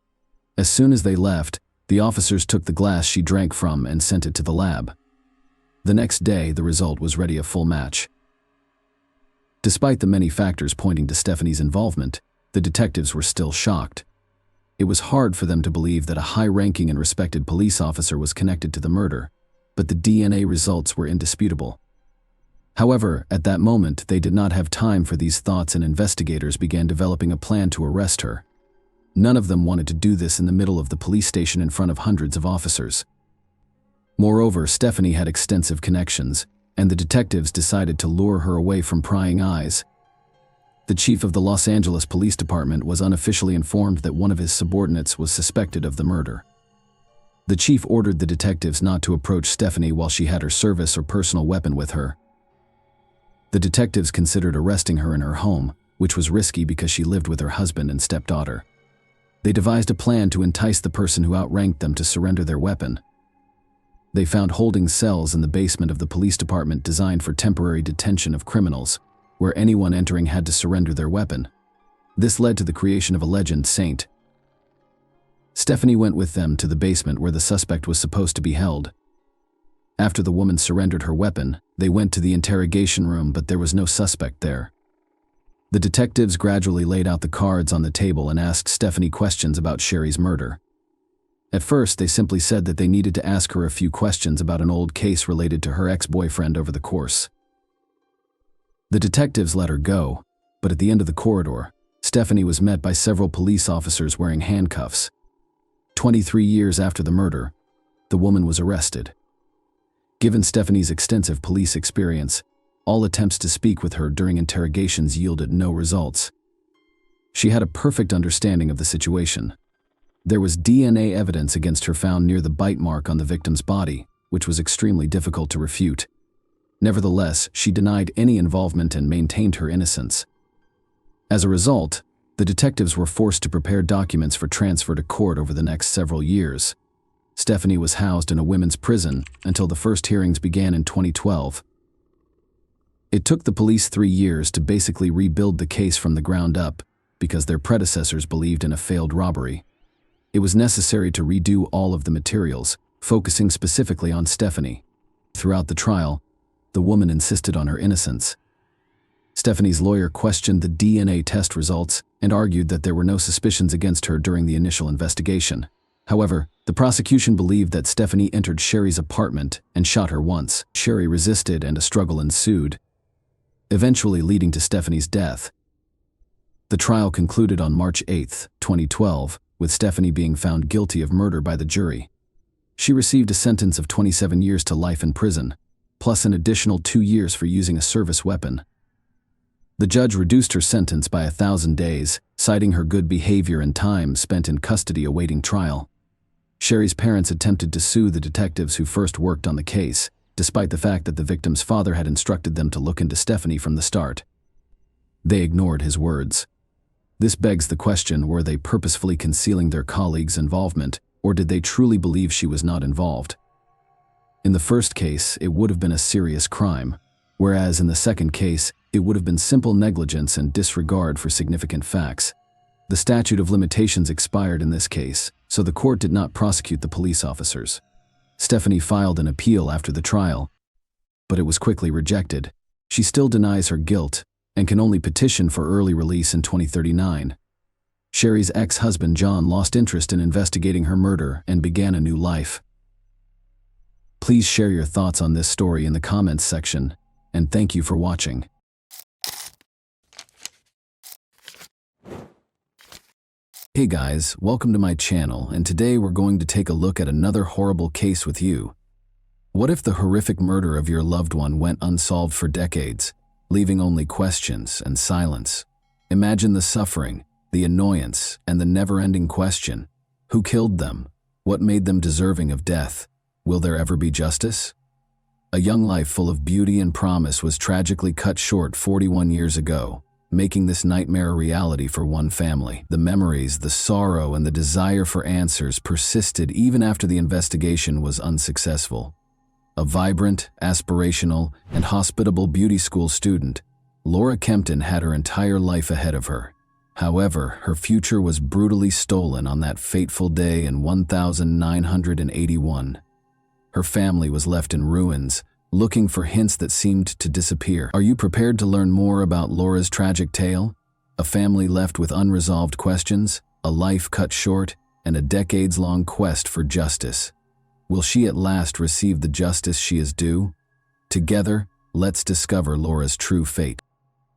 As soon as they left, the officers took the glass she drank from and sent it to the lab. The next day, the result was ready a full match. Despite the many factors pointing to Stephanie's involvement, the detectives were still shocked. It was hard for them to believe that a high-ranking and respected police officer was connected to the murder, but the DNA results were indisputable. However, at that moment, they did not have time for these thoughts, and investigators began developing a plan to arrest her. None of them wanted to do this in the middle of the police station in front of hundreds of officers. Moreover, Stephanie had extensive connections, and the detectives decided to lure her away from prying eyes. The chief of the Los Angeles Police Department was unofficially informed that one of his subordinates was suspected of the murder. The chief ordered the detectives not to approach Stephanie while she had her service or personal weapon with her. The detectives considered arresting her in her home, which was risky because she lived with her husband and stepdaughter. They devised a plan to entice the person who outranked them to surrender their weapon. They found holding cells in the basement of the police department designed for temporary detention of criminals, where anyone entering had to surrender their weapon. This led to the creation of a legend saint. Stephanie went with them to the basement where the suspect was supposed to be held. After the woman surrendered her weapon, they went to the interrogation room, but there was no suspect there. The detectives gradually laid out the cards on the table and asked Stephanie questions about Sherry's murder. At first, they simply said that they needed to ask her a few questions about an old case related to her ex-boyfriend over the course. The detectives let her go, but at the end of the corridor, Stephanie was met by several police officers wearing handcuffs. 23 years after the murder, the woman was arrested. Given Stephanie's extensive police experience, all attempts to speak with her during interrogations yielded no results. She had a perfect understanding of the situation. There was DNA evidence against her found near the bite mark on the victim's body, which was extremely difficult to refute. Nevertheless, she denied any involvement and maintained her innocence. As a result, the detectives were forced to prepare documents for transfer to court over the next several years. Stephanie was housed in a women's prison until the first hearings began in 2012. It took the police 3 years to basically rebuild the case from the ground up because their predecessors believed in a failed robbery. It was necessary to redo all of the materials, focusing specifically on Stephanie. Throughout the trial, the woman insisted on her innocence. Stephanie's lawyer questioned the DNA test results and argued that there were no suspicions against her during the initial investigation. However, the prosecution believed that Stephanie entered Sherry's apartment and shot her once. Sherry resisted and a struggle ensued, eventually leading to Stephanie's death. The trial concluded on March 8, 2012, with Stephanie being found guilty of murder by the jury. She received a sentence of 27 years to life in prison, plus an additional 2 years for using a service weapon. The judge reduced her sentence by 1,000 days, citing her good behavior and time spent in custody awaiting trial. Sherry's parents attempted to sue the detectives who first worked on the case, despite the fact that the victim's father had instructed them to look into Stephanie from the start. They ignored his words. This begs the question, were they purposefully concealing their colleagues' involvement, or did they truly believe she was not involved? In the first case, it would have been a serious crime, whereas in the second case, it would have been simple negligence and disregard for significant facts. The statute of limitations expired in this case, so the court did not prosecute the police officers. Stephanie filed an appeal after the trial, but it was quickly rejected. She still denies her guilt and can only petition for early release in 2039. Sherry's ex-husband John lost interest in investigating her murder and began a new life. Please share your thoughts on this story in the comments section, and thank you for watching. Hey guys, welcome to my channel, and today we're going to take a look at another horrible case with you. What if the horrific murder of your loved one went unsolved for decades, leaving only questions and silence? Imagine the suffering, the annoyance, and the never-ending question: who killed them? What made them deserving of death? Will there ever be justice? A young life full of beauty and promise was tragically cut short 41 years ago, making this nightmare a reality for one family. The memories, the sorrow, and the desire for answers persisted even after the investigation was unsuccessful. A vibrant, aspirational, and hospitable beauty school student, Laura Kempton had her entire life ahead of her. However, her future was brutally stolen on that fateful day in 1981. Her family was left in ruins, looking for hints that seemed to disappear. Are you prepared to learn more about Laura's tragic tale? A family left with unresolved questions, a life cut short, and a decades-long quest for justice. Will she at last receive the justice she is due? Together, let's discover Laura's true fate.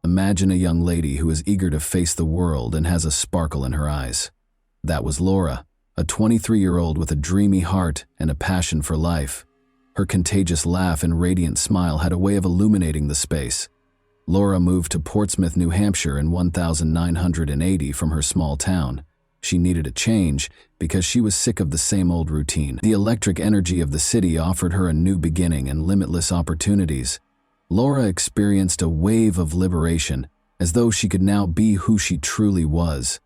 Imagine a young lady who is eager to face the world and has a sparkle in her eyes. That was Laura, a 23-year-old with a dreamy heart and a passion for life. Her contagious laugh and radiant smile had a way of illuminating the space. Laura moved to Portsmouth, New Hampshire in 1980 from her small town. She needed a change because she was sick of the same old routine. The electric energy of the city offered her a new beginning and limitless opportunities. Laura experienced a wave of liberation, as though she could now be who she truly was.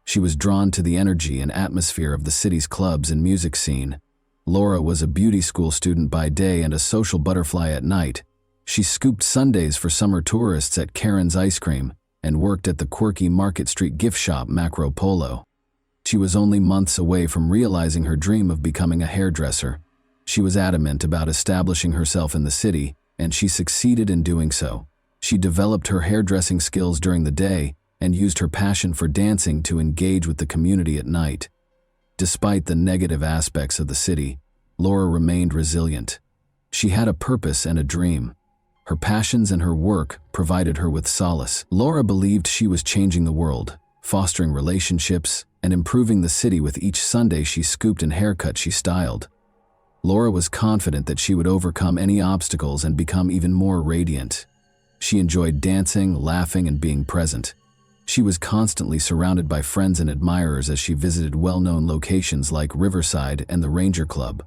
She was drawn to the energy and atmosphere of the city's clubs and music scene. Laura was a beauty school student by day and a social butterfly at night. She scooped sundaes for summer tourists at Karen's Ice Cream and worked at the quirky Market Street gift shop Macro Polo. She was only months away from realizing her dream of becoming a hairdresser. She was adamant about establishing herself in the city, and she succeeded in doing so. She developed her hairdressing skills during the day and used her passion for dancing to engage with the community at night. Despite the negative aspects of the city, Laura remained resilient. She had a purpose and a dream. Her passions and her work provided her with solace. Laura believed she was changing the world, fostering relationships, and improving the city with each Sunday she scooped and haircut she styled. Laura was confident that she would overcome any obstacles and become even more radiant. She enjoyed dancing, laughing, and being present. She was constantly surrounded by friends and admirers as she visited well-known locations like Riverside and the Ranger Club.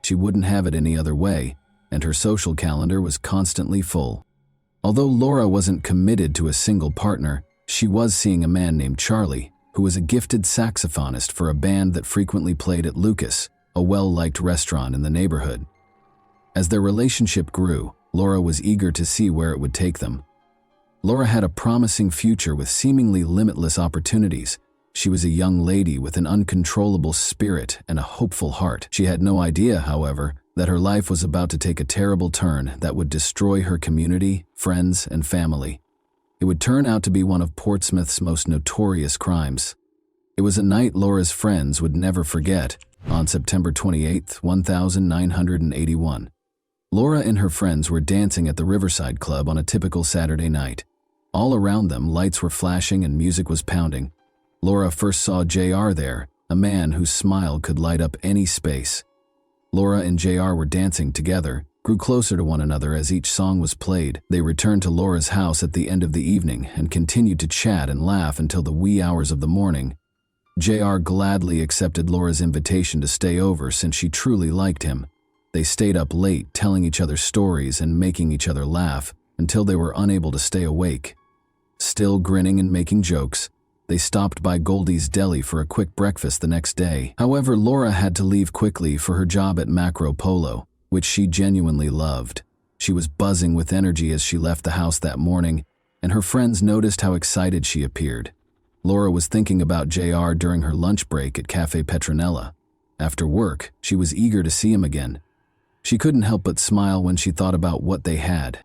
She wouldn't have it any other way, and her social calendar was constantly full. Although Laura wasn't committed to a single partner, she was seeing a man named Charlie, who was a gifted saxophonist for a band that frequently played at Lucas, a well-liked restaurant in the neighborhood. As their relationship grew, Laura was eager to see where it would take them. Laura had a promising future with seemingly limitless opportunities. She was a young lady with an uncontrollable spirit and a hopeful heart. She had no idea, however, that her life was about to take a terrible turn that would destroy her community, friends, and family. It would turn out to be one of Portsmouth's most notorious crimes. It was a night Laura's friends would never forget. On September 28, 1981, Laura and her friends were dancing at the Riverside Club on a typical Saturday night. All around them, lights were flashing and music was pounding. Laura first saw JR there, a man whose smile could light up any space. Laura and JR were dancing together, grew closer to one another as each song was played. They returned to Laura's house at the end of the evening and continued to chat and laugh until the wee hours of the morning. JR gladly accepted Laura's invitation to stay over since she truly liked him. They stayed up late, telling each other stories and making each other laugh until they were unable to stay awake. Still grinning and making jokes, they stopped by Goldie's Deli for a quick breakfast the next day. However, Laura had to leave quickly for her job at Macro Polo, which she genuinely loved. She was buzzing with energy as she left the house that morning, and her friends noticed how excited she appeared. Laura was thinking about JR during her lunch break at Cafe Petronella. After work, she was eager to see him again. She couldn't help but smile when she thought about what they had.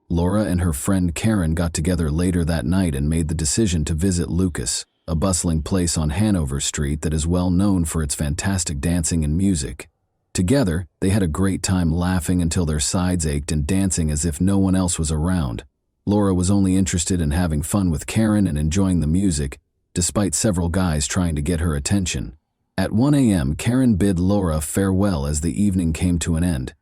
Laura and her friend Karen got together later that night and made the decision to visit Lucas, a bustling place on Hanover Street that is well known for its fantastic dancing and music. Together, they had a great time laughing until their sides ached and dancing as if no one else was around. Laura was only interested in having fun with Karen and enjoying the music, despite several guys trying to get her attention. At 1 a.m., Karen bid Laura farewell as the evening came to an end.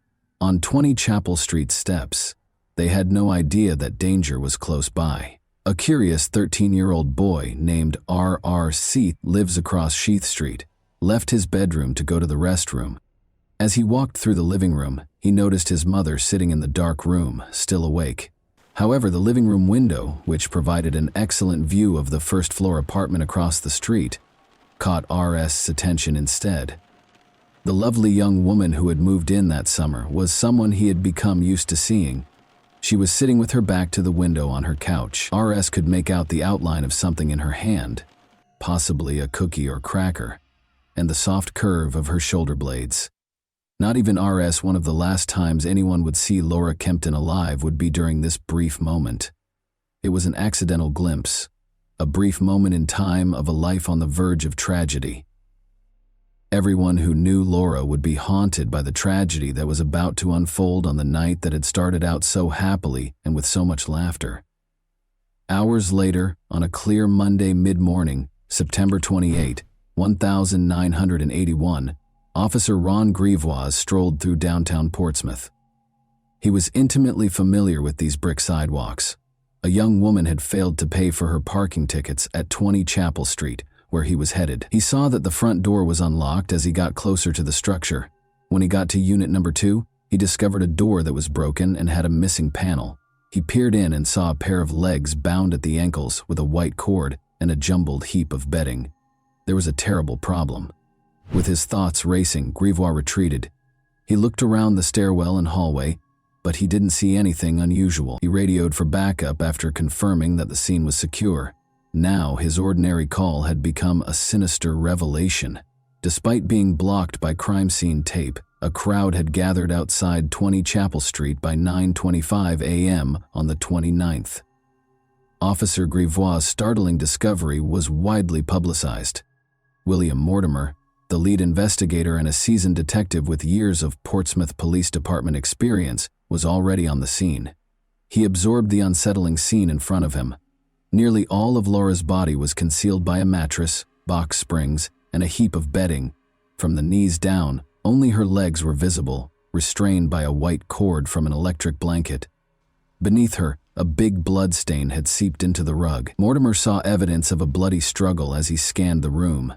On 20 Chapel Street steps. They had no idea that danger was close by. A curious 13-year-old boy named R.R. Seath lives across Sheath Street, left his bedroom to go to the restroom. As he walked through the living room, he noticed his mother sitting in the dark room, still awake. However, the living room window, which provided an excellent view of the first-floor apartment across the street, caught R.S.'s attention instead. The lovely young woman who had moved in that summer was someone he had become used to seeing. She was sitting with her back to the window on her couch. R.S. could make out the outline of something in her hand, possibly a cookie or cracker, and the soft curve of her shoulder blades. Not even R.S. One of the last times anyone would see Laura Kempton alive would be during this brief moment. It was an accidental glimpse, a brief moment in time of a life on the verge of tragedy. Everyone who knew Laura would be haunted by the tragedy that was about to unfold on the night that had started out so happily and with so much laughter. Hours later, on a clear Monday mid-morning, September 28, 1981, Officer Ron Grivois strolled through downtown Portsmouth. He was intimately familiar with these brick sidewalks. A young woman had failed to pay for her parking tickets at 20 Chapel Street, where he was headed. He saw that the front door was unlocked as he got closer to the structure. When he got to unit number 2, he discovered a door that was broken and had a missing panel. He peered in and saw a pair of legs bound at the ankles with a white cord and a jumbled heap of bedding. There was a terrible problem. With his thoughts racing, Grivois retreated. He looked around the stairwell and hallway, but he didn't see anything unusual. He radioed for backup after confirming that the scene was secure. Now, his ordinary call had become a sinister revelation. Despite being blocked by crime scene tape, a crowd had gathered outside 20 Chapel Street by 9:25 a.m. on the 29th. Officer Grivois' startling discovery was widely publicized. William Mortimer, the lead investigator and a seasoned detective with years of Portsmouth Police Department experience, was already on the scene. He absorbed the unsettling scene in front of him. Nearly all of Laura's body was concealed by a mattress, box springs, and a heap of bedding. From the knees down, only her legs were visible, restrained by a white cord from an electric blanket. Beneath her, a big blood stain had seeped into the rug. Mortimer saw evidence of a bloody struggle as he scanned the room.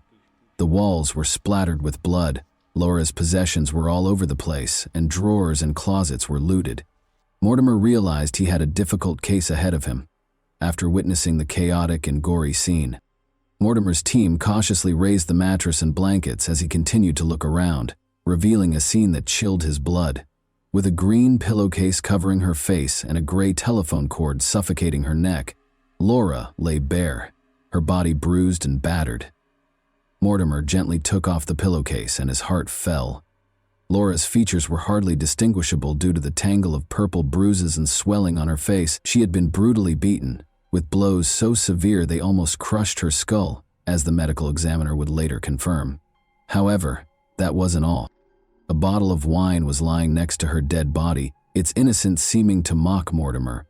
The walls were splattered with blood, Laura's possessions were all over the place, and drawers and closets were looted. Mortimer realized he had a difficult case ahead of him. After witnessing the chaotic and gory scene, Mortimer's team cautiously raised the mattress and blankets as he continued to look around, revealing a scene that chilled his blood. With a green pillowcase covering her face and a gray telephone cord suffocating her neck, Laura lay bare, her body bruised and battered. Mortimer gently took off the pillowcase and his heart fell. Laura's features were hardly distinguishable due to the tangle of purple bruises and swelling on her face. She had been brutally beaten, with blows so severe they almost crushed her skull, as the medical examiner would later confirm. However, that wasn't all. A bottle of wine was lying next to her dead body, its innocence seeming to mock Mortimer.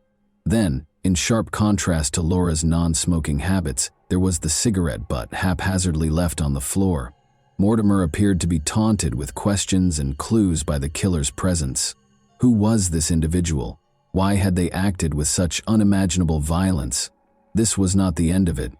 Then, in sharp contrast to Laura's non-smoking habits, there was the cigarette butt haphazardly left on the floor. Mortimer appeared to be taunted with questions and clues by the killer's presence. Who was this individual? Why had they acted with such unimaginable violence? This was not the end of it.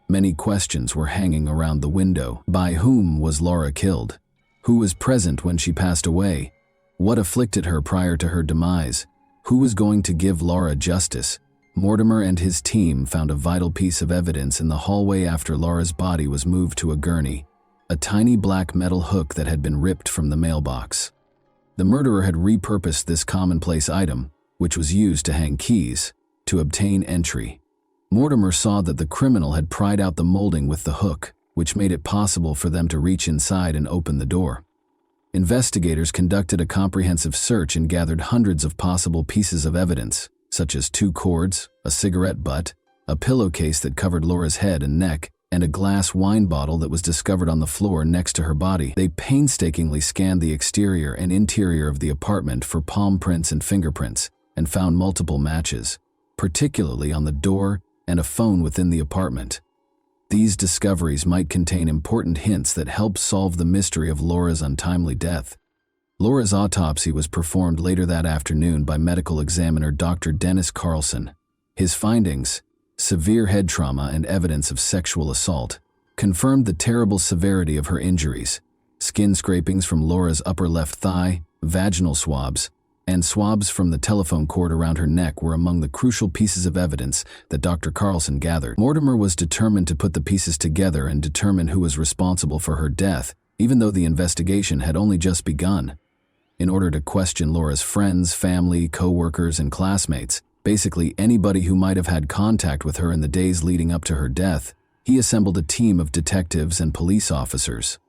Many questions were hanging around the window. By whom was Laura killed? Who was present when she passed away? What afflicted her prior to her demise? Who was going to give Laura justice? Mortimer and his team found a vital piece of evidence in the hallway after Laura's body was moved to a gurney, a tiny black metal hook that had been ripped from the mailbox. The murderer had repurposed this commonplace item, which was used to hang keys, to obtain entry. Mortimer saw that the criminal had pried out the molding with the hook, which made it possible for them to reach inside and open the door. Investigators conducted a comprehensive search and gathered hundreds of possible pieces of evidence, such as 2 cords, a cigarette butt, a pillowcase that covered Laura's head and neck, and a glass wine bottle that was discovered on the floor next to her body. They painstakingly scanned the exterior and interior of the apartment for palm prints and fingerprints, and found multiple matches, particularly on the door and a phone within the apartment. These discoveries might contain important hints that help solve the mystery of Laura's untimely death. Laura's autopsy was performed later that afternoon by medical examiner Dr. Dennis Carlson. His findings, severe head trauma and evidence of sexual assault, confirmed the terrible severity of her injuries. Skin scrapings from Laura's upper left thigh, vaginal swabs, and swabs from the telephone cord around her neck were among the crucial pieces of evidence that Dr. Carlson gathered. Mortimer was determined to put the pieces together and determine who was responsible for her death, even though the investigation had only just begun. In order to question Laura's friends, family, co-workers, and classmates, basically anybody who might have had contact with her in the days leading up to her death, he assembled a team of detectives and police officers.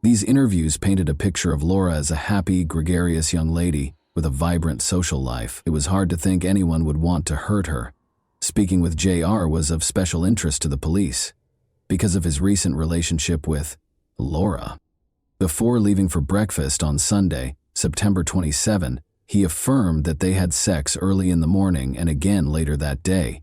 These interviews painted a picture of Laura as a happy, gregarious young lady with a vibrant social life. It was hard to think anyone would want to hurt her. Speaking with JR was of special interest to the police because of his recent relationship with Laura. Before leaving for breakfast on Sunday, September 27, he affirmed that they had sex early in the morning and again later that day.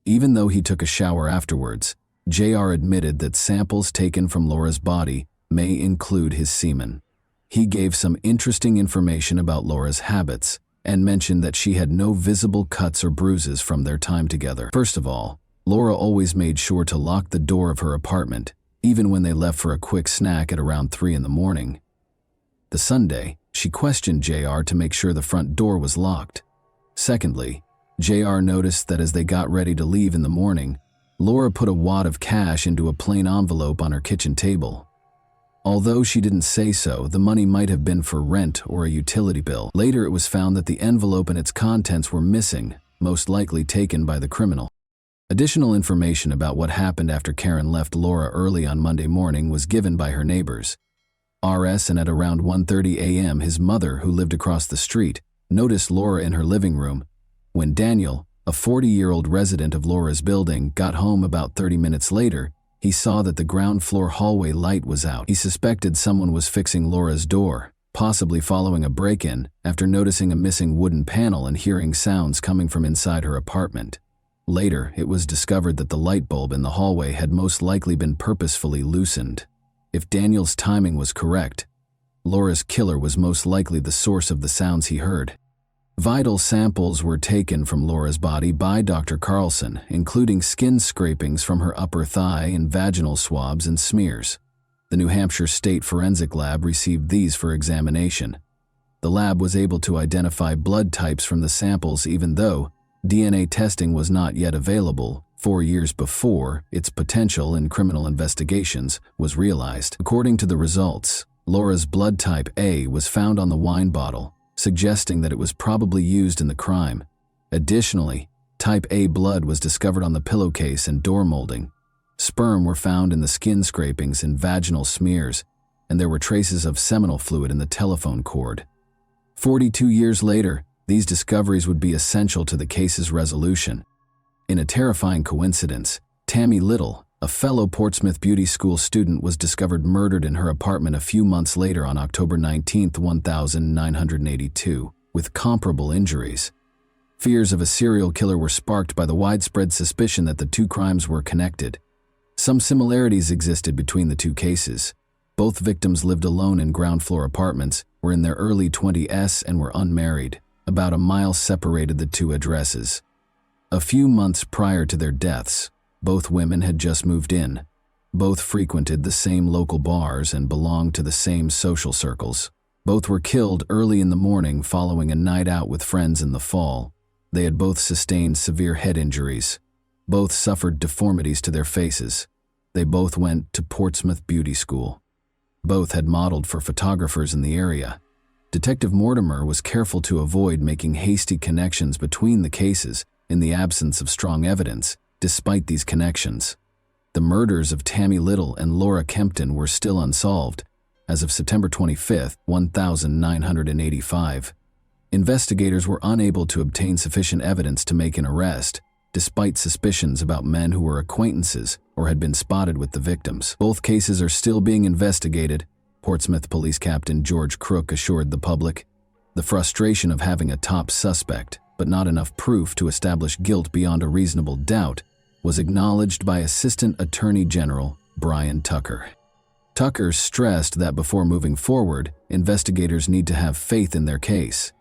Even though he took a shower afterwards, JR admitted that samples taken from Laura's body may include his semen. He gave some interesting information about Laura's habits and mentioned that she had no visible cuts or bruises from their time together. First of all, Laura always made sure to lock the door of her apartment, even when they left for a quick snack at around 3 in the morning. The Sunday, she questioned JR to make sure the front door was locked. Secondly, JR noticed that as they got ready to leave in the morning, Laura put a wad of cash into a plain envelope on her kitchen table. Although she didn't say so, the money might have been for rent or a utility bill. Later, it was found that the envelope and its contents were missing, most likely taken by the criminal. Additional information about what happened after Karen left Laura early on Monday morning was given by her neighbors. RS, and at around 1:30 a.m. his mother, who lived across the street, noticed Laura in her living room. When Daniel, a 40-year-old resident of Laura's building, got home about 30 minutes later, he saw that the ground floor hallway light was out. He suspected someone was fixing Laura's door, possibly following a break-in, after noticing a missing wooden panel and hearing sounds coming from inside her apartment. Later, it was discovered that the light bulb in the hallway had most likely been purposefully loosened. If Daniel's timing was correct, Laura's killer was most likely the source of the sounds he heard. Vital samples were taken from Laura's body by Dr. Carlson, including skin scrapings from her upper thigh and vaginal swabs and smears. The New Hampshire State Forensic Lab received these for examination. The lab was able to identify blood types from the samples even though DNA testing was not yet available 4 years before its potential in criminal investigations was realized. According to the results, Laura's blood type A was found on the wine bottle, suggesting that it was probably used in the crime. Additionally, type A blood was discovered on the pillowcase and door molding. Sperm were found in the skin scrapings and vaginal smears, and there were traces of seminal fluid in the telephone cord. 42 years later, these discoveries would be essential to the case's resolution. In a terrifying coincidence, Tammy Little, a fellow Portsmouth Beauty School student, was discovered murdered in her apartment a few months later on October 19, 1982, with comparable injuries. Fears of a serial killer were sparked by the widespread suspicion that the two crimes were connected. Some similarities existed between the two cases. Both victims lived alone in ground-floor apartments, were in their early 20s, and were unmarried. About a mile separated the two addresses. A few months prior to their deaths, both women had just moved in. Both frequented the same local bars and belonged to the same social circles. Both were killed early in the morning following a night out with friends in the fall. They had both sustained severe head injuries. Both suffered deformities to their faces. They both went to Portsmouth Beauty School. Both had modeled for photographers in the area. Detective Mortimer was careful to avoid making hasty connections between the cases in the absence of strong evidence. Despite these connections, the murders of Tammy Little and Laura Kempton were still unsolved. As of September 25, 1985, investigators were unable to obtain sufficient evidence to make an arrest, despite suspicions about men who were acquaintances or had been spotted with the victims. Both cases are still being investigated, Portsmouth Police Captain George Crook assured the public. The frustration of having a top suspect, but not enough proof to establish guilt beyond a reasonable doubt, was acknowledged by Assistant Attorney General Brian Tucker. Tucker stressed that before moving forward, investigators need to have faith in their case.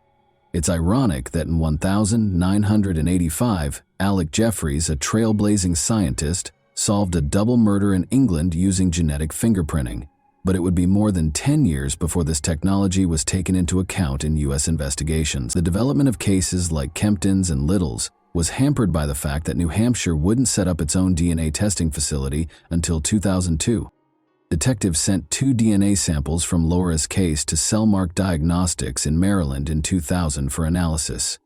It's ironic that in 1985, Alec Jeffreys, a trailblazing scientist, solved a double murder in England using genetic fingerprinting, but it would be more than 10 years before this technology was taken into account in U.S. investigations. The development of cases like Kempton's and Little's was hampered by the fact that New Hampshire wouldn't set up its own DNA testing facility until 2002. Detectives sent 2 DNA samples from Laura's case to Cellmark Diagnostics in Maryland in 2000 for analysis.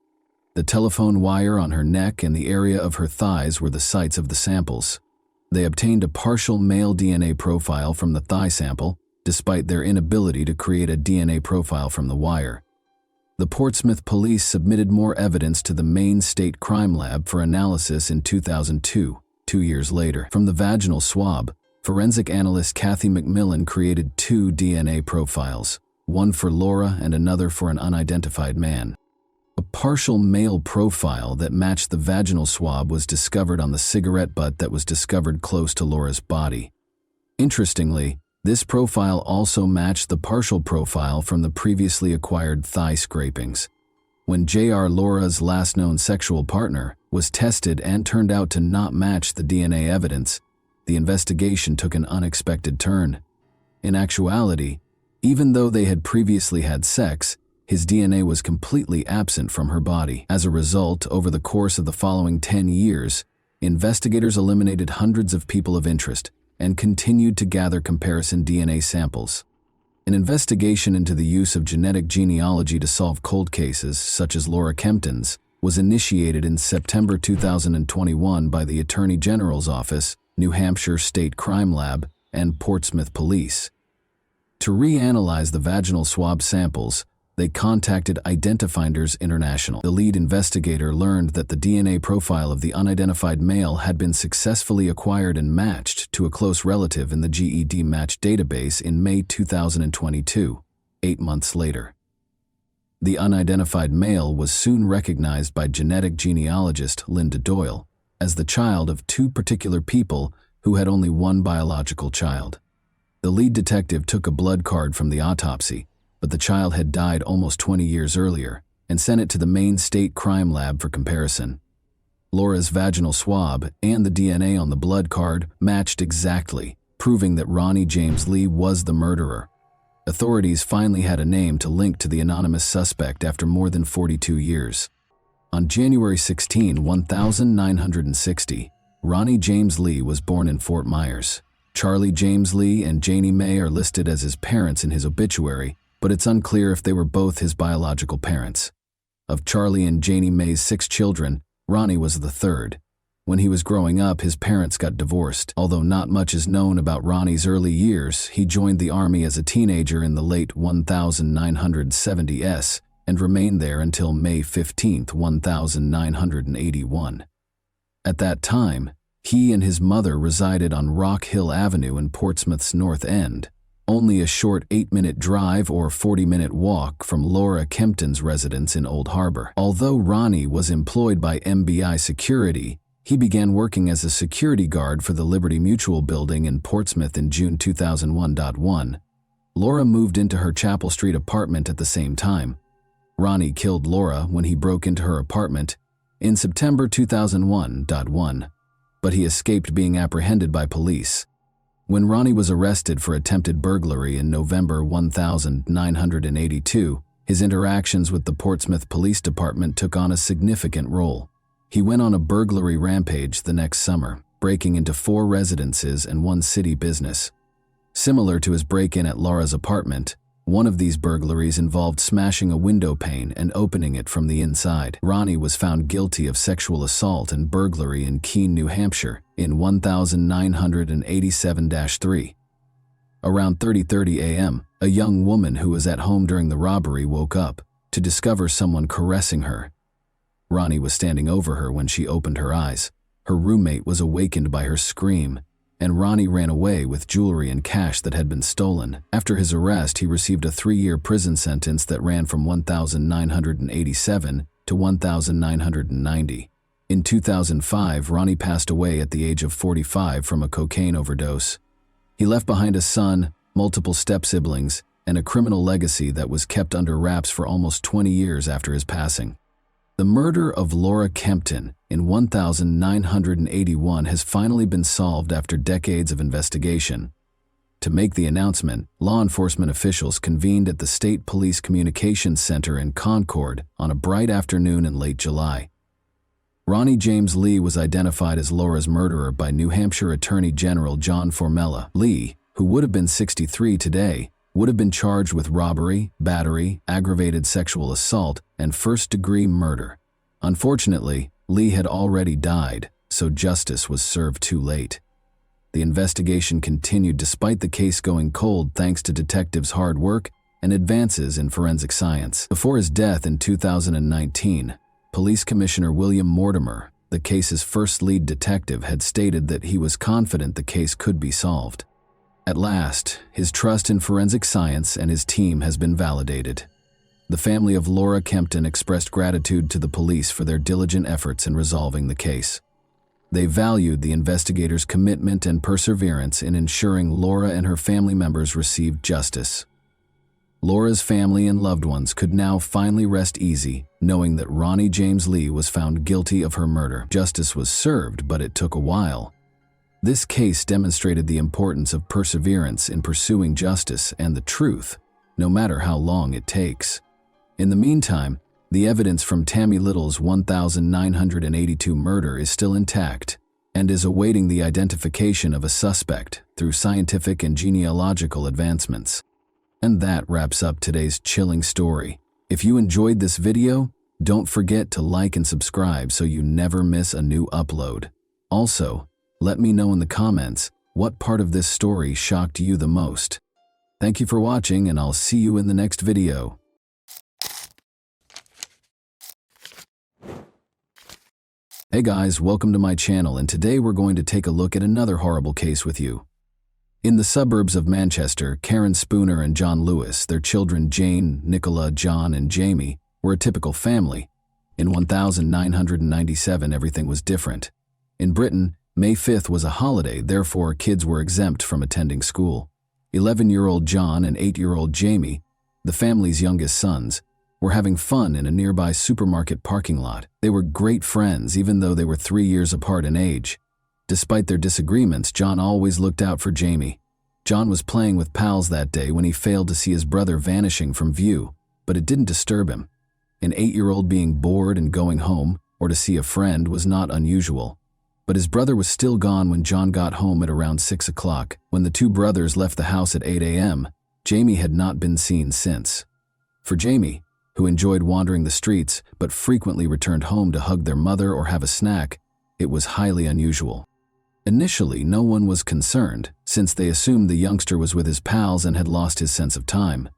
The telephone wire on her neck and the area of her thighs were the sites of the samples. They obtained a partial male DNA profile from the thigh sample, despite their inability to create a DNA profile from the wire. The Portsmouth police submitted more evidence to the Maine State Crime Lab for analysis in 2002, 2 years later. From the vaginal swab, forensic analyst Kathy McMillan created 2 DNA profiles, one for Laura and another for an unidentified man. A partial male profile that matched the vaginal swab was discovered on the cigarette butt that was discovered close to Laura's body. Interestingly, this profile also matched the partial profile from the previously acquired thigh scrapings. When J.R. Laura's last known sexual partner was tested and turned out to not match the DNA evidence, the investigation took an unexpected turn. In actuality, even though they had previously had sex, his DNA was completely absent from her body. As a result, over the course of the following 10 years, investigators eliminated hundreds of people of interest and continued to gather comparison DNA samples. An investigation into the use of genetic genealogy to solve cold cases, such as Laura Kempton's, was initiated in September 2021 by the Attorney General's Office, New Hampshire State Crime Lab, and Portsmouth Police. To reanalyze the vaginal swab samples, they contacted Identifinders International. The lead investigator learned that the DNA profile of the unidentified male had been successfully acquired and matched to a close relative in the GED Match database in May 2022, 8 months later. The unidentified male was soon recognized by genetic genealogist Linda Doyle as the child of 2 particular people who had only one biological child. The lead detective took a blood card from the autopsy, but the child had died almost 20 years earlier, and sent it to the Maine State Crime Lab for comparison. Laura's vaginal swab and the DNA on the blood card matched exactly, proving that Ronnie James Lee was the murderer. Authorities finally had a name to link to the anonymous suspect after more than 42 years. On January 16, 1960, Ronnie James Lee was born in Fort Myers. Charlie James Lee and Janie Mae are listed as his parents in his obituary, but it's unclear if they were both his biological parents. Of Charlie and Janie Mae's 6 children, Ronnie was the third. When he was growing up, his parents got divorced. Although not much is known about Ronnie's early years, he joined the Army as a teenager in the late 1970s and remained there until May 15, 1981. At that time, he and his mother resided on Rock Hill Avenue in Portsmouth's North End, only a short 8-minute drive or 40-minute walk from Laura Kempton's residence in Old Harbor. Although Ronnie was employed by MBI Security, he began working as a security guard for the Liberty Mutual building in Portsmouth in June 2001. Laura moved into her Chapel Street apartment at the same time. Ronnie killed Laura when he broke into her apartment in September 2001, but he escaped being apprehended by police. When Ronnie was arrested for attempted burglary in November 1982, his interactions with the Portsmouth Police Department took on a significant role. He went on a burglary rampage the next summer, breaking into 4 residences and 1 city business. Similar to his break-in at Laura's apartment, one of these burglaries involved smashing a window pane and opening it from the inside. Ronnie was found guilty of sexual assault and burglary in Keene, New Hampshire, in 1987-3. Around 30:30 a.m., a young woman who was at home during the robbery woke up to discover someone caressing her. Ronnie was standing over her when she opened her eyes. Her roommate was awakened by her scream, and Ronnie ran away with jewelry and cash that had been stolen. After his arrest, he received a 3-year prison sentence that ran from 1987 to 1990. In 2005, Ronnie passed away at the age of 45 from a cocaine overdose. He left behind a son, multiple step-siblings, and a criminal legacy that was kept under wraps for almost 20 years after his passing. The murder of Laura Kempton in 1981 has finally been solved after decades of investigation. To make the announcement, law enforcement officials convened at the State Police Communications Center in Concord on a bright afternoon in late July. Ronnie James Lee was identified as Laura's murderer by New Hampshire Attorney General John Formella. Lee, who would have been 63 today, would have been charged with robbery, battery, aggravated sexual assault, and first-degree murder. Unfortunately, Lee had already died, so justice was served too late. The investigation continued despite the case going cold thanks to detectives' hard work and advances in forensic science. Before his death in 2019, Police Commissioner William Mortimer, the case's first lead detective, had stated that he was confident the case could be solved. At last, his trust in forensic science and his team has been validated. The family of Laura Kempton expressed gratitude to the police for their diligent efforts in resolving the case. They valued the investigators' commitment and perseverance in ensuring Laura and her family members received justice. Laura's family and loved ones could now finally rest easy, knowing that Ronnie James Lee was found guilty of her murder. Justice was served, but it took a while. This case demonstrated the importance of perseverance in pursuing justice and the truth, no matter how long it takes. In the meantime, the evidence from Tammy Little's 1982 murder is still intact and is awaiting the identification of a suspect through scientific and genealogical advancements. And that wraps up today's chilling story. If you enjoyed this video, don't forget to like and subscribe so you never miss a new upload. Also, let me know in the comments what part of this story shocked you the most. Thank you for watching, and I'll see you in the next video. Hey guys, welcome to my channel, and today we're going to take a look at another horrible case with you. In the suburbs of Manchester, Karen Spooner and John Lewis, their children Jane, Nicola, John, and Jamie, were a typical family. In 1997, everything was different. In Britain, May 5th was a holiday, therefore kids were exempt from attending school. 11-year-old John and 8-year-old Jamie, the family's youngest sons, were having fun in a nearby supermarket parking lot. They were great friends even though they were 3 years apart in age. Despite their disagreements, John always looked out for Jamie. John was playing with pals that day when he failed to see his brother vanishing from view, but it didn't disturb him. An 8-year-old being bored and going home, or to see a friend, was not unusual. But his brother was still gone when John got home at around 6 o'clock. When the two brothers left the house at 8 a.m., Jamie had not been seen since. For Jamie, who enjoyed wandering the streets but frequently returned home to hug their mother or have a snack, it was highly unusual. Initially, no one was concerned, since they assumed the youngster was with his pals and had lost his sense of time.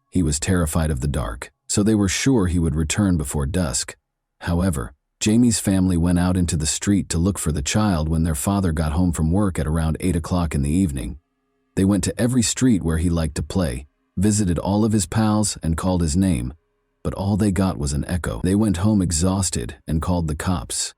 He was terrified of the dark, so they were sure he would return before dusk. However, Jamie's family went out into the street to look for the child when their father got home from work at around 8 o'clock in the evening. They went to every street where he liked to play, visited all of his pals, and called his name, but all they got was an echo. They went home exhausted and called the cops.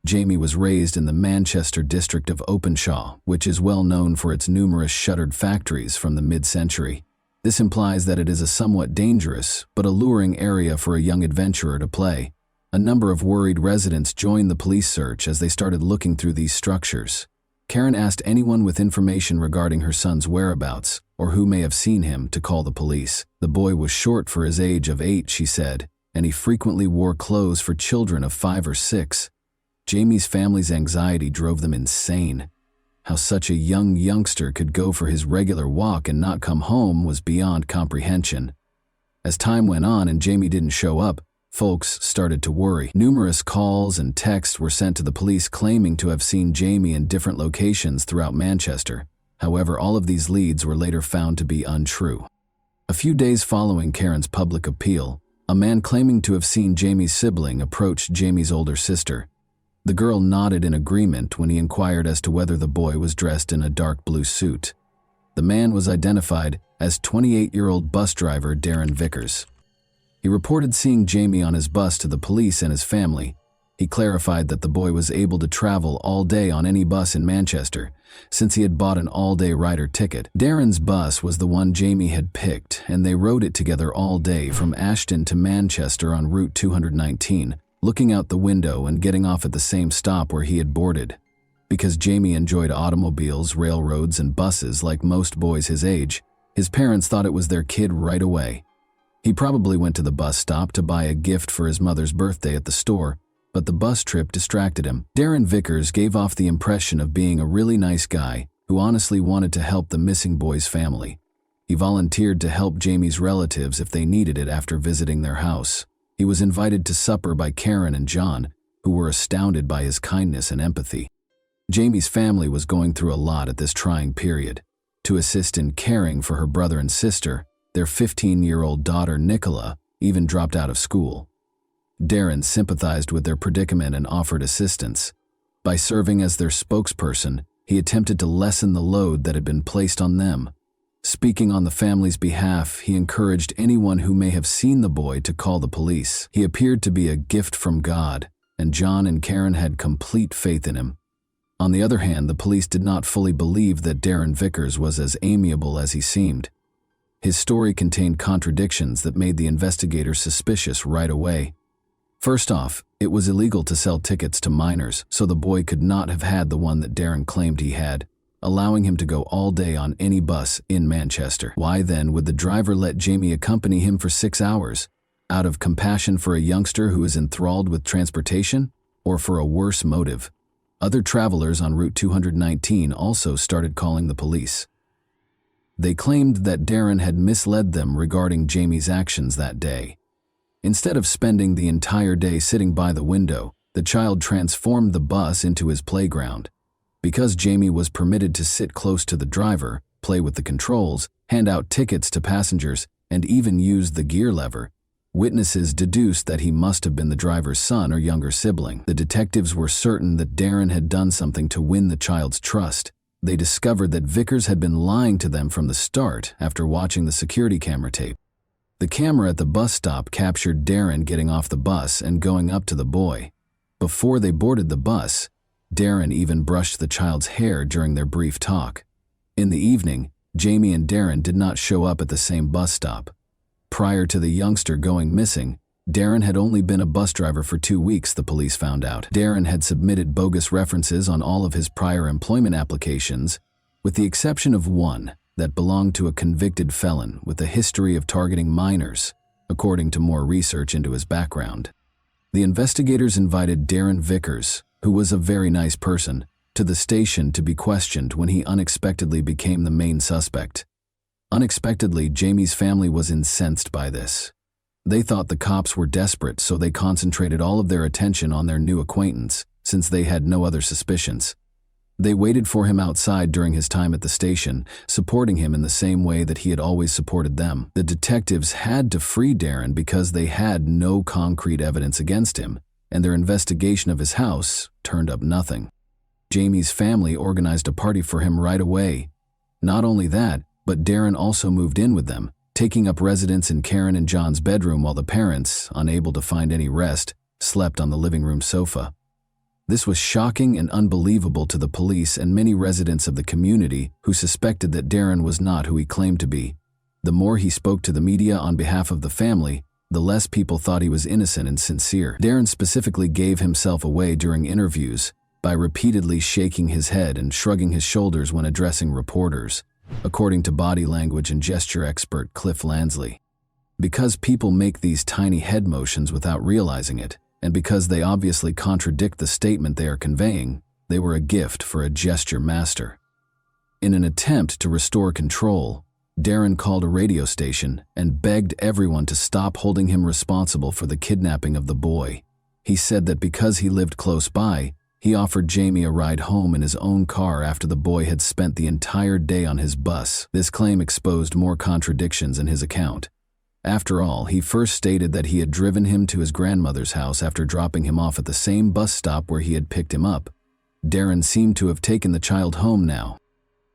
Jamie was raised in the Manchester district of Openshaw, which is well known for its numerous shuttered factories from the mid-century. This implies that it is a somewhat dangerous but alluring area for a young adventurer to play. A number of worried residents joined the police search as they started looking through these structures. Karen asked anyone with information regarding her son's whereabouts, or who may have seen him, to call the police. The boy was short for his age of 8, she said, and he frequently wore clothes for children of 5 or 6. Jamie's family's anxiety drove them insane. How such a young youngster could go for his regular walk and not come home was beyond comprehension. As time went on and Jamie didn't show up, folks started to worry. Numerous calls and texts were sent to the police claiming to have seen Jamie in different locations throughout Manchester. However, all of these leads were later found to be untrue. A few days following Karen's public appeal, a man claiming to have seen Jamie's sibling approached Jamie's older sister. The girl nodded in agreement when he inquired as to whether the boy was dressed in a dark blue suit. The man was identified as 28-year-old bus driver Darren Vickers. He reported seeing Jamie on his bus to the police and his family, He clarified that the boy was able to travel all day on any bus in Manchester, since he had bought an all-day rider ticket. Darren's bus was the one Jamie had picked, and they rode it together all day from Ashton to Manchester on Route 219, looking out the window and getting off at the same stop where he had boarded. Because Jamie enjoyed automobiles, railroads, and buses like most boys his age, his parents thought it was their kid right away. He probably went to the bus stop to buy a gift for his mother's birthday at the store, but the bus trip distracted him. Darren Vickers gave off the impression of being a really nice guy who honestly wanted to help the missing boy's family. He volunteered to help Jamie's relatives if they needed it after visiting their house. He was invited to supper by Karen and John, who were astounded by his kindness and empathy. Jamie's family was going through a lot at this trying period. To assist in caring for her brother and sister, their 15-year-old daughter Nicola even dropped out of school. Darren sympathized with their predicament and offered assistance. By serving as their spokesperson, he attempted to lessen the load that had been placed on them. Speaking on the family's behalf, he encouraged anyone who may have seen the boy to call the police. He appeared to be a gift from God, and John and Karen had complete faith in him. On the other hand, the police did not fully believe that Darren Vickers was as amiable as he seemed. His story contained contradictions that made the investigators suspicious right away. First off, it was illegal to sell tickets to minors, so the boy could not have had the one that Darren claimed he had, allowing him to go all day on any bus in Manchester. Why then would the driver let Jamie accompany him for 6 hours? Out of compassion for a youngster who is enthralled with transportation, or for a worse motive? Other travelers on Route 219 also started calling the police. They claimed that Darren had misled them regarding Jamie's actions that day. Instead of spending the entire day sitting by the window, the child transformed the bus into his playground. Because Jamie was permitted to sit close to the driver, play with the controls, hand out tickets to passengers, and even use the gear lever, witnesses deduced that he must have been the driver's son or younger sibling. The detectives were certain that Darren had done something to win the child's trust. They discovered that Vickers had been lying to them from the start after watching the security camera tape. The camera at the bus stop captured Darren getting off the bus and going up to the boy. Before they boarded the bus, Darren even brushed the child's hair during their brief talk. In the evening, Jamie and Darren did not show up at the same bus stop. Prior to the youngster going missing, Darren had only been a bus driver for 2 weeks, the police found out. Darren had submitted bogus references on all of his prior employment applications, with the exception of one that belonged to a convicted felon with a history of targeting minors, according to more research into his background. The investigators invited Darren Vickers, who was a very nice person, to the station to be questioned when he unexpectedly became the main suspect. Unexpectedly, Jamie's family was incensed by this. They thought the cops were desperate, so they concentrated all of their attention on their new acquaintance, since they had no other suspicions. They waited for him outside during his time at the station, supporting him in the same way that he had always supported them. The detectives had to free Darren because they had no concrete evidence against him, and their investigation of his house turned up nothing. Jamie's family organized a party for him right away. Not only that, but Darren also moved in with them, taking up residence in Karen and John's bedroom while the parents, unable to find any rest, slept on the living room sofa. This was shocking and unbelievable to the police and many residents of the community who suspected that Darren was not who he claimed to be. The more he spoke to the media on behalf of the family, the less people thought he was innocent and sincere. Darren specifically gave himself away during interviews by repeatedly shaking his head and shrugging his shoulders when addressing reporters, according to body language and gesture expert Cliff Lansley. Because people make these tiny head motions without realizing it, and because they obviously contradict the statement they are conveying, they were a gift for a gesture master. In an attempt to restore control, Darren called a radio station and begged everyone to stop holding him responsible for the kidnapping of the boy. He said that because he lived close by, he offered Jamie a ride home in his own car after the boy had spent the entire day on his bus. This claim exposed more contradictions in his account. After all, he first stated that he had driven him to his grandmother's house after dropping him off at the same bus stop where he had picked him up. Darren seemed to have taken the child home now.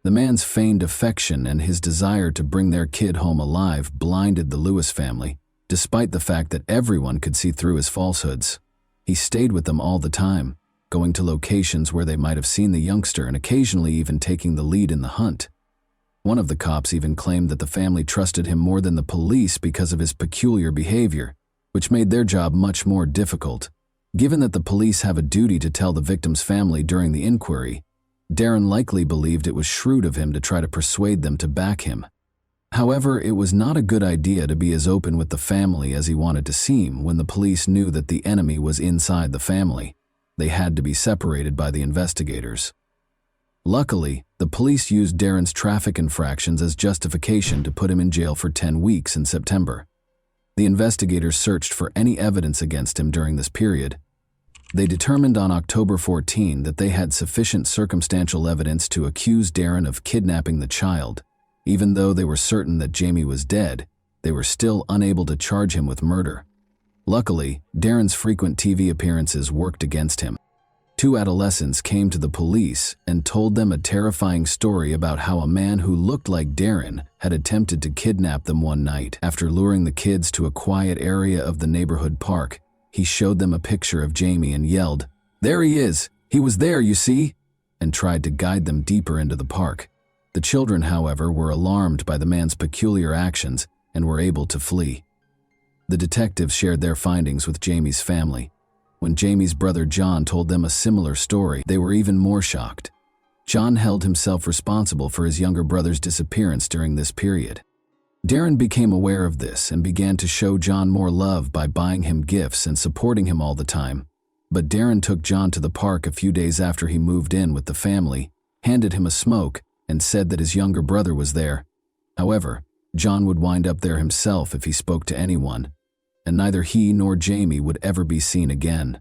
The man's feigned affection and his desire to bring their kid home alive blinded the Lewis family, despite the fact that everyone could see through his falsehoods. He stayed with them all the time, going to locations where they might have seen the youngster and occasionally even taking the lead in the hunt. One of the cops even claimed that the family trusted him more than the police because of his peculiar behavior, which made their job much more difficult. Given that the police have a duty to tell the victim's family during the inquiry, Darren likely believed it was shrewd of him to try to persuade them to back him. However, it was not a good idea to be as open with the family as he wanted to seem when the police knew that the enemy was inside the family. They had to be separated by the investigators. Luckily, the police used Darren's traffic infractions as justification to put him in jail for 10 weeks in September. The investigators searched for any evidence against him during this period. They determined on October 14 that they had sufficient circumstantial evidence to accuse Darren of kidnapping the child. Even though they were certain that Jamie was dead, they were still unable to charge him with murder. Luckily, Darren's frequent TV appearances worked against him. 2 adolescents came to the police and told them a terrifying story about how a man who looked like Darren had attempted to kidnap them one night. After luring the kids to a quiet area of the neighborhood park, he showed them a picture of Jamie and yelled, "There he is! He was there, you see!" and tried to guide them deeper into the park. The children, however, were alarmed by the man's peculiar actions and were able to flee. The detectives shared their findings with Jamie's family. When Jamie's brother John told them a similar story, they were even more shocked. John held himself responsible for his younger brother's disappearance during this period. Darren became aware of this and began to show John more love by buying him gifts and supporting him all the time. But Darren took John to the park a few days after he moved in with the family, handed him a smoke, and said that his younger brother was there. However, John would wind up there himself if he spoke to anyone, and neither he nor Jamie would ever be seen again.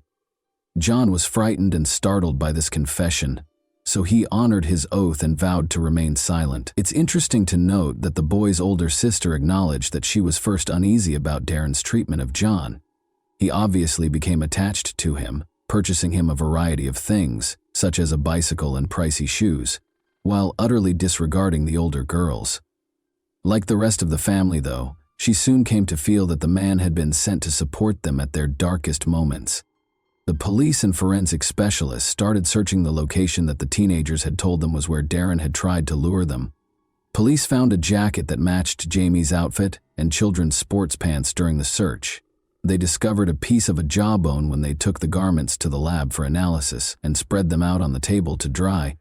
John was frightened and startled by this confession, so he honored his oath and vowed to remain silent. It's interesting to note that the boy's older sister acknowledged that she was first uneasy about Darren's treatment of John. He obviously became attached to him, purchasing him a variety of things, such as a bicycle and pricey shoes, while utterly disregarding the older girls. Like the rest of the family, though, she soon came to feel that the man had been sent to support them at their darkest moments. The police and forensic specialists started searching the location that the teenagers had told them was where Darren had tried to lure them. Police found a jacket that matched Jamie's outfit and children's sports pants during the search. They discovered a piece of a jawbone when they took the garments to the lab for analysis and spread them out on the table to dry.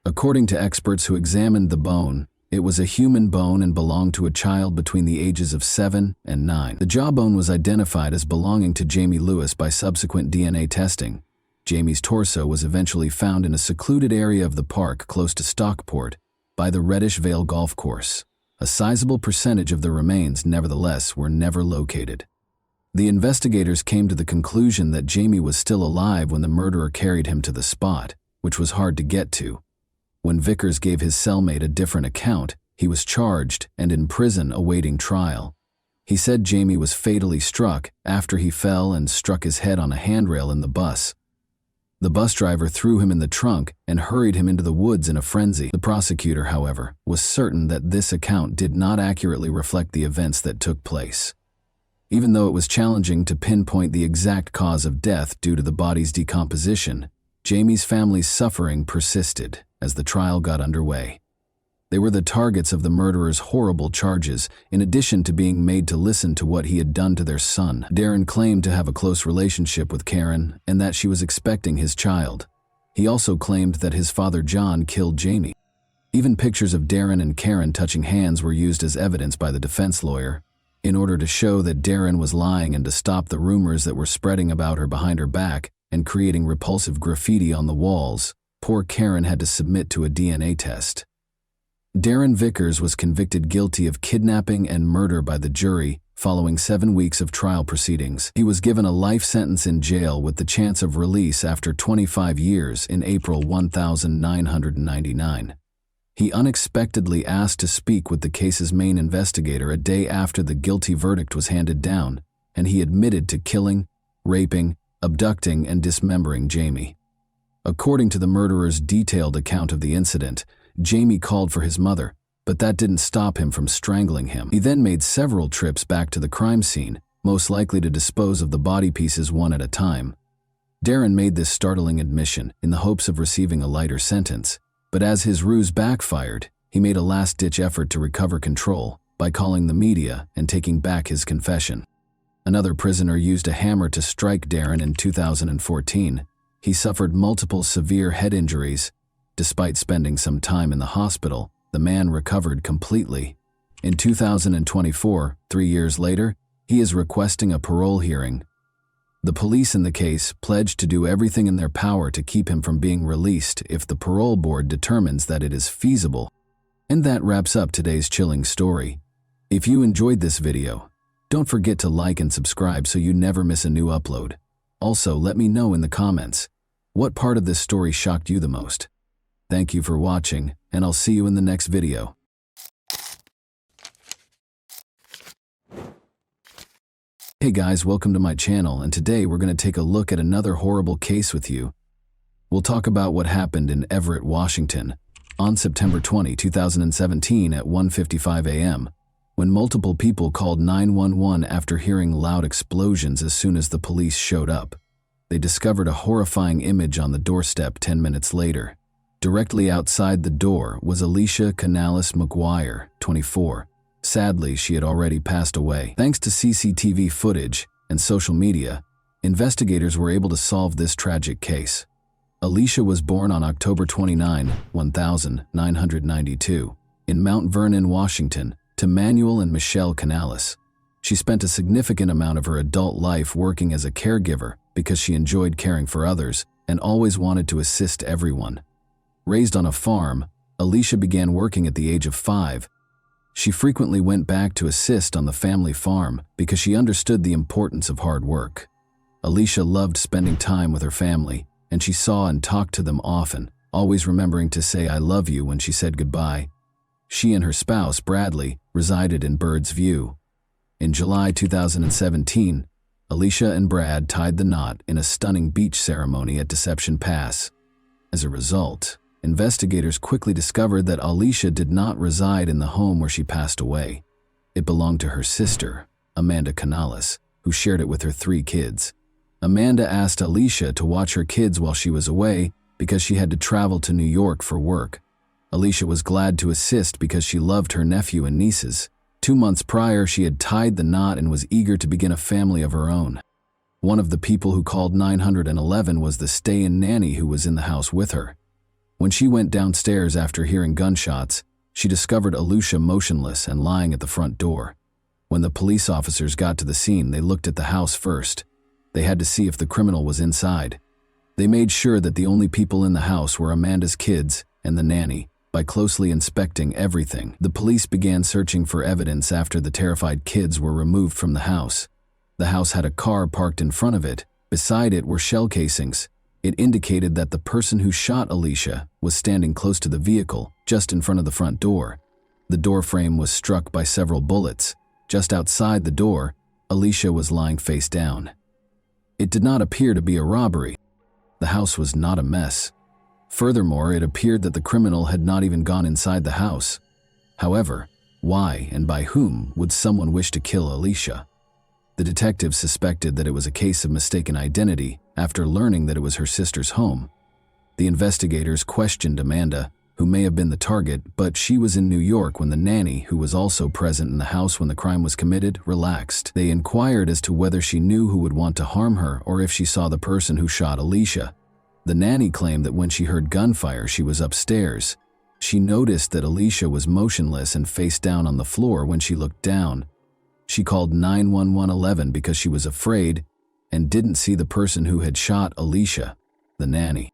According to experts who examined the bone, it was a human bone and belonged to a child between the ages of 7 and 9. The jawbone was identified as belonging to Jamie Lewis by subsequent DNA testing. Jamie's torso was eventually found in a secluded area of the park close to Stockport by the Reddish Vale Golf Course. A sizable percentage of the remains, nevertheless, were never located. The investigators came to the conclusion that Jamie was still alive when the murderer carried him to the spot, which was hard to get to. When Vickers gave his cellmate a different account, he was charged and in prison awaiting trial. He said Jamie was fatally struck after he fell and struck his head on a handrail in the bus. The bus driver threw him in the trunk and hurried him into the woods in a frenzy. The prosecutor, however, was certain that this account did not accurately reflect the events that took place. Even though it was challenging to pinpoint the exact cause of death due to the body's decomposition, Jamie's family's suffering persisted as the trial got underway. They were the targets of the murderer's horrible charges, in addition to being made to listen to what he had done to their son. Darren claimed to have a close relationship with Karen and that she was expecting his child. He also claimed that his father John killed Jamie. Even pictures of Darren and Karen touching hands were used as evidence by the defense lawyer. In order to show that Darren was lying and to stop the rumors that were spreading about her behind her back and creating repulsive graffiti on the walls, poor Karen had to submit to a DNA test. Darren Vickers was convicted guilty of kidnapping and murder by the jury following 7 weeks of trial proceedings. He was given a life sentence in jail with the chance of release after 25 years in April 1999. He unexpectedly asked to speak with the case's main investigator a day after the guilty verdict was handed down, and he admitted to killing, raping, abducting, and dismembering Jamie. According to the murderer's detailed account of the incident, Jamie called for his mother, but that didn't stop him from strangling him. He then made several trips back to the crime scene, most likely to dispose of the body pieces one at a time, Darren made this startling admission in the hopes of receiving a lighter sentence, but as his ruse backfired, he made a last-ditch effort to recover control by calling the media and taking back his confession. Another prisoner used a hammer to strike Darren in 2014. He suffered multiple severe head injuries. Despite spending some time in the hospital, the man recovered completely. In 2024, 3 years later, he is requesting a parole hearing. The police in the case pledged to do everything in their power to keep him from being released if the parole board determines that it is feasible. And that wraps up today's chilling story. If you enjoyed this video, don't forget to like and subscribe so you never miss a new upload. Also, let me know in the comments, what part of this story shocked you the most? Thank you for watching, and I'll see you in the next video. Hey guys, welcome to my channel, and today we're going to take a look at another horrible case with you. We'll talk about what happened in Everett, Washington, on September 20, 2017 at 1:55 a.m., when multiple people called 911 after hearing loud explosions as soon as the police showed up. They discovered a horrifying image on the doorstep 10 minutes later. Directly outside the door was Alicia Canales McGuire, 24. Sadly, she had already passed away. Thanks to CCTV footage and social media, investigators were able to solve this tragic case. Alicia was born on October 29, 1992, in Mount Vernon, Washington, to Manuel and Michelle Canales. She spent a significant amount of her adult life working as a caregiver because she enjoyed caring for others and always wanted to assist everyone. Raised on a farm, Alicia began working at the age of 5. She frequently went back to assist on the family farm because she understood the importance of hard work. Alicia loved spending time with her family, and she saw and talked to them often, always remembering to say "I love you" when she said goodbye. She and her spouse, Bradley, resided in Bird's View. In July 2017, Alicia and Brad tied the knot in a stunning beach ceremony at Deception Pass. As a result, investigators quickly discovered that Alicia did not reside in the home where she passed away. It belonged to her sister, Amanda Canales, who shared it with her 3 kids. Amanda asked Alicia to watch her kids while she was away because she had to travel to New York for work. Alicia was glad to assist because she loved her nephew and nieces. 2 months prior, she had tied the knot and was eager to begin a family of her own. One of the people who called 911 was the stay-in nanny who was in the house with her. When she went downstairs after hearing gunshots, she discovered Alicia motionless and lying at the front door. When the police officers got to the scene, they looked at the house first. They had to see if the criminal was inside. They made sure that the only people in the house were Amanda's kids and the nanny. By closely inspecting everything, the police began searching for evidence after the terrified kids were removed from the house. The house had a car parked in front of it. Beside it were shell casings. It indicated that the person who shot Alicia was standing close to the vehicle, just in front of the front door. The door frame was struck by several bullets. Just outside the door, Alicia was lying face down. It did not appear to be a robbery. The house was not a mess. Furthermore, it appeared that the criminal had not even gone inside the house. However, why and by whom would someone wish to kill Alicia? The detectives suspected that it was a case of mistaken identity after learning that it was her sister's home. The investigators questioned Amanda, who may have been the target, but she was in New York when the nanny, who was also present in the house when the crime was committed, relaxed. They inquired as to whether she knew who would want to harm her or if she saw the person who shot Alicia. The nanny claimed that when she heard gunfire, she was upstairs. She noticed that Alicia was motionless and face down on the floor when she looked down. She called 911 because she was afraid and didn't see the person who had shot Alicia, the nanny.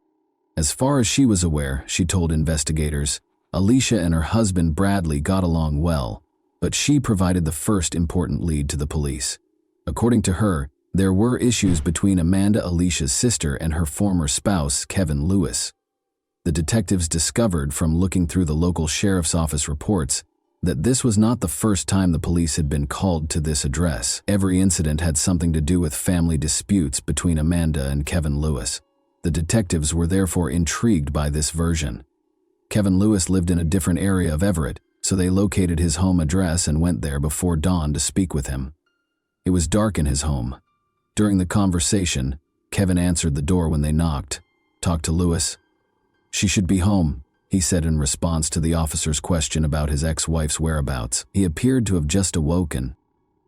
As far as she was aware, she told investigators, Alicia and her husband Bradley got along well, but she provided the first important lead to the police. According to her, there were issues between Amanda, Alicia's sister, and her former spouse, Kevin Lewis. The detectives discovered from looking through the local sheriff's office reports that this was not the first time the police had been called to this address. Every incident had something to do with family disputes between Amanda and Kevin Lewis. The detectives were therefore intrigued by this version. Kevin Lewis lived in a different area of Everett, so they located his home address and went there before dawn to speak with him. It was dark in his home. During the conversation, Kevin answered the door when they knocked. "Talk to Lewis." "She should be home," he said in response to the officer's question about his ex-wife's whereabouts. He appeared to have just awoken.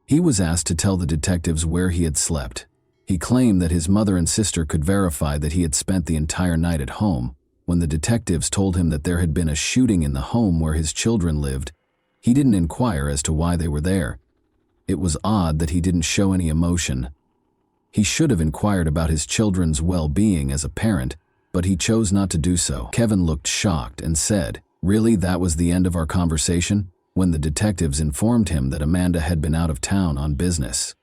He was asked to tell the detectives where he had slept. He claimed that his mother and sister could verify that he had spent the entire night at home. When the detectives told him that there had been a shooting in the home where his children lived, he didn't inquire as to why they were there. It was odd that he didn't show any emotion. He should have inquired about his children's well-being as a parent, but he chose not to do so. Kevin looked shocked and said, "Really, that was the end of our conversation?" when the detectives informed him that Amanda had been out of town on business.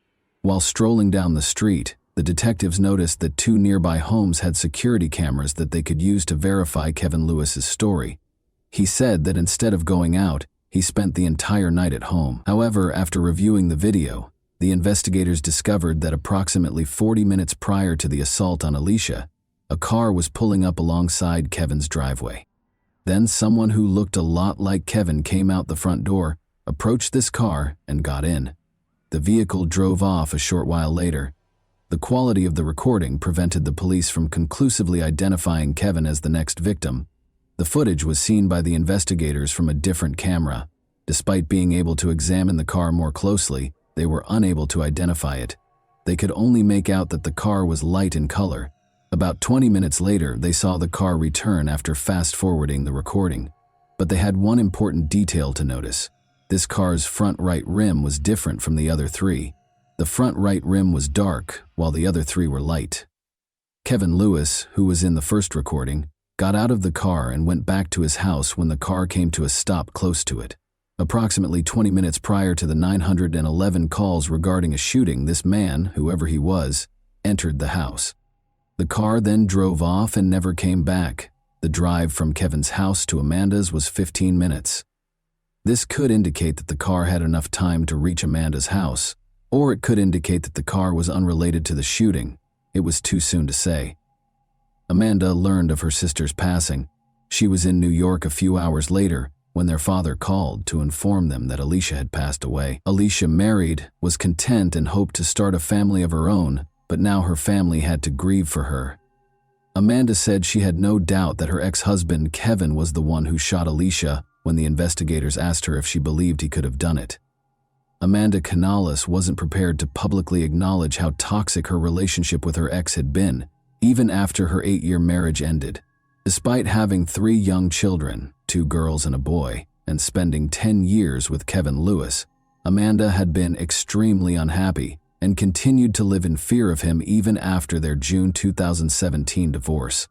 While strolling down the street, the detectives noticed that 2 nearby homes had security cameras that they could use to verify Kevin Lewis's story. He said that instead of going out, he spent the entire night at home. However, after reviewing the video, the investigators discovered that approximately 40 minutes prior to the assault on Alicia, a car was pulling up alongside Kevin's driveway. Then someone who looked a lot like Kevin came out the front door, approached this car, and got in. The vehicle drove off a short while later. The quality of the recording prevented the police from conclusively identifying Kevin as the next victim. The footage was seen by the investigators from a different camera. Despite being able to examine the car more closely, they were unable to identify it. They could only make out that the car was light in color. About 20 minutes later, they saw the car return after fast-forwarding the recording. But they had one important detail to notice. This car's front right rim was different from the other 3. The front right rim was dark, while the other 3 were light. Kevin Lewis, who was in the first recording, got out of the car and went back to his house when the car came to a stop close to it. Approximately 20 minutes prior to the 911 calls regarding a shooting, this man, whoever he was, entered the house. The car then drove off and never came back. The drive from Kevin's house to Amanda's was 15 minutes. This could indicate that the car had enough time to reach Amanda's house, or it could indicate that the car was unrelated to the shooting. It was too soon to say. Amanda learned of her sister's passing. She was in New York a few hours later when their father called to inform them that Alicia had passed away. Alicia married, was content, and hoped to start a family of her own, but now her family had to grieve for her. Amanda said she had no doubt that her ex-husband Kevin was the one who shot Alicia when the investigators asked her if she believed he could have done it. Amanda Canales wasn't prepared to publicly acknowledge how toxic her relationship with her ex had been, even after her 8-year marriage ended. Despite having 3 young children, 2 girls and a boy, and spending 10 years with Kevin Lewis, Amanda had been extremely unhappy and continued to live in fear of him even after their June 2017 divorce.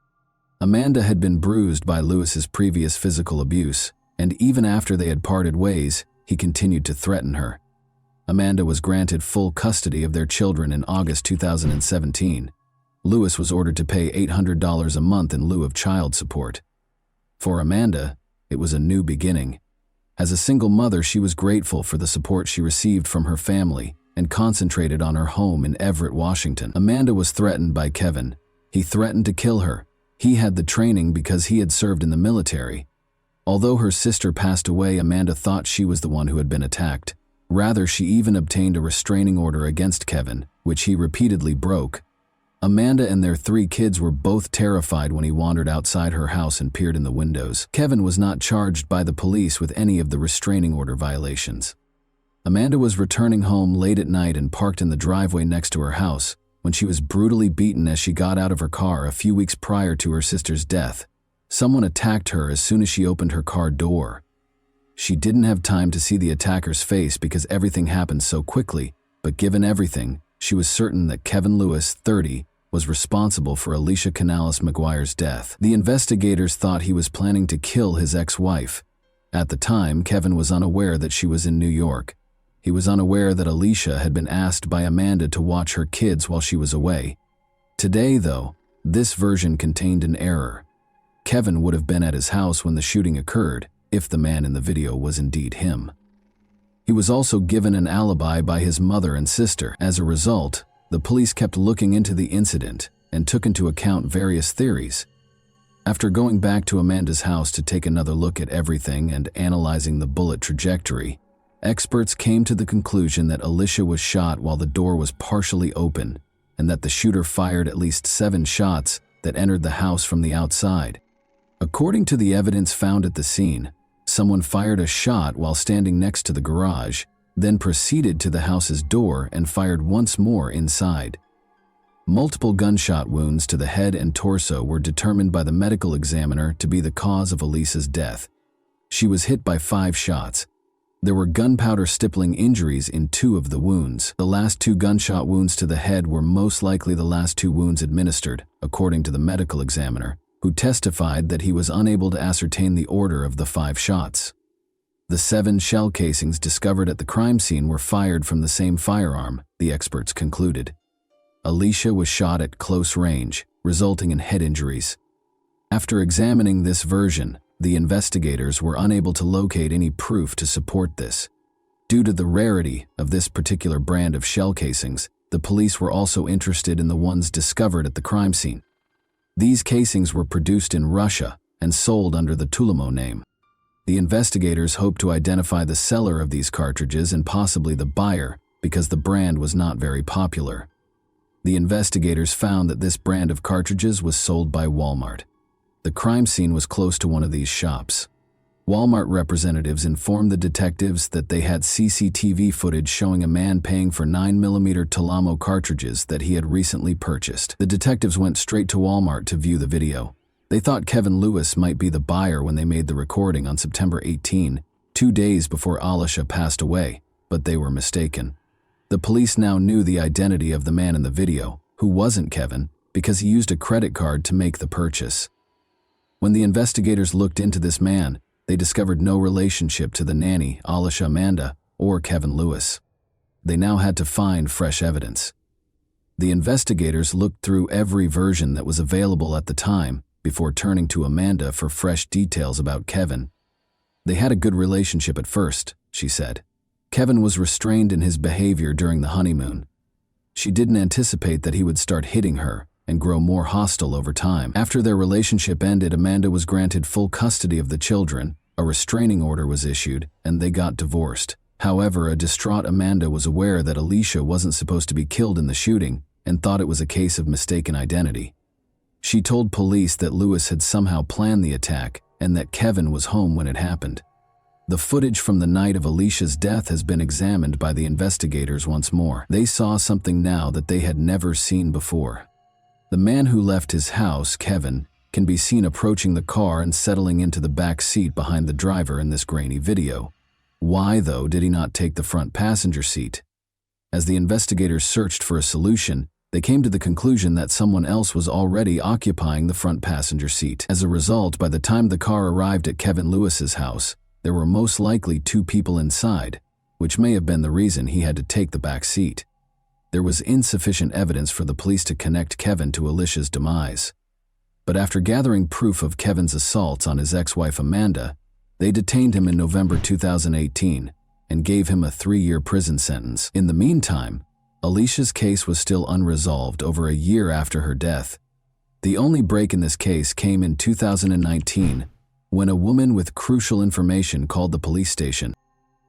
Amanda had been bruised by Lewis's previous physical abuse, and even after they had parted ways, he continued to threaten her. Amanda was granted full custody of their children in August 2017. Lewis was ordered to pay $800 a month in lieu of child support. For Amanda, it was a new beginning. As a single mother, she was grateful for the support she received from her family and concentrated on her home in Everett, Washington. Amanda was threatened by Kevin. He threatened to kill her. He had the training because he had served in the military. Although her sister passed away, Amanda thought she was the one who had been attacked. Rather, she even obtained a restraining order against Kevin, which he repeatedly broke. Amanda and their 3 kids were both terrified when he wandered outside her house and peered in the windows. Kevin was not charged by the police with any of the restraining order violations. Amanda was returning home late at night and parked in the driveway next to her house when she was brutally beaten as she got out of her car a few weeks prior to her sister's death. Someone attacked her as soon as she opened her car door. She didn't have time to see the attacker's face because everything happened so quickly, but given everything, she was certain that Kevin Lewis, 30, was responsible for Alicia Canales McGuire's death. The investigators thought he was planning to kill his ex-wife. At the time, Kevin was unaware that she was in New York. He was unaware that Alicia had been asked by Amanda to watch her kids while she was away. Today, though, this version contained an error. Kevin would have been at his house when the shooting occurred, if the man in the video was indeed him. He was also given an alibi by his mother and sister. As a result, the police kept looking into the incident and took into account various theories. After going back to Amanda's house to take another look at everything and analyzing the bullet trajectory, experts came to the conclusion that Alicia was shot while the door was partially open. and that the shooter fired at least 7 shots that entered the house from the outside. According to the evidence found at the scene, someone fired a shot while standing next to the garage, then proceeded to the house's door and fired once more inside. Multiple gunshot wounds to the head and torso were determined by the medical examiner to be the cause of Elisa's death. She was hit by 5 shots. There were gunpowder stippling injuries in 2 of the wounds. The last 2 gunshot wounds to the head were most likely the last 2 wounds administered, according to the medical examiner, who testified that he was unable to ascertain the order of the 5 shots. The 7 shell casings discovered at the crime scene were fired from the same firearm, the experts concluded. Alicia was shot at close range, resulting in head injuries. After examining this version, the investigators were unable to locate any proof to support this. Due to the rarity of this particular brand of shell casings, the police were also interested in the ones discovered at the crime scene. These casings were produced in Russia and sold under the Tulimo name. The investigators hoped to identify the seller of these cartridges and possibly the buyer because the brand was not very popular. The investigators found that this brand of cartridges was sold by Walmart. The crime scene was close to one of these shops. Walmart representatives informed the detectives that they had CCTV footage showing a man paying for 9mm Tulamo cartridges that he had recently purchased. The detectives went straight to Walmart to view the video. They thought Kevin Lewis might be the buyer when they made the recording on September 18, 2 days before Alicia passed away, but they were mistaken. The police now knew the identity of the man in the video, who wasn't Kevin, because he used a credit card to make the purchase. When the investigators looked into this man, they discovered no relationship to the nanny, Alicia Amanda, or Kevin Lewis. They now had to find fresh evidence. The investigators looked through every version that was available at the time before turning to Amanda for fresh details about Kevin. They had a good relationship at first, she said. Kevin was restrained in his behavior during the honeymoon. She didn't anticipate that he would start hitting her and grow more hostile over time. After their relationship ended, Amanda was granted full custody of the children, a restraining order was issued, and they got divorced. However, a distraught Amanda was aware that Alicia wasn't supposed to be killed in the shooting and thought it was a case of mistaken identity. She told police that Lewis had somehow planned the attack and that Kevin was home when it happened. The footage from the night of Alicia's death has been examined by the investigators once more. They saw something now that they had never seen before. The man who left his house, Kevin, can be seen approaching the car and settling into the back seat behind the driver in this grainy video. Why, though, did he not take the front passenger seat? As the investigators searched for a solution, they came to the conclusion that someone else was already occupying the front passenger seat. As a result, by the time the car arrived at Kevin Lewis's house, there were most likely 2 people inside, which may have been the reason he had to take the back seat. There was insufficient evidence for the police to connect Kevin to Alicia's demise. But after gathering proof of Kevin's assaults on his ex-wife Amanda, they detained him in November 2018 and gave him a 3-year prison sentence. In the meantime, Alicia's case was still unresolved over a year after her death. The only break in this case came in 2019 when a woman with crucial information called the police station.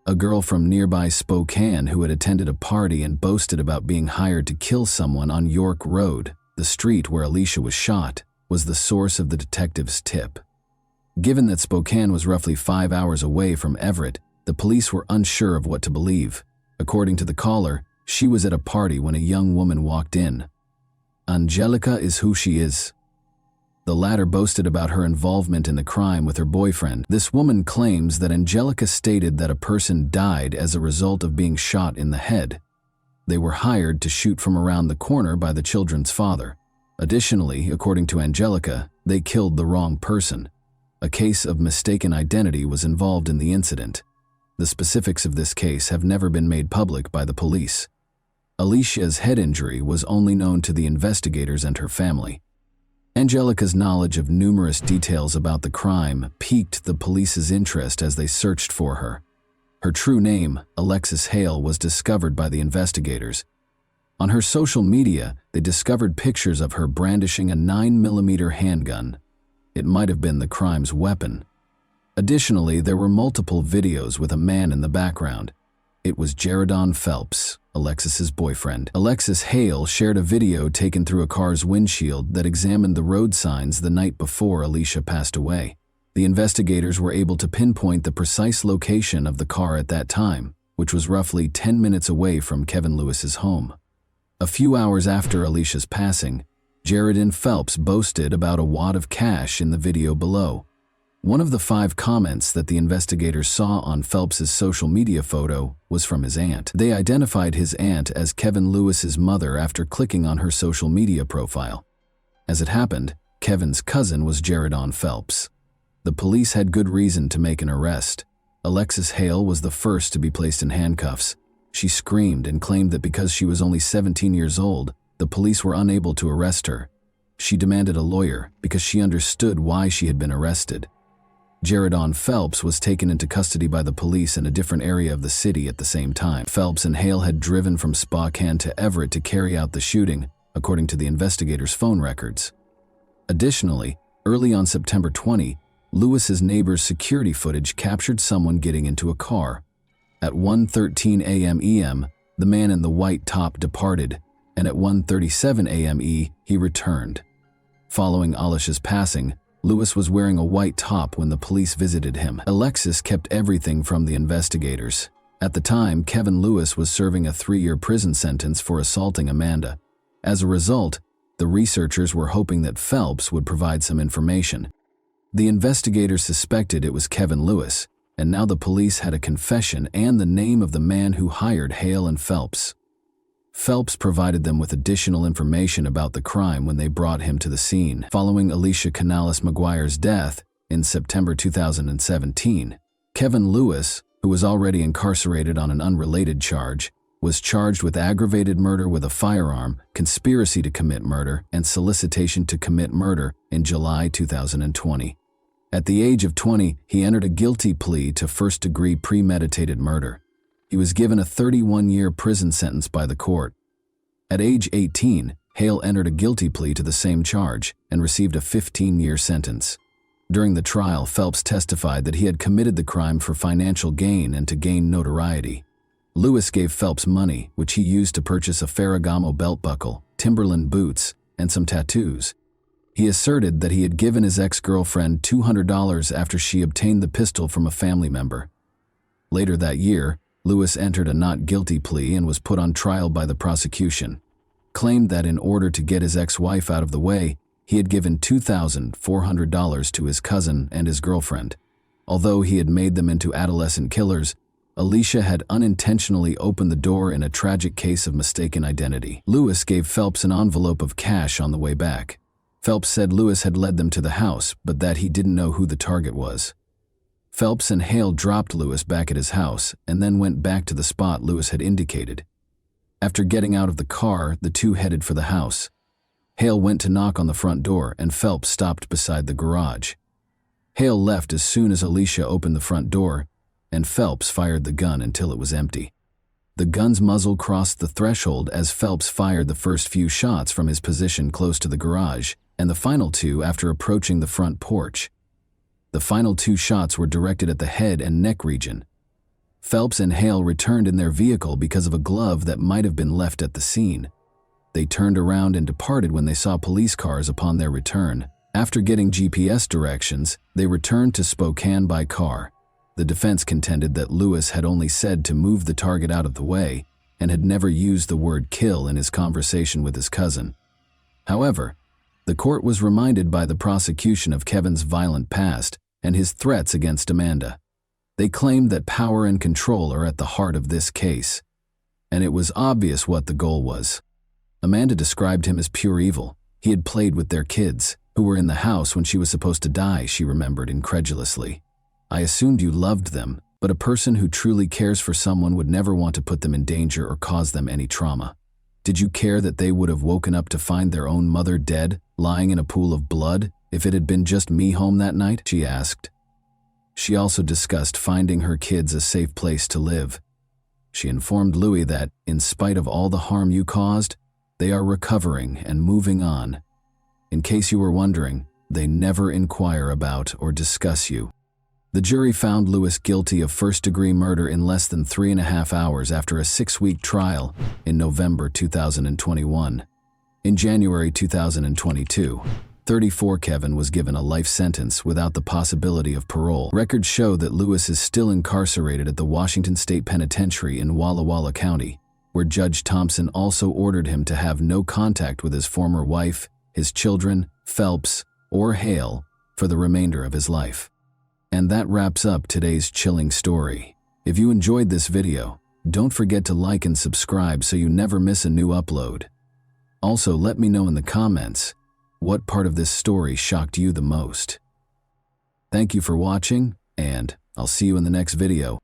A girl from nearby Spokane who had attended a party and boasted about being hired to kill someone on York Road, the street where Alicia was shot, was the source of the detective's tip. Given that Spokane was roughly 5 hours away from Everett, the police were unsure of what to believe. According to the caller, she was at a party when a young woman walked in. Angelica is who she is. The latter boasted about her involvement in the crime with her boyfriend. This woman claims that Angelica stated that a person died as a result of being shot in the head. They were hired to shoot from around the corner by the children's father. Additionally, according to Angelica, they killed the wrong person. A case of mistaken identity was involved in the incident. The specifics of this case have never been made public by the police. Alicia's head injury was only known to the investigators and her family. Angelica's knowledge of numerous details about the crime piqued the police's interest as they searched for her. Her true name, Alexis Hale, was discovered by the investigators. On her social media, they discovered pictures of her brandishing a 9mm handgun. It might have been the crime's weapon. Additionally, there were multiple videos with a man in the background. It was Jaredon Phelps, Alexis's boyfriend. Alexis Hale shared a video taken through a car's windshield that examined the road signs the night before Alicia passed away. The investigators were able to pinpoint the precise location of the car at that time, which was roughly 10 minutes away from Kevin Lewis's home. A few hours after Alicia's passing, Jaredon Phelps boasted about a wad of cash in the video below. One of the 5 comments that the investigators saw on Phelps's social media photo was from his aunt. They identified his aunt as Kevin Lewis's mother after clicking on her social media profile. As it happened, Kevin's cousin was Jaredon Phelps. The police had good reason to make an arrest. Alexis Hale was the first to be placed in handcuffs. She screamed and claimed that because she was only 17 years old, the police were unable to arrest her. She demanded a lawyer because she understood why she had been arrested. Jaredon Phelps was taken into custody by the police in a different area of the city at the same time. Phelps and Hale had driven from Spokane to Everett to carry out the shooting, according to the investigators' phone records. Additionally, early on September 20, Lewis's neighbor's security footage captured someone getting into a car. At 1:13 a.m. EM, the man in the white top departed, and at 1:37 a.m. he returned. Following Alicia's passing, Lewis was wearing a white top when the police visited him. Alexis kept everything from the investigators. At the time, Kevin Lewis was serving a 3-year prison sentence for assaulting Amanda. As a result, the researchers were hoping that Phelps would provide some information. The investigators suspected it was Kevin Lewis, and now the police had a confession and the name of the man who hired Hale and Phelps. Phelps provided them with additional information about the crime when they brought him to the scene. Following Alicia Canales McGuire's death in September 2017, Kevin Lewis, who was already incarcerated on an unrelated charge, was charged with aggravated murder with a firearm, conspiracy to commit murder, and solicitation to commit murder in July 2020. At the age of 20, he entered a guilty plea to first-degree premeditated murder. He was given a 31-year prison sentence by the court. At age 18, Hale entered a guilty plea to the same charge and received a 15-year sentence. During the trial, Phelps testified that he had committed the crime for financial gain and to gain notoriety. Lewis gave Phelps money, which he used to purchase a Ferragamo belt buckle, Timberland boots, and some tattoos. He asserted that he had given his ex-girlfriend $200 after she obtained the pistol from a family member. Later that year, Lewis entered a not guilty plea and was put on trial by the prosecution. Claimed that in order to get his ex-wife out of the way, he had given $2,400 to his cousin and his girlfriend. Although he had made them into adolescent killers, Alicia had unintentionally opened the door in a tragic case of mistaken identity. Lewis gave Phelps an envelope of cash on the way back. Phelps said Lewis had led them to the house, but that he didn't know who the target was. Phelps and Hale dropped Lewis back at his house and then went back to the spot Lewis had indicated. After getting out of the car, the two headed for the house. Hale went to knock on the front door and Phelps stopped beside the garage. Hale left as soon as Alicia opened the front door, and Phelps fired the gun until it was empty. The gun's muzzle crossed the threshold as Phelps fired the first few shots from his position close to the garage, and the final 2 after approaching the front porch. The final 2 shots were directed at the head and neck region. Phelps and Hale returned in their vehicle because of a glove that might have been left at the scene. They turned around and departed when they saw police cars upon their return. After getting GPS directions, they returned to Spokane by car. The defense contended that Lewis had only said to move the target out of the way and had never used the word kill in his conversation with his cousin. However, the court was reminded by the prosecution of Kevin's violent past and his threats against Amanda. They claimed that power and control are at the heart of this case, and it was obvious what the goal was. Amanda described him as pure evil. He had played with their kids, who were in the house when she was supposed to die, she remembered incredulously. I assumed you loved them, but a person who truly cares for someone would never want to put them in danger or cause them any trauma. Did you care that they would have woken up to find their own mother dead, lying in a pool of blood, if it had been just me home that night? She asked. She also discussed finding her kids a safe place to live. She informed Louis that, in spite of all the harm you caused, they are recovering and moving on. In case you were wondering, they never inquire about or discuss you. The jury found Lewis guilty of first-degree murder in less than 3.5 hours after a 6-week trial in November 2021. In January 2022, 34 Kevin was given a life sentence without the possibility of parole. Records show that Lewis is still incarcerated at the Washington State Penitentiary in Walla Walla County, where Judge Thompson also ordered him to have no contact with his former wife, his children, Phelps, or Hale for the remainder of his life. And that wraps up today's chilling story. If you enjoyed this video, don't forget to like and subscribe so you never miss a new upload. Also, let me know in the comments what part of this story shocked you the most. Thank you for watching, and I'll see you in the next video.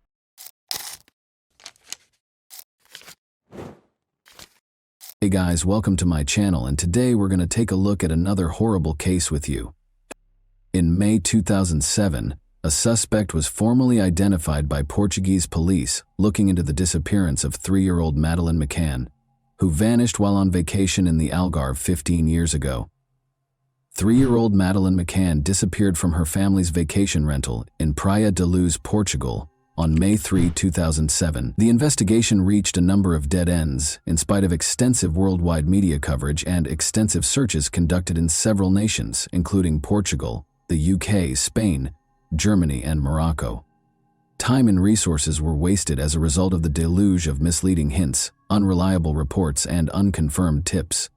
Hey guys, welcome to my channel, and today we're going to take a look at another horrible case with you. In May 2007, a suspect was formally identified by Portuguese police looking into the disappearance of 3-year-old Madeleine McCann, who vanished while on vacation in the Algarve 15 years ago. 3-year-old Madeleine McCann disappeared from her family's vacation rental in Praia da Luz, Portugal, on May 3, 2007. The investigation reached a number of dead ends, in spite of extensive worldwide media coverage and extensive searches conducted in several nations, including Portugal, the UK, Spain, Germany, and Morocco. Time and resources were wasted as a result of the deluge of misleading hints, unreliable reports, and unconfirmed tips.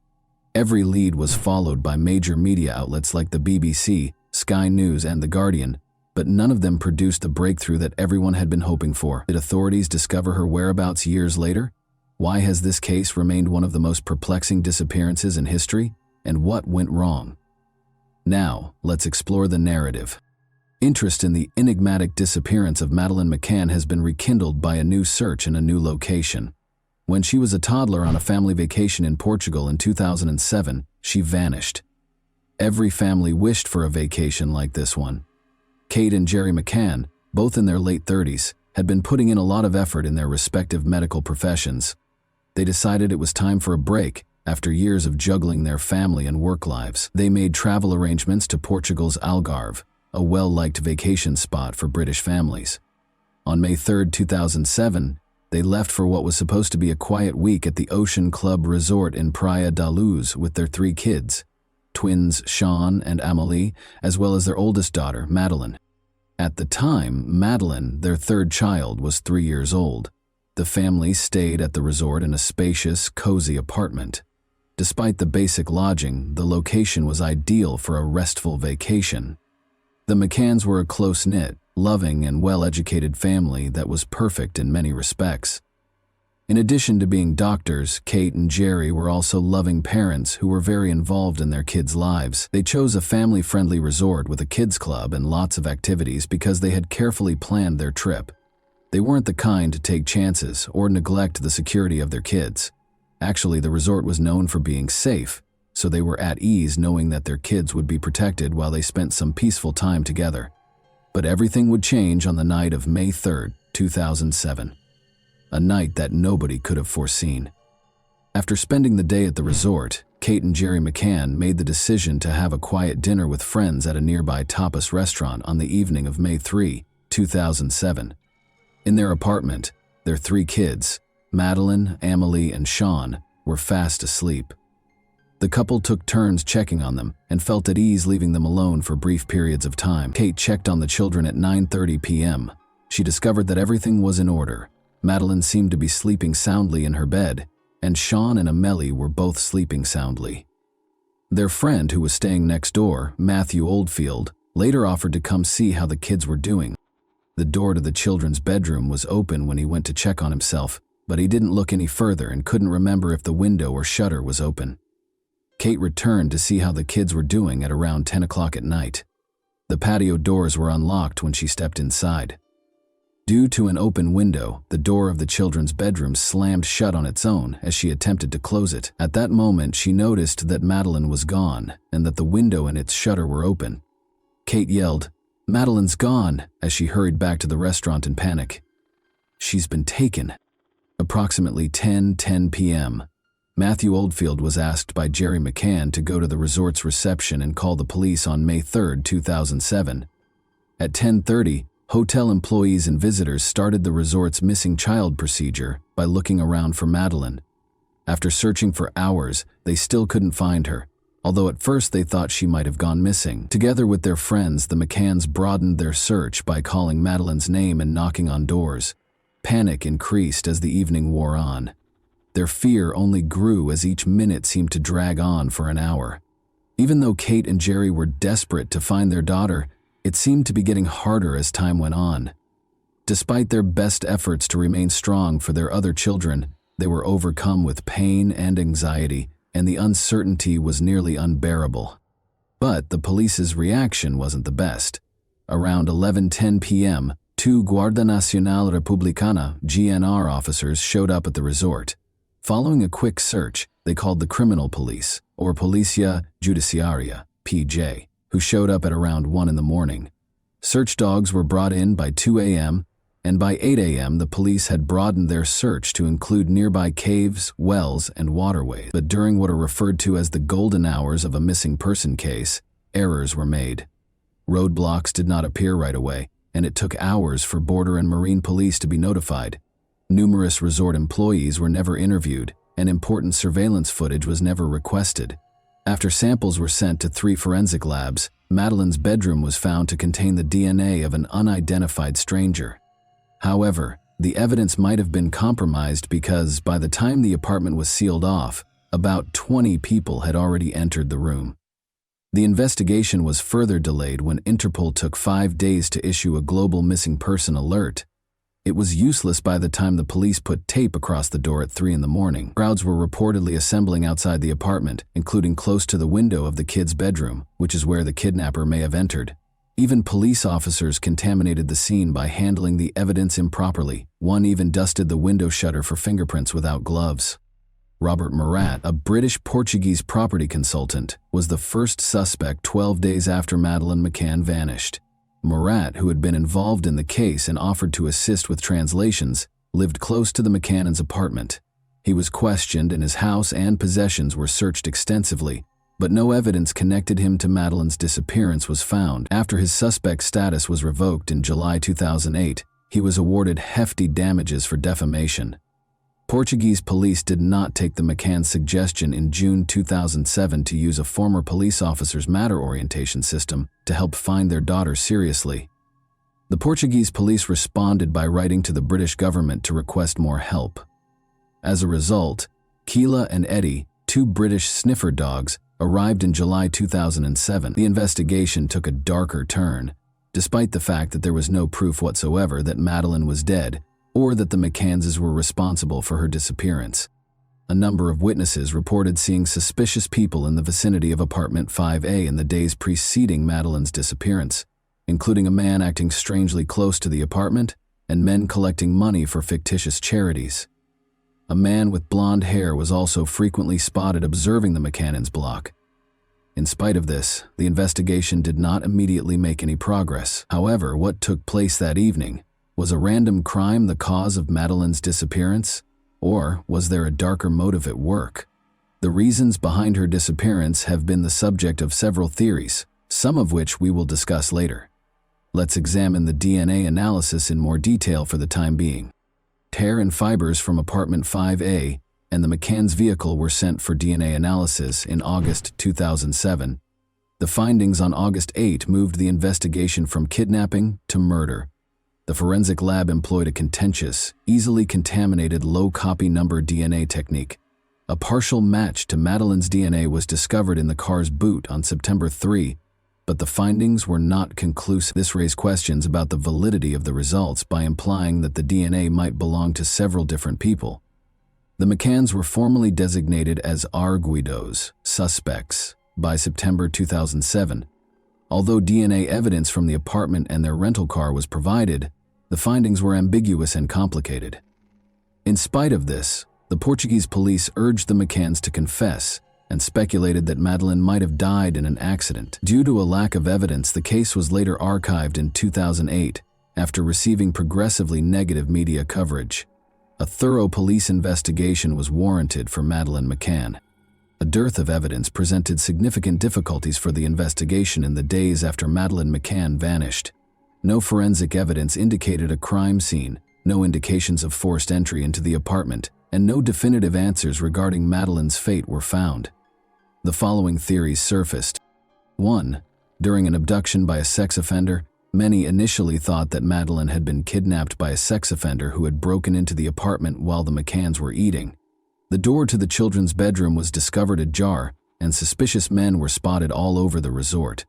Every lead was followed by major media outlets like the BBC, Sky News, and The Guardian, but none of them produced the breakthrough that everyone had been hoping for. Did authorities discover her whereabouts years later? Why has this case remained one of the most perplexing disappearances in history? And what went wrong? Now, let's explore the narrative. Interest in the enigmatic disappearance of Madeleine McCann has been rekindled by a new search in a new location. When she was a toddler on a family vacation in Portugal in 2007, she vanished. Every family wished for a vacation like this one. Kate and Jerry McCann, both in their late 30s, had been putting in a lot of effort in their respective medical professions. They decided it was time for a break after years of juggling their family and work lives. They made travel arrangements to Portugal's Algarve, a well-liked vacation spot for British families. On May 3, 2007, they left for what was supposed to be a quiet week at the Ocean Club Resort in Praia da Luz with their 3 kids, twins Sean and Amélie, as well as their oldest daughter, Madeleine. At the time, Madeleine, their 3rd child, was 3 years old. The family stayed at the resort in a spacious, cozy apartment. Despite the basic lodging, the location was ideal for a restful vacation. The McCanns were a close-knit, loving, and well-educated family that was perfect in many respects. In addition to being doctors, Kate and Jerry were also loving parents who were very involved in their kids' lives. They chose a family-friendly resort with a kids' club and lots of activities because they had carefully planned their trip. They weren't the kind to take chances or neglect the security of their kids. Actually, the resort was known for being safe, so they were at ease knowing that their kids would be protected while they spent some peaceful time together. But everything would change on the night of May 3, 2007. A night that nobody could have foreseen. After spending the day at the resort, Kate and Jerry McCann made the decision to have a quiet dinner with friends at a nearby tapas restaurant on the evening of May 3, 2007. In their apartment, their 3 kids, Madeleine, Amélie, and Sean, were fast asleep. The couple took turns checking on them and felt at ease leaving them alone for brief periods of time. Kate checked on the children at 9:30 p.m. She discovered that everything was in order. Madeleine seemed to be sleeping soundly in her bed, and Sean and Amélie were both sleeping soundly. Their friend, who was staying next door, Matthew Oldfield, later offered to come see how the kids were doing. The door to the children's bedroom was open when he went to check on himself, but he didn't look any further and couldn't remember if the window or shutter was open. Kate returned to see how the kids were doing at around 10 o'clock at night. The patio doors were unlocked when she stepped inside. Due to an open window, the door of the children's bedroom slammed shut on its own as she attempted to close it. At that moment, she noticed that Madeleine was gone and that the window and its shutter were open. Kate yelled, "Madeleine's gone," as she hurried back to the restaurant in panic. "She's been taken." Approximately 10:10 p.m., Matthew Oldfield was asked by Jerry McCann to go to the resort's reception and call the police on May 3, 2007. At 10:30, Hotel employees and visitors started the resort's missing child procedure by looking around for Madeleine. After searching for hours, they still couldn't find her, although at first they thought she might have gone missing. Together with their friends, the McCanns broadened their search by calling Madeleine's name and knocking on doors. Panic increased as the evening wore on. Their fear only grew as each minute seemed to drag on for an hour. Even though Kate and Jerry were desperate to find their daughter, it seemed to be getting harder as time went on. Despite their best efforts to remain strong for their other children, they were overcome with pain and anxiety, and the uncertainty was nearly unbearable. But the police's reaction wasn't the best. Around 11:10 p.m., 2 Guardia Nacional Republicana (GNR) officers showed up at the resort. Following a quick search, they called the criminal police, or Policia Judiciaria (PJ), who showed up at around 1 in the morning. Search dogs were brought in by 2 a.m., and by 8 a.m. the police had broadened their search to include nearby caves, wells, and waterways. But during what are referred to as the golden hours of a missing person case, errors were made. Roadblocks did not appear right away, and it took hours for border and marine police to be notified. Numerous resort employees were never interviewed, and important surveillance footage was never requested. After samples were sent to 3 forensic labs, Madeleine's bedroom was found to contain the DNA of an unidentified stranger. However, the evidence might have been compromised because by the time the apartment was sealed off, about 20 people had already entered the room. The investigation was further delayed when Interpol took 5 days to issue a global missing person alert. It was useless by the time the police put tape across the door at 3 in the morning. Crowds were reportedly assembling outside the apartment, including close to the window of the kid's bedroom, which is where the kidnapper may have entered. Even police officers contaminated the scene by handling the evidence improperly. One even dusted the window shutter for fingerprints without gloves. Robert Murat, a British-Portuguese property consultant, was the first suspect 12 days after Madeleine McCann vanished. Murat, who had been involved in the case and offered to assist with translations, lived close to the McCannans' apartment. He was questioned and his house and possessions were searched extensively, but no evidence connected him to Madeleine's disappearance was found. After his suspect status was revoked in July 2008, he was awarded hefty damages for defamation. Portuguese police did not take the McCann suggestion in June 2007 to use a former police officer's matter orientation system to help find their daughter seriously. The Portuguese police responded by writing to the British government to request more help. As a result, Keela and Eddie, 2 British sniffer dogs, arrived in July 2007. The investigation took a darker turn, despite the fact that there was no proof whatsoever that Madeleine was dead or that the McCannses were responsible for her disappearance. A number of witnesses reported seeing suspicious people in the vicinity of apartment 5A in the days preceding Madeleine's disappearance, including a man acting strangely close to the apartment and men collecting money for fictitious charities. A man with blonde hair was also frequently spotted observing the McCannans' block. In spite of this, the investigation did not immediately make any progress. However, what took place that evening? Was a random crime the cause of Madeleine's disappearance? Or was there a darker motive at work? The reasons behind her disappearance have been the subject of several theories, some of which we will discuss later. Let's examine the DNA analysis in more detail for the time being. Hair and fibers from apartment 5A and the McCann's vehicle were sent for DNA analysis in August 2007. The findings on August 8 moved the investigation from kidnapping to murder. The forensic lab employed a contentious, easily contaminated low-copy number DNA technique. A partial match to Madeleine's DNA was discovered in the car's boot on September 3, but the findings were not conclusive. This raised questions about the validity of the results by implying that the DNA might belong to several different people. The McCanns were formally designated as arguidos, suspects, by September 2007. Although DNA evidence from the apartment and their rental car was provided, the findings were ambiguous and complicated. In spite of this, the Portuguese police urged the McCanns to confess and speculated that Madeleine might have died in an accident. Due to a lack of evidence, the case was later archived in 2008 after receiving progressively negative media coverage. A thorough police investigation was warranted for Madeleine McCann. A dearth of evidence presented significant difficulties for the investigation in the days after Madeleine McCann vanished. No forensic evidence indicated a crime scene, no indications of forced entry into the apartment, and no definitive answers regarding Madeleine's fate were found. The following theories surfaced. 1. During an abduction by a sex offender, many initially thought that Madeleine had been kidnapped by a sex offender who had broken into the apartment while the McCanns were eating. The door to the children's bedroom was discovered ajar, and suspicious men were spotted all over the resort.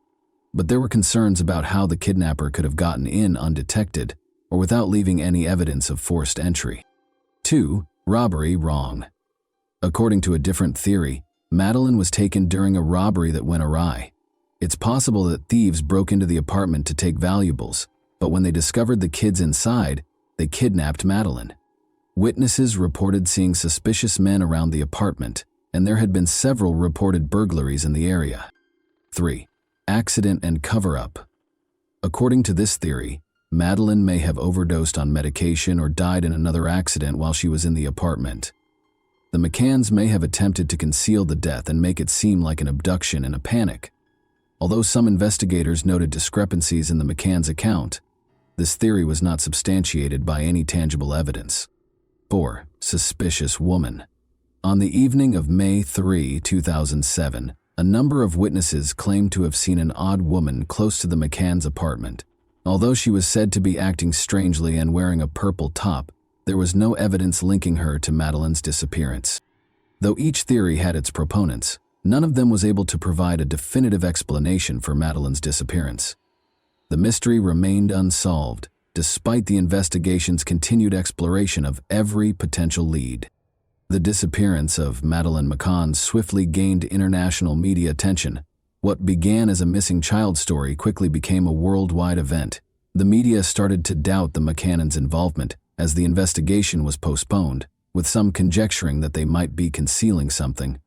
But there were concerns about how the kidnapper could have gotten in undetected, or without leaving any evidence of forced entry. 2. Robbery wrong. According to a different theory, Madeleine was taken during a robbery that went awry. It's possible that thieves broke into the apartment to take valuables, but when they discovered the kids inside, they kidnapped Madeleine. Witnesses reported seeing suspicious men around the apartment, and there had been several reported burglaries in the area. 3. Accident and cover-up. According to this theory, Madeleine may have overdosed on medication or died in another accident while she was in the apartment. The McCanns may have attempted to conceal the death and make it seem like an abduction in a panic. Although some investigators noted discrepancies in the McCanns' account, this theory was not substantiated by any tangible evidence. 4. Suspicious woman. On the evening of May 3, 2007, a number of witnesses claimed to have seen an odd woman close to the McCanns' apartment. Although she was said to be acting strangely and wearing a purple top, there was no evidence linking her to Madeleine's disappearance. Though each theory had its proponents, none of them was able to provide a definitive explanation for Madeleine's disappearance. The mystery remained unsolved, despite the investigation's continued exploration of every potential lead. The disappearance of Madeleine McCann swiftly gained international media attention. What began as a missing child story quickly became a worldwide event. The media started to doubt the McCannans' involvement as the investigation was postponed, with some conjecturing that they might be concealing something.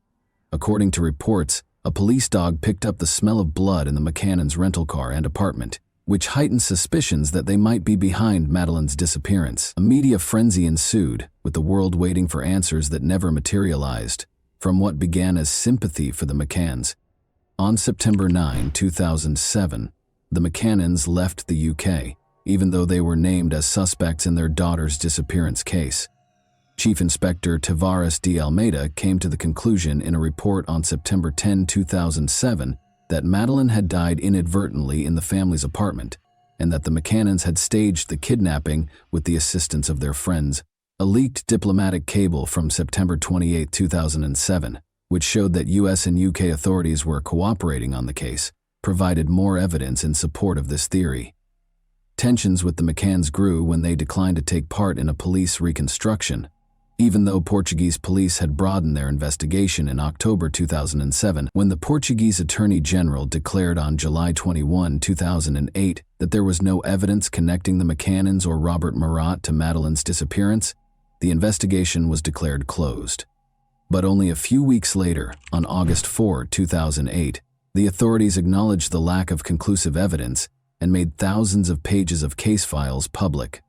According to reports, a police dog picked up the smell of blood in the McCannans' rental car and apartment, which heightened suspicions that they might be behind Madeleine's disappearance. A media frenzy ensued, with the world waiting for answers that never materialized, from what began as sympathy for the McCanns. On September 9, 2007, the McCannans left the UK, even though they were named as suspects in their daughter's disappearance case. Chief Inspector Tavares de Almeida came to the conclusion in a report on September 10, 2007, that Madeleine had died inadvertently in the family's apartment, and that the McCannans had staged the kidnapping with the assistance of their friends. A leaked diplomatic cable from September 28, 2007, which showed that US and UK authorities were cooperating on the case, provided more evidence in support of this theory. Tensions with the McCanns grew when they declined to take part in a police reconstruction. Even though Portuguese police had broadened their investigation in October 2007, when the Portuguese Attorney General declared on July 21, 2008, that there was no evidence connecting the McCannans or Robert Murat to Madeleine's disappearance, the investigation was declared closed. But only a few weeks later, on August 4, 2008, the authorities acknowledged the lack of conclusive evidence and made thousands of pages of case files public.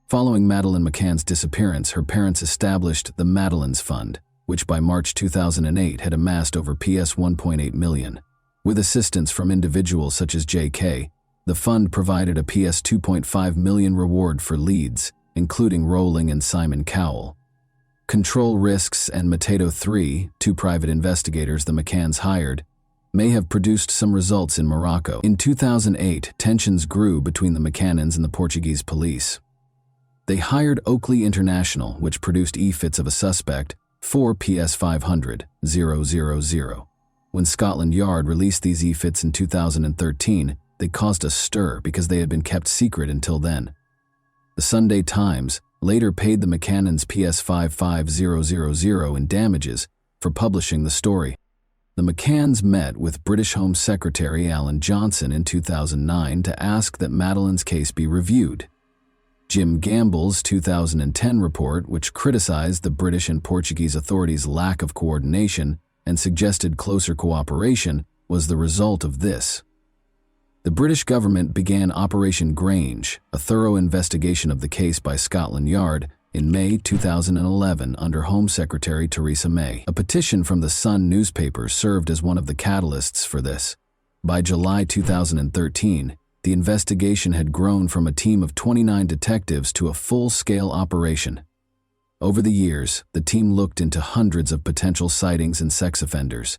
Following Madeleine McCann's disappearance, her parents established the Madeleine's Fund, which by March 2008 had amassed over PS 1.8 million. With assistance from individuals such as J.K., the fund provided a PS 2.5 million reward for leads, including Rowling and Simon Cowell. Control Risks and Mateto 3, two private investigators the McCanns hired, may have produced some results in Morocco. In 2008, tensions grew between the McCannans and the Portuguese police. They hired Oakley International, which produced e-fits of a suspect, 4 PS 500,000. When Scotland Yard released these e-fits in 2013, they caused a stir because they had been kept secret until then. The Sunday Times later paid the McCannans PS 55,000 in damages for publishing the story. The McCanns met with British Home Secretary Alan Johnson in 2009 to ask that Madeleine's case be reviewed. Jim Gamble's 2010 report, which criticized the British and Portuguese authorities' lack of coordination and suggested closer cooperation, was the result of this. The British government began Operation Grange, a thorough investigation of the case by Scotland Yard, in May 2011 under Home Secretary Theresa May. A petition from the Sun newspaper served as one of the catalysts for this. By July 2013, the investigation had grown from a team of 29 detectives to a full-scale operation. Over the years, the team looked into hundreds of potential sightings and sex offenders,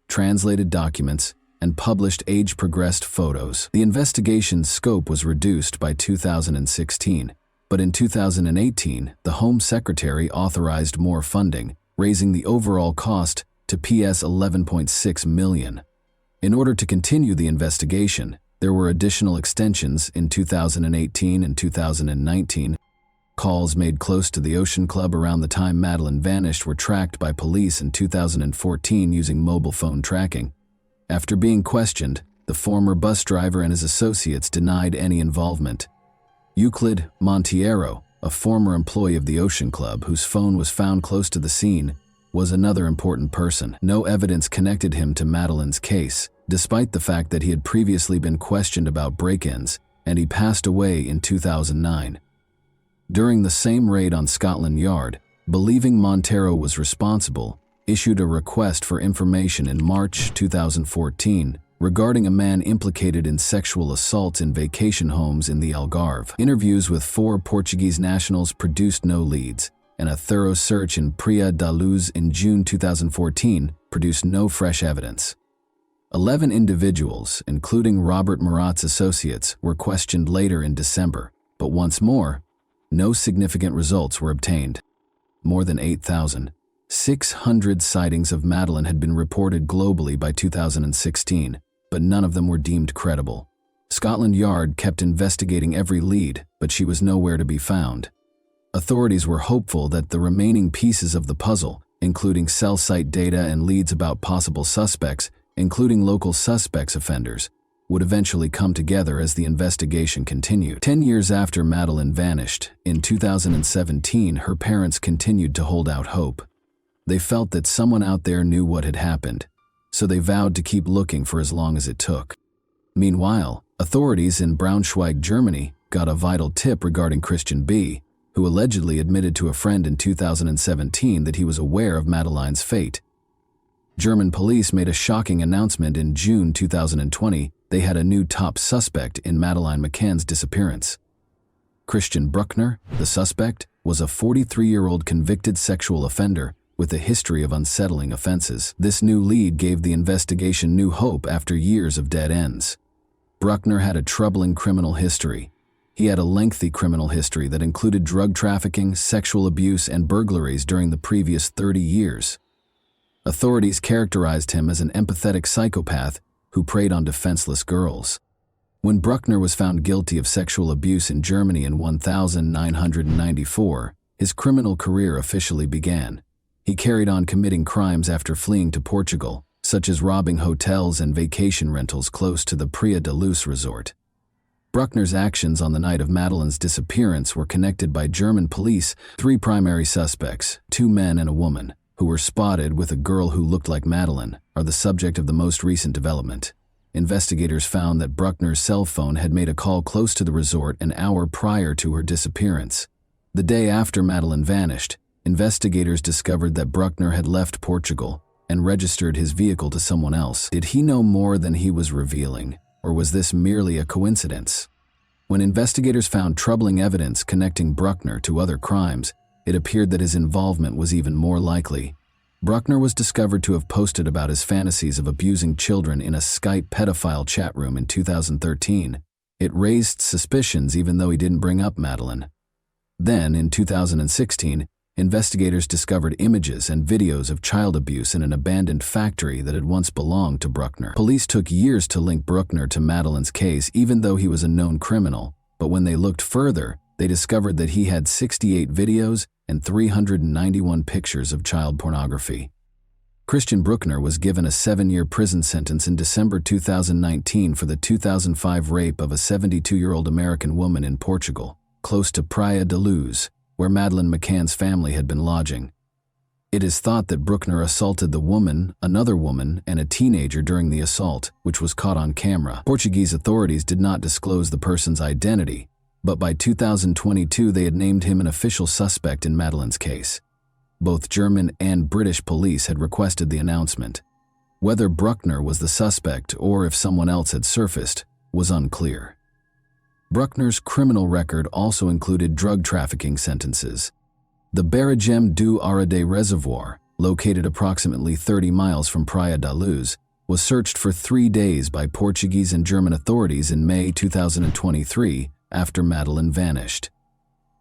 translated documents, and published age-progressed photos. The investigation's scope was reduced by 2016, but in 2018, the Home Secretary authorized more funding, raising the overall cost to Ps $11.6 million. In order to continue the investigation, there were additional extensions in 2018 and 2019. Calls made close to the Ocean Club around the time Madeleine vanished were tracked by police in 2014 using mobile phone tracking. After being questioned, the former bus driver and his associates denied any involvement. Euclid Monteiro, a former employee of the Ocean Club whose phone was found close to the scene, was another important person. No evidence connected him to Madeleine's case, despite the fact that he had previously been questioned about break-ins, and he passed away in 2009. During the same raid on Scotland Yard, believing Monteiro was responsible, issued a request for information in March 2014 regarding a man implicated in sexual assaults in vacation homes in the Algarve. Interviews with 4 Portuguese nationals produced no leads, and a thorough search in Praia da Luz in June 2014 produced no fresh evidence. 11 individuals, including Robert Murat's associates, were questioned later in December, but once more, no significant results were obtained. More than 8,600 sightings of Madeleine had been reported globally by 2016, but none of them were deemed credible. Scotland Yard kept investigating every lead, but she was nowhere to be found. Authorities were hopeful that the remaining pieces of the puzzle, including cell site data and leads about possible suspects, including local suspects offenders, would eventually come together as the investigation continued. 10 years after Madeleine vanished, in 2017, her parents continued to hold out hope. They felt that someone out there knew what had happened, so they vowed to keep looking for as long as it took. Meanwhile, authorities in Braunschweig, Germany, got a vital tip regarding Christian B., who allegedly admitted to a friend in 2017 that he was aware of Madeleine's fate. German police made a shocking announcement in June 2020. They had a new top suspect in Madeleine McCann's disappearance. Christian Bruckner, the suspect, was a 43-year-old convicted sexual offender with a history of unsettling offenses. This new lead gave the investigation new hope after years of dead ends. Bruckner had a troubling criminal history. He had a lengthy criminal history that included drug trafficking, sexual abuse, and burglaries during the previous 30 years. Authorities characterized him as an empathetic psychopath who preyed on defenseless girls. When Bruckner was found guilty of sexual abuse in Germany in 1994, his criminal career officially began. He carried on committing crimes after fleeing to Portugal, such as robbing hotels and vacation rentals close to the Praia da Luz resort. Bruckner's actions on the night of Madeleine's disappearance were connected by German police. 3 primary suspects, 2 men and a woman, who were spotted with a girl who looked like Madeleine, are the subject of the most recent development. Investigators found that Bruckner's cell phone had made a call close to the resort an hour prior to her disappearance. The day after Madeleine vanished, investigators discovered that Bruckner had left Portugal and registered his vehicle to someone else. Did he know more than he was revealing, or was this merely a coincidence? When investigators found troubling evidence connecting Bruckner to other crimes, it appeared that his involvement was even more likely. Bruckner was discovered to have posted about his fantasies of abusing children in a Skype pedophile chat room in 2013. It raised suspicions even though he didn't bring up Madeleine. Then, in 2016, investigators discovered images and videos of child abuse in an abandoned factory that had once belonged to Bruckner. Police took years to link Bruckner to Madeleine's case even though he was a known criminal, but when they looked further, they discovered that he had 68 videos and 391 pictures of child pornography. Christian Bruckner was given a 7-year prison sentence in December 2019 for the 2005 rape of a 72-year-old American woman in Portugal, close to Praia da Luz, where Madeleine McCann's family had been lodging. It is thought that Bruckner assaulted the woman, another woman, and a teenager during the assault, which was caught on camera. Portuguese authorities did not disclose the person's identity, but by 2022 they had named him an official suspect in Madeleine's case. Both German and British police had requested the announcement. Whether Bruckner was the suspect or if someone else had surfaced was unclear. Bruckner's criminal record also included drug trafficking sentences. The Barragem do Arade Reservoir, located approximately 30 miles from Praia da Luz, was searched for 3 days by Portuguese and German authorities in May 2023 after Madeleine vanished.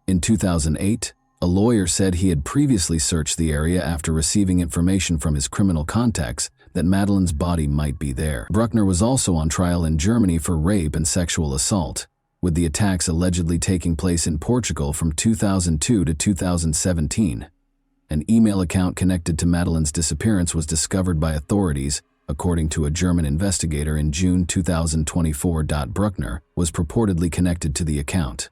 In 2008, a lawyer said he had previously searched the area after receiving information from his criminal contacts that Madeleine's body might be there. Bruckner was also on trial in Germany for rape and sexual assault, with the attacks allegedly taking place in Portugal from 2002 to 2017. An email account connected to Madeleine's disappearance was discovered by authorities, according to a German investigator in June 2024. Bruckner was purportedly connected to the account.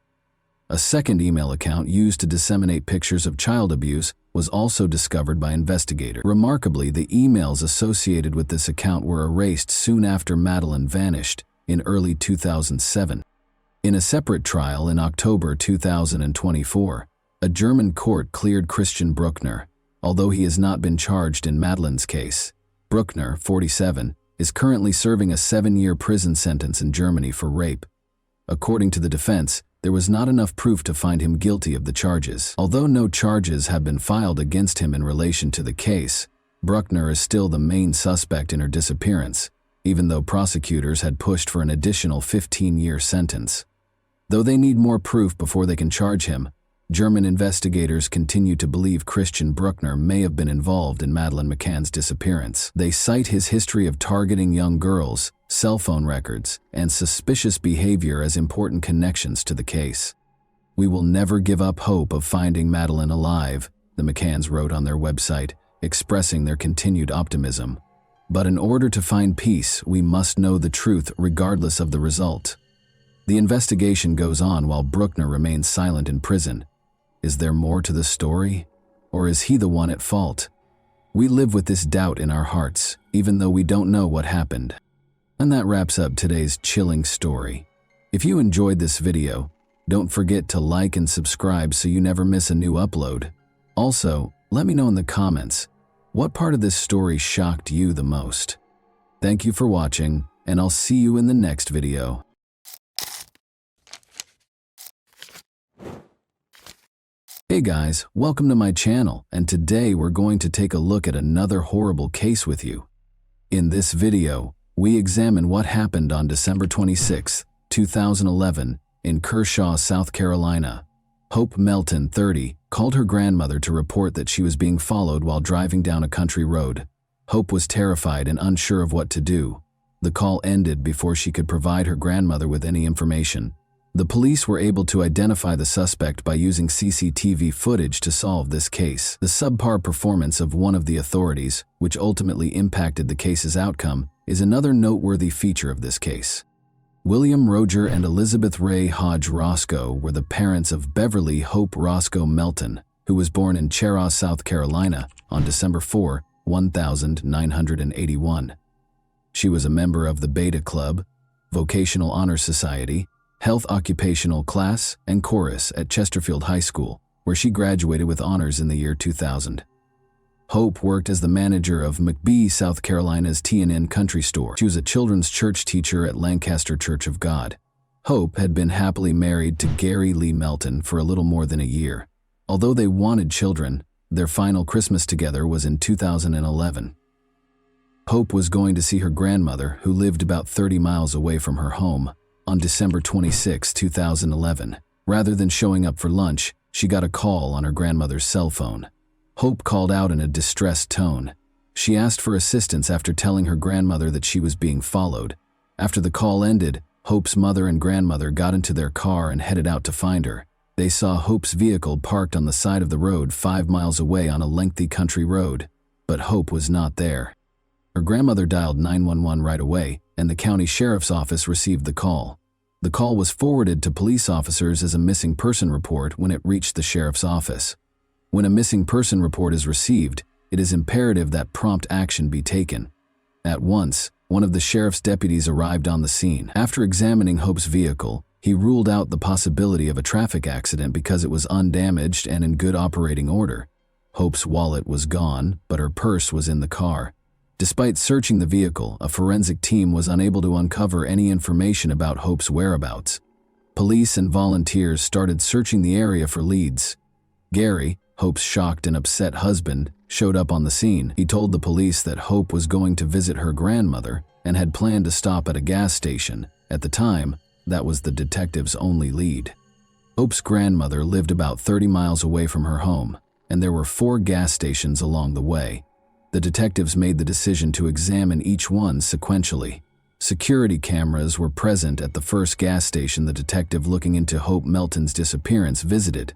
A second email account used to disseminate pictures of child abuse was also discovered by investigators. Remarkably, the emails associated with this account were erased soon after Madeleine vanished, in early 2007. In a separate trial in October 2024, a German court cleared Christian Bruckner, although he has not been charged in Madeleine's case. Bruckner, 47, is currently serving a 7-year prison sentence in Germany for rape. According to the defense, there was not enough proof to find him guilty of the charges. Although no charges have been filed against him in relation to the case, Bruckner is still the main suspect in her disappearance, even though prosecutors had pushed for an additional 15-year sentence. Though they need more proof before they can charge him, German investigators continue to believe Christian Bruckner may have been involved in Madeleine McCann's disappearance. They cite his history of targeting young girls, cell phone records, and suspicious behavior as important connections to the case. "We will never give up hope of finding Madeleine alive," the McCanns wrote on their website, expressing their continued optimism. "But in order to find peace, we must know the truth regardless of the result." The investigation goes on while Bruckner remains silent in prison. Is there more to the story? Or is he the one at fault? We live with this doubt in our hearts, even though we don't know what happened. And that wraps up today's chilling story. If you enjoyed this video, don't forget to like and subscribe so you never miss a new upload. Also, let me know in the comments, what part of this story shocked you the most? Thank you for watching, and I'll see you in the next video. Hey guys, welcome to my channel, and today we're going to take a look at another horrible case with you. In this video, we examine what happened on December 26, 2011, in Kershaw, South Carolina. Hope Melton, 30, called her grandmother to report that she was being followed while driving down a country road. Hope was terrified and unsure of what to do. The call ended before she could provide her grandmother with any information. The police were able to identify the suspect by using CCTV footage to solve this case. The subpar performance of one of the authorities, which ultimately impacted the case's outcome, is another noteworthy feature of this case. William Roger and Elizabeth Ray Hodge Roscoe were the parents of Beverly Hope Roscoe Melton, who was born in Cheraw, South Carolina, on December 4, 1981. She was a member of the Beta Club, Vocational Honor Society, Health Occupational Class, and Chorus at Chesterfield High School, where she graduated with honors in the year 2000. Hope worked as the manager of McBee, South Carolina's T&N Country Store. She was a children's church teacher at Lancaster Church of God. Hope had been happily married to Gary Lee Melton for a little more than a year. Although they wanted children, their final Christmas together was in 2011. Hope was going to see her grandmother, who lived about 30 miles away from her home, on December 26, 2011. Rather than showing up for lunch, she got a call on her grandmother's cell phone. Hope called out in a distressed tone. She asked for assistance after telling her grandmother that she was being followed. After the call ended, Hope's mother and grandmother got into their car and headed out to find her. They saw Hope's vehicle parked on the side of the road 5 miles away on a lengthy country road, but Hope was not there. Her grandmother dialed 911 right away, and the county sheriff's office received the call. The call was forwarded to police officers as a missing person report when it reached the sheriff's office. When a missing person report is received, it is imperative that prompt action be taken. At once, one of the sheriff's deputies arrived on the scene. After examining Hope's vehicle, he ruled out the possibility of a traffic accident because it was undamaged and in good operating order. Hope's wallet was gone, but her purse was in the car. Despite searching the vehicle, a forensic team was unable to uncover any information about Hope's whereabouts. Police and volunteers started searching the area for leads. Gary, Hope's shocked and upset husband, showed up on the scene. He told the police that Hope was going to visit her grandmother and had planned to stop at a gas station. At the time, that was the detective's only lead. Hope's grandmother lived about 30 miles away from her home, and there were 4 gas stations along the way. The detectives made the decision to examine each one sequentially. Security cameras were present at the first gas station the detective looking into Hope Melton's disappearance visited.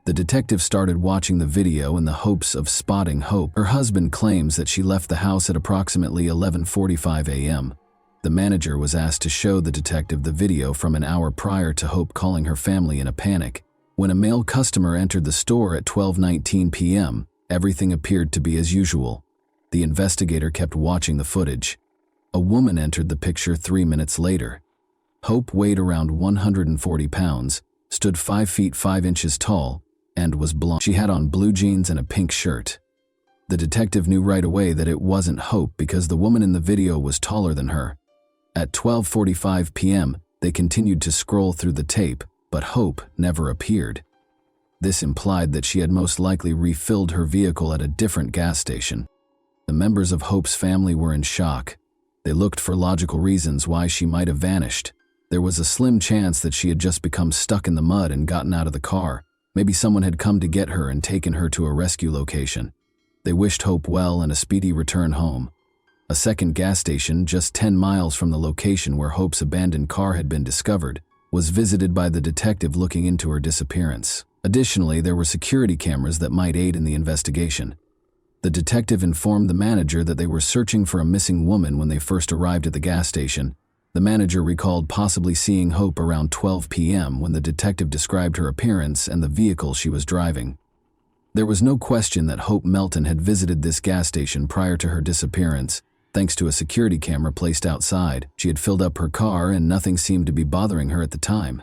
The detective started watching the video in the hopes of spotting Hope. Her husband claims that she left the house at approximately 11:45 a.m. The manager was asked to show the detective the video from an hour prior to Hope calling her family in a panic. When a male customer entered the store at 12:19 p.m., everything appeared to be as usual. The investigator kept watching the footage. A woman entered the picture 3 minutes later. Hope weighed around 140 pounds, stood 5 feet 5 inches tall, and was blonde. She had on blue jeans and a pink shirt. The detective knew right away that it wasn't Hope because the woman in the video was taller than her. At 12:45 p.m., they continued to scroll through the tape, but Hope never appeared. This implied that she had most likely refilled her vehicle at a different gas station. The members of Hope's family were in shock. They looked for logical reasons why she might have vanished. There was a slim chance that she had just become stuck in the mud and gotten out of the car. Maybe someone had come to get her and taken her to a rescue location. They wished Hope well and a speedy return home. A second gas station, just 10 miles from the location where Hope's abandoned car had been discovered, was visited by the detective looking into her disappearance. Additionally, there were security cameras that might aid in the investigation. The detective informed the manager that they were searching for a missing woman when they first arrived at the gas station. The manager recalled possibly seeing Hope around 12 p.m. when the detective described her appearance and the vehicle she was driving. There was no question that Hope Melton had visited this gas station prior to her disappearance. Thanks to a security camera placed outside, she had filled up her car and nothing seemed to be bothering her at the time.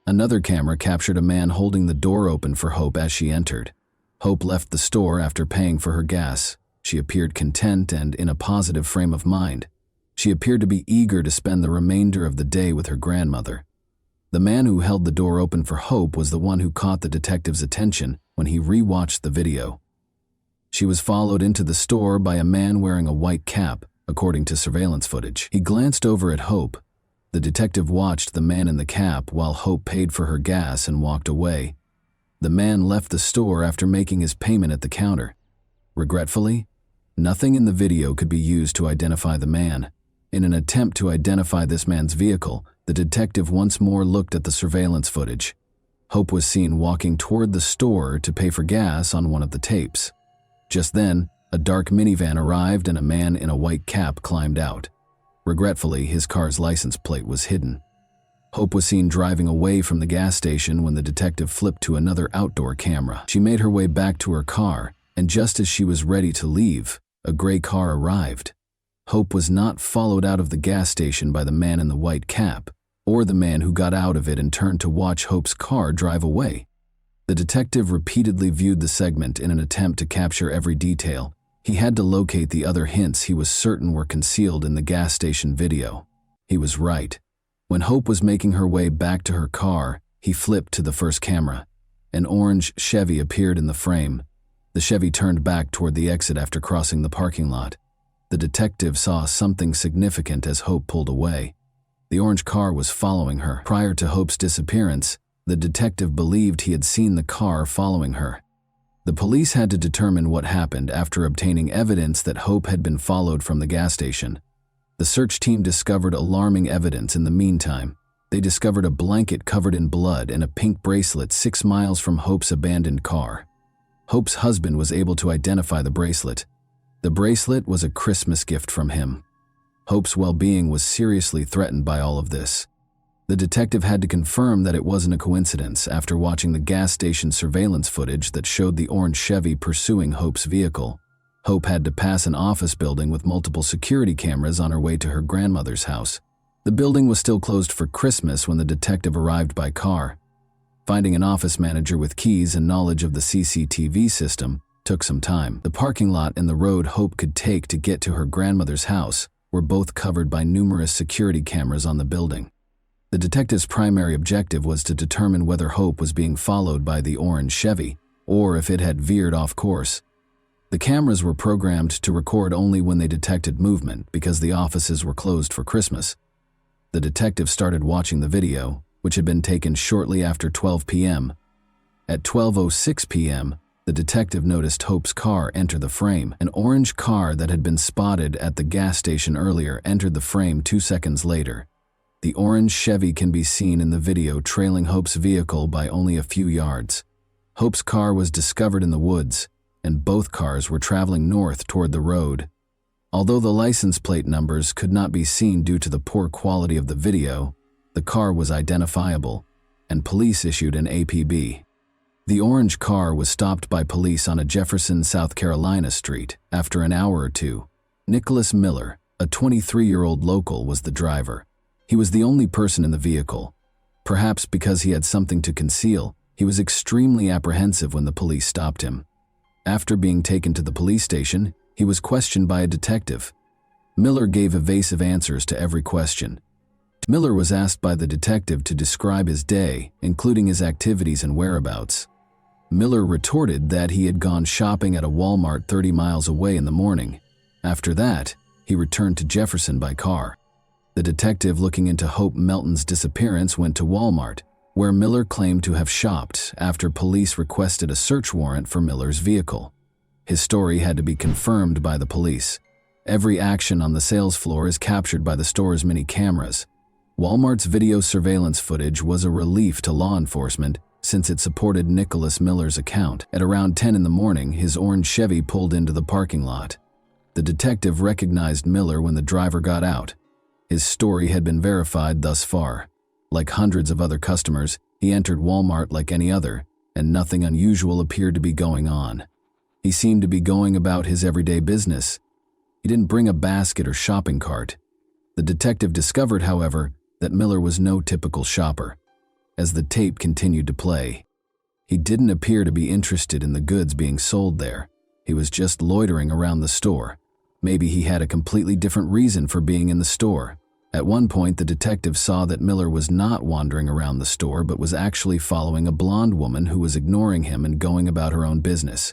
Another camera captured a man holding the door open for Hope as she entered. Hope left the store after paying for her gas. She appeared content and in a positive frame of mind. She appeared to be eager to spend the remainder of the day with her grandmother. The man who held the door open for Hope was the one who caught the detective's attention when he rewatched the video. She was followed into the store by a man wearing a white cap, according to surveillance footage. He glanced over at Hope. The detective watched the man in the cap while Hope paid for her gas and walked away. The man left the store after making his payment at the counter. Regretfully, nothing in the video could be used to identify the man. In an attempt to identify this man's vehicle, the detective once more looked at the surveillance footage. Hope was seen walking toward the store to pay for gas on one of the tapes. Just then, a dark minivan arrived and a man in a white cap climbed out. Regretfully, his car's license plate was hidden. Hope was seen driving away from the gas station when the detective flipped to another outdoor camera. She made her way back to her car, and just as she was ready to leave, a gray car arrived. Hope was not followed out of the gas station by the man in the white cap, or the man who got out of it and turned to watch Hope's car drive away. The detective repeatedly viewed the segment in an attempt to capture every detail. He had to locate the other hints he was certain were concealed in the gas station video. He was right. When Hope was making her way back to her car, he flipped to the first camera. An orange Chevy appeared in the frame. The Chevy turned back toward the exit after crossing the parking lot. The detective saw something significant as Hope pulled away. The orange car was following her. Prior to Hope's disappearance, the detective believed he had seen the car following her. The police had to determine what happened after obtaining evidence that Hope had been followed from the gas station. The search team discovered alarming evidence in the meantime. They discovered a blanket covered in blood and a pink bracelet 6 miles from Hope's abandoned car. Hope's husband was able to identify the bracelet. The bracelet was a Christmas gift from him. Hope's well-being was seriously threatened by all of this. The detective had to confirm that it wasn't a coincidence after watching the gas station surveillance footage that showed the orange Chevy pursuing Hope's vehicle. Hope had to pass an office building with multiple security cameras on her way to her grandmother's house. The building was still closed for Christmas when the detective arrived by car. Finding an office manager with keys and knowledge of the CCTV system took some time. The parking lot and the road Hope could take to get to her grandmother's house were both covered by numerous security cameras on the building. The detective's primary objective was to determine whether Hope was being followed by the orange Chevy, or if it had veered off course. The cameras were programmed to record only when they detected movement because the offices were closed for Christmas. The detective started watching the video, which had been taken shortly after 12 p.m. At 12:06 p.m., the detective noticed Hope's car enter the frame. An orange car that had been spotted at the gas station earlier entered the frame 2 seconds later. The orange Chevy can be seen in the video trailing Hope's vehicle by only a few yards. Hope's car was discovered in the woods, and both cars were traveling north toward the road. Although the license plate numbers could not be seen due to the poor quality of the video, the car was identifiable, and police issued an APB. The orange car was stopped by police on a Jefferson, South Carolina street after an hour or two. Nicholas Miller, a 23-year-old local, was the driver. He was the only person in the vehicle. Perhaps because he had something to conceal, he was extremely apprehensive when the police stopped him. After being taken to the police station, he was questioned by a detective. Miller gave evasive answers to every question. Miller was asked by the detective to describe his day, including his activities and whereabouts. Miller retorted that he had gone shopping at a Walmart 30 miles away in the morning. After that, he returned to Jefferson by car. The detective looking into Hope Melton's disappearance went to Walmart, where Miller claimed to have shopped after police requested a search warrant for Miller's vehicle. His story had to be confirmed by the police. Every action on the sales floor is captured by the store's many cameras. Walmart's video surveillance footage was a relief to law enforcement since it supported Nicholas Miller's account. At around 10 in the morning, his orange Chevy pulled into the parking lot. The detective recognized Miller when the driver got out. His story had been verified thus far. Like hundreds of other customers, he entered Walmart like any other, and nothing unusual appeared to be going on. He seemed to be going about his everyday business. He didn't bring a basket or shopping cart. The detective discovered, however, that Miller was no typical shopper. As the tape continued to play, he didn't appear to be interested in the goods being sold there. He was just loitering around the store. Maybe he had a completely different reason for being in the store. At one point, the detective saw that Miller was not wandering around the store but was actually following a blonde woman who was ignoring him and going about her own business.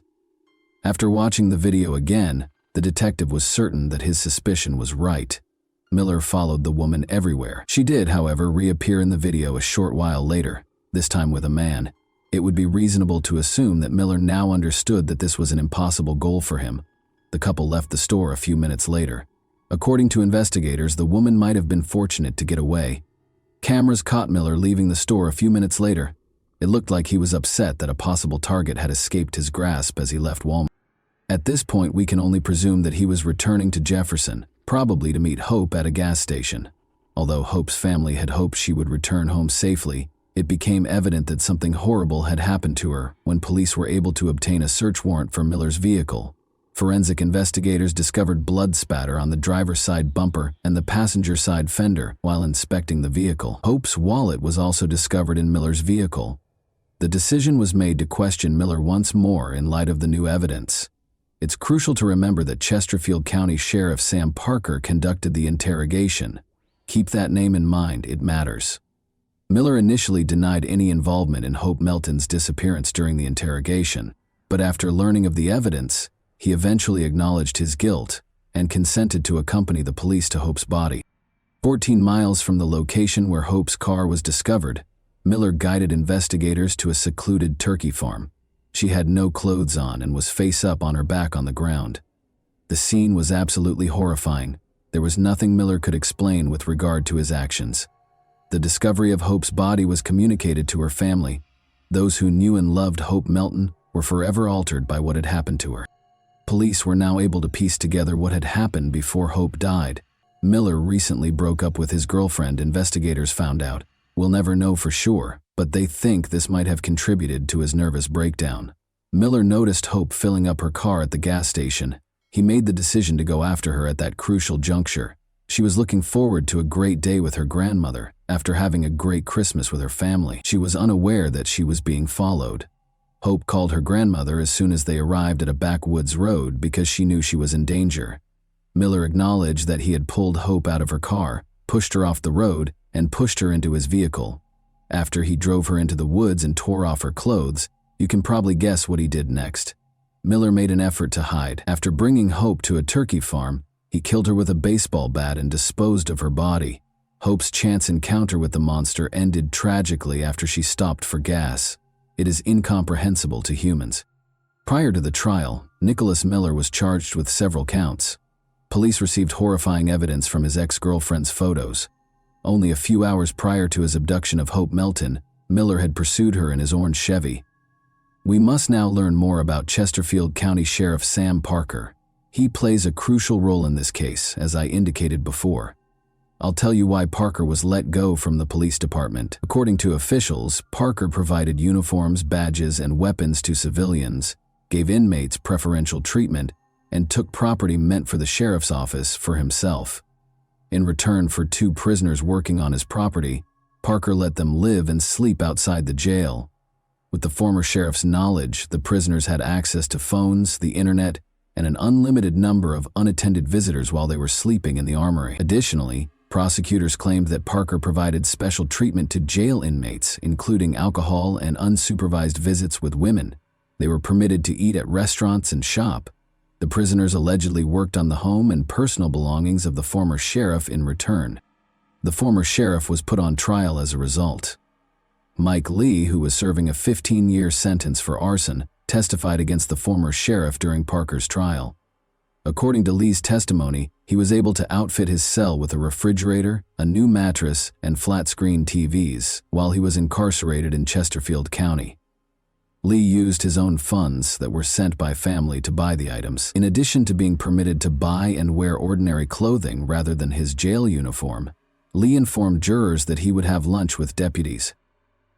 After watching the video again, the detective was certain that his suspicion was right. Miller followed the woman everywhere. She did, however, reappear in the video a short while later, this time with a man. It would be reasonable to assume that Miller now understood that this was an impossible goal for him. The couple left the store a few minutes later. According to investigators, the woman might have been fortunate to get away. Cameras caught Miller leaving the store a few minutes later. It looked like he was upset that a possible target had escaped his grasp as he left Walmart. At this point, we can only presume that he was returning to Jefferson, probably to meet Hope at a gas station. Although Hope's family had hoped she would return home safely, it became evident that something horrible had happened to her when police were able to obtain a search warrant for Miller's vehicle. Forensic investigators discovered blood spatter on the driver's side bumper and the passenger side fender while inspecting the vehicle. Hope's wallet was also discovered in Miller's vehicle. The decision was made to question Miller once more in light of the new evidence. It's crucial to remember that Chesterfield County Sheriff Sam Parker conducted the interrogation. Keep that name in mind, it matters. Miller initially denied any involvement in Hope Melton's disappearance during the interrogation, but after learning of the evidence, he eventually acknowledged his guilt and consented to accompany the police to Hope's body. 14 miles from the location where Hope's car was discovered, Miller guided investigators to a secluded turkey farm. She had no clothes on and was face up on her back on the ground. The scene was absolutely horrifying. There was nothing Miller could explain with regard to his actions. The discovery of Hope's body was communicated to her family. Those who knew and loved Hope Melton were forever altered by what had happened to her. Police were now able to piece together what had happened before Hope died. Miller recently broke up with his girlfriend, investigators found out. We'll never know for sure, but they think this might have contributed to his nervous breakdown. Miller noticed Hope filling up her car at the gas station. He made the decision to go after her at that crucial juncture. She was looking forward to a great day with her grandmother after having a great Christmas with her family. She was unaware that she was being followed. Hope called her grandmother as soon as they arrived at a backwoods road because she knew she was in danger. Miller acknowledged that he had pulled Hope out of her car, pushed her off the road, and pushed her into his vehicle. After he drove her into the woods and tore off her clothes, you can probably guess what he did next. Miller made an effort to hide. After bringing Hope to a turkey farm, he killed her with a baseball bat and disposed of her body. Hope's chance encounter with the monster ended tragically after she stopped for gas. It is incomprehensible to humans. Prior to the trial, Nicholas Miller was charged with several counts. Police received horrifying evidence from his ex-girlfriend's photos. Only a few hours prior to his abduction of Hope Melton, Miller had pursued her in his orange Chevy. We must now learn more about Chesterfield County Sheriff Sam Parker. He plays a crucial role in this case, as I indicated before. I'll tell you why Parker was let go from the police department. According to officials, Parker provided uniforms, badges, and weapons to civilians, gave inmates preferential treatment, and took property meant for the sheriff's office for himself. In return for 2 prisoners working on his property, Parker let them live and sleep outside the jail. With the former sheriff's knowledge, the prisoners had access to phones, the internet, and an unlimited number of unattended visitors while they were sleeping in the armory. Additionally, prosecutors claimed that Parker provided special treatment to jail inmates, including alcohol and unsupervised visits with women. They were permitted to eat at restaurants and shop. The prisoners allegedly worked on the home and personal belongings of the former sheriff in return. The former sheriff was put on trial as a result. Mike Lee, who was serving a 15-year sentence for arson, testified against the former sheriff during Parker's trial. According to Lee's testimony, he was able to outfit his cell with a refrigerator, a new mattress, and flat-screen TVs while he was incarcerated in Chesterfield County. Lee used his own funds that were sent by family to buy the items. In addition to being permitted to buy and wear ordinary clothing rather than his jail uniform, Lee informed jurors that he would have lunch with deputies.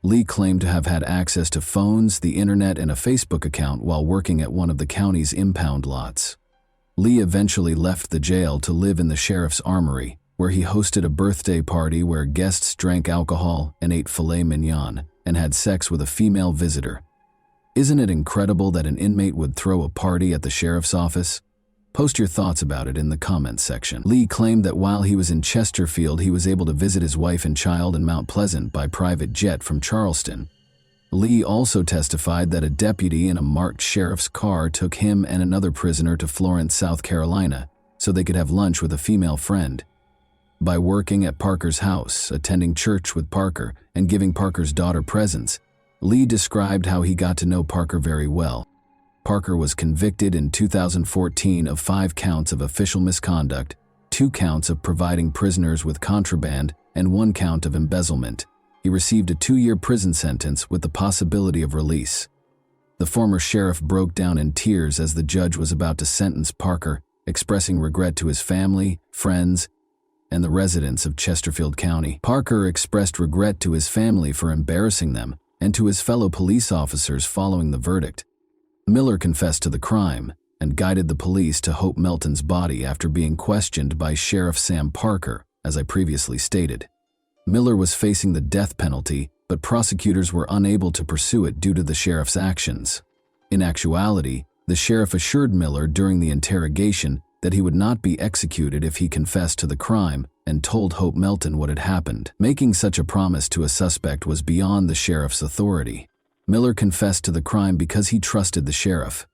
Lee claimed to have had access to phones, the internet, and a Facebook account while working at one of the county's impound lots. Lee eventually left the jail to live in the sheriff's armory, where he hosted a birthday party where guests drank alcohol and ate filet mignon and had sex with a female visitor. Isn't it incredible that an inmate would throw a party at the sheriff's office? Post your thoughts about it in the comments section. Lee claimed that while he was in Chesterfield, he was able to visit his wife and child in Mount Pleasant by private jet from Charleston. Lee also testified that a deputy in a marked sheriff's car took him and another prisoner to Florence, South Carolina, so they could have lunch with a female friend. By working at Parker's house, attending church with Parker, and giving Parker's daughter presents, Lee described how he got to know Parker very well. Parker was convicted in 2014 of 5 counts of official misconduct, 2 counts of providing prisoners with contraband, and 1 count of embezzlement. He received a 2-year prison sentence with the possibility of release. The former sheriff broke down in tears as the judge was about to sentence Parker, expressing regret to his family, friends, and the residents of Chesterfield County. Parker expressed regret to his family for embarrassing them and to his fellow police officers following the verdict. Miller confessed to the crime and guided the police to Hope Melton's body after being questioned by Sheriff Sam Parker, as I previously stated. Miller was facing the death penalty, but prosecutors were unable to pursue it due to the sheriff's actions. In actuality, the sheriff assured Miller during the interrogation that he would not be executed if he confessed to the crime and told Hope Melton what had happened. Making such a promise to a suspect was beyond the sheriff's authority. Miller confessed to the crime because he trusted the sheriff.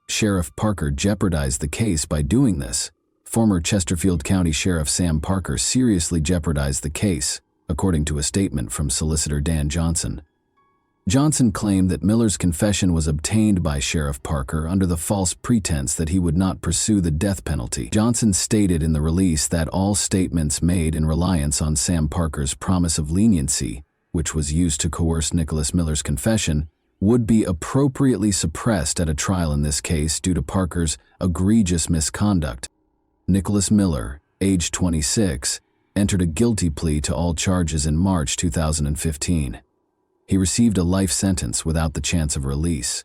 Sheriff Parker jeopardized the case by doing this. Former Chesterfield County Sheriff Sam Parker seriously jeopardized the case, according to a statement from Solicitor Dan Johnson. Johnson claimed that Miller's confession was obtained by Sheriff Parker under the false pretense that he would not pursue the death penalty. Johnson stated in the release that all statements made in reliance on Sam Parker's promise of leniency, which was used to coerce Nicholas Miller's confession, would be appropriately suppressed at a trial in this case due to Parker's egregious misconduct. Nicholas Miller, age 26, entered a guilty plea to all charges in March 2015. He received a life sentence without the chance of release.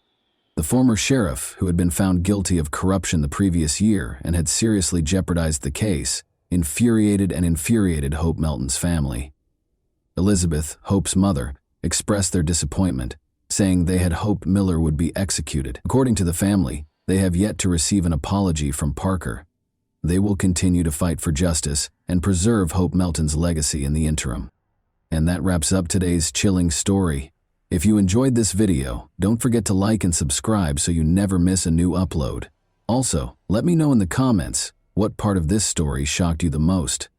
The former sheriff, who had been found guilty of corruption the previous year and had seriously jeopardized the case, infuriated Hope Melton's family. Elizabeth, Hope's mother, expressed their disappointment, saying they had hoped Miller would be executed. According to the family, they have yet to receive an apology from Parker. They will continue to fight for justice and preserve Hope Melton's legacy in the interim. And that wraps up today's chilling story. If you enjoyed this video, don't forget to like and subscribe so you never miss a new upload. Also, let me know in the comments what part of this story shocked you the most.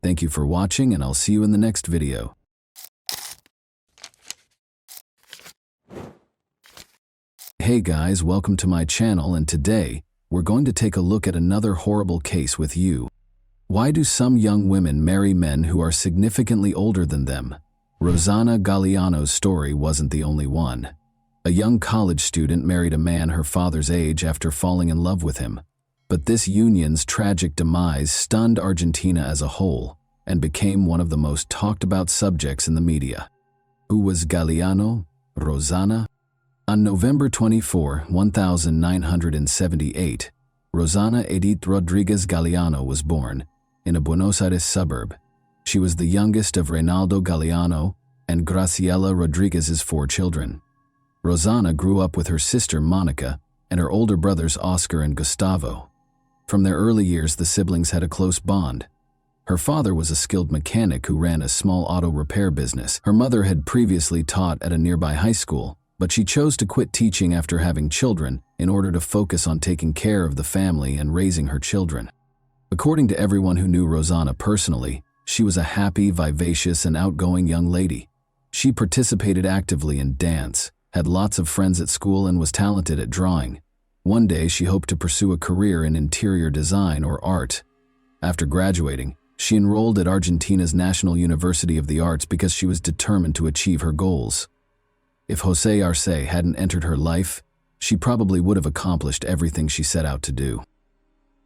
Thank you for watching, and I'll see you in the next video. Hey guys, welcome to my channel, and today we're going to take a look at another horrible case with you. Why do some young women marry men who are significantly older than them? Rosanna Galliano's story wasn't the only one. A young college student married a man her father's age after falling in love with him. But this union's tragic demise stunned Argentina as a whole and became one of the most talked about subjects in the media. Who was Galliano? Rosanna? On November 24, 1978, Rosanna Edith Rodriguez Galliano was born in a Buenos Aires suburb. She was the youngest of Reynaldo Galliano and Graciela Rodriguez's 4 children. Rosanna grew up with her sister Monica and her older brothers Oscar and Gustavo. From their early years, the siblings had a close bond. Her father was a skilled mechanic who ran a small auto repair business. Her mother had previously taught at a nearby high school, but she chose to quit teaching after having children in order to focus on taking care of the family and raising her children. According to everyone who knew Rosanna personally, she was a happy, vivacious, and outgoing young lady. She participated actively in dance, had lots of friends at school, and was talented at drawing. One day, she hoped to pursue a career in interior design or art. After graduating, she enrolled at Argentina's National University of the Arts because she was determined to achieve her goals. If José Arce hadn't entered her life, she probably would have accomplished everything she set out to do.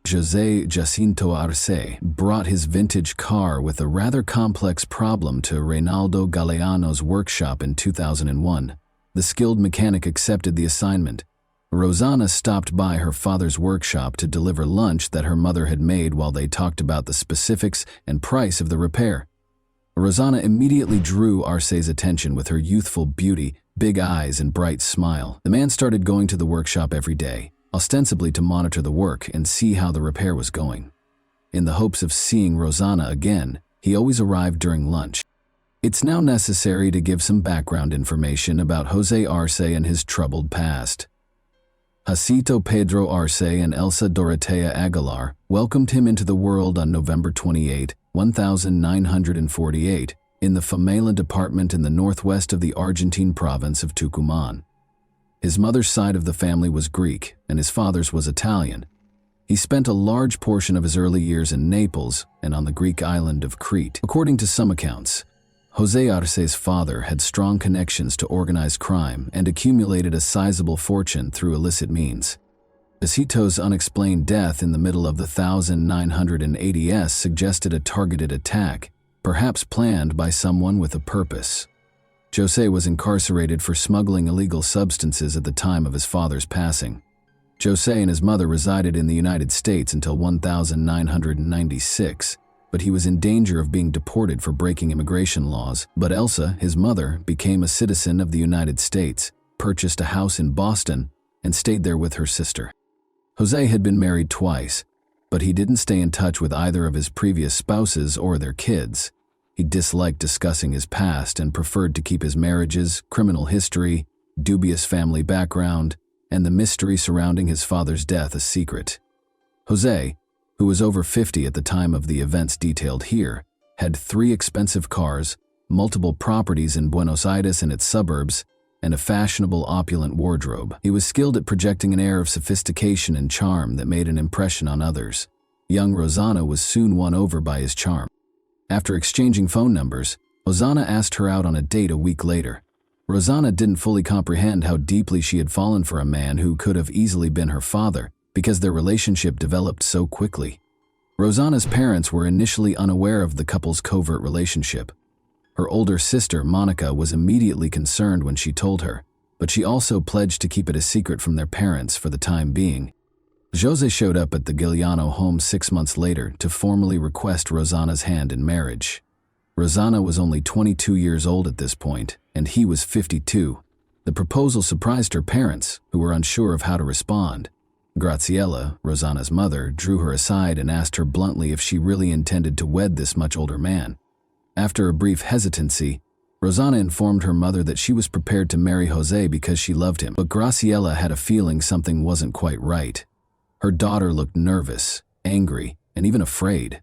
José Jacinto Arce brought his vintage car with a rather complex problem to Reynaldo Galliano's workshop in 2001. The skilled mechanic accepted the assignment. Rosanna stopped by her father's workshop to deliver lunch that her mother had made while they talked about the specifics and price of the repair. Rosanna immediately drew Arce's attention with her youthful beauty, big eyes, and bright smile. The man started going to the workshop every day, ostensibly to monitor the work and see how the repair was going. In the hopes of seeing Rosanna again, he always arrived during lunch. It's now necessary to give some background information about José Arce and his troubled past. Jacinto Pedro Arce and Elsa Dorotea Aguilar welcomed him into the world on November 28, 1948, in the Famela department in the northwest of the Argentine province of Tucumán. His mother's side of the family was Greek, and his father's was Italian. He spent a large portion of his early years in Naples and on the Greek island of Crete. According to some accounts, José Arce's father had strong connections to organized crime and accumulated a sizable fortune through illicit means. Jacinto's unexplained death in the middle of the 1980s suggested a targeted attack, perhaps planned by someone with a purpose. José was incarcerated for smuggling illegal substances at the time of his father's passing. José and his mother resided in the United States until 1996, but he was in danger of being deported for breaking immigration laws. But Elsa, his mother, became a citizen of the United States, purchased a house in Boston, and stayed there with her sister. José had been married twice, but he didn't stay in touch with either of his previous spouses or their kids. He disliked discussing his past and preferred to keep his marriages, criminal history, dubious family background, and the mystery surrounding his father's death a secret. José, who was over 50 at the time of the events detailed here, had 3 expensive cars, multiple properties in Buenos Aires and its suburbs, and a fashionable, opulent wardrobe. He was skilled at projecting an air of sophistication and charm that made an impression on others. Young Rosanna was soon won over by his charm. After exchanging phone numbers, Rosanna asked her out on a date a week later. Rosanna didn't fully comprehend how deeply she had fallen for a man who could have easily been her father, because their relationship developed so quickly. Rosanna's parents were initially unaware of the couple's covert relationship. Her older sister, Monica, was immediately concerned when she told her, but she also pledged to keep it a secret from their parents for the time being. José showed up at the Galliano home 6 months later to formally request Rosanna's hand in marriage. Rosanna was only 22 years old at this point, and he was 52. The proposal surprised her parents, who were unsure of how to respond. Graciela, Rosanna's mother, drew her aside and asked her bluntly if she really intended to wed this much older man. After a brief hesitancy, Rosanna informed her mother that she was prepared to marry Jose because she loved him, but Graciela had a feeling something wasn't quite right. Her daughter looked nervous, angry, and even afraid.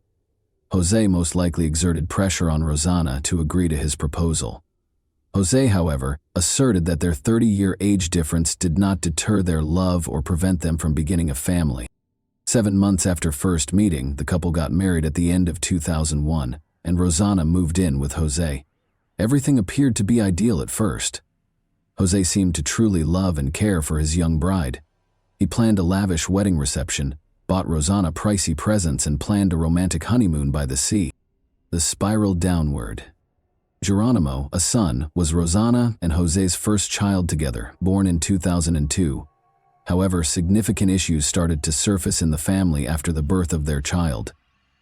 Jose most likely exerted pressure on Rosanna to agree to his proposal. Jose, however, asserted that their 30-year age difference did not deter their love or prevent them from beginning a family. 7 months after first meeting, the couple got married at the end of 2001, and Rosanna moved in with Jose. Everything appeared to be ideal at first. Jose seemed to truly love and care for his young bride. He planned a lavish wedding reception, bought Rosanna pricey presents, and planned a romantic honeymoon by the sea. The spiral downward. Geronimo, a son, was Rosanna and Jose's first child together, born in 2002. However, significant issues started to surface in the family after the birth of their child.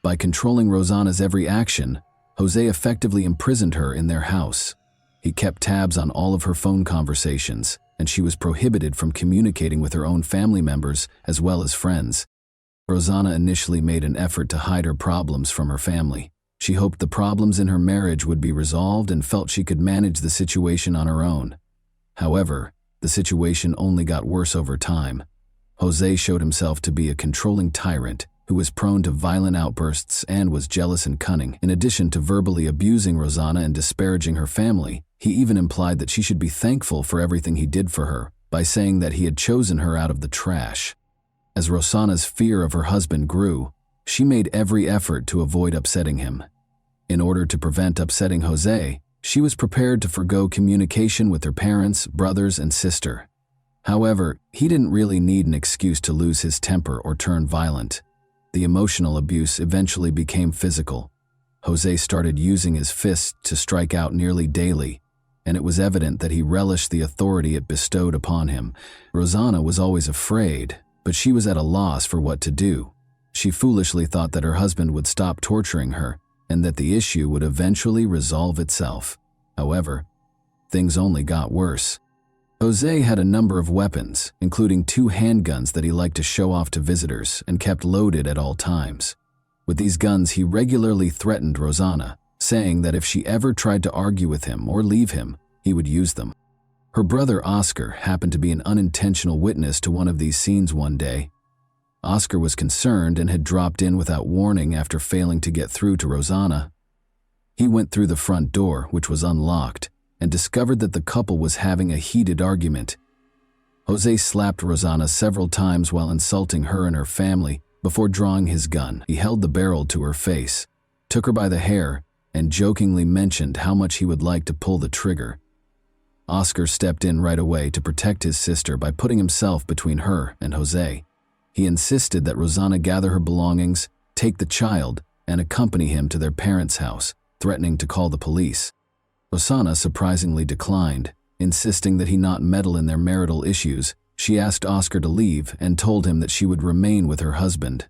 By controlling Rosanna's every action, Jose effectively imprisoned her in their house. He kept tabs on all of her phone conversations, and she was prohibited from communicating with her own family members as well as friends. Rosanna initially made an effort to hide her problems from her family. She hoped the problems in her marriage would be resolved and felt she could manage the situation on her own. However, the situation only got worse over time. Jose showed himself to be a controlling tyrant who was prone to violent outbursts and was jealous and cunning. In addition to verbally abusing Rosanna and disparaging her family, he even implied that she should be thankful for everything he did for her by saying that he had chosen her out of the trash. As Rosanna's fear of her husband grew, she made every effort to avoid upsetting him. In order to prevent upsetting Jose, she was prepared to forgo communication with her parents, brothers, and sister. However, he didn't really need an excuse to lose his temper or turn violent. The emotional abuse eventually became physical. Jose started using his fists to strike out nearly daily, and it was evident that he relished the authority it bestowed upon him. Rosanna was always afraid, but she was at a loss for what to do. She foolishly thought that her husband would stop torturing her and that the issue would eventually resolve itself. However, things only got worse. Jose had a number of weapons, including 2 handguns that he liked to show off to visitors and kept loaded at all times. With these guns, he regularly threatened Rosanna, saying that if she ever tried to argue with him or leave him, he would use them. Her brother Oscar happened to be an unintentional witness to one of these scenes one day. Oscar was concerned and had dropped in without warning after failing to get through to Rosanna. He went through the front door, which was unlocked, and discovered that the couple was having a heated argument. Jose slapped Rosanna several times while insulting her and her family before drawing his gun. He held the barrel to her face, took her by the hair, and jokingly mentioned how much he would like to pull the trigger. Oscar stepped in right away to protect his sister by putting himself between her and Jose. He insisted that Rosanna gather her belongings, take the child, and accompany him to their parents' house, threatening to call the police. Rosanna surprisingly declined, insisting that he not meddle in their marital issues. She asked Oscar to leave and told him that she would remain with her husband.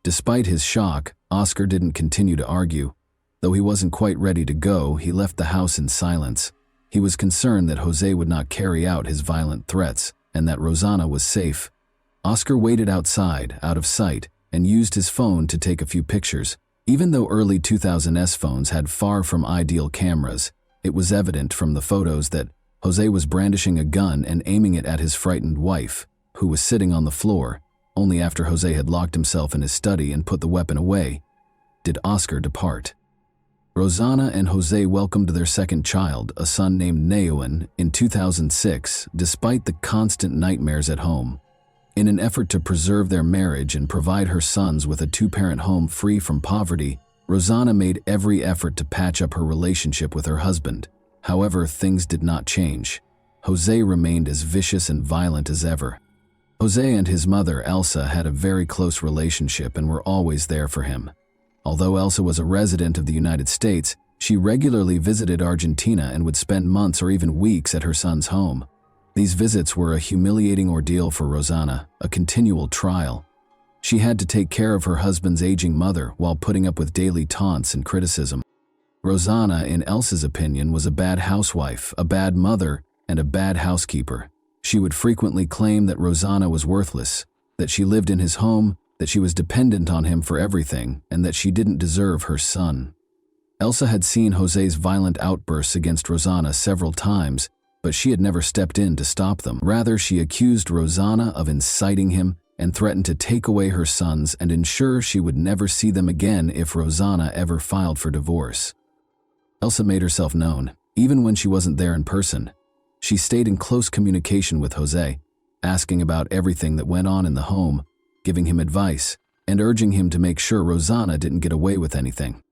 Despite his shock, Oscar didn't continue to argue. Though he wasn't quite ready to go, he left the house in silence. He was concerned that Jose would not carry out his violent threats and that Rosanna was safe. Oscar waited outside, out of sight, and used his phone to take a few pictures. Even though early 2000s phones had far from ideal cameras, it was evident from the photos that Jose was brandishing a gun and aiming it at his frightened wife, who was sitting on the floor. Only after Jose had locked himself in his study and put the weapon away did Oscar depart. Rosanna and Jose welcomed their second child, a son named Neoen, in 2006, despite the constant nightmares at home. In an effort to preserve their marriage and provide her sons with a 2-parent home free from poverty, Rosanna made every effort to patch up her relationship with her husband. However, things did not change. Jose remained as vicious and violent as ever. Jose and his mother, Elsa, had a very close relationship and were always there for him. Although Elsa was a resident of the United States, she regularly visited Argentina and would spend months or even weeks at her son's home. These visits were a humiliating ordeal for Rosanna, a continual trial. She had to take care of her husband's aging mother while putting up with daily taunts and criticism. Rosanna, in Elsa's opinion, was a bad housewife, a bad mother, and a bad housekeeper. She would frequently claim that Rosanna was worthless, that she lived in his home, that she was dependent on him for everything, and that she didn't deserve her son. Elsa had seen Jose's violent outbursts against Rosanna several times, but she had never stepped in to stop them. Rather, she accused Rosanna of inciting him and threatened to take away her sons and ensure she would never see them again if Rosanna ever filed for divorce. Elsa made herself known, even when she wasn't there in person. She stayed in close communication with Jose, asking about everything that went on in the home, giving him advice, and urging him to make sure Rosanna didn't get away with anything.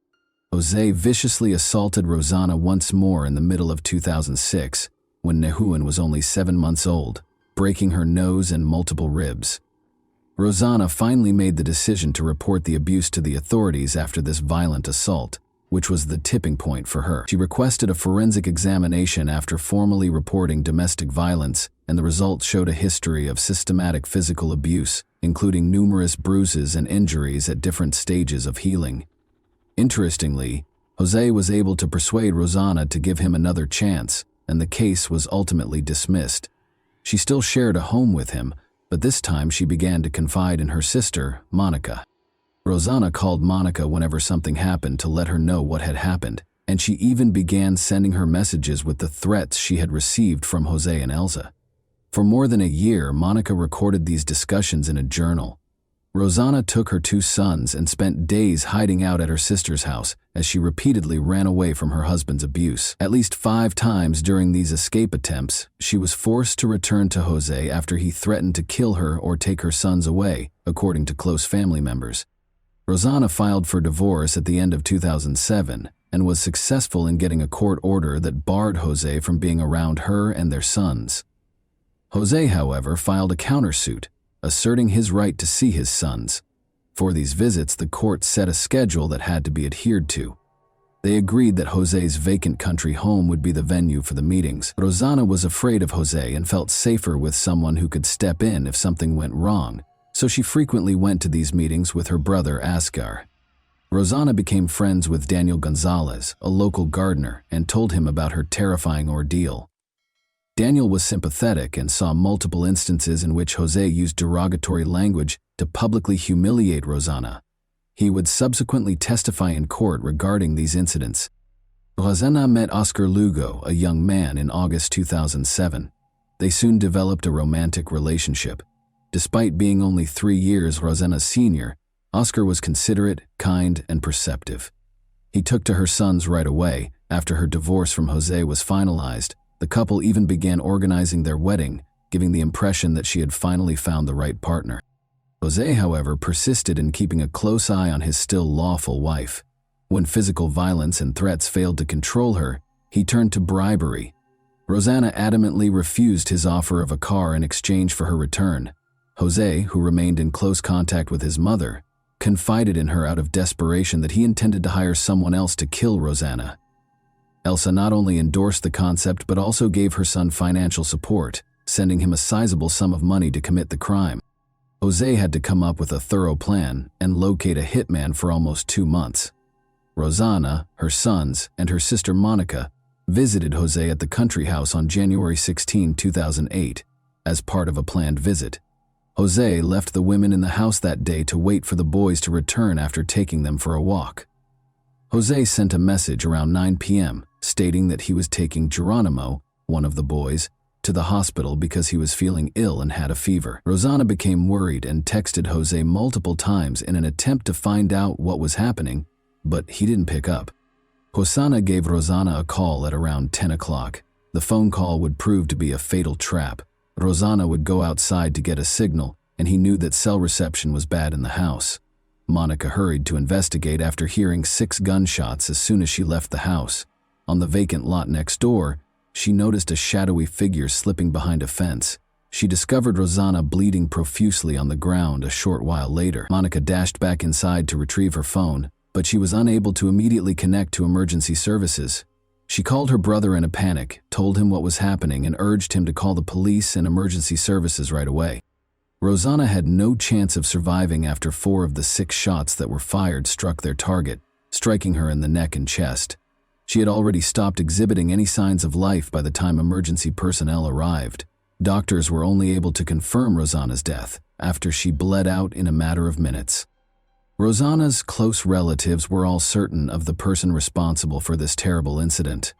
Jose viciously assaulted Rosanna once more in the middle of 2006, when Nehuan was only 7 months old, breaking her nose and multiple ribs. Rosanna finally made the decision to report the abuse to the authorities after this violent assault, which was the tipping point for her. She requested a forensic examination after formally reporting domestic violence, and the results showed a history of systematic physical abuse, including numerous bruises and injuries at different stages of healing. Interestingly, Jose was able to persuade Rosanna to give him another chance, and the case was ultimately dismissed. She still shared a home with him, but this time she began to confide in her sister, Monica. Rosanna called Monica whenever something happened to let her know what had happened, and she even began sending her messages with the threats she had received from Jose and Elsa. For more than a year, Monica recorded these discussions in a journal. Rosanna took her 2 sons and spent days hiding out at her sister's house as she repeatedly ran away from her husband's abuse. At least 5 times during these escape attempts, she was forced to return to Jose after he threatened to kill her or take her sons away, according to close family members. Rosanna filed for divorce at the end of 2007 and was successful in getting a court order that barred Jose from being around her and their sons. Jose, however, filed a countersuit, asserting his right to see his sons. For these visits, the court set a schedule that had to be adhered to. They agreed that Jose's vacant country home would be the venue for the meetings. Rosanna was afraid of Jose and felt safer with someone who could step in if something went wrong, so she frequently went to these meetings with her brother Asgar. Rosanna became friends with Daniel Gonzalez, a local gardener, and told him about her terrifying ordeal. Daniel was sympathetic and saw multiple instances in which Jose used derogatory language to publicly humiliate Rosanna. He would subsequently testify in court regarding these incidents. Rosanna met Oscar Lugo, a young man, in August 2007. They soon developed a romantic relationship. Despite being only 3 years Rosanna's senior, Oscar was considerate, kind, and perceptive. He took to her sons right away. After her divorce from Jose was finalized, the couple even began organizing their wedding, giving the impression that she had finally found the right partner. Jose, however, persisted in keeping a close eye on his still lawful wife. When physical violence and threats failed to control her, he turned to bribery. Rosanna adamantly refused his offer of a car in exchange for her return. Jose, who remained in close contact with his mother, confided in her out of desperation that he intended to hire someone else to kill Rosanna. Elsa not only endorsed the concept but also gave her son financial support, sending him a sizable sum of money to commit the crime. Jose had to come up with a thorough plan and locate a hitman for almost 2 months. Rosanna, her sons, and her sister Monica visited Jose at the country house on January 16, 2008, as part of a planned visit. Jose left the women in the house that day to wait for the boys to return after taking them for a walk. Jose sent a message around 9 p.m. stating that he was taking Geronimo, one of the boys, to the hospital because he was feeling ill and had a fever. Rosanna became worried and texted Jose multiple times in an attempt to find out what was happening, but he didn't pick up. Hosanna gave Rosanna a call at around 10 o'clock. The phone call would prove to be a fatal trap. Rosanna would go outside to get a signal, and he knew that cell reception was bad in the house. Monica hurried to investigate after hearing 6 gunshots as soon as she left the house. On the vacant lot next door, she noticed a shadowy figure slipping behind a fence. She discovered Rosanna bleeding profusely on the ground a short while later. Monica dashed back inside to retrieve her phone, but she was unable to immediately connect to emergency services. She called her brother in a panic, told him what was happening, and urged him to call the police and emergency services right away. Rosanna had no chance of surviving after 4 of the 6 shots that were fired struck their target, striking her in the neck and chest. She had already stopped exhibiting any signs of life by the time emergency personnel arrived. Doctors were only able to confirm Rosanna's death after she bled out in a matter of minutes. Rosanna's close relatives were all certain of the person responsible for this terrible incident.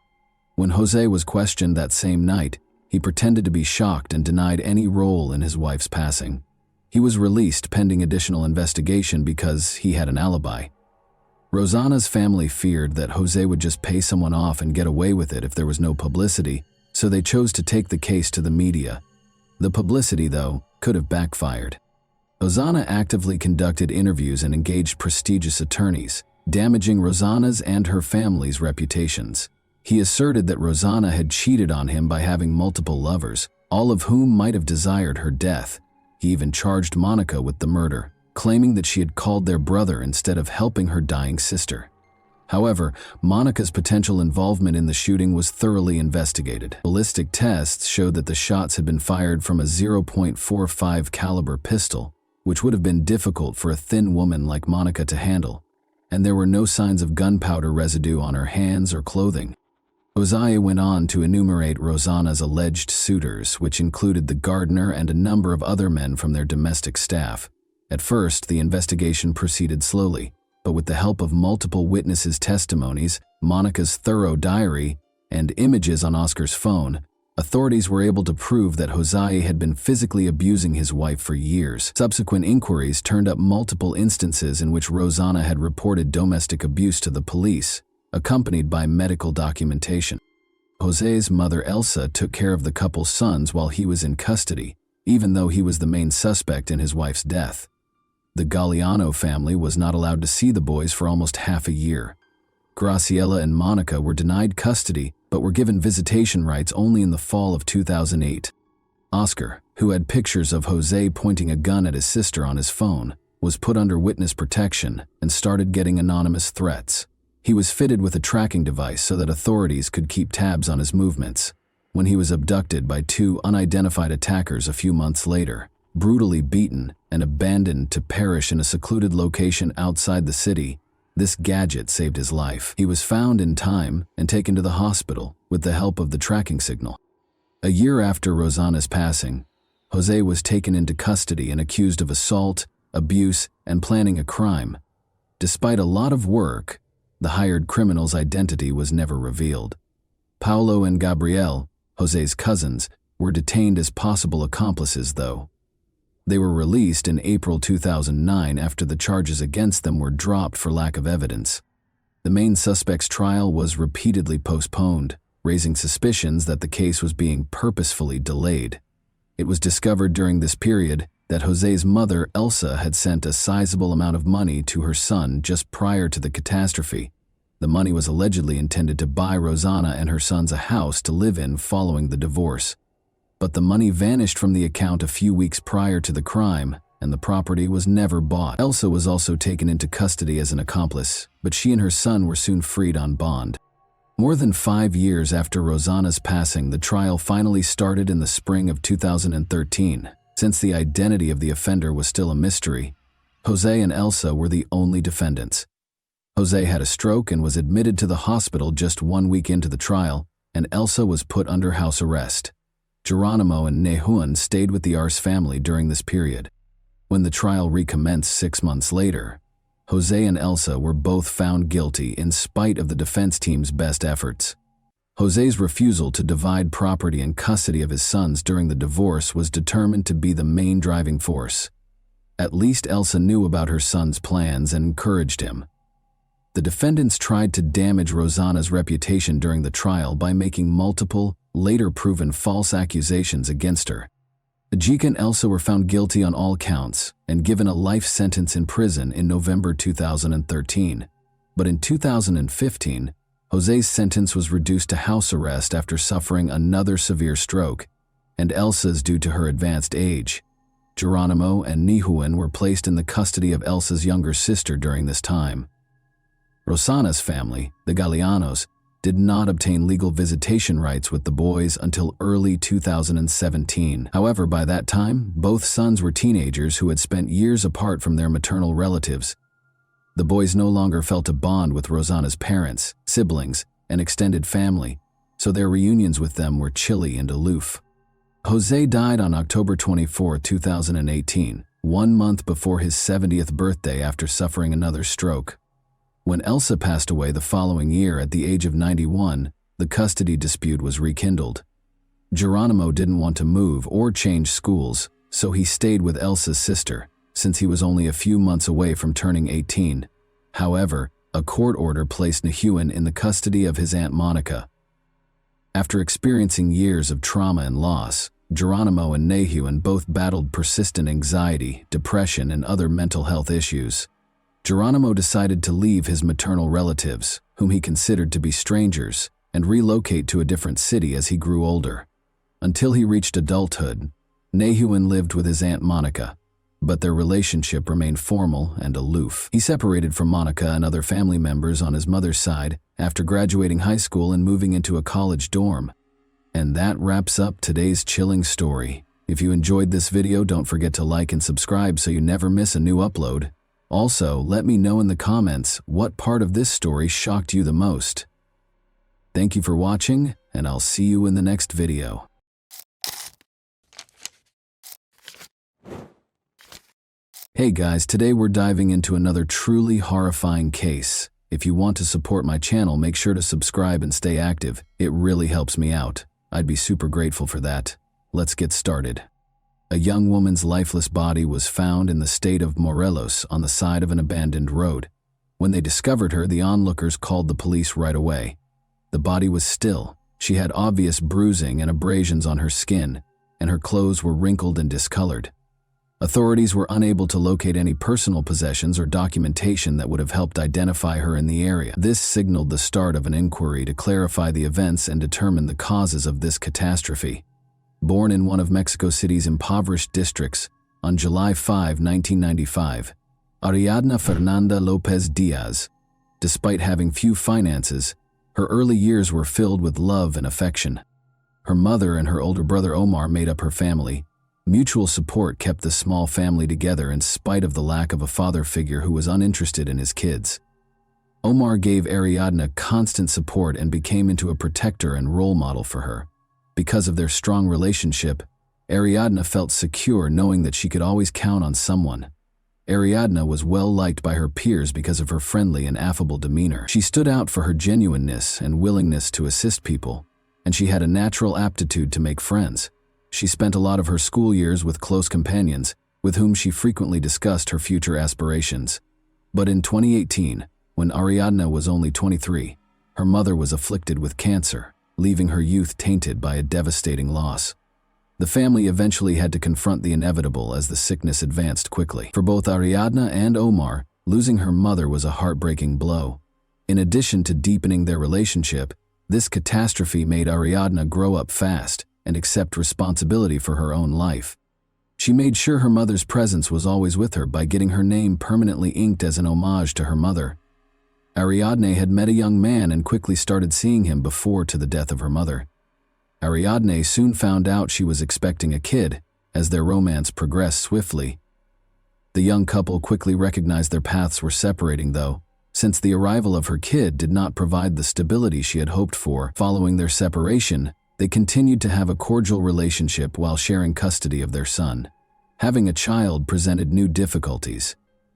When Jose was questioned that same night, he pretended to be shocked and denied any role in his wife's passing. He was released pending additional investigation because he had an alibi. Rosanna's family feared that Jose would just pay someone off and get away with it if there was no publicity, so they chose to take the case to the media. The publicity, though, could have backfired. Rosanna actively conducted interviews and engaged prestigious attorneys, damaging Rosanna's and her family's reputations. He asserted that Rosanna had cheated on him by having multiple lovers, all of whom might have desired her death. He even charged Monica with the murder, claiming that she had called their brother instead of helping her dying sister. However, Monica's potential involvement in the shooting was thoroughly investigated. Ballistic tests showed that the shots had been fired from a .45 caliber pistol, which would have been difficult for a thin woman like Monica to handle, and there were no signs of gunpowder residue on her hands or clothing. Jose went on to enumerate Rosanna's alleged suitors, which included the gardener and a number of other men from their domestic staff. At first, the investigation proceeded slowly, but with the help of multiple witnesses' testimonies, Monica's thorough diary, and images on Oscar's phone, authorities were able to prove that Jose had been physically abusing his wife for years. Subsequent inquiries turned up multiple instances in which Rosanna had reported domestic abuse to the police, accompanied by medical documentation. Jose's mother Elsa took care of the couple's sons while he was in custody, even though he was the main suspect in his wife's death. The Galliano family was not allowed to see the boys for almost half a year. Graciela and Monica were denied custody, but were given visitation rights only in the fall of 2008. Oscar, who had pictures of Jose pointing a gun at his sister on his phone, was put under witness protection and started getting anonymous threats. He was fitted with a tracking device so that authorities could keep tabs on his movements. When he was abducted by two unidentified attackers a few months later, brutally beaten and abandoned to perish in a secluded location outside the city, this gadget saved his life. He was found in time and taken to the hospital with the help of the tracking signal. A year after Rosanna's passing, Jose was taken into custody and accused of assault, abuse, and planning a crime. Despite a lot of work, the hired criminal's identity was never revealed. Paulo and Gabrielle, Jose's cousins, were detained as possible accomplices, though. They were released in April 2009 after the charges against them were dropped for lack of evidence. The main suspect's trial was repeatedly postponed, raising suspicions that the case was being purposefully delayed. It was discovered during this period that Jose's mother, Elsa, had sent a sizable amount of money to her son just prior to the catastrophe. The money was allegedly intended to buy Rosanna and her sons a house to live in following the divorce. But the money vanished from the account a few weeks prior to the crime, and the property was never bought. Elsa was also taken into custody as an accomplice, but she and her son were soon freed on bond. More than 5 years after Rosanna's passing, the trial finally started in the spring of 2013. Since the identity of the offender was still a mystery, Jose and Elsa were the only defendants. Jose had a stroke and was admitted to the hospital just 1 week into the trial, and Elsa was put under house arrest. Geronimo and Nehuan stayed with the Arce family during this period. When the trial recommenced 6 months later, Jose and Elsa were both found guilty in spite of the defense team's best efforts. Jose's refusal to divide property and custody of his sons during the divorce was determined to be the main driving force. At least Elsa knew about her son's plans and encouraged him. The defendants tried to damage Rosanna's reputation during the trial by making multiple, later proven false accusations against her. Ajika and Elsa were found guilty on all counts and given a life sentence in prison in November 2013. But in 2015, Jose's sentence was reduced to house arrest after suffering another severe stroke, and Elsa's due to her advanced age. Geronimo and Nehuan were placed in the custody of Elsa's younger sister during this time. Rosanna's family, the Gallianos, did not obtain legal visitation rights with the boys until early 2017. However, by that time, both sons were teenagers who had spent years apart from their maternal relatives. The boys no longer felt a bond with Rosanna's parents, siblings, and extended family, so their reunions with them were chilly and aloof. Jose died on October 24, 2018, 1 month before his 70th birthday after suffering another stroke. When Elsa passed away the following year at the age of 91, the custody dispute was rekindled. Geronimo didn't want to move or change schools, so he stayed with Elsa's sister, since he was only a few months away from turning 18. However, a court order placed Nahuan in the custody of his Aunt Monica. After experiencing years of trauma and loss, Geronimo and Nahuan both battled persistent anxiety, depression, and other mental health issues. Geronimo decided to leave his maternal relatives, whom he considered to be strangers, and relocate to a different city as he grew older. Until he reached adulthood, Nahuan lived with his Aunt Monica, but their relationship remained formal and aloof. He separated from Monica and other family members on his mother's side after graduating high school and moving into a college dorm. And that wraps up today's chilling story. If you enjoyed this video, don't forget to like and subscribe so you never miss a new upload. Also, let me know in the comments what part of this story shocked you the most. Thank you for watching, and I'll see you in the next video. Hey guys, today we're diving into another truly horrifying case. If you want to support my channel, make sure to subscribe and stay active. It really helps me out. I'd be super grateful for that. Let's get started. A young woman's lifeless body was found in the state of Morelos on the side of an abandoned road. When they discovered her, the onlookers called the police right away. The body was still. She had obvious bruising and abrasions on her skin, and her clothes were wrinkled and discolored. Authorities were unable to locate any personal possessions or documentation that would have helped identify her in the area. This signaled the start of an inquiry to clarify the events and determine the causes of this catastrophe. Born in one of Mexico City's impoverished districts on July 5, 1995, Ariadna Fernanda Lopez Diaz, despite having few finances, her early years were filled with love and affection. Her mother and her older brother Omar made up her family. Mutual support kept the small family together in spite of the lack of a father figure who was uninterested in his kids. Omar gave Ariadna constant support and became into a protector and role model for her. Because of their strong relationship, Ariadna felt secure knowing that she could always count on someone. Ariadna was well liked by her peers because of her friendly and affable demeanor. She stood out for her genuineness and willingness to assist people, and she had a natural aptitude to make friends. She spent a lot of her school years with close companions, with whom she frequently discussed her future aspirations. But in 2018, when Ariadna was only 23, her mother was afflicted with cancer, leaving her youth tainted by a devastating loss. The family eventually had to confront the inevitable as the sickness advanced quickly. For both Ariadna and Omar, losing her mother was a heartbreaking blow. In addition to deepening their relationship, this catastrophe made Ariadna grow up fast and accept responsibility for her own life. She made sure her mother's presence was always with her by getting her name permanently inked as an homage to her mother. Ariadne had met a young man and quickly started seeing him before to the death of her mother. Ariadne soon found out she was expecting a kid, as their romance progressed swiftly. The young couple quickly recognized their paths were separating though, since the arrival of her kid did not provide the stability she had hoped for. Following their separation, they continued to have a cordial relationship while sharing custody of their son. Having a child presented new difficulties.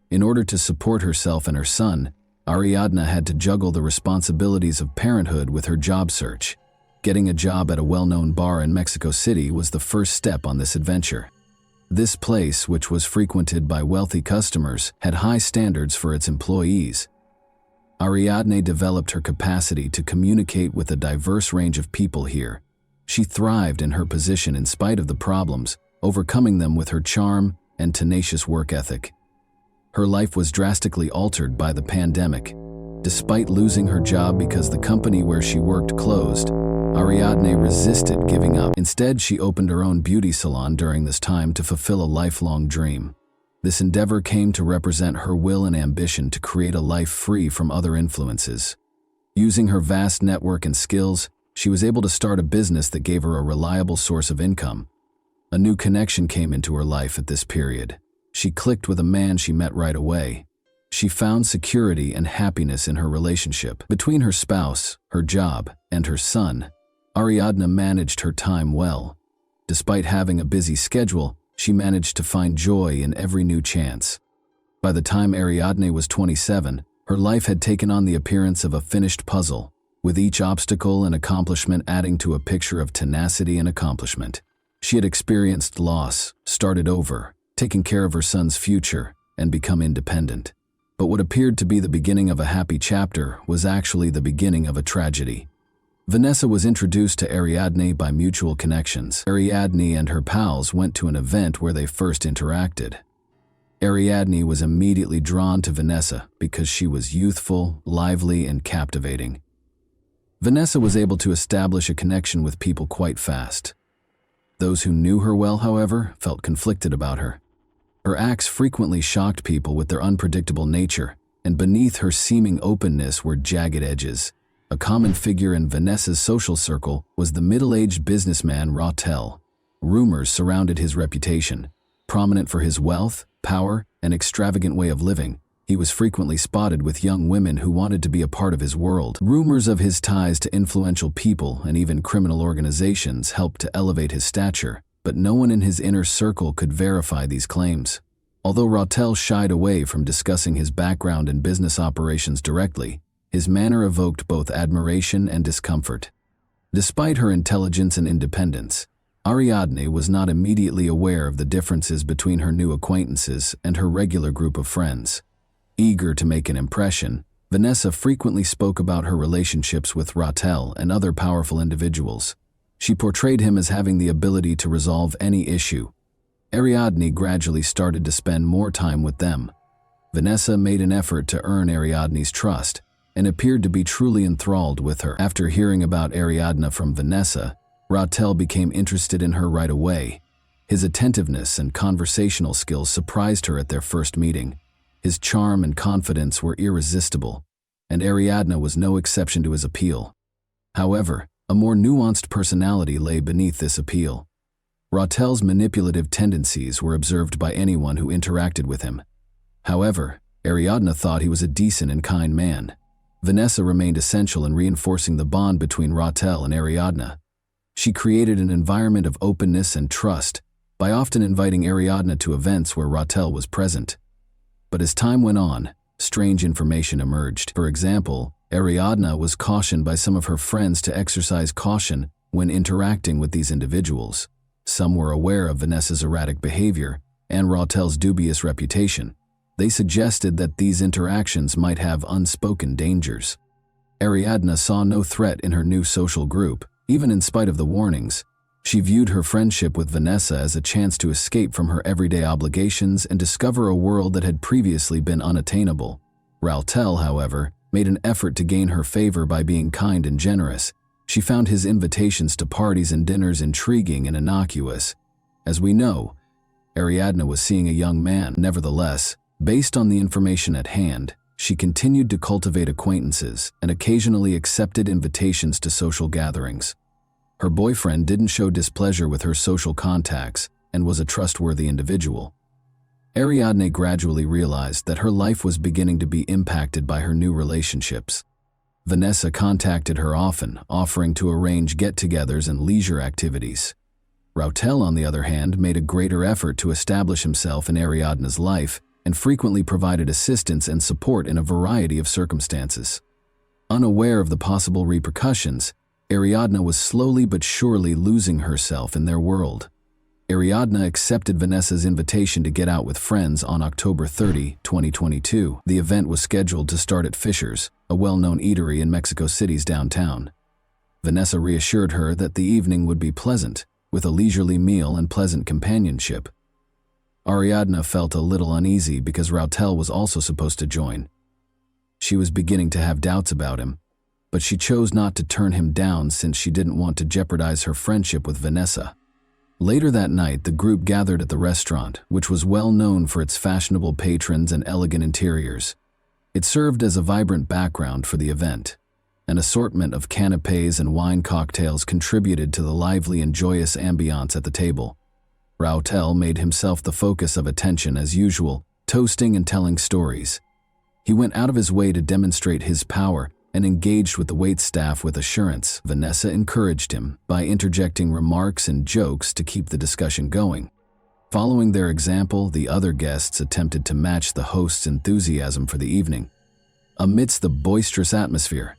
In order to support herself and her son, Ariadna had to juggle the responsibilities of parenthood with her job search. Getting a job at a well-known bar in Mexico City was the first step on this adventure. This place, which was frequented by wealthy customers, had high standards for its employees. Ariadne developed her capacity to communicate with a diverse range of people here. She thrived in her position in spite of the problems, overcoming them with her charm and tenacious work ethic. Her life was drastically altered by the pandemic. Despite losing her job because the company where she worked closed, Ariadne resisted giving up. Instead, she opened her own beauty salon during this time to fulfill a lifelong dream. This endeavor came to represent her will and ambition to create a life free from other influences. Using her vast network and skills, she was able to start a business that gave her a reliable source of income. A new connection came into her life at this period. She clicked with a man she met right away. She found security and happiness in her relationship. Between her spouse, her job, and her son, Ariadna managed her time well. Despite having a busy schedule, she managed to find joy in every new chance. By the time Ariadne was 27, her life had taken on the appearance of a finished puzzle, with each obstacle and accomplishment adding to a picture of tenacity and accomplishment. She had experienced loss, started over, taken care of her son's future, and become independent. But what appeared to be the beginning of a happy chapter was actually the beginning of a tragedy. Vanessa was introduced to Ariadne by mutual connections. Ariadne and her pals went to an event where they first interacted. Ariadne was immediately drawn to Vanessa because she was youthful, lively, and captivating. Vanessa was able to establish a connection with people quite fast. Those who knew her well, however, felt conflicted about her. Her acts frequently shocked people with their unpredictable nature, and beneath her seeming openness were jagged edges. A common figure in Vanessa's social circle was the middle-aged businessman Rautel. Rumors surrounded his reputation. Prominent for his wealth, power, and extravagant way of living, he was frequently spotted with young women who wanted to be a part of his world. Rumors of his ties to influential people and even criminal organizations helped to elevate his stature, but no one in his inner circle could verify these claims. Although Rautel shied away from discussing his background and business operations directly, his manner evoked both admiration and discomfort. Despite her intelligence and independence, Ariadne was not immediately aware of the differences between her new acquaintances and her regular group of friends. Eager to make an impression, Vanessa frequently spoke about her relationships with Rautel and other powerful individuals. She portrayed him as having the ability to resolve any issue. Ariadne gradually started to spend more time with them. Vanessa made an effort to earn Ariadne's trust and appeared to be truly enthralled with her. After hearing about Ariadne from Vanessa, Rautel became interested in her right away. His attentiveness and conversational skills surprised her at their first meeting. His charm and confidence were irresistible, and Ariadne was no exception to his appeal. However, a more nuanced personality lay beneath this appeal. Rautel's manipulative tendencies were observed by anyone who interacted with him. However, Ariadne thought he was a decent and kind man. Vanessa remained essential in reinforcing the bond between Rautel and Ariadne. She created an environment of openness and trust by often inviting Ariadne to events where Rautel was present. But as time went on, strange information emerged. For example, Ariadne was cautioned by some of her friends to exercise caution when interacting with these individuals. Some were aware of Vanessa's erratic behavior and Rautel's dubious reputation. They suggested that these interactions might have unspoken dangers. Ariadne saw no threat in her new social group, even in spite of the warnings. She viewed her friendship with Vanessa as a chance to escape from her everyday obligations and discover a world that had previously been unattainable. Rautel, however, made an effort to gain her favor by being kind and generous. She found his invitations to parties and dinners intriguing and innocuous. As we know, Ariadne was seeing a young man. Nevertheless, based on the information at hand, she continued to cultivate acquaintances and occasionally accepted invitations to social gatherings. Her boyfriend didn't show displeasure with her social contacts and was a trustworthy individual. Ariadne gradually realized that her life was beginning to be impacted by her new relationships. Vanessa contacted her often, offering to arrange get-togethers and leisure activities. Rautel, on the other hand, made a greater effort to establish himself in Ariadne's life and frequently provided assistance and support in a variety of circumstances. Unaware of the possible repercussions, Ariadne was slowly but surely losing herself in their world. Ariadne accepted Vanessa's invitation to get out with friends on October 30, 2022. The event was scheduled to start at Fisher's, a well-known eatery in Mexico City's downtown. Vanessa reassured her that the evening would be pleasant, with a leisurely meal and pleasant companionship. Ariadne felt a little uneasy because Rautel was also supposed to join. She was beginning to have doubts about him, but she chose not to turn him down since she didn't want to jeopardize her friendship with Vanessa. Later that night, the group gathered at the restaurant, which was well known for its fashionable patrons and elegant interiors. It served as a vibrant background for the event. An assortment of canapés and wine cocktails contributed to the lively and joyous ambiance at the table. Rautel made himself the focus of attention as usual, toasting and telling stories. He went out of his way to demonstrate his power and engaged with the waitstaff with assurance. Vanessa encouraged him by interjecting remarks and jokes to keep the discussion going. Following their example, the other guests attempted to match the host's enthusiasm for the evening. Amidst the boisterous atmosphere,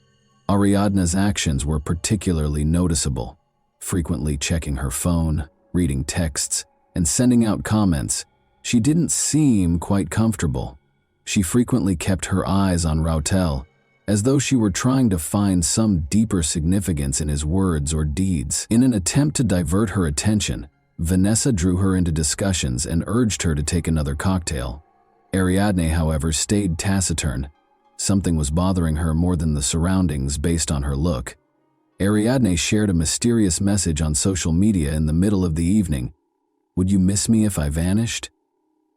Ariadne's actions were particularly noticeable, frequently checking her phone, reading texts, and sending out comments. She didn't seem quite comfortable. She frequently kept her eyes on Rautel, as though she were trying to find some deeper significance in his words or deeds. In an attempt to divert her attention, Vanessa drew her into discussions and urged her to take another cocktail. Ariadne, however, stayed taciturn. Something was bothering her more than the surroundings based on her look. Ariadne shared a mysterious message on social media in the middle of the evening. "Would you miss me if I vanished?"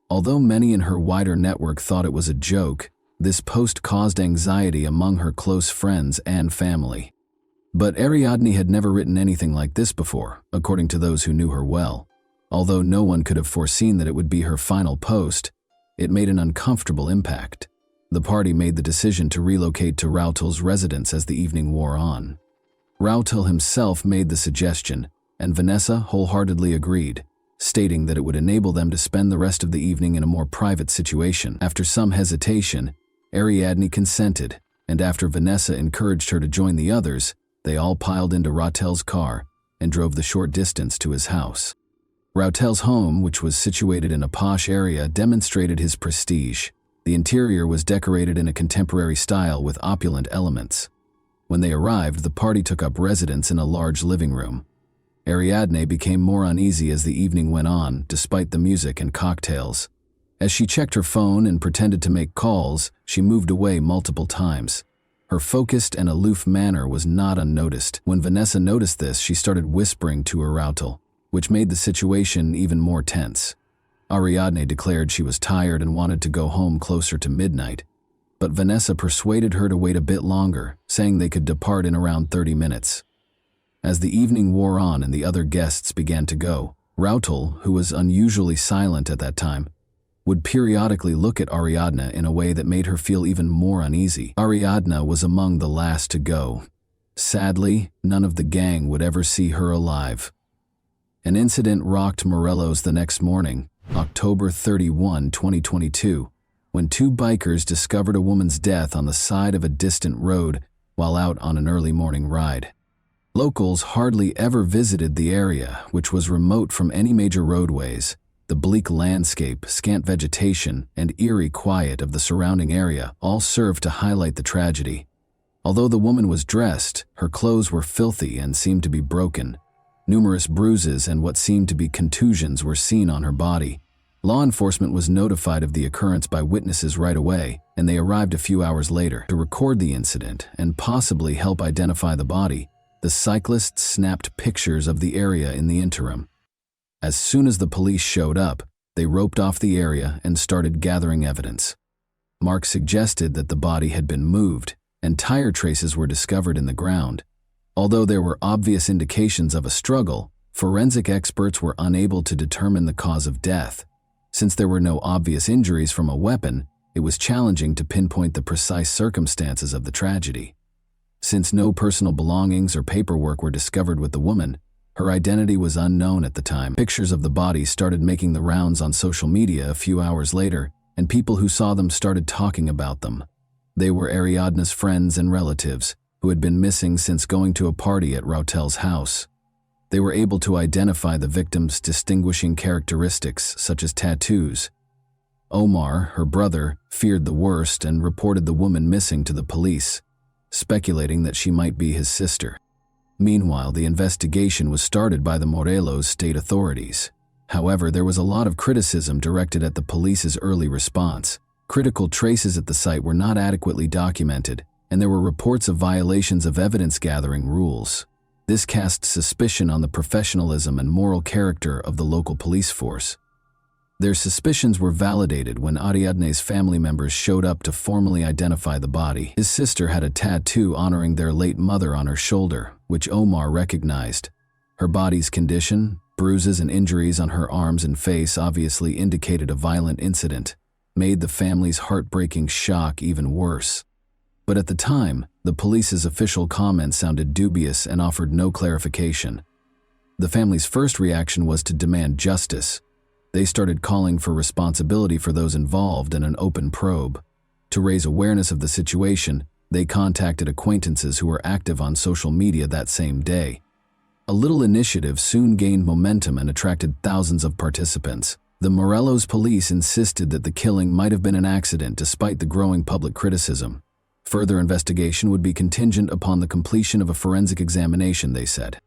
Although many in her wider network thought it was a joke, this post caused anxiety among her close friends and family. But Ariadne had never written anything like this before, according to those who knew her well. Although no one could have foreseen that it would be her final post, it made an uncomfortable impact. The party made the decision to relocate to Rautel's residence as the evening wore on. Rautel himself made the suggestion, and Vanessa wholeheartedly agreed, stating that it would enable them to spend the rest of the evening in a more private situation. After some hesitation, Ariadne consented, and after Vanessa encouraged her to join the others, they all piled into Rautel's car and drove the short distance to his house. Rautel's home, which was situated in a posh area, demonstrated his prestige. The interior was decorated in a contemporary style with opulent elements. When they arrived, the party took up residence in a large living room. Ariadne became more uneasy as the evening went on, despite the music and cocktails. As she checked her phone and pretended to make calls, she moved away multiple times. Her focused and aloof manner was not unnoticed. When Vanessa noticed this, she started whispering to her Rautel, which made the situation even more tense. Ariadne declared she was tired and wanted to go home closer to midnight, but Vanessa persuaded her to wait a bit longer, saying they could depart in around 30 minutes. As the evening wore on and the other guests began to go, Rautel, who was unusually silent at that time, would periodically look at Ariadne in a way that made her feel even more uneasy. Ariadne was among the last to go. Sadly, none of the gang would ever see her alive. An incident rocked Morelos the next morning, October 31, 2022, when two bikers discovered a woman's death on the side of a distant road while out on an early morning ride. Locals hardly ever visited the area, which was remote from any major roadways. The bleak landscape, scant vegetation, and eerie quiet of the surrounding area all served to highlight the tragedy. Although the woman was dressed, her clothes were filthy and seemed to be broken. Numerous bruises and what seemed to be contusions were seen on her body. Law enforcement was notified of the occurrence by witnesses right away, and they arrived a few hours later to record the incident and possibly help identify the body. The cyclists snapped pictures of the area in the interim. As soon as the police showed up, they roped off the area and started gathering evidence. Mark suggested that the body had been moved, and tire traces were discovered in the ground. Although there were obvious indications of a struggle, forensic experts were unable to determine the cause of death. Since there were no obvious injuries from a weapon, it was challenging to pinpoint the precise circumstances of the tragedy. Since no personal belongings or paperwork were discovered with the woman, her identity was unknown at the time. Pictures of the body started making the rounds on social media a few hours later, and people who saw them started talking about them. They were Ariadne's friends and relatives, who had been missing since going to a party at Rautel's house. They were able to identify the victim's distinguishing characteristics, such as tattoos. Omar, her brother, feared the worst and reported the woman missing to the police, speculating that she might be his sister. Meanwhile, the investigation was started by the Morelos state authorities. However, there was a lot of criticism directed at the police's early response. Critical traces at the site were not adequately documented, and there were reports of violations of evidence-gathering rules. This cast suspicion on the professionalism and moral character of the local police force. Their suspicions were validated when Ariadne's family members showed up to formally identify the body. His sister had a tattoo honoring their late mother on her shoulder, which Omar recognized. Her body's condition, bruises and injuries on her arms and face obviously indicated a violent incident, made the family's heartbreaking shock even worse. But at the time, the police's official comments sounded dubious and offered no clarification. The family's first reaction was to demand justice. They started calling for responsibility for those involved and an open probe. To raise awareness of the situation, they contacted acquaintances who were active on social media that same day. A little initiative soon gained momentum and attracted thousands of participants. The Morelos police insisted that the killing might have been an accident despite the growing public criticism. Further investigation would be contingent upon the completion of a forensic examination, they said.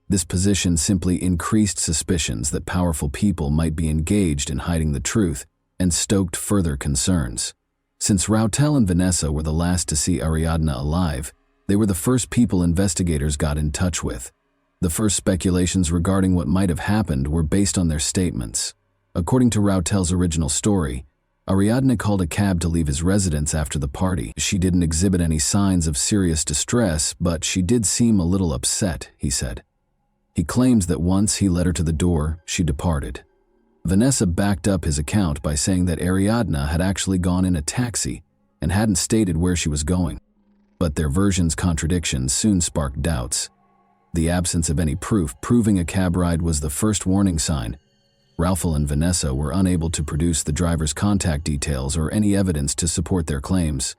This position simply increased suspicions that powerful people might be engaged in hiding the truth and stoked further concerns. Since Rautel and Vanessa were the last to see Ariadna alive, they were the first people investigators got in touch with. The first speculations regarding what might have happened were based on their statements. According to Rautel's original story, Ariadna called a cab to leave his residence after the party. She didn't exhibit any signs of serious distress, but she did seem a little upset, he said. He claims that once he led her to the door, she departed. Vanessa backed up his account by saying that Ariadna had actually gone in a taxi and hadn't stated where she was going. But their versions' contradictions soon sparked doubts. The absence of any proof proving a cab ride was the first warning sign. Raufel and Vanessa were unable to produce the driver's contact details or any evidence to support their claims.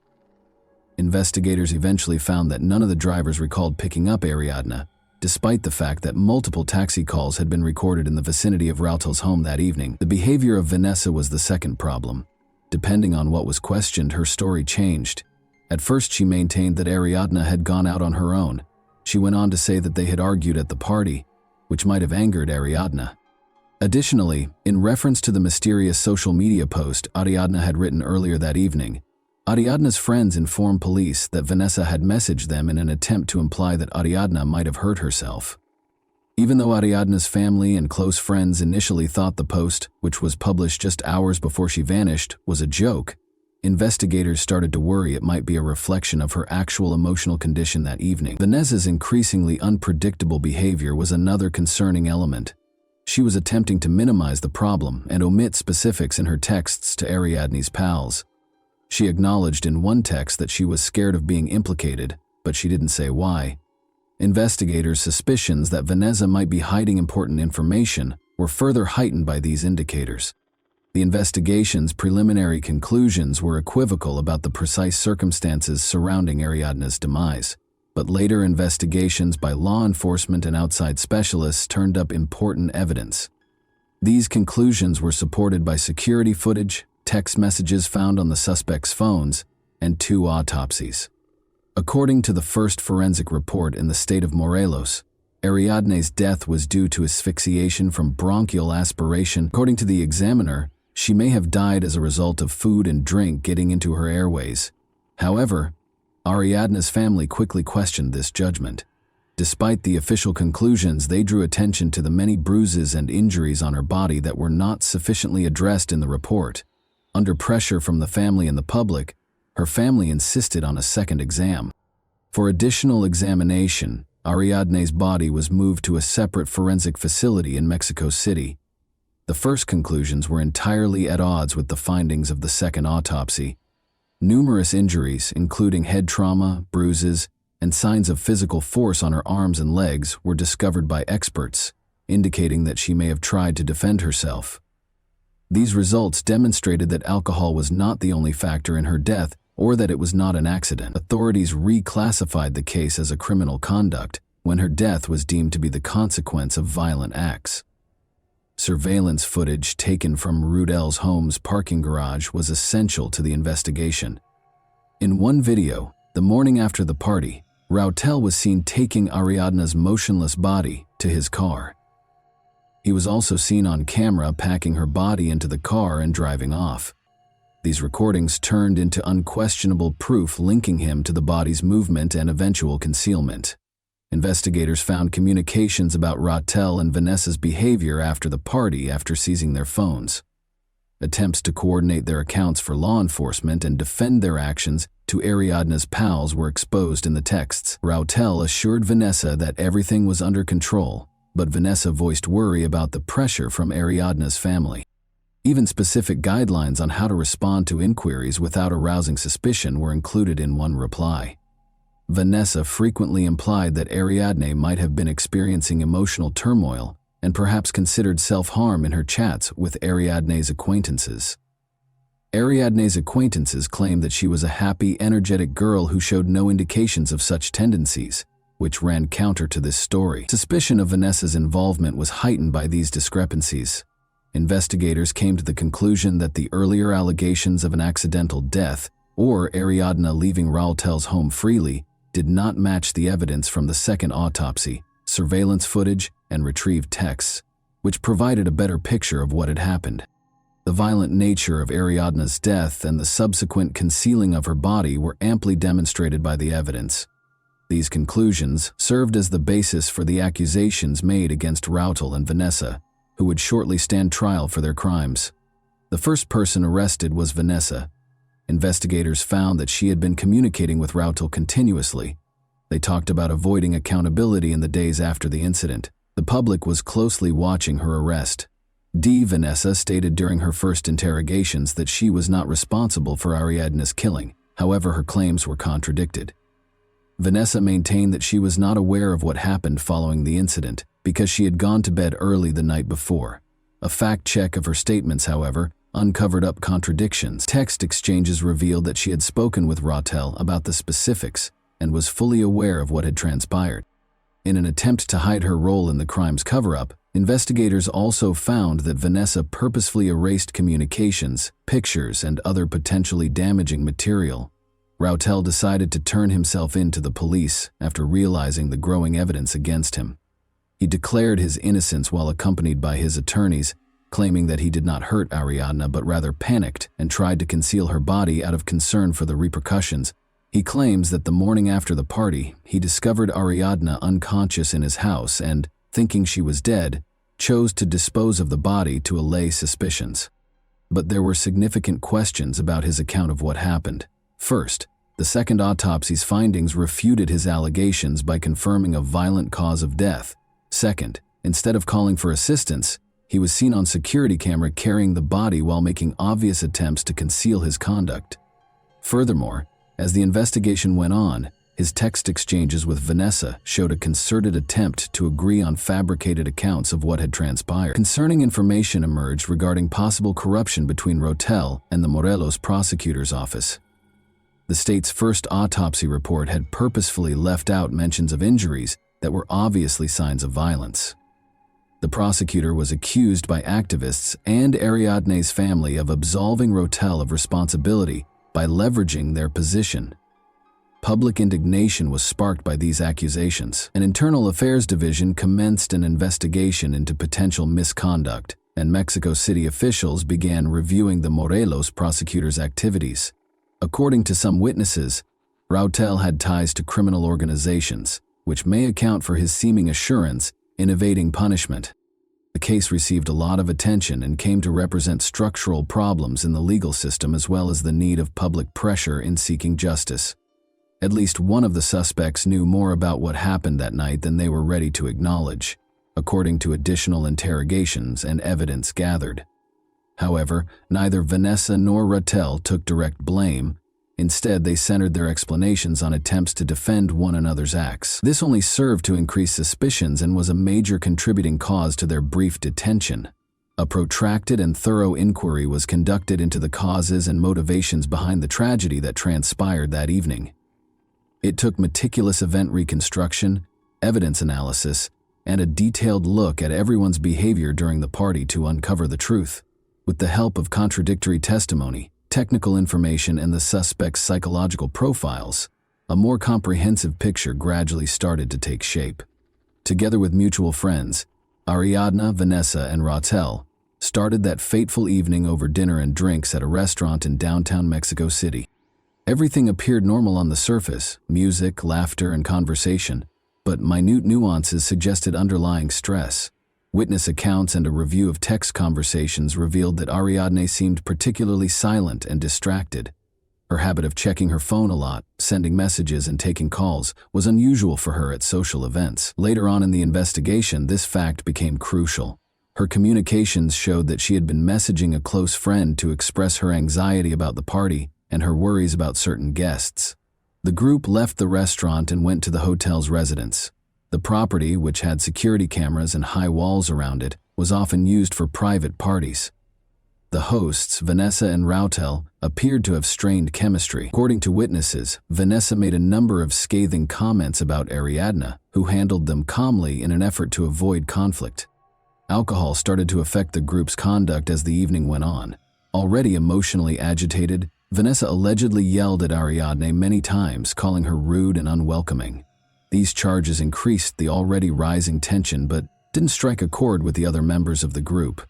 Investigators eventually found that none of the drivers recalled picking up Ariadna, despite the fact that multiple taxi calls had been recorded in the vicinity of Rautel's home that evening. The behavior of Vanessa was the second problem. Depending on what was questioned, her story changed. At first, she maintained that Ariadna had gone out on her own. She went on to say that they had argued at the party, which might have angered Ariadna. Additionally, in reference to the mysterious social media post Ariadna had written earlier that evening, Ariadna's friends informed police that Vanessa had messaged them in an attempt to imply that Ariadna might have hurt herself. Even though Ariadna's family and close friends initially thought the post, which was published just hours before she vanished, was a joke, investigators started to worry it might be a reflection of her actual emotional condition that evening. Vanessa's increasingly unpredictable behavior was another concerning element. She was attempting to minimize the problem and omit specifics in her texts to Ariadne's pals. She acknowledged in one text that she was scared of being implicated, but she didn't say why. Investigators' suspicions that Vanessa might be hiding important information were further heightened by these indicators. The investigation's preliminary conclusions were equivocal about the precise circumstances surrounding Ariadna's demise, but later investigations by law enforcement and outside specialists turned up important evidence. These conclusions were supported by security footage, text messages found on the suspects' phones, and 2 autopsies. According to the first forensic report in the state of Morelos, Ariadne's death was due to asphyxiation from bronchial aspiration. According to the examiner, she may have died as a result of food and drink getting into her airways. However, Ariadna's family quickly questioned this judgment. Despite the official conclusions, they drew attention to the many bruises and injuries on her body that were not sufficiently addressed in the report. Under pressure from the family and the public, her family insisted on a second exam. For additional examination, Ariadne's body was moved to a separate forensic facility in Mexico City. The first conclusions were entirely at odds with the findings of the second autopsy. Numerous injuries, including head trauma, bruises, and signs of physical force on her arms and legs, were discovered by experts, indicating that she may have tried to defend herself. These results demonstrated that alcohol was not the only factor in her death or that it was not an accident. Authorities reclassified the case as a criminal conduct when her death was deemed to be the consequence of violent acts. Surveillance footage taken from Rudel's home's parking garage was essential to the investigation. In one video, the morning after the party, Rautel was seen taking Ariadna's motionless body to his car. He was also seen on camera packing her body into the car and driving off. These recordings turned into unquestionable proof linking him to the body's movement and eventual concealment. Investigators found communications about Rautel and Vanessa's behavior after the party after seizing their phones. Attempts to coordinate their accounts for law enforcement and defend their actions to Ariadna's pals were exposed in the texts. Rautel assured Vanessa that everything was under control, but Vanessa voiced worry about the pressure from Ariadna's family. Even specific guidelines on how to respond to inquiries without arousing suspicion were included in one reply. Vanessa frequently implied that Ariadne might have been experiencing emotional turmoil and perhaps considered self-harm in her chats with Ariadne's acquaintances. Ariadne's acquaintances claimed that she was a happy, energetic girl who showed no indications of such tendencies, which ran counter to this story. Suspicion of Vanessa's involvement was heightened by these discrepancies. Investigators came to the conclusion that the earlier allegations of an accidental death or Ariadne leaving Rautel's home freely did not match the evidence from the second autopsy, surveillance footage, and retrieved texts, which provided a better picture of what had happened. The violent nature of Ariadne's death and the subsequent concealing of her body were amply demonstrated by the evidence. These conclusions served as the basis for the accusations made against Rautel and Vanessa, who would shortly stand trial for their crimes. The first person arrested was Vanessa. Investigators found that she had been communicating with Rautel continuously. They talked about avoiding accountability in the days after the incident. The public was closely watching her arrest. Vanessa stated during her first interrogations that she was not responsible for Ariadne's killing. However, her claims were contradicted. Vanessa maintained that she was not aware of what happened following the incident because she had gone to bed early the night before. A fact check of her statements, however, uncovered up contradictions. Text exchanges revealed that she had spoken with Rautel about the specifics and was fully aware of what had transpired. In an attempt to hide her role in the crime's cover-up, investigators also found that Vanessa purposefully erased communications, pictures, and other potentially damaging material. Rautel decided to turn himself in to the police after realizing the growing evidence against him. He declared his innocence while accompanied by his attorneys, claiming that he did not hurt Ariadne but rather panicked and tried to conceal her body out of concern for the repercussions. He claims that the morning after the party, he discovered Ariadne unconscious in his house and, thinking she was dead, chose to dispose of the body to allay suspicions. But there were significant questions about his account of what happened. First, the second autopsy's findings refuted his allegations by confirming a violent cause of death. Second, instead of calling for assistance, he was seen on security camera carrying the body while making obvious attempts to conceal his conduct. Furthermore, as the investigation went on, his text exchanges with Vanessa showed a concerted attempt to agree on fabricated accounts of what had transpired. Concerning information emerged regarding possible corruption between Rautel and the Morelos prosecutor's office. The state's first autopsy report had purposefully left out mentions of injuries that were obviously signs of violence. The prosecutor was accused by activists and Ariadne's family of absolving Rautel of responsibility by leveraging their position. Public indignation was sparked by these accusations. An internal affairs division commenced an investigation into potential misconduct, and Mexico City officials began reviewing the Morelos prosecutor's activities. According to some witnesses, Rautel had ties to criminal organizations, which may account for his seeming assurance in evading punishment. The case received a lot of attention and came to represent structural problems in the legal system as well as the need of public pressure in seeking justice. At least one of the suspects knew more about what happened that night than they were ready to acknowledge, according to additional interrogations and evidence gathered. However, neither Vanessa nor Rautel took direct blame. Instead, they centered their explanations on attempts to defend one another's acts. This only served to increase suspicions and was a major contributing cause to their brief detention. A protracted and thorough inquiry was conducted into the causes and motivations behind the tragedy that transpired that evening. It took meticulous event reconstruction, evidence analysis, and a detailed look at everyone's behavior during the party to uncover the truth. With the help of contradictory testimony, technical information, and the suspect's psychological profiles, a more comprehensive picture gradually started to take shape. Together with mutual friends, Ariadne, Vanessa, and Rautel started that fateful evening over dinner and drinks at a restaurant in downtown Mexico City. Everything appeared normal on the surface, music, laughter, and conversation, but minute nuances suggested underlying stress. Witness accounts and a review of text conversations revealed that Ariadne seemed particularly silent and distracted. Her habit of checking her phone a lot, sending messages, and taking calls was unusual for her at social events. Later on in the investigation, this fact became crucial. Her communications showed that she had been messaging a close friend to express her anxiety about the party and her worries about certain guests. The group left the restaurant and went to the hotel's residence. The property, which had security cameras and high walls around it, was often used for private parties. The hosts, Vanessa and Rautel, appeared to have strained chemistry. According to witnesses, Vanessa made a number of scathing comments about Ariadne, who handled them calmly in an effort to avoid conflict. Alcohol started to affect the group's conduct as the evening went on. Already emotionally agitated, Vanessa allegedly yelled at Ariadne many times, calling her rude and unwelcoming. These charges increased the already rising tension but didn't strike a chord with the other members of the group.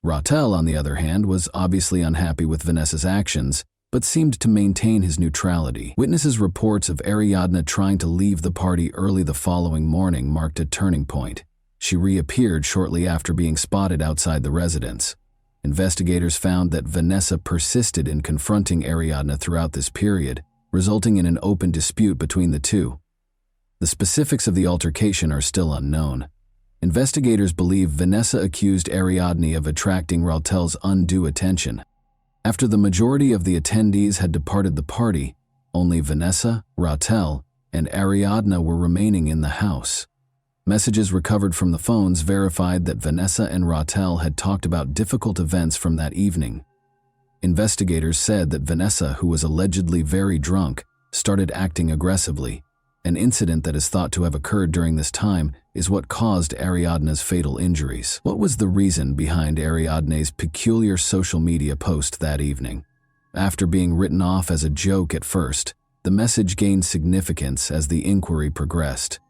Rautel, on the other hand, was obviously unhappy with Vanessa's actions, but seemed to maintain his neutrality. Witnesses' reports of Ariadne trying to leave the party early the following morning marked a turning point. She reappeared shortly after being spotted outside the residence. Investigators found that Vanessa persisted in confronting Ariadne throughout this period, resulting in an open dispute between the two. The specifics of the altercation are still unknown. Investigators believe Vanessa accused Ariadne of attracting Rautel's undue attention. After the majority of the attendees had departed the party, only Vanessa, Rautel, and Ariadne were remaining in the house. Messages recovered from the phones verified that Vanessa and Rautel had talked about difficult events from that evening. Investigators said that Vanessa, who was allegedly very drunk, started acting aggressively. An incident that is thought to have occurred during this time is what caused Ariadne's fatal injuries. What was the reason behind Ariadne's peculiar social media post that evening? After being written off as a joke at first, the message gained significance as the inquiry progressed.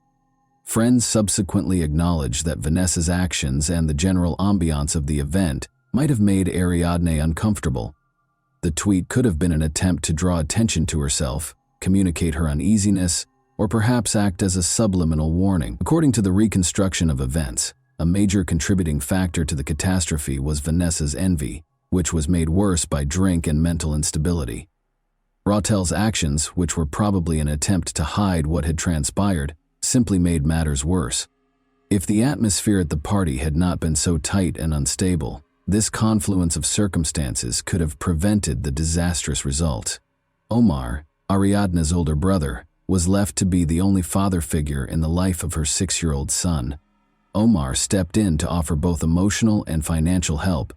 Friends subsequently acknowledged that Vanessa's actions and the general ambiance of the event might have made Ariadne uncomfortable. The tweet could have been an attempt to draw attention to herself, communicate her uneasiness, or perhaps act as a subliminal warning. According to the reconstruction of events, a major contributing factor to the catastrophe was Vanessa's envy, which was made worse by drink and mental instability. Rautel's actions, which were probably an attempt to hide what had transpired, simply made matters worse. If the atmosphere at the party had not been so tight and unstable, this confluence of circumstances could have prevented the disastrous result. Omar, Ariadne's older brother, was left to be the only father figure in the life of her 6-year-old son. Omar stepped in to offer both emotional and financial help.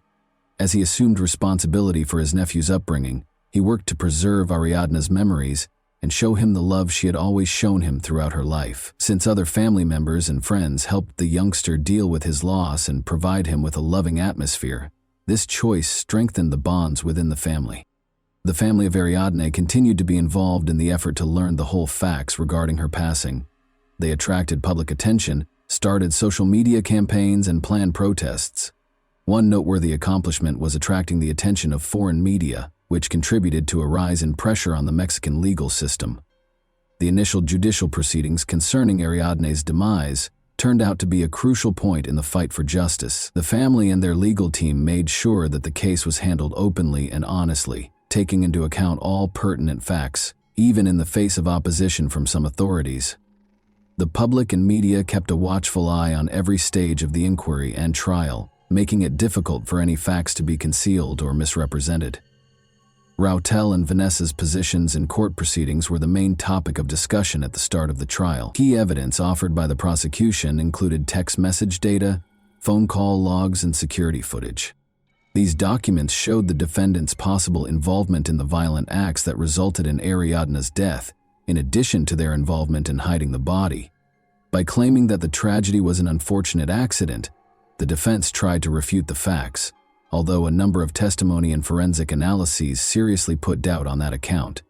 As he assumed responsibility for his nephew's upbringing, he worked to preserve Ariadne's memories and show him the love she had always shown him throughout her life. Since other family members and friends helped the youngster deal with his loss and provide him with a loving atmosphere, this choice strengthened the bonds within the family. The family of Ariadne continued to be involved in the effort to learn the whole facts regarding her passing. They attracted public attention, started social media campaigns, and planned protests. One noteworthy accomplishment was attracting the attention of foreign media, which contributed to a rise in pressure on the Mexican legal system. The initial judicial proceedings concerning Ariadne's demise turned out to be a crucial point in the fight for justice. The family and their legal team made sure that the case was handled openly and honestly, taking into account all pertinent facts, even in the face of opposition from some authorities. The public and media kept a watchful eye on every stage of the inquiry and trial, making it difficult for any facts to be concealed or misrepresented. Rautel and Vanessa's positions in court proceedings were the main topic of discussion at the start of the trial. Key evidence offered by the prosecution included text message data, phone call logs, and security footage. These documents showed the defendants' possible involvement in the violent acts that resulted in Ariadne's death, in addition to their involvement in hiding the body. By claiming that the tragedy was an unfortunate accident, the defense tried to refute the facts, although a number of testimony and forensic analyses seriously put doubt on that account.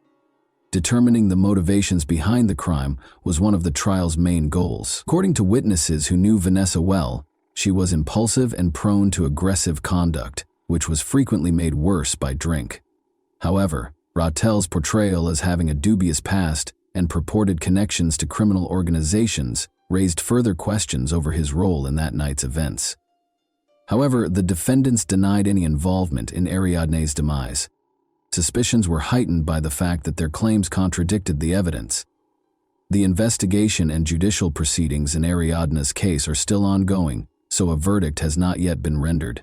Determining the motivations behind the crime was one of the trial's main goals. According to witnesses who knew Vanessa well, she was impulsive and prone to aggressive conduct, which was frequently made worse by drink. However, Rautel's portrayal as having a dubious past and purported connections to criminal organizations raised further questions over his role in that night's events. However, the defendants denied any involvement in Ariadne's demise. Suspicions were heightened by the fact that their claims contradicted the evidence. The investigation and judicial proceedings in Ariadne's case are still ongoing, so a verdict has not yet been rendered.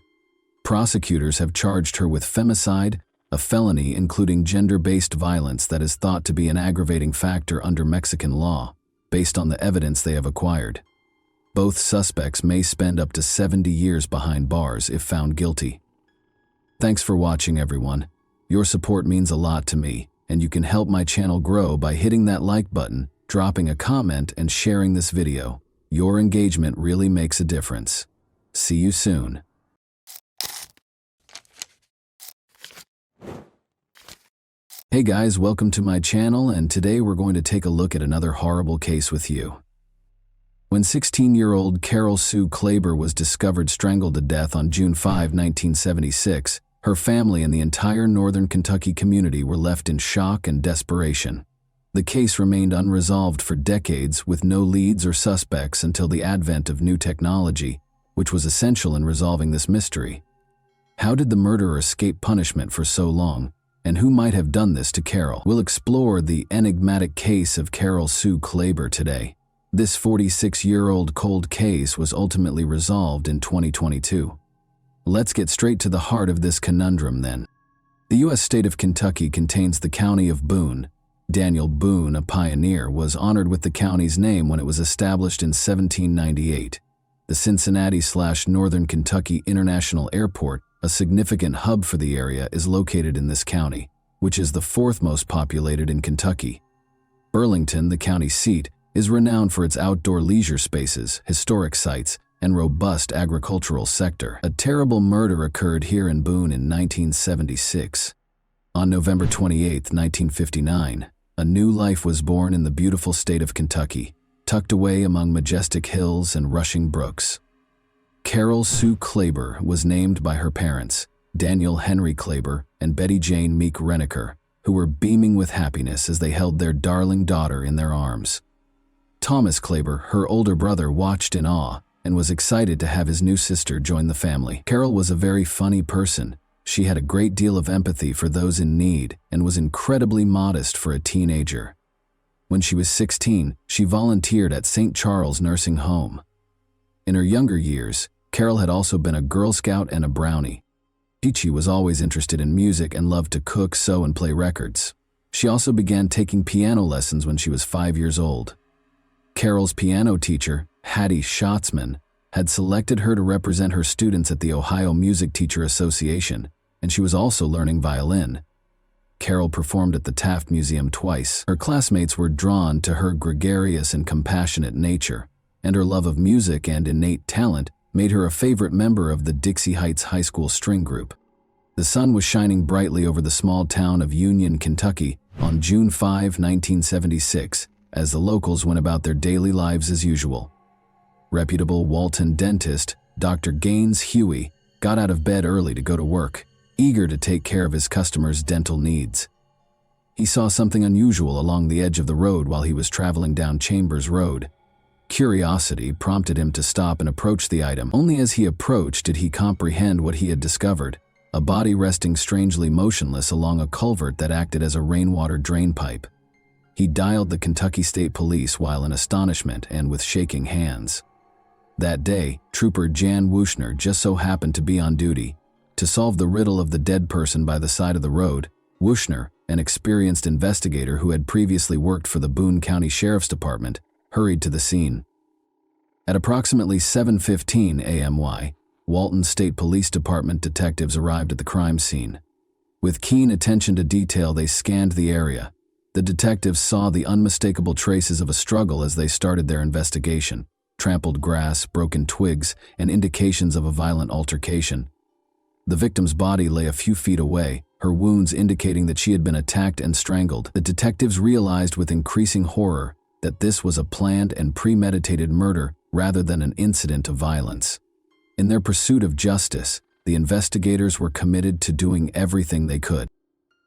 Prosecutors have charged her with femicide, a felony including gender-based violence that is thought to be an aggravating factor under Mexican law. based on the evidence they have acquired. Both suspects may spend up to 70 years behind bars if found guilty. Thanks for watching, everyone. Your support means a lot to me, and you can help my channel grow by hitting that like button, dropping a comment, and sharing this video. Your engagement really makes a difference. See you soon. Hey guys, welcome to my channel, and today we're going to take a look at another horrible case with you. When 16-year-old Carol Sue Klaber was discovered strangled to death on June 5, 1976, her family and the entire northern Kentucky community were left in shock and desperation. The case remained unresolved for decades, with no leads or suspects until the advent of new technology, which was essential in resolving this mystery. How did the murderer escape punishment for so long, and who might have done this to Carol? We'll explore the enigmatic case of Carol Sue Klaber today. This 46-year-old cold case was ultimately resolved in 2022. Let's get straight to the heart of this conundrum then. The U.S. state of Kentucky contains the county of Boone. Daniel Boone, a pioneer, was honored with the county's name when it was established in 1798. The Cincinnati/Northern Kentucky International Airport, a significant hub for the area, is located in this county, which is the fourth most populated in Kentucky. Burlington, the county seat, is renowned for its outdoor leisure spaces, historic sites, and robust agricultural sector. A terrible murder occurred here in Boone in 1976. On November 28, 1959, a new life was born in the beautiful state of Kentucky, tucked away among majestic hills and rushing brooks. Carol Sue Klaber was named by her parents, Daniel Henry Klaber and Betty Jane Meek Reniker, who were beaming with happiness as they held their darling daughter in their arms. Thomas Klaber, her older brother, watched in awe and was excited to have his new sister join the family. Carol was a very funny person. She had a great deal of empathy for those in need and was incredibly modest for a teenager. When she was 16, she volunteered at St. Charles Nursing Home. In her younger years, Carol had also been a Girl Scout and a Brownie. She was always interested in music and loved to cook, sew, and play records. She also began taking piano lessons when she was 5 years old. Carol's piano teacher, Hattie Schatzman, had selected her to represent her students at the Ohio Music Teacher Association, and she was also learning violin. Carol performed at the Taft Museum twice. Her classmates were drawn to her gregarious and compassionate nature, and her love of music and innate talent made her a favorite member of the Dixie Heights High School string group. The sun was shining brightly over the small town of Union, Kentucky on June 5, 1976, as the locals went about their daily lives as usual. Reputable Walton dentist, Dr. Gaines Huey, got out of bed early to go to work, eager to take care of his customers' dental needs. He saw something unusual along the edge of the road while he was traveling down Chambers Road. Curiosity prompted him to stop and approach the item. Only as he approached did he comprehend what he had discovered: a body resting strangely motionless along a culvert that acted as a rainwater drain pipe. He dialed the Kentucky State Police while in astonishment and with shaking hands. That day, Trooper Jan Wuchner just so happened to be on duty. To solve the riddle of the dead person by the side of the road, Wuchner, an experienced investigator who had previously worked for the Boone County Sheriff's Department, hurried to the scene. At approximately 7:15 a.m. Walton State Police Department detectives arrived at the crime scene. With keen attention to detail, they scanned the area. The detectives saw the unmistakable traces of a struggle as they started their investigation: trampled grass, broken twigs, and indications of a violent altercation. The victim's body lay a few feet away, her wounds indicating that she had been attacked and strangled. The detectives realized with increasing horror that this was a planned and premeditated murder rather than an incident of violence. In their pursuit of justice, the investigators were committed to doing everything they could.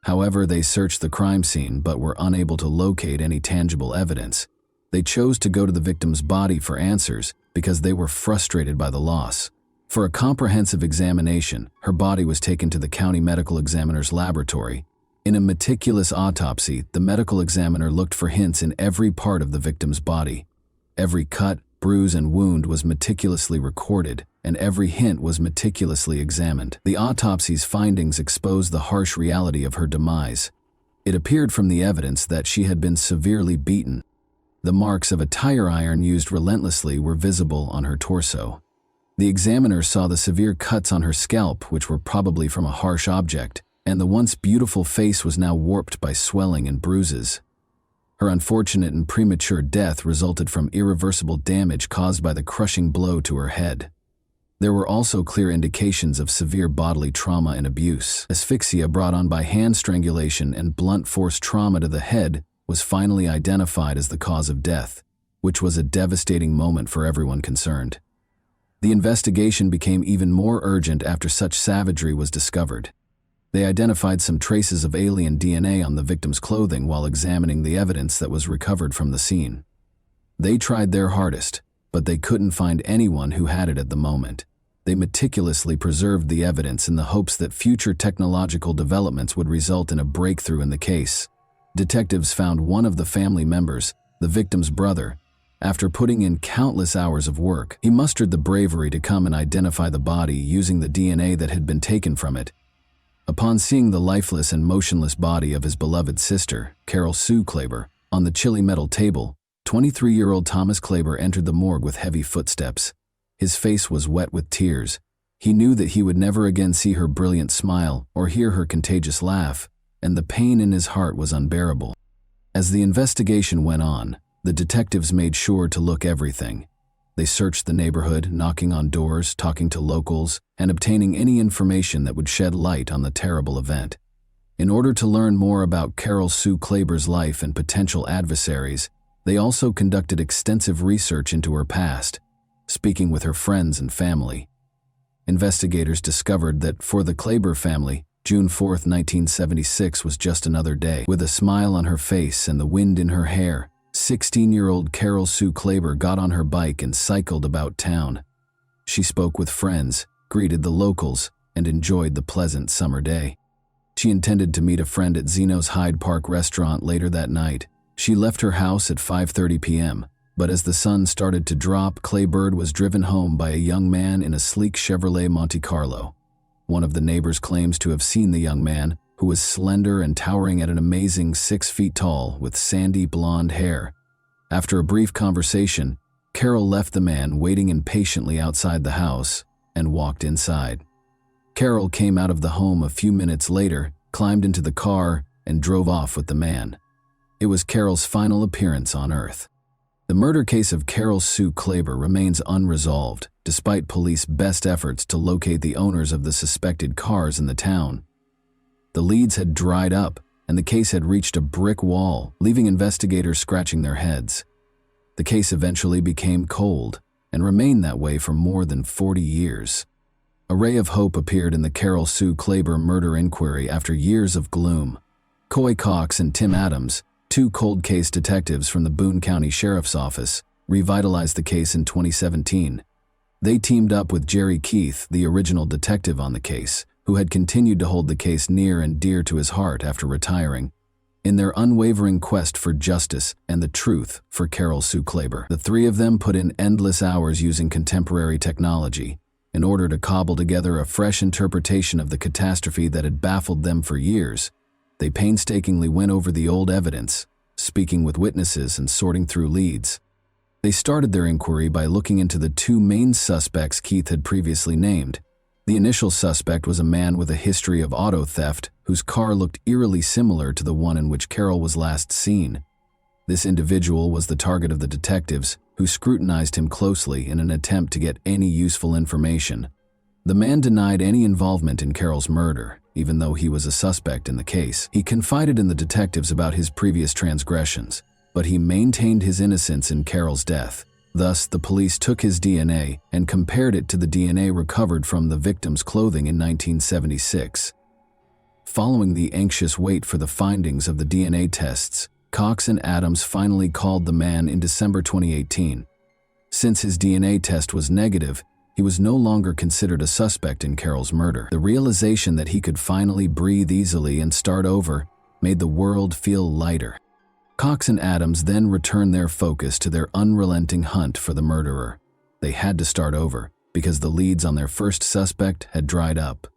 However, they searched the crime scene but were unable to locate any tangible evidence. They chose to go to the victim's body for answers because they were frustrated by the loss. For a comprehensive examination, her body was taken to the county medical examiner's laboratory. In a meticulous autopsy, the medical examiner looked for hints in every part of the victim's body. Every cut, bruise, and wound was meticulously recorded, and every hint was meticulously examined. The autopsy's findings exposed the harsh reality of her demise. It appeared from the evidence that she had been severely beaten. The marks of a tire iron used relentlessly were visible on her torso. The examiner saw the severe cuts on her scalp, which were probably from a harsh object, and the once beautiful face was now warped by swelling and bruises. Her unfortunate and premature death resulted from irreversible damage caused by the crushing blow to her head. There were also clear indications of severe bodily trauma and abuse. Asphyxia brought on by hand strangulation and blunt force trauma to the head was finally identified as the cause of death, which was a devastating moment for everyone concerned. The investigation became even more urgent after such savagery was discovered. They identified some traces of alien DNA on the victim's clothing while examining the evidence that was recovered from the scene. They tried their hardest, but they couldn't find anyone who had it at the moment. They meticulously preserved the evidence in the hopes that future technological developments would result in a breakthrough in the case. Detectives found one of the family members, the victim's brother. After putting in countless hours of work, he mustered the bravery to come and identify the body using the DNA that had been taken from it. Upon seeing the lifeless and motionless body of his beloved sister, Carol Sue Klaber, on the chilly metal table, 23-year-old Thomas Klaber entered the morgue with heavy footsteps. His face was wet with tears. He knew that he would never again see her brilliant smile or hear her contagious laugh, and the pain in his heart was unbearable. As the investigation went on, the detectives made sure to look everything. They searched the neighborhood, knocking on doors, talking to locals, and obtaining any information that would shed light on the terrible event. In order to learn more about Carol Sue Klaber's life and potential adversaries, they also conducted extensive research into her past, speaking with her friends and family. Investigators discovered that for the Klaber family, June 4, 1976 was just another day. With a smile on her face and the wind in her hair, 16-year-old Carol Sue Klaber got on her bike and cycled about town. She spoke with friends, greeted the locals, and enjoyed the pleasant summer day. She intended to meet a friend at Zeno's Hyde Park restaurant later that night. She left her house at 5:30 p.m., but as the sun started to drop, Klaber was driven home by a young man in a sleek Chevrolet Monte Carlo. One of the neighbors claims to have seen the young man, who was slender and towering at an amazing 6 feet tall with sandy blonde hair. After a brief conversation, Carol left the man waiting impatiently outside the house and walked inside. Carol came out of the home a few minutes later, climbed into the car, and drove off with the man. It was Carol's final appearance on Earth. The murder case of Carol Sue Klaber remains unresolved, despite police best efforts to locate the owners of the suspected cars in the town. The leads had dried up, and the case had reached a brick wall, leaving investigators scratching their heads. The case eventually became cold, and remained that way for more than 40 years. A ray of hope appeared in the Carol Sue Klaber murder inquiry after years of gloom. Coy Cox and Tim Adams, two cold case detectives from the Boone County Sheriff's Office, revitalized the case in 2017. They teamed up with Jerry Keith, the original detective on the case, who had continued to hold the case near and dear to his heart after retiring, in their unwavering quest for justice and the truth for Carol Sue Klaber. The three of them put in endless hours using contemporary technology in order to cobble together a fresh interpretation of the catastrophe that had baffled them for years. They painstakingly went over the old evidence, speaking with witnesses and sorting through leads. They started their inquiry by looking into the two main suspects Keith had previously named. The initial suspect was a man with a history of auto theft whose car looked eerily similar to the one in which Carol was last seen. This individual was the target of the detectives, who scrutinized him closely in an attempt to get any useful information. The man denied any involvement in Carol's murder, even though he was a suspect in the case. He confided in the detectives about his previous transgressions, but he maintained his innocence in Carol's death. Thus, the police took his DNA and compared it to the DNA recovered from the victim's clothing in 1976. Following the anxious wait for the findings of the DNA tests, Cox and Adams finally called the man in December 2018. Since his DNA test was negative, he was no longer considered a suspect in Carol's murder. The realization that he could finally breathe easily and start over made the world feel lighter. Cox and Adams then returned their focus to their unrelenting hunt for the murderer. They had to start over, because the leads on their first suspect had dried up.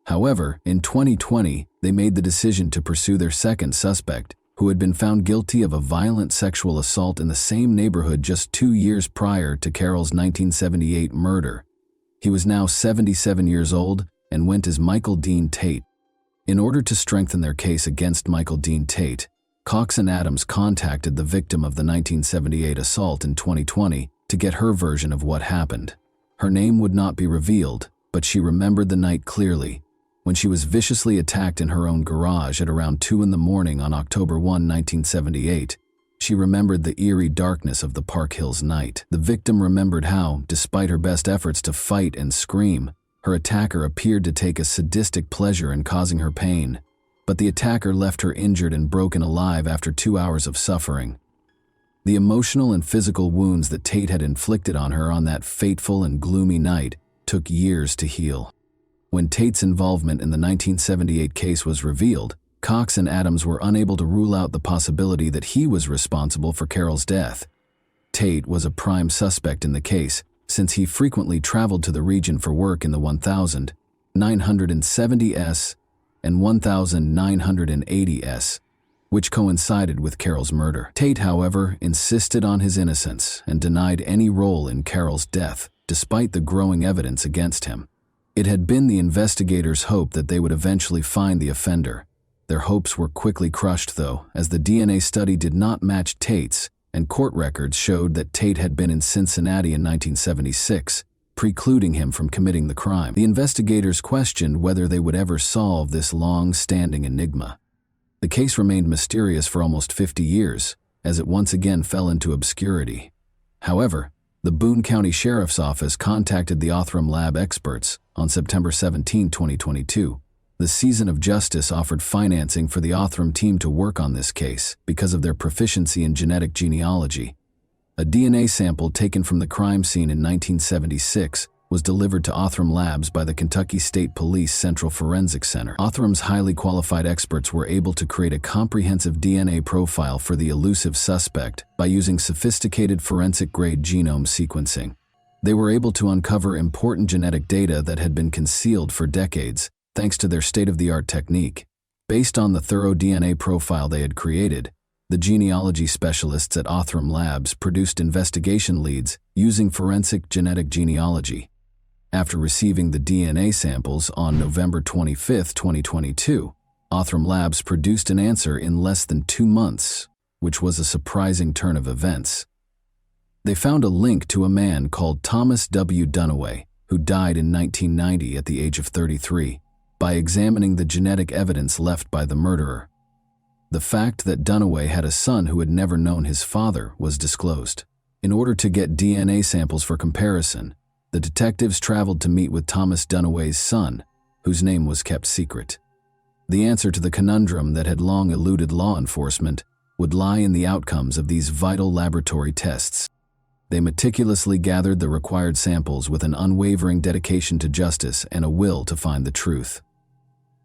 However, in 2020, they made the decision to pursue their second suspect, who had been found guilty of a violent sexual assault in the same neighborhood just 2 years prior to Carol's 1978 murder. He was now 77 years old and went as Michael Dean Tate. In order to strengthen their case against Michael Dean Tate, Cox and Adams contacted the victim of the 1978 assault in 2020 to get her version of what happened. Her name would not be revealed, but she remembered the night clearly, when she was viciously attacked in her own garage at around 2 a.m. on October 1, 1978. She remembered the eerie darkness of the Park Hills night. The victim remembered how, despite her best efforts to fight and scream, her attacker appeared to take a sadistic pleasure in causing her pain. But the attacker left her injured and broken alive after 2 hours of suffering. The emotional and physical wounds that Tate had inflicted on her on that fateful and gloomy night took years to heal. When Tate's involvement in the 1978 case was revealed, Cox and Adams were unable to rule out the possibility that he was responsible for Carol's death. Tate was a prime suspect in the case, since he frequently traveled to the region for work in the 1000, 970s, and 1980s, which coincided with Carol's murder. Tate, however, insisted on his innocence and denied any role in Carol's death, despite the growing evidence against him. It had been the investigators' hope that they would eventually find the offender. Their hopes were quickly crushed, though, as the DNA study did not match Tate's, and court records showed that Tate had been in Cincinnati in 1976, precluding him from committing the crime. The investigators questioned whether they would ever solve this long-standing enigma. The case remained mysterious for almost 50 years, as it once again fell into obscurity. However, the Boone County Sheriff's Office contacted the Othram Lab experts on September 17, 2022. The Season of Justice offered financing for the Othram team to work on this case because of their proficiency in genetic genealogy. A DNA sample taken from the crime scene in 1976 was delivered to Othram Labs by the Kentucky State Police Central Forensic Center. Othram's highly qualified experts were able to create a comprehensive DNA profile for the elusive suspect by using sophisticated forensic-grade genome sequencing. They were able to uncover important genetic data that had been concealed for decades, thanks to their state-of-the-art technique. Based on the thorough DNA profile they had created, the genealogy specialists at Othram Labs produced investigation leads using forensic genetic genealogy. After receiving the DNA samples on November 25, 2022, Othram Labs produced an answer in less than 2 months, which was a surprising turn of events. They found a link to a man called Thomas W. Dunaway, who died in 1990 at the age of 33, by examining the genetic evidence left by the murderer. The fact that Dunaway had a son who had never known his father was disclosed. In order to get DNA samples for comparison, the detectives traveled to meet with Thomas Dunaway's son, whose name was kept secret. The answer to the conundrum that had long eluded law enforcement would lie in the outcomes of these vital laboratory tests. They meticulously gathered the required samples with an unwavering dedication to justice and a will to find the truth.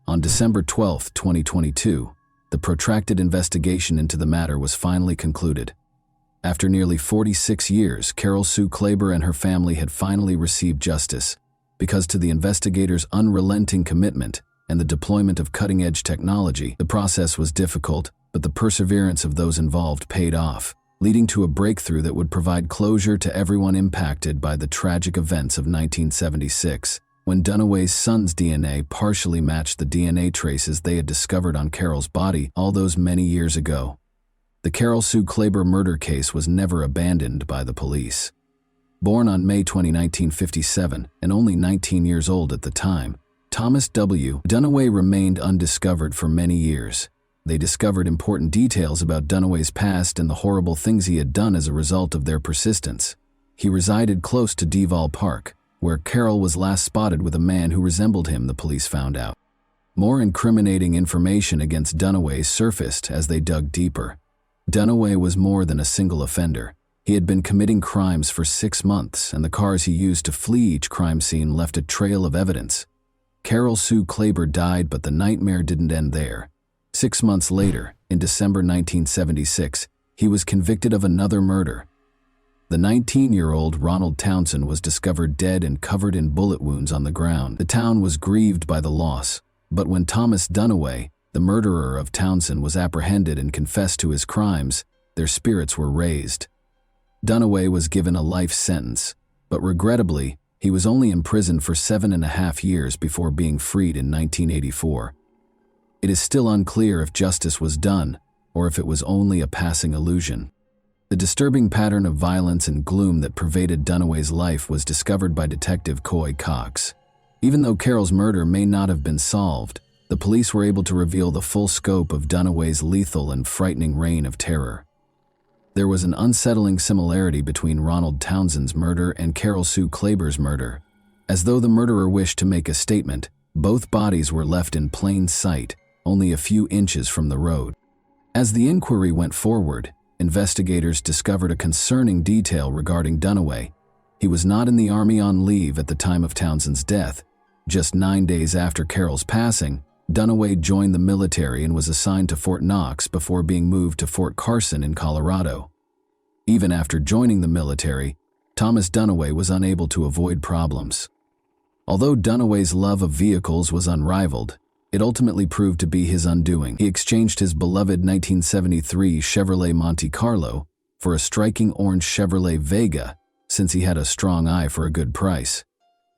On December 12, 2022, the protracted investigation into the matter was finally concluded. After nearly 46 years, Carol Sue Klaber and her family had finally received justice, because to the investigators' unrelenting commitment and the deployment of cutting-edge technology, the process was difficult, but the perseverance of those involved paid off, leading to a breakthrough that would provide closure to everyone impacted by the tragic events of 1976, when Dunaway's son's DNA partially matched the DNA traces they had discovered on Carol's body all those many years ago. The Carol Sue Klaber murder case was never abandoned by the police. Born on May 20, 1957, and only 19 years old at the time, Thomas W. Dunaway remained undiscovered for many years. They discovered important details about Dunaway's past and the horrible things he had done as a result of their persistence. He resided close to Deval Park, where Carol was last spotted with a man who resembled him, the police found out. More incriminating information against Dunaway surfaced as they dug deeper. Dunaway was more than a single offender. He had been committing crimes for 6 months, and the cars he used to flee each crime scene left a trail of evidence. Carol Sue Klaber died, but the nightmare didn't end there. 6 months later, in December 1976, he was convicted of another murder. The 19-year-old Ronald Townsend was discovered dead and covered in bullet wounds on the ground. The town was grieved by the loss, but when Thomas Dunaway, the murderer of Townsend was apprehended and confessed to his crimes, their spirits were raised. Dunaway was given a life sentence, but regrettably, he was only imprisoned for 7.5 years before being freed in 1984. It is still unclear if justice was done, or if it was only a passing illusion. The disturbing pattern of violence and gloom that pervaded Dunaway's life was discovered by Detective Coy Cox. Even though Carol's murder may not have been solved, the police were able to reveal the full scope of Dunaway's lethal and frightening reign of terror. There was an unsettling similarity between Ronald Townsend's murder and Carol Sue Klaber's murder. As though the murderer wished to make a statement, both bodies were left in plain sight, only a few inches from the road. As the inquiry went forward, investigators discovered a concerning detail regarding Dunaway. He was not in the Army on leave at the time of Townsend's death. Just 9 days after Carol's passing, Dunaway joined the military and was assigned to Fort Knox before being moved to Fort Carson in Colorado. Even after joining the military, Thomas Dunaway was unable to avoid problems. Although Dunaway's love of vehicles was unrivaled, it ultimately proved to be his undoing. He exchanged his beloved 1973 Chevrolet Monte Carlo for a striking orange Chevrolet Vega, since he had a strong eye for a good price.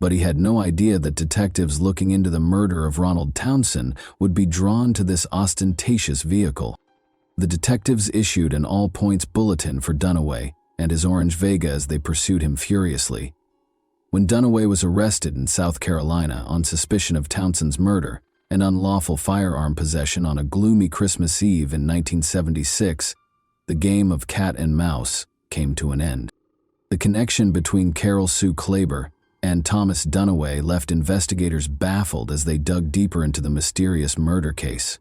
But he had no idea that detectives looking into the murder of Ronald Townsend would be drawn to this ostentatious vehicle. The detectives issued an all-points bulletin for Dunaway and his orange Vega as they pursued him furiously. When Dunaway was arrested in South Carolina on suspicion of Townsend's murder and unlawful firearm possession on a gloomy Christmas Eve in 1976, the game of cat and mouse came to an end. The connection between Carol Sue Klaber and Thomas Dunaway left investigators baffled as they dug deeper into the mysterious murder case.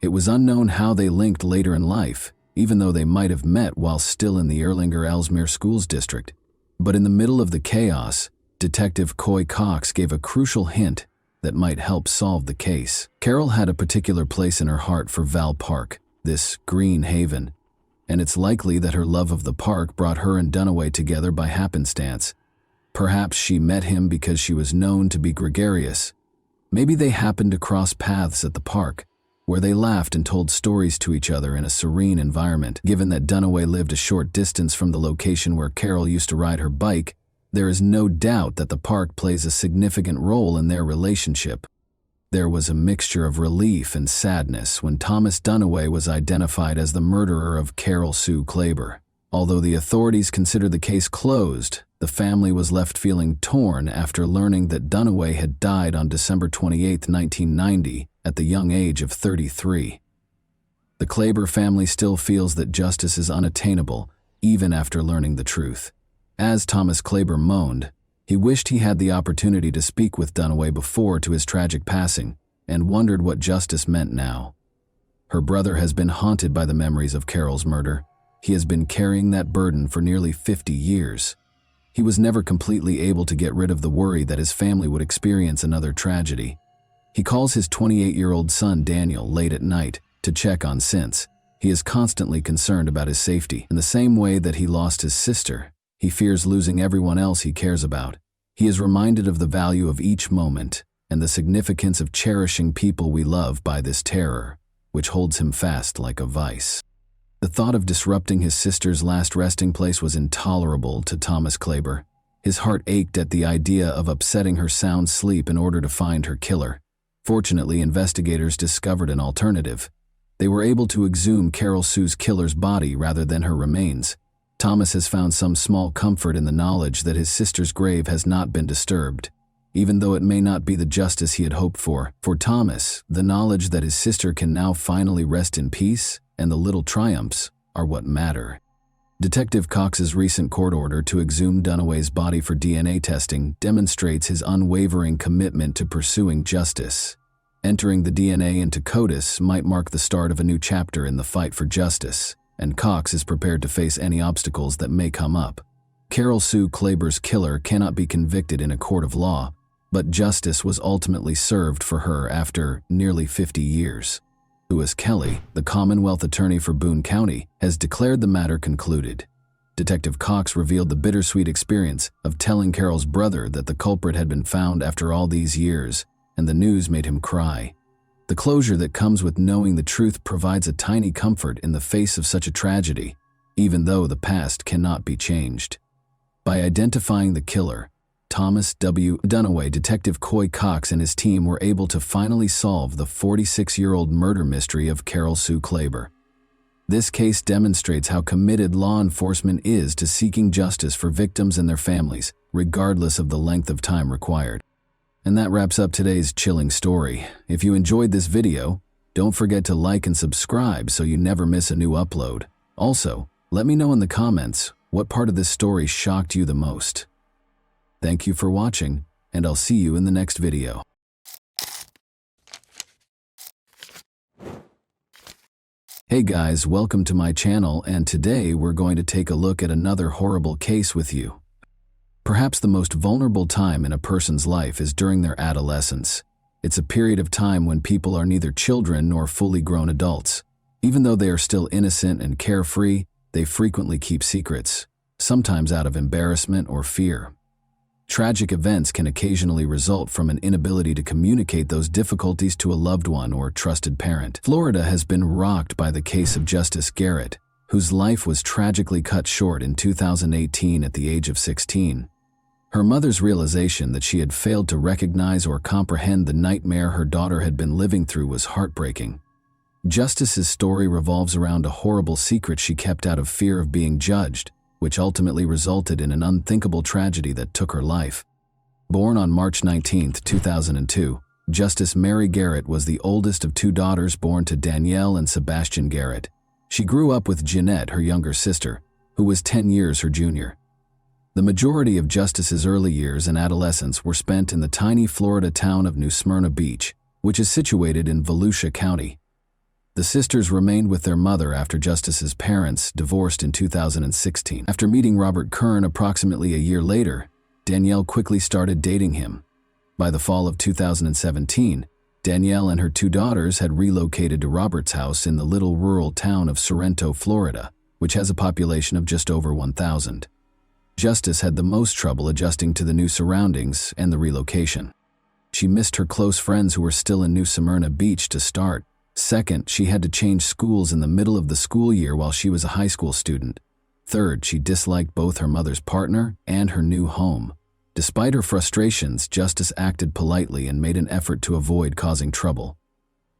It was unknown how they linked later in life, even though they might have met while still in the Erlanger-Ellesmere Schools District. But in the middle of the chaos, Detective Coy Cox gave a crucial hint that might help solve the case. Carol had a particular place in her heart for Val Park, this green haven, and it's likely that her love of the park brought her and Dunaway together by happenstance. Perhaps she met him because she was known to be gregarious. Maybe they happened to cross paths at the park, where they laughed and told stories to each other in a serene environment. Given that Dunaway lived a short distance from the location where Carol used to ride her bike, there is no doubt that the park plays a significant role in their relationship. There was a mixture of relief and sadness when Thomas Dunaway was identified as the murderer of Carol Sue Klaber. Although the authorities considered the case closed, the family was left feeling torn after learning that Dunaway had died on December 28, 1990, at the young age of 33. The Klaber family still feels that justice is unattainable, even after learning the truth. As Thomas Klaber moaned, he wished he had the opportunity to speak with Dunaway before to his tragic passing, and wondered what justice meant now. Her brother has been haunted by the memories of Carol's murder. He has been carrying that burden for nearly 50 years. He was never completely able to get rid of the worry that his family would experience another tragedy. He calls his 28-year-old son Daniel late at night to check on Since. He is constantly concerned about his safety. In the same way that he lost his sister, he fears losing everyone else he cares about. He is reminded of the value of each moment and the significance of cherishing people we love by this terror, which holds him fast like a vice. The thought of disrupting his sister's last resting place was intolerable to Thomas Klaber. His heart ached at the idea of upsetting her sound sleep in order to find her killer. Fortunately, investigators discovered an alternative. They were able to exhume Carol Sue's killer's body rather than her remains. Thomas has found some small comfort in the knowledge that his sister's grave has not been disturbed, even though it may not be the justice he had hoped for. For Thomas, the knowledge that his sister can now finally rest in peace and the little triumphs are what matter. Detective Cox's recent court order to exhume Dunaway's body for DNA testing demonstrates his unwavering commitment to pursuing justice. Entering the DNA into CODIS might mark the start of a new chapter in the fight for justice, and Cox is prepared to face any obstacles that may come up. Carol Sue Klaber's killer cannot be convicted in a court of law, but justice was ultimately served for her after nearly 50 years. Lewis Kelly, the Commonwealth Attorney for Boone County, has declared the matter concluded. Detective Cox revealed the bittersweet experience of telling Carol's brother that the culprit had been found after all these years, and the news made him cry. The closure that comes with knowing the truth provides a tiny comfort in the face of such a tragedy, even though the past cannot be changed. By identifying the killer, Thomas W. Dunaway, Detective Coy Cox and his team were able to finally solve the 46-year-old murder mystery of Carol Sue Klaber. This case demonstrates how committed law enforcement is to seeking justice for victims and their families, regardless of the length of time required. And that wraps up today's chilling story. If you enjoyed this video, don't forget to like and subscribe so you never miss a new upload. Also, let me know in the comments what part of this story shocked you the most. Thank you for watching, and I'll see you in the next video. Hey guys, welcome to my channel, and today we're going to take a look at another horrible case with you. Perhaps the most vulnerable time in a person's life is during their adolescence. It's a period of time when people are neither children nor fully grown adults. Even though they are still innocent and carefree, they frequently keep secrets, sometimes out of embarrassment or fear. Tragic events can occasionally result from an inability to communicate those difficulties to a loved one or trusted parent. Florida has been rocked by the case of Justice Garrett, whose life was tragically cut short in 2018 at the age of 16. Her mother's realization that she had failed to recognize or comprehend the nightmare her daughter had been living through was heartbreaking. Justice's story revolves around a horrible secret she kept out of fear of being judged, which ultimately resulted in an unthinkable tragedy that took her life. Born on March 19, 2002, Justice Mary Garrett was the oldest of two daughters born to Danielle and Sebastian Garrett. She grew up with Jeanette, her younger sister, who was 10 years her junior. The majority of Justice's early years and adolescence were spent in the tiny Florida town of New Smyrna Beach, which is situated in Volusia County. The sisters remained with their mother after Justice's parents divorced in 2016. After meeting Robert Kern approximately a year later, Danielle quickly started dating him. By the fall of 2017, Danielle and her two daughters had relocated to Robert's house in the little rural town of Sorrento, Florida, which has a population of just over 1,000. Justice had the most trouble adjusting to the new surroundings and the relocation. She missed her close friends who were still in New Smyrna Beach to start. Second, she had to change schools in the middle of the school year while she was a high school student. Third, she disliked both her mother's partner and her new home. Despite her frustrations, Justice acted politely and made an effort to avoid causing trouble.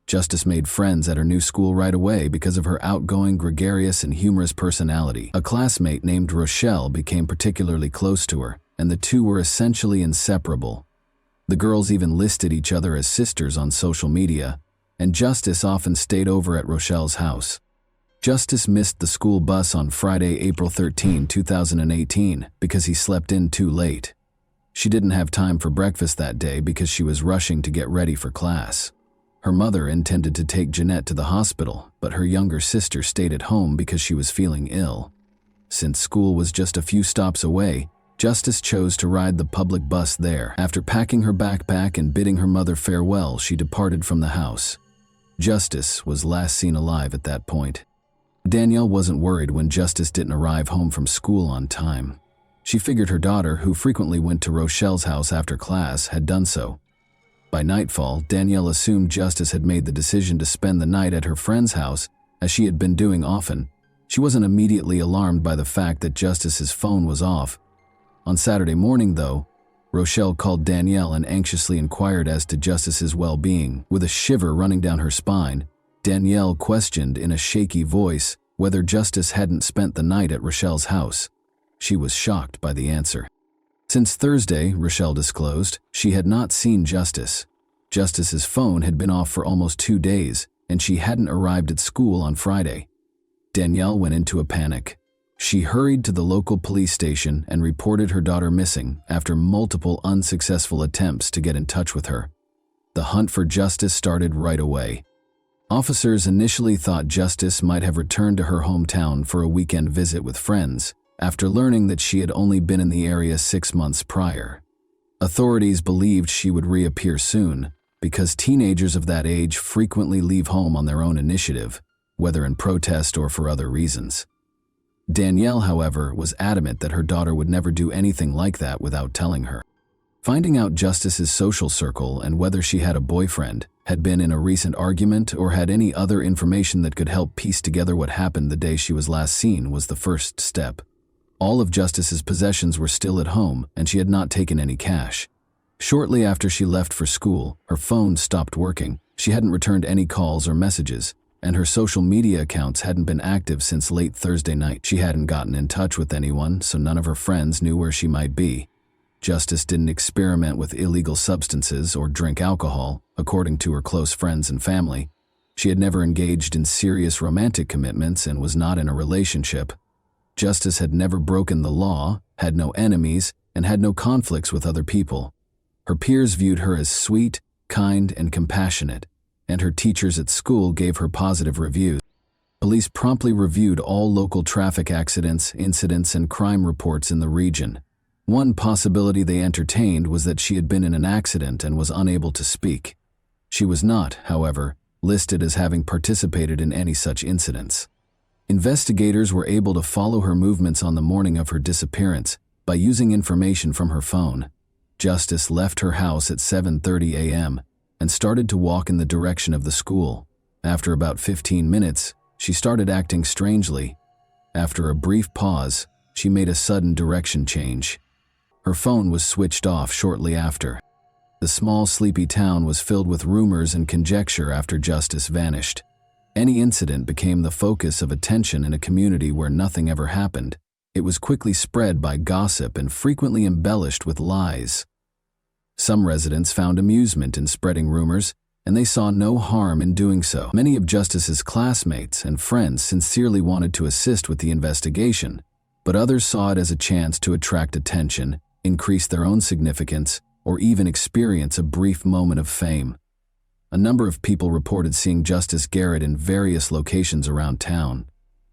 Justice made friends at her new school right away because of her outgoing, gregarious, and humorous personality. A classmate named Rochelle became particularly close to her, and the two were essentially inseparable. The girls even listed each other as sisters on social media, and Justice often stayed over at Rochelle's house. Justice missed the school bus on Friday, April 13, 2018, because he slept in too late. She didn't have time for breakfast that day because she was rushing to get ready for class. Her mother intended to take Jeanette to the hospital, but her younger sister stayed at home because she was feeling ill. Since school was just a few stops away, Justice chose to ride the public bus there. After packing her backpack and bidding her mother farewell, she departed from the house. Justice was last seen alive at that point. Danielle wasn't worried when Justice didn't arrive home from school on time. She figured her daughter, who frequently went to Rochelle's house after class, had done so. By nightfall, Danielle assumed Justice had made the decision to spend the night at her friend's house, as she had been doing often. She wasn't immediately alarmed by the fact that Justice's phone was off. On Saturday morning, though, Rochelle called Danielle and anxiously inquired as to Justice's well-being. With a shiver running down her spine, Danielle questioned in a shaky voice whether Justice hadn't spent the night at Rochelle's house. She was shocked by the answer. Since Thursday, Rochelle disclosed, she had not seen Justice. Justice's phone had been off for almost 2 days, and she hadn't arrived at school on Friday. Danielle went into a panic. She hurried to the local police station and reported her daughter missing after multiple unsuccessful attempts to get in touch with her. The hunt for Justice started right away. Officers initially thought Justice might have returned to her hometown for a weekend visit with friends, after learning that she had only been in the area 6 months prior. Authorities believed she would reappear soon, because teenagers of that age frequently leave home on their own initiative, whether in protest or for other reasons. Danielle, however, was adamant that her daughter would never do anything like that without telling her. Finding out Justice's social circle and whether she had a boyfriend, had been in a recent argument, or had any other information that could help piece together what happened the day she was last seen was the first step. All of Justice's possessions were still at home, and she had not taken any cash. Shortly after she left for school, her phone stopped working. She hadn't returned any calls or messages, and her social media accounts hadn't been active since late Thursday night. She hadn't gotten in touch with anyone, so none of her friends knew where she might be. Justice didn't experiment with illegal substances or drink alcohol, according to her close friends and family. She had never engaged in serious romantic commitments and was not in a relationship. Justice had never broken the law, had no enemies, and had no conflicts with other people. Her peers viewed her as sweet, kind, and compassionate, and her teachers at school gave her positive reviews. Police promptly reviewed all local traffic accidents, incidents, and crime reports in the region. One possibility they entertained was that she had been in an accident and was unable to speak. She was not, however, listed as having participated in any such incidents. Investigators were able to follow her movements on the morning of her disappearance by using information from her phone. Justice left her house at 7:30 a.m. and started to walk in the direction of the school. After about 15 minutes, she started acting strangely. After a brief pause, she made a sudden direction change. Her phone was switched off shortly after. The small, sleepy town was filled with rumors and conjecture after Justice vanished. Any incident became the focus of attention in a community where nothing ever happened. It was quickly spread by gossip and frequently embellished with lies. Some residents found amusement in spreading rumors, and they saw no harm in doing so. Many of Justice's classmates and friends sincerely wanted to assist with the investigation, but others saw it as a chance to attract attention, increase their own significance, or even experience a brief moment of fame. A number of people reported seeing Justice Garrett in various locations around town.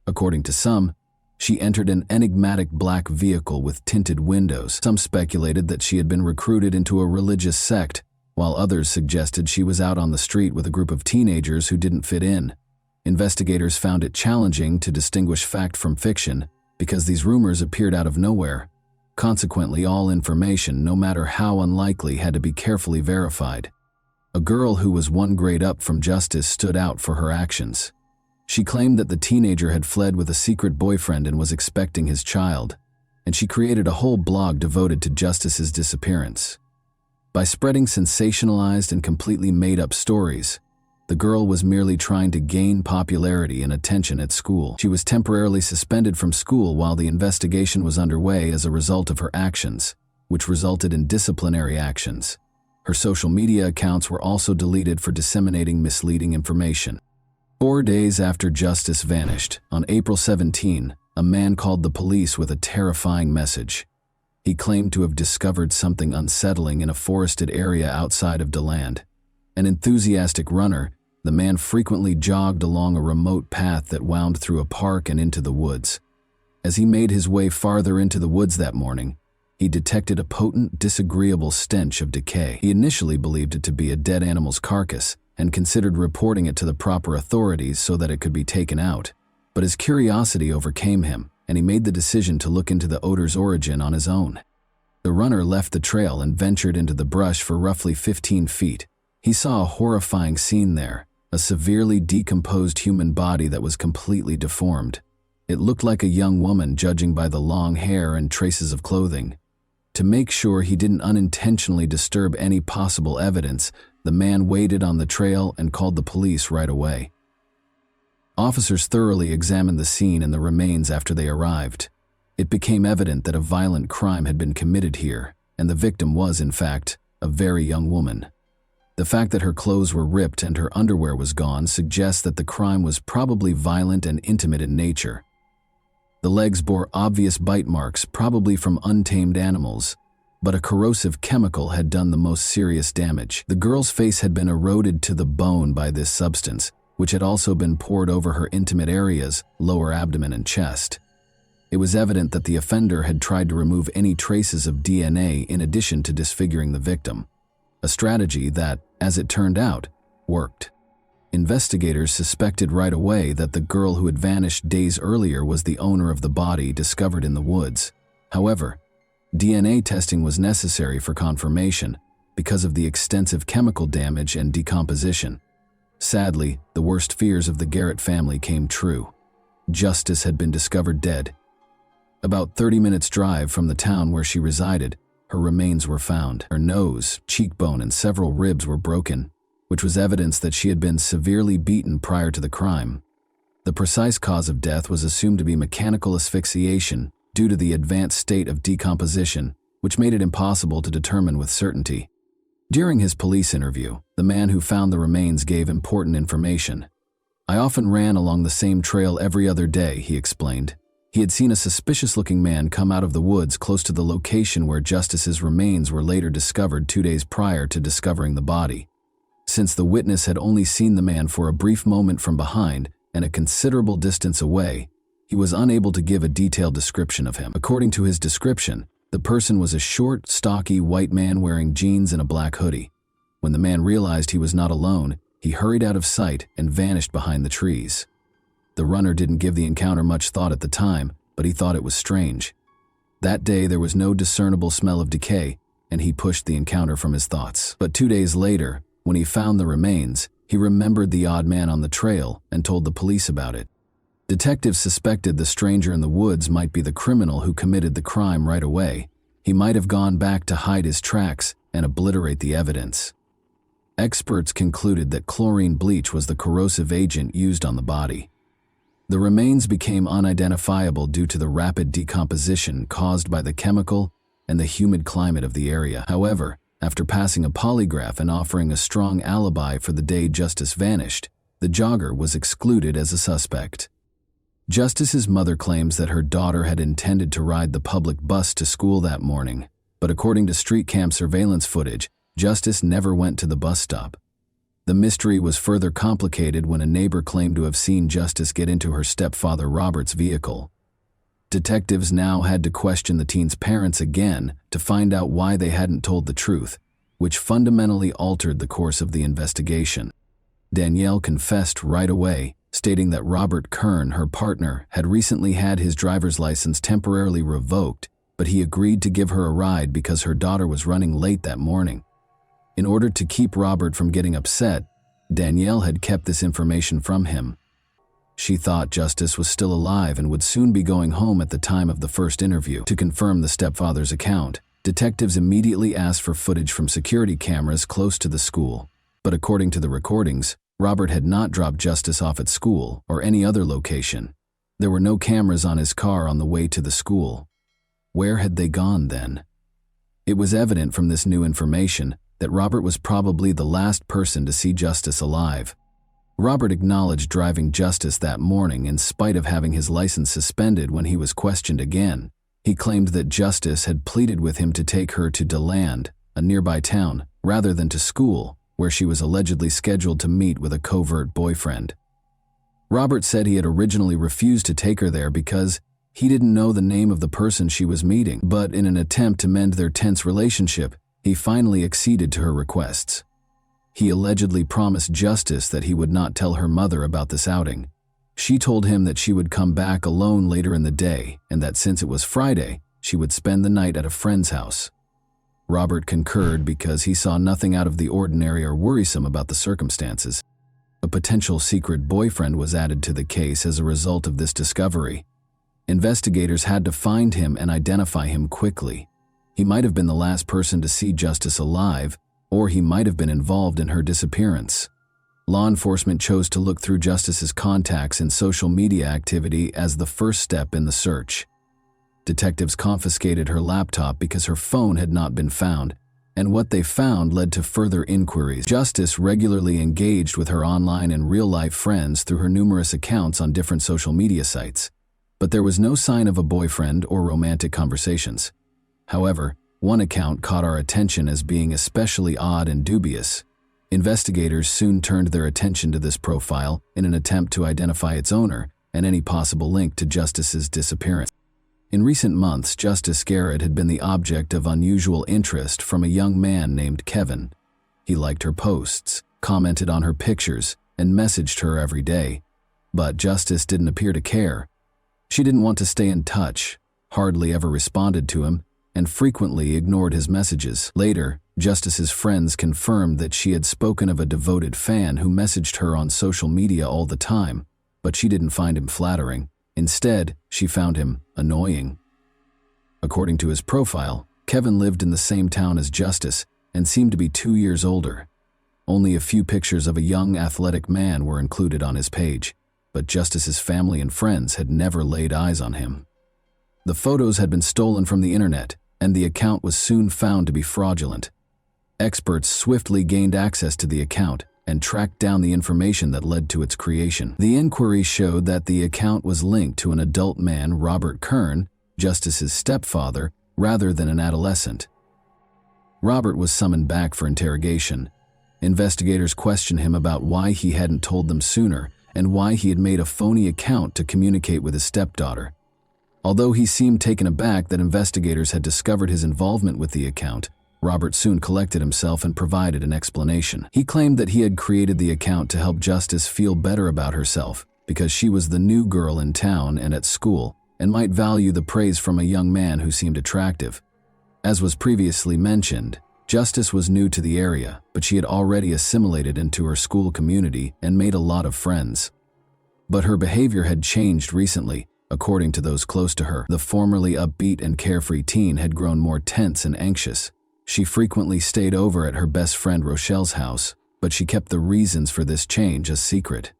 According to some, she entered an enigmatic black vehicle with tinted windows. Some speculated that she had been recruited into a religious sect, while others suggested she was out on the street with a group of teenagers who didn't fit in. Investigators found it challenging to distinguish fact from fiction because these rumors appeared out of nowhere. Consequently, all information, no matter how unlikely, had to be carefully verified. A girl who was one grade up from Justice stood out for her actions. She claimed that the teenager had fled with a secret boyfriend and was expecting his child, and she created a whole blog devoted to Justice's disappearance. By spreading sensationalized and completely made-up stories, the girl was merely trying to gain popularity and attention at school. She was temporarily suspended from school while the investigation was underway as a result of her actions, which resulted in disciplinary actions. Her social media accounts were also deleted for disseminating misleading information. 4 days after Justice vanished, on April 17, a man called the police with a terrifying message. He claimed to have discovered something unsettling in a forested area outside of DeLand. An enthusiastic runner, the man frequently jogged along a remote path that wound through a park and into the woods. As he made his way farther into the woods that morning, he detected a potent, disagreeable stench of decay. He initially believed it to be a dead animal's carcass and considered reporting it to the proper authorities so that it could be taken out. But his curiosity overcame him, and he made the decision to look into the odor's origin on his own. The runner left the trail and ventured into the brush for roughly 15 feet. He saw a horrifying scene there, a severely decomposed human body that was completely deformed. It looked like a young woman, judging by the long hair and traces of clothing. To make sure he didn't unintentionally disturb any possible evidence, the man waited on the trail and called the police right away. Officers thoroughly examined the scene and the remains after they arrived. It became evident that a violent crime had been committed here, and the victim was, in fact, a very young woman. The fact that her clothes were ripped and her underwear was gone suggests that the crime was probably violent and intimate in nature. The legs bore obvious bite marks, probably from untamed animals, but a corrosive chemical had done the most serious damage. The girl's face had been eroded to the bone by this substance, which had also been poured over her intimate areas, lower abdomen and chest. It was evident that the offender had tried to remove any traces of DNA in addition to disfiguring the victim, a strategy that, as it turned out, worked. Investigators suspected right away that the girl who had vanished days earlier was the owner of the body discovered in the woods. However, DNA testing was necessary for confirmation because of the extensive chemical damage and decomposition. Sadly, the worst fears of the Garrett family came true. Justice had been discovered dead. About 30 minutes' drive from the town where she resided, her remains were found. Her nose, cheekbone, and several ribs were broken, which was evidence that she had been severely beaten prior to the crime. The precise cause of death was assumed to be mechanical asphyxiation due to the advanced state of decomposition, which made it impossible to determine with certainty. During his police interview, the man who found the remains gave important information. "I often ran along the same trail every other day," he explained. He had seen a suspicious-looking man come out of the woods close to the location where Justice's remains were later discovered 2 days prior to discovering the body. Since the witness had only seen the man for a brief moment from behind and a considerable distance away, he was unable to give a detailed description of him. According to his description, the person was a short, stocky white man wearing jeans and a black hoodie. When the man realized he was not alone, he hurried out of sight and vanished behind the trees. The runner didn't give the encounter much thought at the time, but he thought it was strange. That day there was no discernible smell of decay, and he pushed the encounter from his thoughts. But 2 days later, when he found the remains, he remembered the odd man on the trail and told the police about it. Detectives suspected the stranger in the woods might be the criminal who committed the crime right away. He might have gone back to hide his tracks and obliterate the evidence. Experts concluded that chlorine bleach was the corrosive agent used on the body. The remains became unidentifiable due to the rapid decomposition caused by the chemical and the humid climate of the area. However, after passing a polygraph and offering a strong alibi for the day Justice vanished, the jogger was excluded as a suspect. Justice's mother claims that her daughter had intended to ride the public bus to school that morning, but according to street cam surveillance footage, Justice never went to the bus stop. The mystery was further complicated when a neighbor claimed to have seen Justice get into her stepfather Robert's vehicle. Detectives now had to question the teen's parents again to find out why they hadn't told the truth, which fundamentally altered the course of the investigation. Danielle confessed right away, stating that Robert Kern, her partner, had recently had his driver's license temporarily revoked, but he agreed to give her a ride because her daughter was running late that morning. In order to keep Robert from getting upset, Danielle had kept this information from him. She thought Justice was still alive and would soon be going home at the time of the first interview. To confirm the stepfather's account, detectives immediately asked for footage from security cameras close to the school. But according to the recordings, Robert had not dropped Justice off at school or any other location. There were no cameras on his car on the way to the school. Where had they gone then? It was evident from this new information that Robert was probably the last person to see Justice alive. Robert acknowledged driving Justice that morning in spite of having his license suspended when he was questioned again. He claimed that Justice had pleaded with him to take her to DeLand, a nearby town, rather than to school, where she was allegedly scheduled to meet with a covert boyfriend. Robert said he had originally refused to take her there because he didn't know the name of the person she was meeting, but in an attempt to mend their tense relationship, he finally acceded to her requests. He allegedly promised Justice that he would not tell her mother about this outing. She told him that she would come back alone later in the day and that since it was Friday, she would spend the night at a friend's house. Robert concurred because he saw nothing out of the ordinary or worrisome about the circumstances. A potential secret boyfriend was added to the case as a result of this discovery. Investigators had to find him and identify him quickly. He might have been the last person to see Justice alive, or he might have been involved in her disappearance. Law enforcement chose to look through Justice's contacts and social media activity as the first step in the search. Detectives confiscated her laptop because her phone had not been found, and what they found led to further inquiries. Justice regularly engaged with her online and real-life friends through her numerous accounts on different social media sites, but there was no sign of a boyfriend or romantic conversations. However, one account caught our attention as being especially odd and dubious. Investigators soon turned their attention to this profile in an attempt to identify its owner and any possible link to Justice's disappearance. In recent months, Justice Garrett had been the object of unusual interest from a young man named Kevin. He liked her posts, commented on her pictures, and messaged her every day. But Justice didn't appear to care. She didn't want to stay in touch, hardly ever responded to him, and frequently ignored his messages. Later, Justice's friends confirmed that she had spoken of a devoted fan who messaged her on social media all the time, but she didn't find him flattering. Instead, she found him annoying. According to his profile, Kevin lived in the same town as Justice and seemed to be 2 years older. Only a few pictures of a young, athletic man were included on his page, but Justice's family and friends had never laid eyes on him. The photos had been stolen from the internet, and the account was soon found to be fraudulent. Experts swiftly gained access to the account and tracked down the information that led to its creation. The inquiry showed that the account was linked to an adult man, Robert Kern, Justice's stepfather, rather than an adolescent. Robert was summoned back for interrogation. Investigators questioned him about why he hadn't told them sooner and why he had made a phony account to communicate with his stepdaughter. Although he seemed taken aback that investigators had discovered his involvement with the account, Robert soon collected himself and provided an explanation. He claimed that he had created the account to help Justice feel better about herself because she was the new girl in town and at school and might value the praise from a young man who seemed attractive. As was previously mentioned, Justice was new to the area, but she had already assimilated into her school community and made a lot of friends. But her behavior had changed recently, according to those close to her. The formerly upbeat and carefree teen had grown more tense and anxious. She frequently stayed over at her best friend Rochelle's house, but she kept the reasons for this change a secret.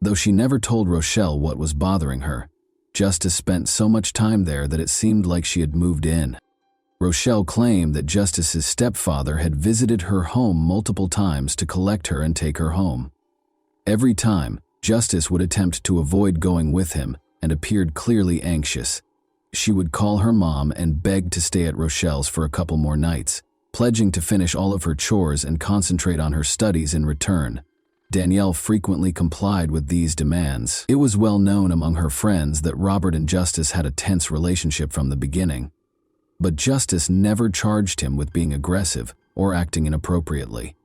Though she never told Rochelle what was bothering her, Justice spent so much time there that it seemed like she had moved in. Rochelle claimed that Justice's stepfather had visited her home multiple times to collect her and take her home. Every time, Justice would attempt to avoid going with him and appeared clearly anxious. She would call her mom and beg to stay at Rochelle's for a couple more nights, pledging to finish all of her chores and concentrate on her studies in return. Danielle frequently complied with these demands. It was well known among her friends that Robert and Justice had a tense relationship from the beginning. But Justice never charged him with being aggressive or acting inappropriately.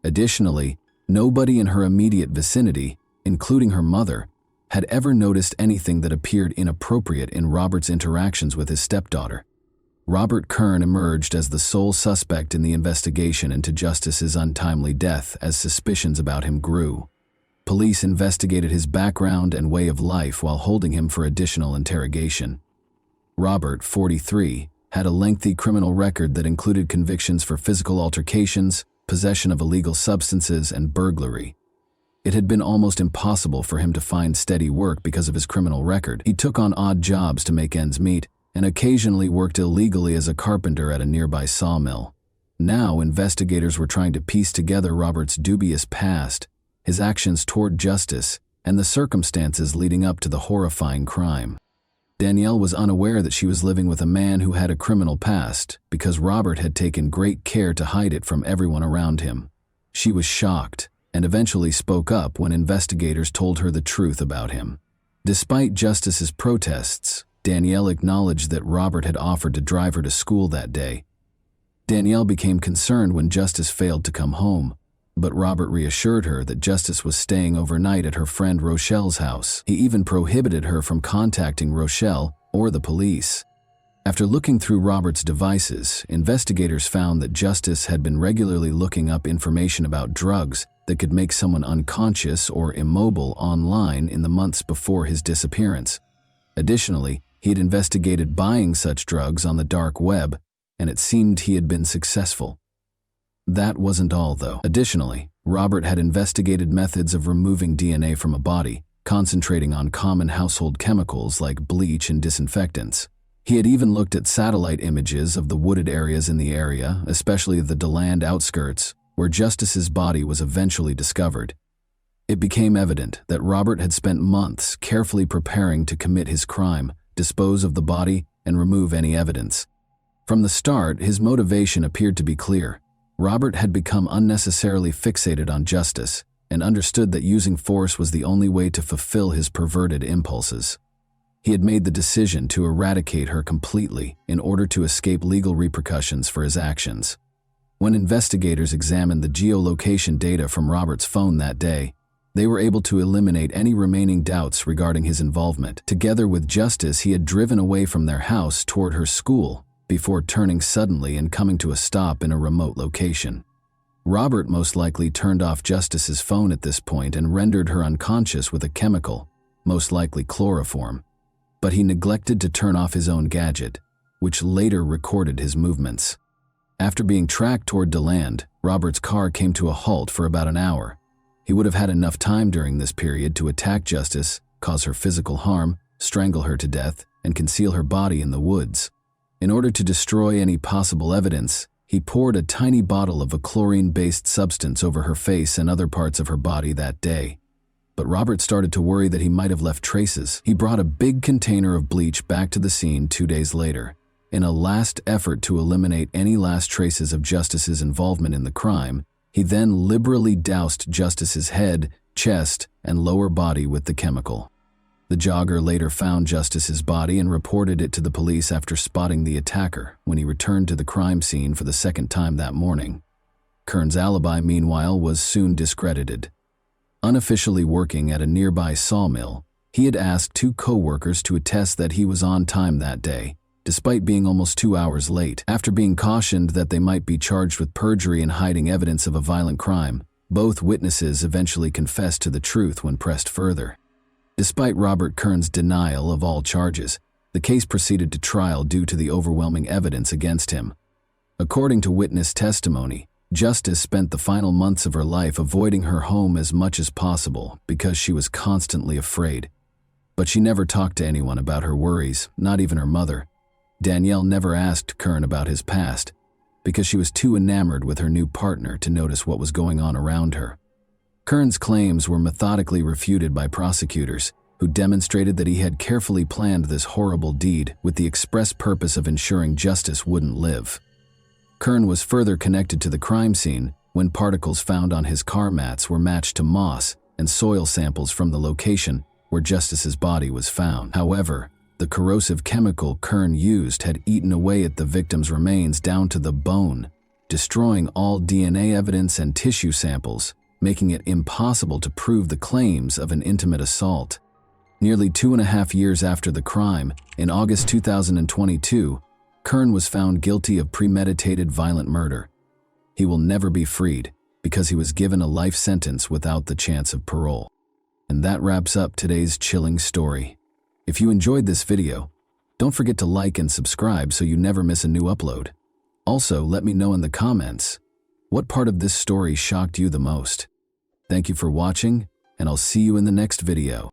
Additionally, nobody in her immediate vicinity, including her mother, had ever noticed anything that appeared inappropriate in Robert's interactions with his stepdaughter. Robert Kern emerged as the sole suspect in the investigation into Justice's untimely death as suspicions about him grew. Police investigated his background and way of life while holding him for additional interrogation. Robert, 43, had a lengthy criminal record that included convictions for physical altercations, possession of illegal substances, and burglary. It had been almost impossible for him to find steady work because of his criminal record. He took on odd jobs to make ends meet and occasionally worked illegally as a carpenter at a nearby sawmill. Now, investigators were trying to piece together Robert's dubious past, his actions toward Justice, and the circumstances leading up to the horrifying crime. Danielle was unaware that she was living with a man who had a criminal past because Robert had taken great care to hide it from everyone around him. She was shocked and eventually spoke up when investigators told her the truth about him. Despite Justice's protests, Danielle acknowledged that Robert had offered to drive her to school that day. Danielle became concerned when Justice failed to come home, but Robert reassured her that Justice was staying overnight at her friend Rochelle's house. He even prohibited her from contacting Rochelle or the police. After looking through Robert's devices, investigators found that Justice had been regularly looking up information about drugs that could make someone unconscious or immobile online in the months before his disappearance. Additionally, he had investigated buying such drugs on the dark web, and it seemed he had been successful. That wasn't all, though. Additionally, Robert had investigated methods of removing DNA from a body, concentrating on common household chemicals like bleach and disinfectants. He had even looked at satellite images of the wooded areas in the area, especially the DeLand outskirts, where Justice's body was eventually discovered. It became evident that Robert had spent months carefully preparing to commit his crime, dispose of the body, and remove any evidence. From the start, his motivation appeared to be clear. Robert had become unnecessarily fixated on Justice and understood that using force was the only way to fulfill his perverted impulses. He had made the decision to eradicate her completely in order to escape legal repercussions for his actions. When investigators examined the geolocation data from Robert's phone that day, they were able to eliminate any remaining doubts regarding his involvement. Together with Justice, he had driven away from their house toward her school, before turning suddenly and coming to a stop in a remote location. Robert most likely turned off Justice's phone at this point and rendered her unconscious with a chemical, most likely chloroform. But he neglected to turn off his own gadget, which later recorded his movements. After being tracked toward DeLand, Robert's car came to a halt for about an hour. He would have had enough time during this period to attack Justice, cause her physical harm, strangle her to death, and conceal her body in the woods. In order to destroy any possible evidence, he poured a tiny bottle of a chlorine-based substance over her face and other parts of her body that day. But Robert started to worry that he might have left traces. He brought a big container of bleach back to the scene 2 days later. In a last effort to eliminate any last traces of Justice's involvement in the crime, he then liberally doused Justice's head, chest, and lower body with the chemical. The jogger later found Justice's body and reported it to the police after spotting the attacker when he returned to the crime scene for the second time that morning. Kern's alibi, meanwhile, was soon discredited. Unofficially working at a nearby sawmill, he had asked 2 co-workers to attest that he was on time that day, despite being almost 2 hours late. After being cautioned that they might be charged with perjury and hiding evidence of a violent crime, both witnesses eventually confessed to the truth when pressed further. Despite Robert Kern's denial of all charges, the case proceeded to trial due to the overwhelming evidence against him. According to witness testimony, Justice spent the final months of her life avoiding her home as much as possible because she was constantly afraid. But she never talked to anyone about her worries, not even her mother. Danielle never asked Kern about his past because she was too enamored with her new partner to notice what was going on around her. Kern's claims were methodically refuted by prosecutors, who demonstrated that he had carefully planned this horrible deed with the express purpose of ensuring Justice wouldn't live. Kern was further connected to the crime scene when particles found on his car mats were matched to moss and soil samples from the location where Justice's body was found. However, the corrosive chemical Kern used had eaten away at the victim's remains down to the bone, destroying all DNA evidence and tissue samples, making it impossible to prove the claims of an intimate assault. Nearly 2.5 years after the crime, in August 2022, Kern was found guilty of premeditated violent murder. He will never be freed because he was given a life sentence without the chance of parole. And that wraps up today's chilling story. If you enjoyed this video, don't forget to like and subscribe so you never miss a new upload. Also, let me know in the comments, what part of this story shocked you the most? Thank you for watching, and I'll see you in the next video.